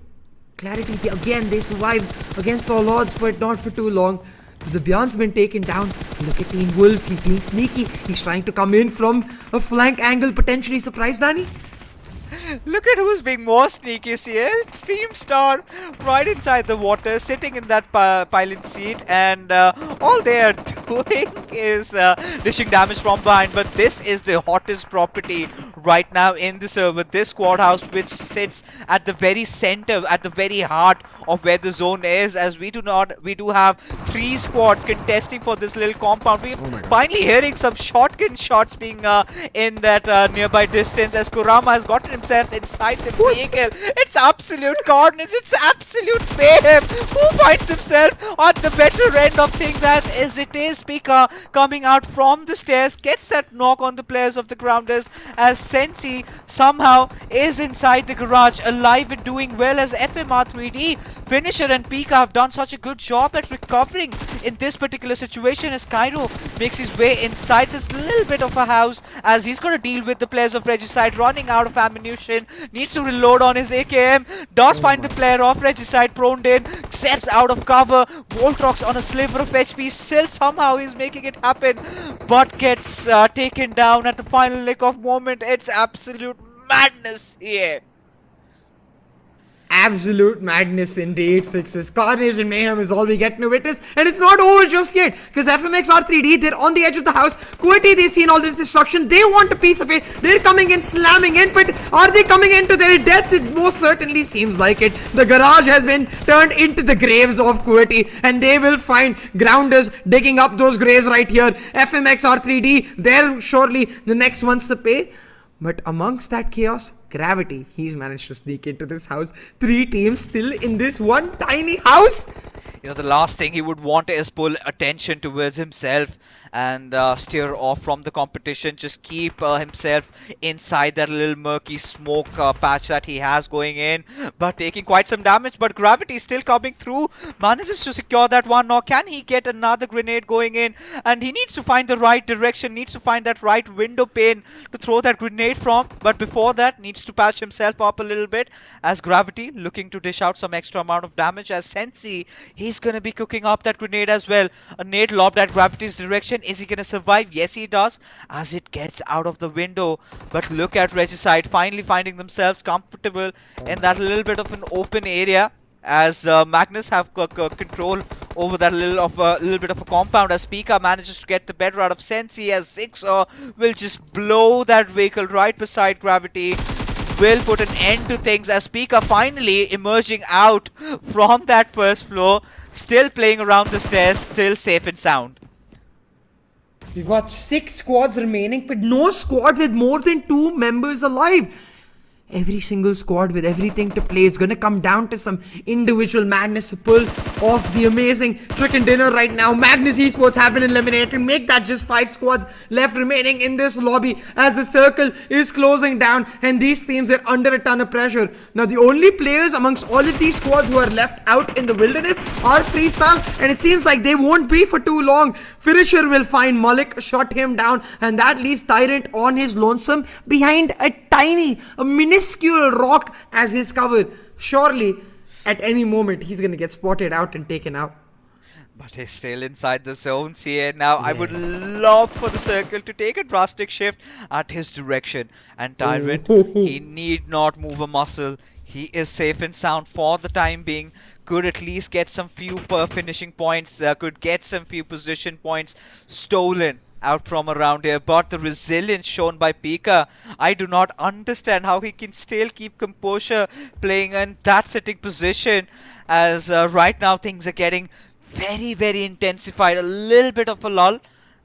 Clarity, again, they survive against all odds, but not for too long. Zabion's been taken down. Look at Teen Wolf, he's being sneaky. He's trying to come in from a flank angle, potentially surprise Danny. Look at who's being more sneaky here. It's Team Star right inside the water, sitting in that pilot seat, and all they are doing is dishing damage from behind, but this is the hottest property right now in the server. This squad house, which sits at the very center, at the very heart of where the zone is, as we do have 3 squads contesting for this little compound. We're finally hearing some shotgun shots being in that nearby distance, as Kurama has gotten himself inside the vehicle. It's absolute carnage, it's absolute mayhem. Who finds himself at the better end of things, as it is Pika coming out from the stairs, gets that knock on the players of the grounders, as SALTxi somehow is inside the garage, alive and doing well, as FMxR3D, Finisher and Pika have done such a good job at recovering in this particular situation, as Cairo makes his way inside this little bit of a house, as he's going to deal with the players of Regicide running out of ammunition, needs to reload on his AKM, does find the player of Regicide proned in, steps out of cover, Voltrox on a sliver of HP, still somehow he's making it happen, but gets taken down at the final lick of moment. It's absolute madness here. Absolute madness indeed, Fixes. Carnage and mayhem is all we get to witness, and it's not over just yet, because FMxR3D, they're on the edge of the house. QWERTY, they've seen all this destruction, they want a piece of it, they're coming in, slamming in, but are they coming into their deaths? It most certainly seems like it. The garage has been turned into the graves of QWERTY, and they will find grounders digging up those graves right here. FMxR3D, they're surely the next ones to pay. But amongst that chaos, Gravity, he's managed to sneak into this house. 3 teams still in this one tiny house. You know, the last thing he would want is pull attention towards himself and steer off from the competition. Just keep himself inside that little murky smoke patch that he has going in, but taking quite some damage. But Gravity still coming through, manages to secure that one knock. Can he get another grenade going in? And he needs to find the right direction, needs to find that right window pane to throw that grenade from. But before that, needs to patch himself up a little bit, as Gravity looking to dish out some extra amount of damage, as SALTxi, he's gonna be cooking up that grenade as well. A nade lobbed at Gravity's direction. Is he gonna survive? Yes, he does, as it gets out of the window. But look at Regicide finally finding themselves comfortable in that little bit of an open area, as Magnus have control over that little bit of a compound, as Pika manages to get the better out of SALTxi, as Zigsaw will just blow that vehicle right beside Gravity. Will put an end to things, as Pika finally emerging out from that first floor, still playing around the stairs, still safe and sound. We've got 6 squads remaining, but no squad with more than 2 members alive. Every single squad with everything to play is going to come down to some individual madness to pull off the amazing chicken dinner right now. Magnus Esports have been eliminated. Make that just 5 squads left remaining in this lobby, as the circle is closing down and these teams are under a ton of pressure. Now the only players amongst all of these squads who are left out in the wilderness are Freestyle, and it seems like they won't be for too long. Finisher will find Malik, shut him down, and that leaves Tyrant on his lonesome behind a minuscule rock as his cover. Surely at any moment he's gonna get spotted out and taken out. But he's still inside the zones here. Now, yes. I would love for the circle to take a drastic shift at his direction. And Tyrant, he need not move a muscle. He is safe and sound for the time being. Could at least get some few finishing points. Could get some few position points stolen out from around here. But the resilience shown by Pika, I do not understand how he can still keep composure playing in that sitting position, as right now things are getting very intensified. A little bit of a lull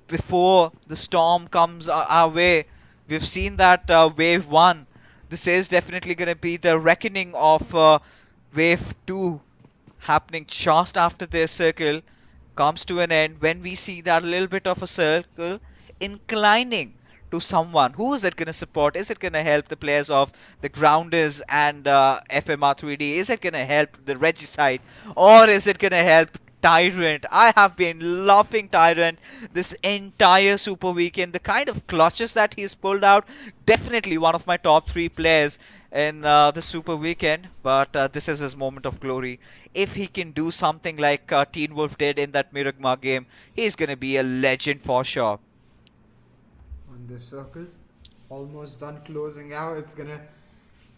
before the storm comes our way. We've seen that wave 1. This is definitely going to be the reckoning of wave 2 happening just after this circle comes to an end, when we see that little bit of a circle inclining to someone. Who is it going to support? Is it going to help the players of the Grounders and FMxR3D? Is it going to help the Regicide? Or is it going to help Tyrant? I have been loving Tyrant this entire Super Weekend. The kind of clutches that he's pulled out, definitely one of my top 3 players in the Super Weekend. But this is his moment of glory. If he can do something like Teen Wolf did in that Miramar game, he's going to be a legend for sure. On this circle, almost done closing out. It's gonna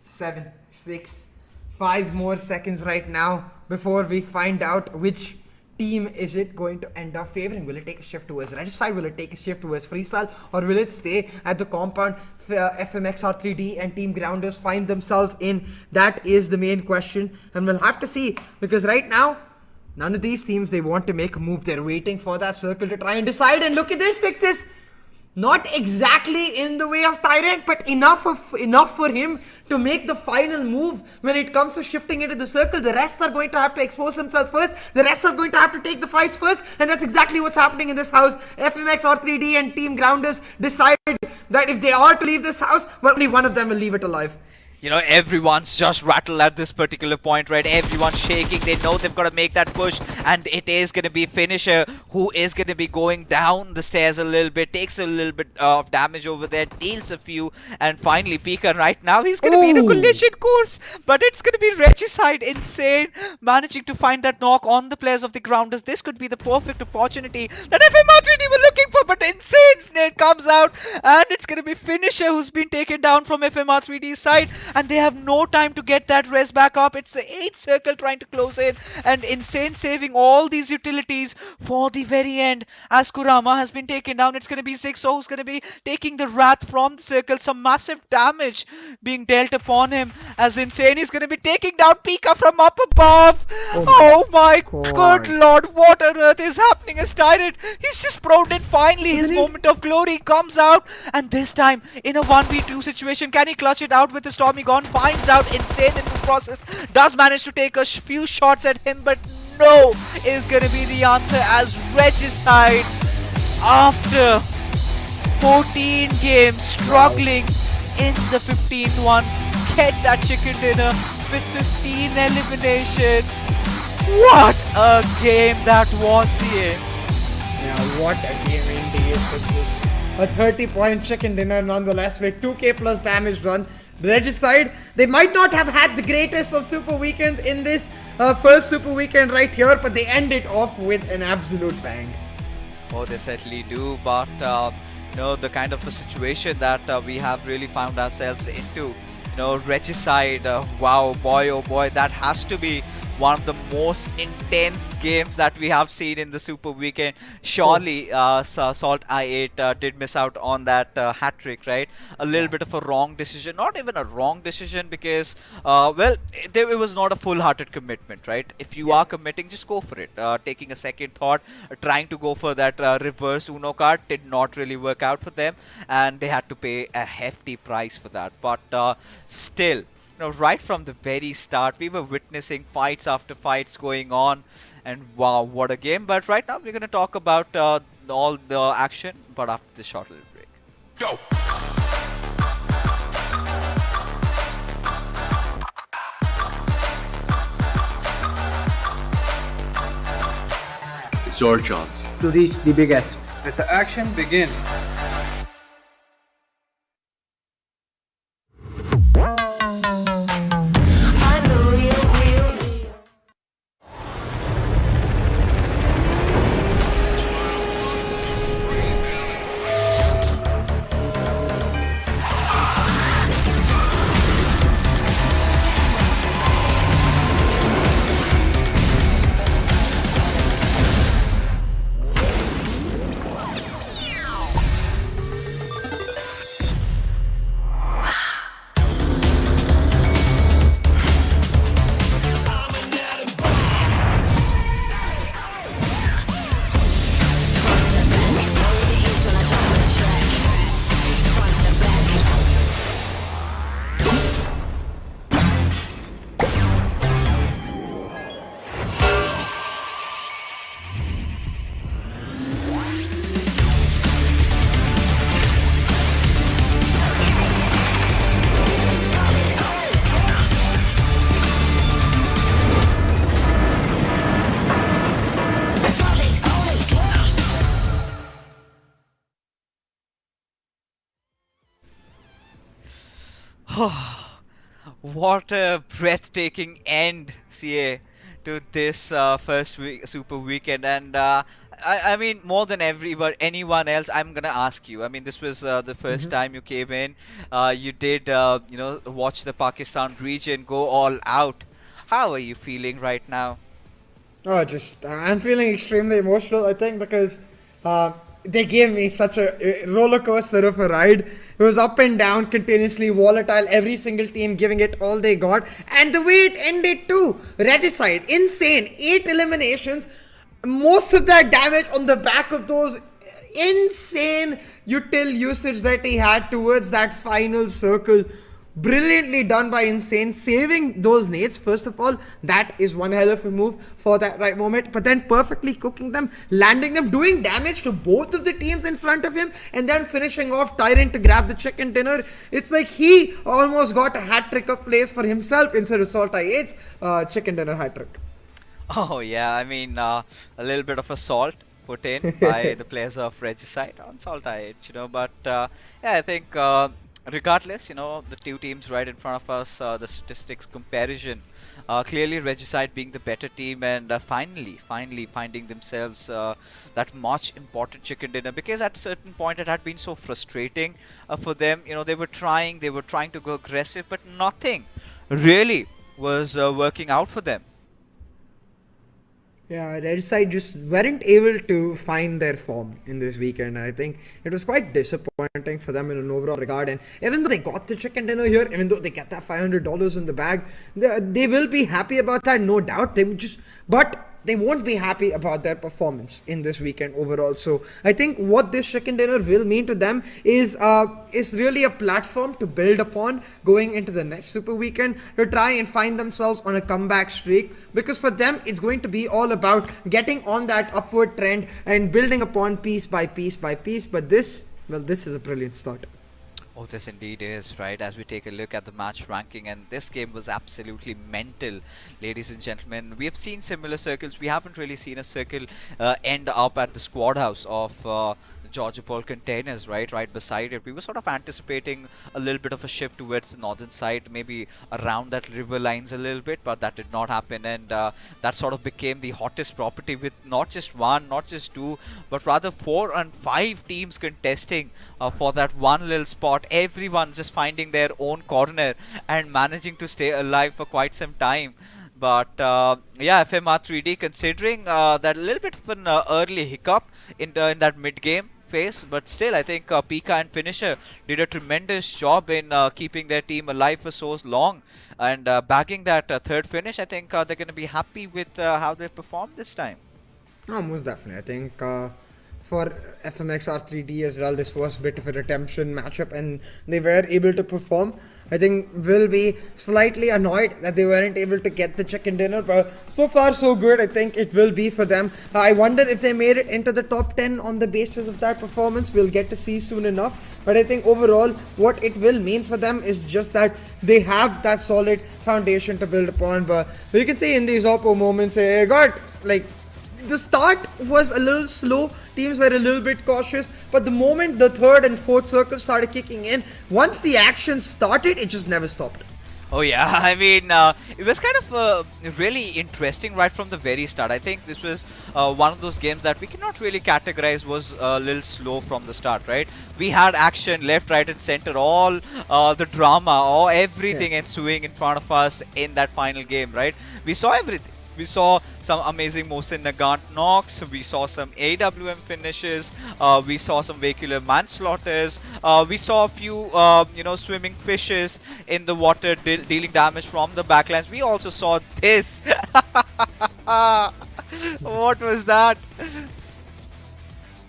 7, 6, 5 more seconds right now before we find out which team is it going to end up favoring? Will it take a shift towards Regicide? Will it take a shift towards Freestyle? Or will it stay at the compound? FMxR3D and Team Grounders find themselves in? That is the main question, and we'll have to see, because right now none of these teams, they want to make a move. They're waiting for that circle to try and decide. And look at this, fix this. Not exactly in the way of Tyrant, but enough for him to make the final move when it comes to shifting into the circle. The rest are going to have to expose themselves first. The rest are going to have to take the fights first. And that's exactly what's happening in this house. FMxR3D and Team Grounders decide that if they are to leave this house, well, only one of them will leave it alive. You know, everyone's just rattled at this particular point, right? Everyone's shaking. They know they've got to make that push, and it is going to be Finisher who is going to be going down the stairs a little bit, takes a little bit of damage over there, deals a few, and finally Pika right now, he's going to be in a collision course, but it's going to be Regicide, insane, managing to find that knock on the players of the Grounders. This could be the perfect opportunity that FMR3D were looking for, but insane snare comes out, and it's going to be Finisher who's been taken down from FMR3D's side. And they have no time to get that res back up. It's the 8th circle trying to close in, and Insane saving all these utilities for the very end as Kurama has been taken down. It's going to be Zigso who's going to be taking the Wrath from the circle. Some massive damage being dealt upon him as Insane is going to be taking down Pika from up above. Oh my good lord, what on earth is happening as Tyrant? He's just proned it. Finally his moment of glory comes out, and this time in a 1v2 situation, can he clutch it out with the Stormy Gone? Finds out Insane in this process, does manage to take a few shots at him, but no is going to be the answer as Regicide, after 14 games struggling in the 15th one, get that chicken dinner with 15 elimination. What a game that was here. Yeah, what a game indeed. A 30-point chicken dinner nonetheless with 2k plus damage done. Regicide, they might not have had the greatest of super weekends in this first super weekend right here, but they end it off with an absolute bang. Oh, they certainly do, but you know, the kind of a situation that we have really found ourselves into, you know, Regicide, wow, boy, oh boy, that has to be one of the most intense games that we have seen in the Super Weekend. Surely SALTxi8 did miss out on that hat-trick, right? A little bit of a wrong decision, not even a wrong decision, because well, it was not a full-hearted commitment, right? If you are committing, just go for it. Taking a second thought, trying to go for that reverse Uno card did not really work out for them, and they had to pay a hefty price for that. But still, right from the very start, we were witnessing fights after fights going on, and wow, what a game. But right now, we're going to talk about all the action, but after this short little break. Go! It's your chance to reach the biggest. Let the action begin. What a breathtaking end, CA, to this first Super Weekend. And I mean, more than anyone else, I'm gonna ask you. I mean, this was the first time you came in. You did, you know, watch the Pakistan region go all out. How are you feeling right now? I'm feeling extremely emotional, I think, because they gave me such a roller coaster of a ride. It was up and down, continuously volatile, every single team giving it all they got. And the way it ended too, Regicide, insane, 8 eliminations, most of that damage on the back of those insane util usage that he had towards that final circle. Brilliantly done by Insane, saving those nades. First of all, that is one hell of a move for that right moment, but then perfectly cooking them, landing them, doing damage to both of the teams in front of him, and then finishing off Tyrant to grab the chicken dinner. It's like he almost got a hat trick of plays for himself instead of SALTxi8's chicken dinner hat trick. Oh yeah, I mean a little bit of a salt put in by the players of Regicide on SALTxi8, but yeah, I think regardless, the two teams right in front of us, the statistics comparison, clearly Regicide being the better team, and finally finding themselves that much important chicken dinner, because at a certain point it had been so frustrating for them. They were trying to go aggressive, but nothing really was working out for them. Yeah, Regicide just weren't able to find their form in this weekend. I think it was quite disappointing for them in an overall regard. And even though they got the chicken dinner here, even though they get that $500 in the bag, they will be happy about that, no doubt. But they won't be happy about their performance in this weekend overall. So I think what this chicken dinner will mean to them is really a platform to build upon going into the next Super Weekend, to try and find themselves on a comeback streak, because for them it's going to be all about getting on that upward trend and building upon piece by piece by piece. But this is a brilliant start. Oh, this indeed is, right? As we take a look at the match ranking, and this game was absolutely mental, ladies and gentlemen. We have seen similar circles. We haven't really seen a circle end up at the squad house of Georgia Paul containers, right beside it. We were sort of anticipating a little bit of a shift towards the northern side, maybe around that river lines a little bit, but that did not happen, and that sort of became the hottest property, with not just one, not just two, but rather 4 and 5 teams contesting for that one little spot. Everyone just finding their own corner and managing to stay alive for quite some time. But yeah, FMxR3D, considering that little bit of an early hiccup in that mid-game phase, but still I think Pika and Finisher did a tremendous job in keeping their team alive for so long, and bagging that third finish. I think they're going to be happy with how they performed this time. Oh, most definitely. I think for FMxR3D as well, this was a bit of a redemption matchup, and they were able to perform. I think will be slightly annoyed that they weren't able to get the chicken dinner, but so far so good. I think it will be for them. I wonder if they made it into the top 10 on the basis of that performance. We'll get to see soon enough. But I think overall what it will mean for them is just that they have that solid foundation to build upon. But you can see in these Oppo moments, the start was a little slow, teams were a little bit cautious, but the moment the third and fourth circle started kicking in, once the action started, it just never stopped. Oh yeah, I mean, it was kind of really interesting right from the very start. I think this was one of those games that we cannot really categorize was a little slow from the start, right? We had action left, right and center, all the drama, or everything ensuing in front of us in that final game, right? We saw everything. We saw some amazing Mohsin Nagant knocks, we saw some AWM finishes, we saw some vehicular manslaughters, we saw a few swimming fishes in the water dealing damage from the backlines. We also saw this. What was that?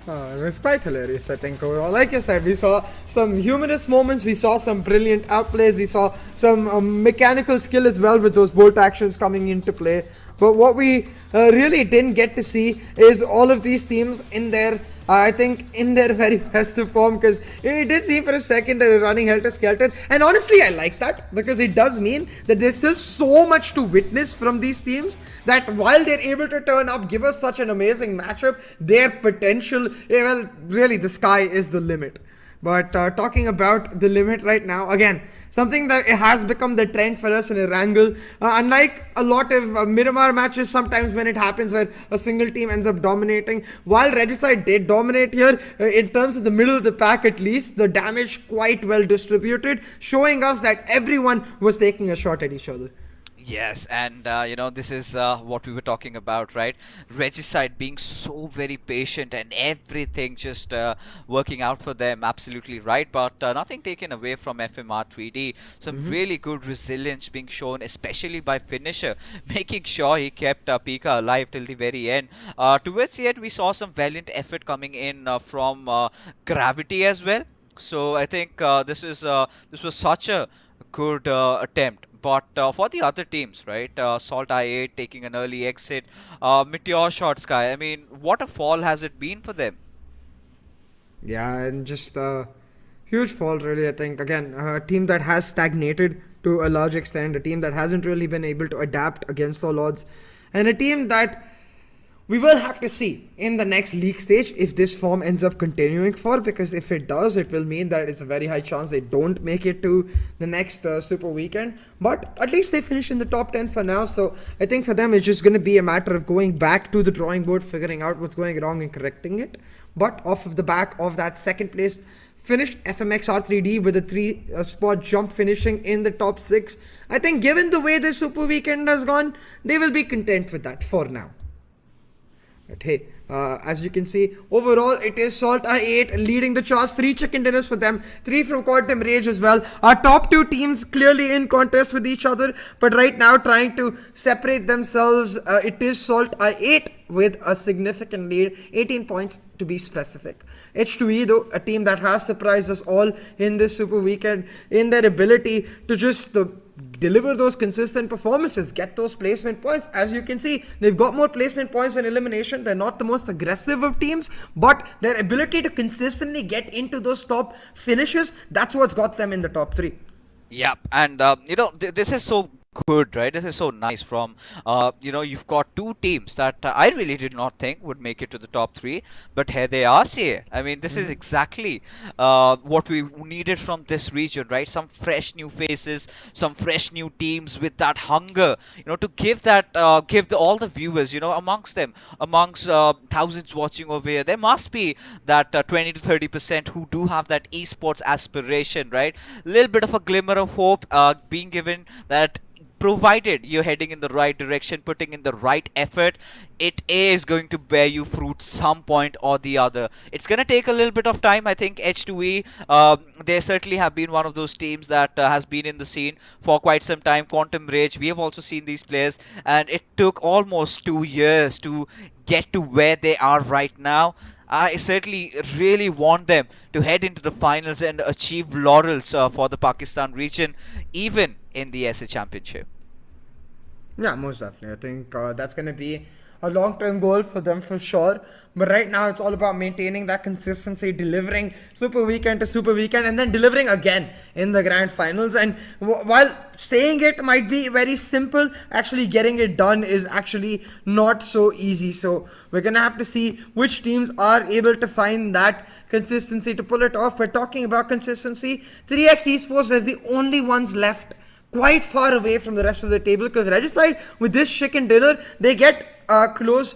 It was quite hilarious, I think, overall. Like I said, we saw some humorous moments, we saw some brilliant outplays, we saw some mechanical skill as well with those bolt actions coming into play. But what we really didn't get to see is all of these teams in their, I think, in their very best of form, because it did seem for a second they were running helter-skelter. And honestly, I like that, because it does mean that there's still so much to witness from these teams, that while they're able to turn up, give us such an amazing matchup, their potential, well, really the sky is the limit. But talking about the limit right now, again, something that has become the trend for us in Erangel. Unlike a lot of Miramar matches, sometimes when it happens where a single team ends up dominating, while Regicide did dominate here, in terms of the middle of the pack at least, the damage quite well distributed, showing us that everyone was taking a shot at each other. Yes, and this is what we were talking about, right? Regicide being so very patient and everything just working out for them, absolutely right. But nothing taken away from FMR3D. Some really good resilience being shown, especially by Finisher, making sure he kept Pika alive till the very end. Towards the end, we saw some valiant effort coming in from Gravity as well. So I think this was such a good attempt. But for the other teams, right? SALTxi8 taking an early exit. MetershotxSKY. I mean, what a fall has it been for them? Yeah, and just huge fall, really. I think, again, a team that has stagnated to a large extent, a team that hasn't really been able to adapt against all odds, and a team that we will have to see in the next league stage if this form ends up continuing for, because if it does, it will mean that it's a very high chance they don't make it to the next Super Weekend. But at least they finish in the top 10 for now. So I think for them, it's just going to be a matter of going back to the drawing board, figuring out what's going wrong and correcting it. But off of the back of that second place finished FMxR3D with a 3-spot jump, finishing in the top 6. I think given the way this Super Weekend has gone, they will be content with that for now. But hey, as you can see, overall it is SALTxi8 leading the charts. 3 chicken dinners for them, 3 from Quantum Rage as well. Our top 2 teams clearly in contest with each other, but right now trying to separate themselves. It is SALTxi8 with a significant lead, 18 points to be specific. H2E, though, a team that has surprised us all in this Super Weekend in their ability to just deliver those consistent performances, get those placement points. As you can see, they've got more placement points than elimination. They're not the most aggressive of teams, but their ability to consistently get into those top finishes, that's what's got them in the top 3. Yeah, and this is so good, right? This is so nice from, you've got 2 teams that I really did not think would make it to the top 3, but here they are, here. I mean, this is exactly what we needed from this region, right? Some fresh new faces, some fresh new teams with that hunger, to give that, all the viewers, amongst thousands watching over here, there must be that 20 to 30% who do have that esports aspiration, right? A little bit of a glimmer of hope being given that, provided you're heading in the right direction, putting in the right effort, it is going to bear you fruit some point or the other. It's going to take a little bit of time. I think H2E, they certainly have been one of those teams that has been in the scene for quite some time. Quantum Rage, we have also seen these players, and it took almost 2 years to get to where they are right now. I certainly really want them to head into the finals and achieve laurels for the Pakistan region, even in the SA Championship. Yeah, most definitely. I think that's going to be a long-term goal for them for sure. But right now, it's all about maintaining that consistency, delivering Super Weekend to Super Weekend, and then delivering again in the Grand Finals. And while saying it might be very simple, actually getting it done is actually not so easy. So we're going to have to see which teams are able to find that consistency to pull it off. We're talking about consistency. 3xEsports are the only ones left quite far away from the rest of the table, because Regicide, with this chicken dinner, they get close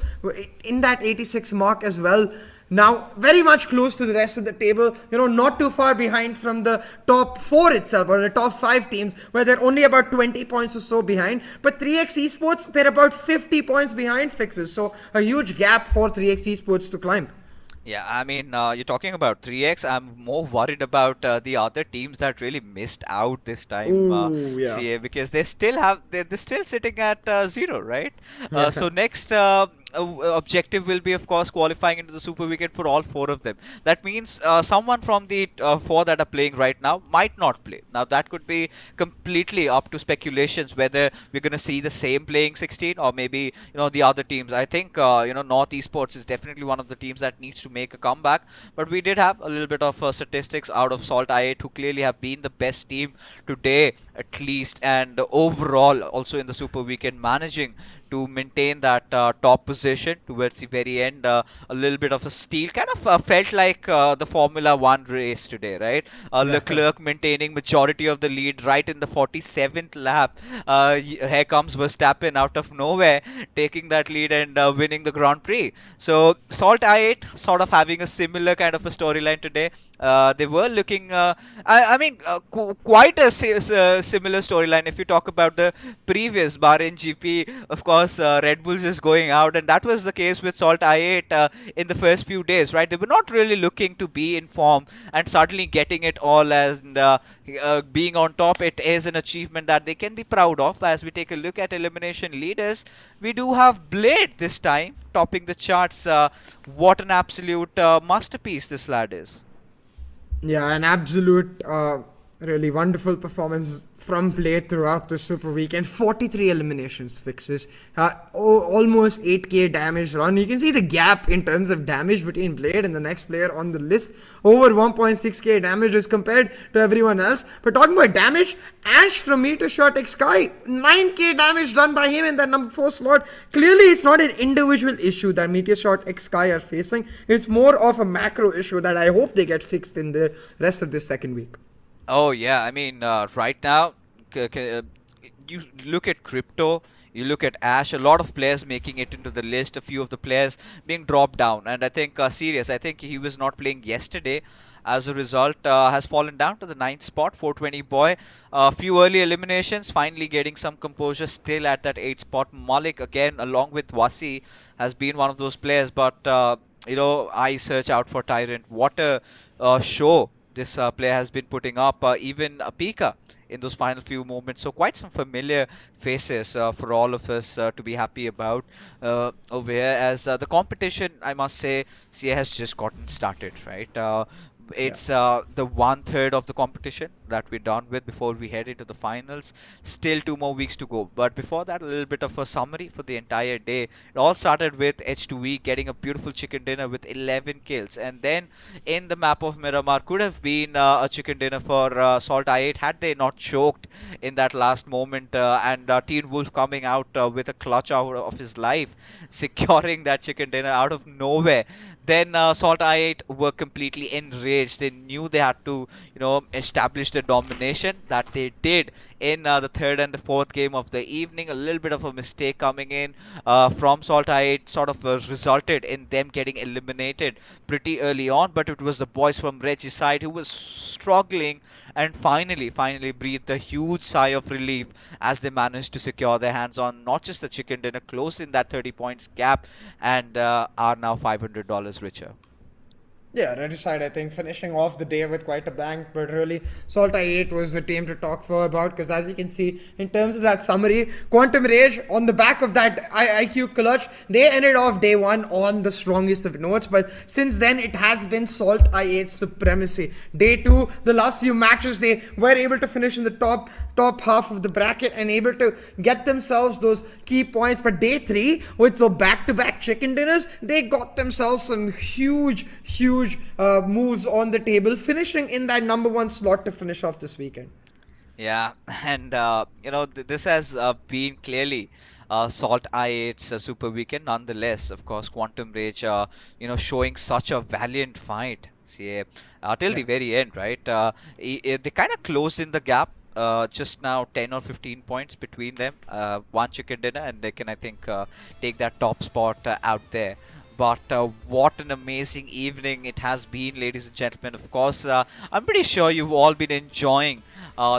in that 86 mark as well. Now, very much close to the rest of the table, not too far behind from the top 4 itself, or the top 5 teams, where they're only about 20 points or so behind. But 3xEsports, they're about 50 points behind Fixes. So a huge gap for 3xEsports to climb. Yeah, I mean, you're talking about 3x. I'm more worried about the other teams that really missed out this time, CA, because they're still sitting at 0, right? So next objective will be, of course, qualifying into the Super Weekend for all 4 of them. That means someone from the 4 that are playing right now might not play. Now, that could be completely up to speculations whether we're going to see the same playing 16 or maybe, the other teams. I think, North Esports is definitely one of the teams that needs to make a comeback. But we did have a little bit of statistics out of SALTxi8, who clearly have been the best team today, at least, and overall also in the Super Weekend, managing to maintain that top position towards the very end. A little bit of a steal, kind of felt like the Formula One race today, right? Leclerc maintaining majority of the lead right in the 47th lap. Here comes Verstappen out of nowhere, taking that lead and winning the Grand Prix. So SALTxi8 sort of having a similar kind of a storyline today. They were looking, I mean, quite a similar storyline. If you talk about the previous Bahrain GP, of course, Red Bulls is going out, and that was the case with SALTxi8 in the first few days, right? They were not really looking to be in form, and suddenly getting it all and being on top. It is an achievement that they can be proud of. As we take a look at elimination leaders, we do have Blade this time topping the charts. What an absolute masterpiece this lad is. Yeah, an absolute, really wonderful performance from Blade throughout the Super Weekend. 43 eliminations fixes, almost 8k damage run. You can see the gap in terms of damage between Blade and the next player on the list. Over 1.6k damage as compared to everyone else. But talking about damage, Ash from MetershotxSKY, 9k damage done by him in that number 4 slot. Clearly, it's not an individual issue that MetershotxSKY are facing. It's more of a macro issue that I hope they get fixed in the rest of this second week. Oh yeah, I mean, right now, you look at Crypto, you look at Ash, a lot of players making it into the list, a few of the players being dropped down, and I think Sirius, I think he was not playing yesterday. As a result, has fallen down to the 9th spot. 420 boy, a few early eliminations, finally getting some composure, still at that 8th spot. Malik again, along with Wasi, has been one of those players, but you know, I search out for Tyrant. What a show this player has been putting up, even Pika in those final few moments. So quite some familiar faces for all of us to be happy about over here. As the competition, I must say, CA has just gotten started, right? It's the 1/3 of the competition that we're done with before we head into the finals. Still 2 more weeks to go. But before that, a little bit of a summary for the entire day. It all started with H2E getting a beautiful chicken dinner with 11 kills. And then in the map of Miramar could have been a chicken dinner for SALTxi8 had they not choked in that last moment. And Teen Wolf coming out with a clutch out of his life, securing that chicken dinner out of nowhere. Then SALTxi8 were completely enraged. They knew they had to, you know, establish the domination that they did in the 3rd and the 4th game of the evening. A little bit of a mistake coming in from SALTxi8 sort of resulted in them getting eliminated pretty early on. But it was the boys from Reggie's side who was struggling and finally breathed a huge sigh of relief as they managed to secure their hands on not just the chicken dinner, close in that 30 points gap, and are now $500 richer. Yeah, Ready side, I think, finishing off the day with quite a bang, but really, SALTxi8 was the team to talk for about, because as you can see, in terms of that summary, Quantum Rage, on the back of that IQ clutch, they ended off day 1 on the strongest of notes, but since then, it has been SALTxi8's supremacy. Day 2, the last few matches, they were able to finish in the top half of the bracket and able to get themselves those key points. But day 3, with the back-to-back chicken dinners, they got themselves some huge moves on the table, finishing in that number 1 slot to finish off this weekend. Yeah, and you know, this has been clearly SALTxi8's Super Weekend. Nonetheless, of course, Quantum Rage, you know, showing such a valiant fight, CA, till the very end, right? They kind of closed in the gap. Just now 10 or 15 points between them, 1 chicken dinner, and they can, I think, take that top spot out there. But what an amazing evening it has been, ladies and gentlemen. Of course, I'm pretty sure you've all been enjoying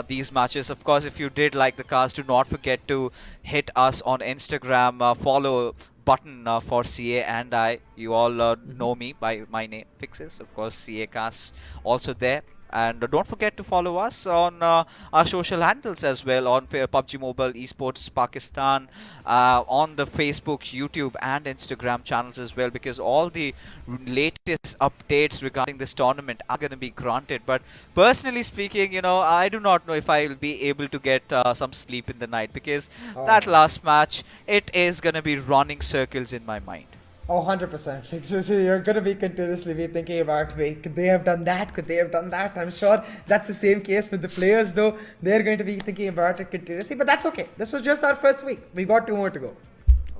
these matches. Of course, if you did like the cast, do not forget to hit us on Instagram, follow button for CA and I. You all know me by my name, Fixes. Of course, CA cast also there. And don't forget to follow us on our social handles as well, on PUBG Mobile Esports Pakistan, on the Facebook, YouTube and Instagram channels as well, because all the latest updates regarding this tournament are going to be granted. But personally speaking, you know, I do not know if I will be able to get some sleep in the night, because that last match, it is going to be running circles in my mind. Oh, 100% Fixes. You're going to be continuously thinking about, wait, could they have done that? Could they have done that? I'm sure that's the same case with the players, though. They're going to be thinking about it continuously, but that's okay. This was just our first week. We got 2 more to go.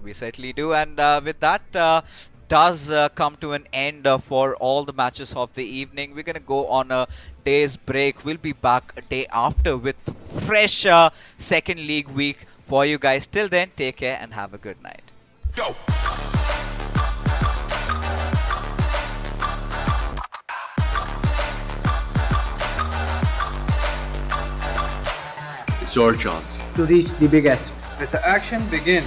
We certainly do. And with that does come to an end for all the matches of the evening. We're going to go on a day's break. We'll be back a day after with fresh second league week for you guys. Till then, take care and have a good night. Go! It's your chance to reach the biggest. Let the action begin.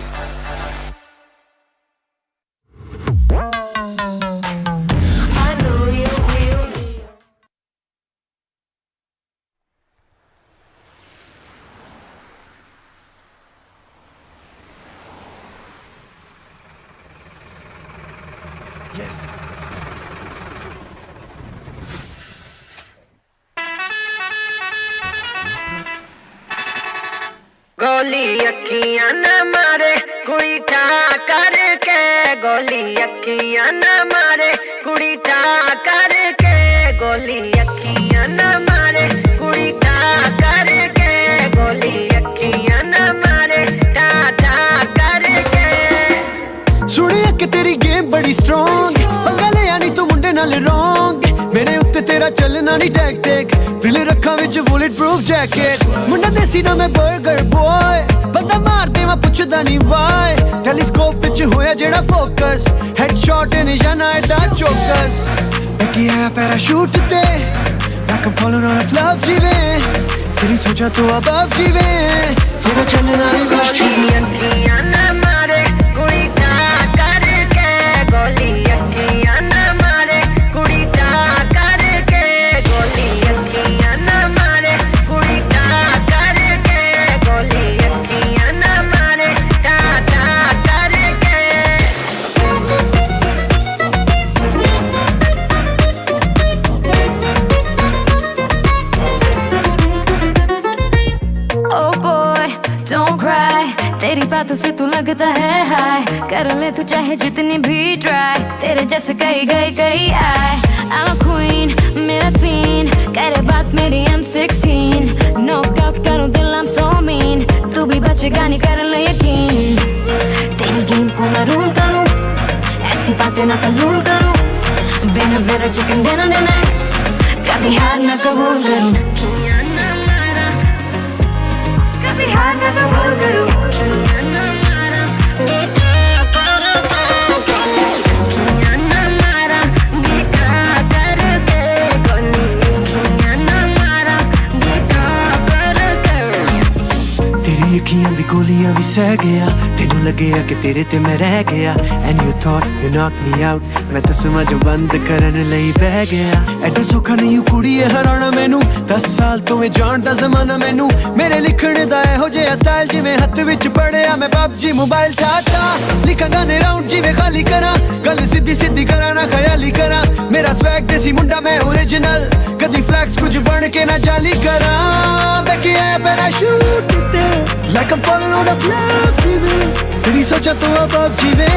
गोली अखियां न मारे कुड़ी ठा करके गोली अखियां न मारे कुड़ी ठा करके गोली अखियां न मारे कुड़ी ठा करके गोली अखियां न मारे ठा ठा करके सुनिया कि तेरी गेम बड़ी स्ट्रॉन्ग पंगा ले आनी तू मुंडे नाल रॉन्ग मेरे उत्ते तेरा चलना नहीं टैग टैग दिल रखा विच बुलेट प्रूफ जैकेट मुंडा देसी ना मैं बर्गर बॉय बंदा मार दे मैं पुछदा नहीं वाई टेलीस्कोप विच होया जेड़ा फोकस हेडशॉट निशाना एदा चौकस बैकी आया पैराशूट ते like I'm falling out of love जीवे तेरी सोचा तो above जीवे तेरा चलना नहीं गोली अखियां न मारे कुड़ी ठा करके गोली अखियां न मारे कुड़ी ठा करके गोली अखियां न मारे कुड़ी ठा करके गोली अखियां न मारे ठा ठा करके Oh boy, don't cry. तेरी बातों से तू लगता है हाय कर ले तू चाहे जितनी भी ट्राई तेरे जैसे कई आए I'm a queen, मेरा सीन करे बात मेरी M16 नॉकआउट करूं दिल I'm so mean तू भी बचेगा नहीं कर ले यकीन तेरी गेम को मैं रूल करूं ऐसी बातें ना फजूल करूं बिना चिकन डिनर कभी हार ना कबूल करूं कभी हार ना कबूल करूं तेरी अखियां दी गोलियां भी सह गया तेनू लगेया कि तेरे ते मैं रह गया and you thought you knocked me out मैं तो समझ बंद करन लई बह गया एडा सौखा नहीं कुड़ीए हराना मैनू 10 साल तो मैं जानदा जमाना मैनू मेरे लिखने दा एहो जिहा स्टाइल जिवें हत्थ विच पड़िया मैं PUBG मोबाइल ठाठा लिखां गाने राउंड जिवें खाली करा गल सीधी सीधी करा ना ख्याली करा मेरा स्वैग देसी मुंडा मैं ओरिजिनल कदी फ्लैक्स कुछ बन के ना जाली करा बैकी है पैराशूट ते like I'm falling out of love जीवे तेरी सोचा तो अब जीवे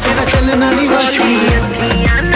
तेरा चलना नहीं गोली अखियां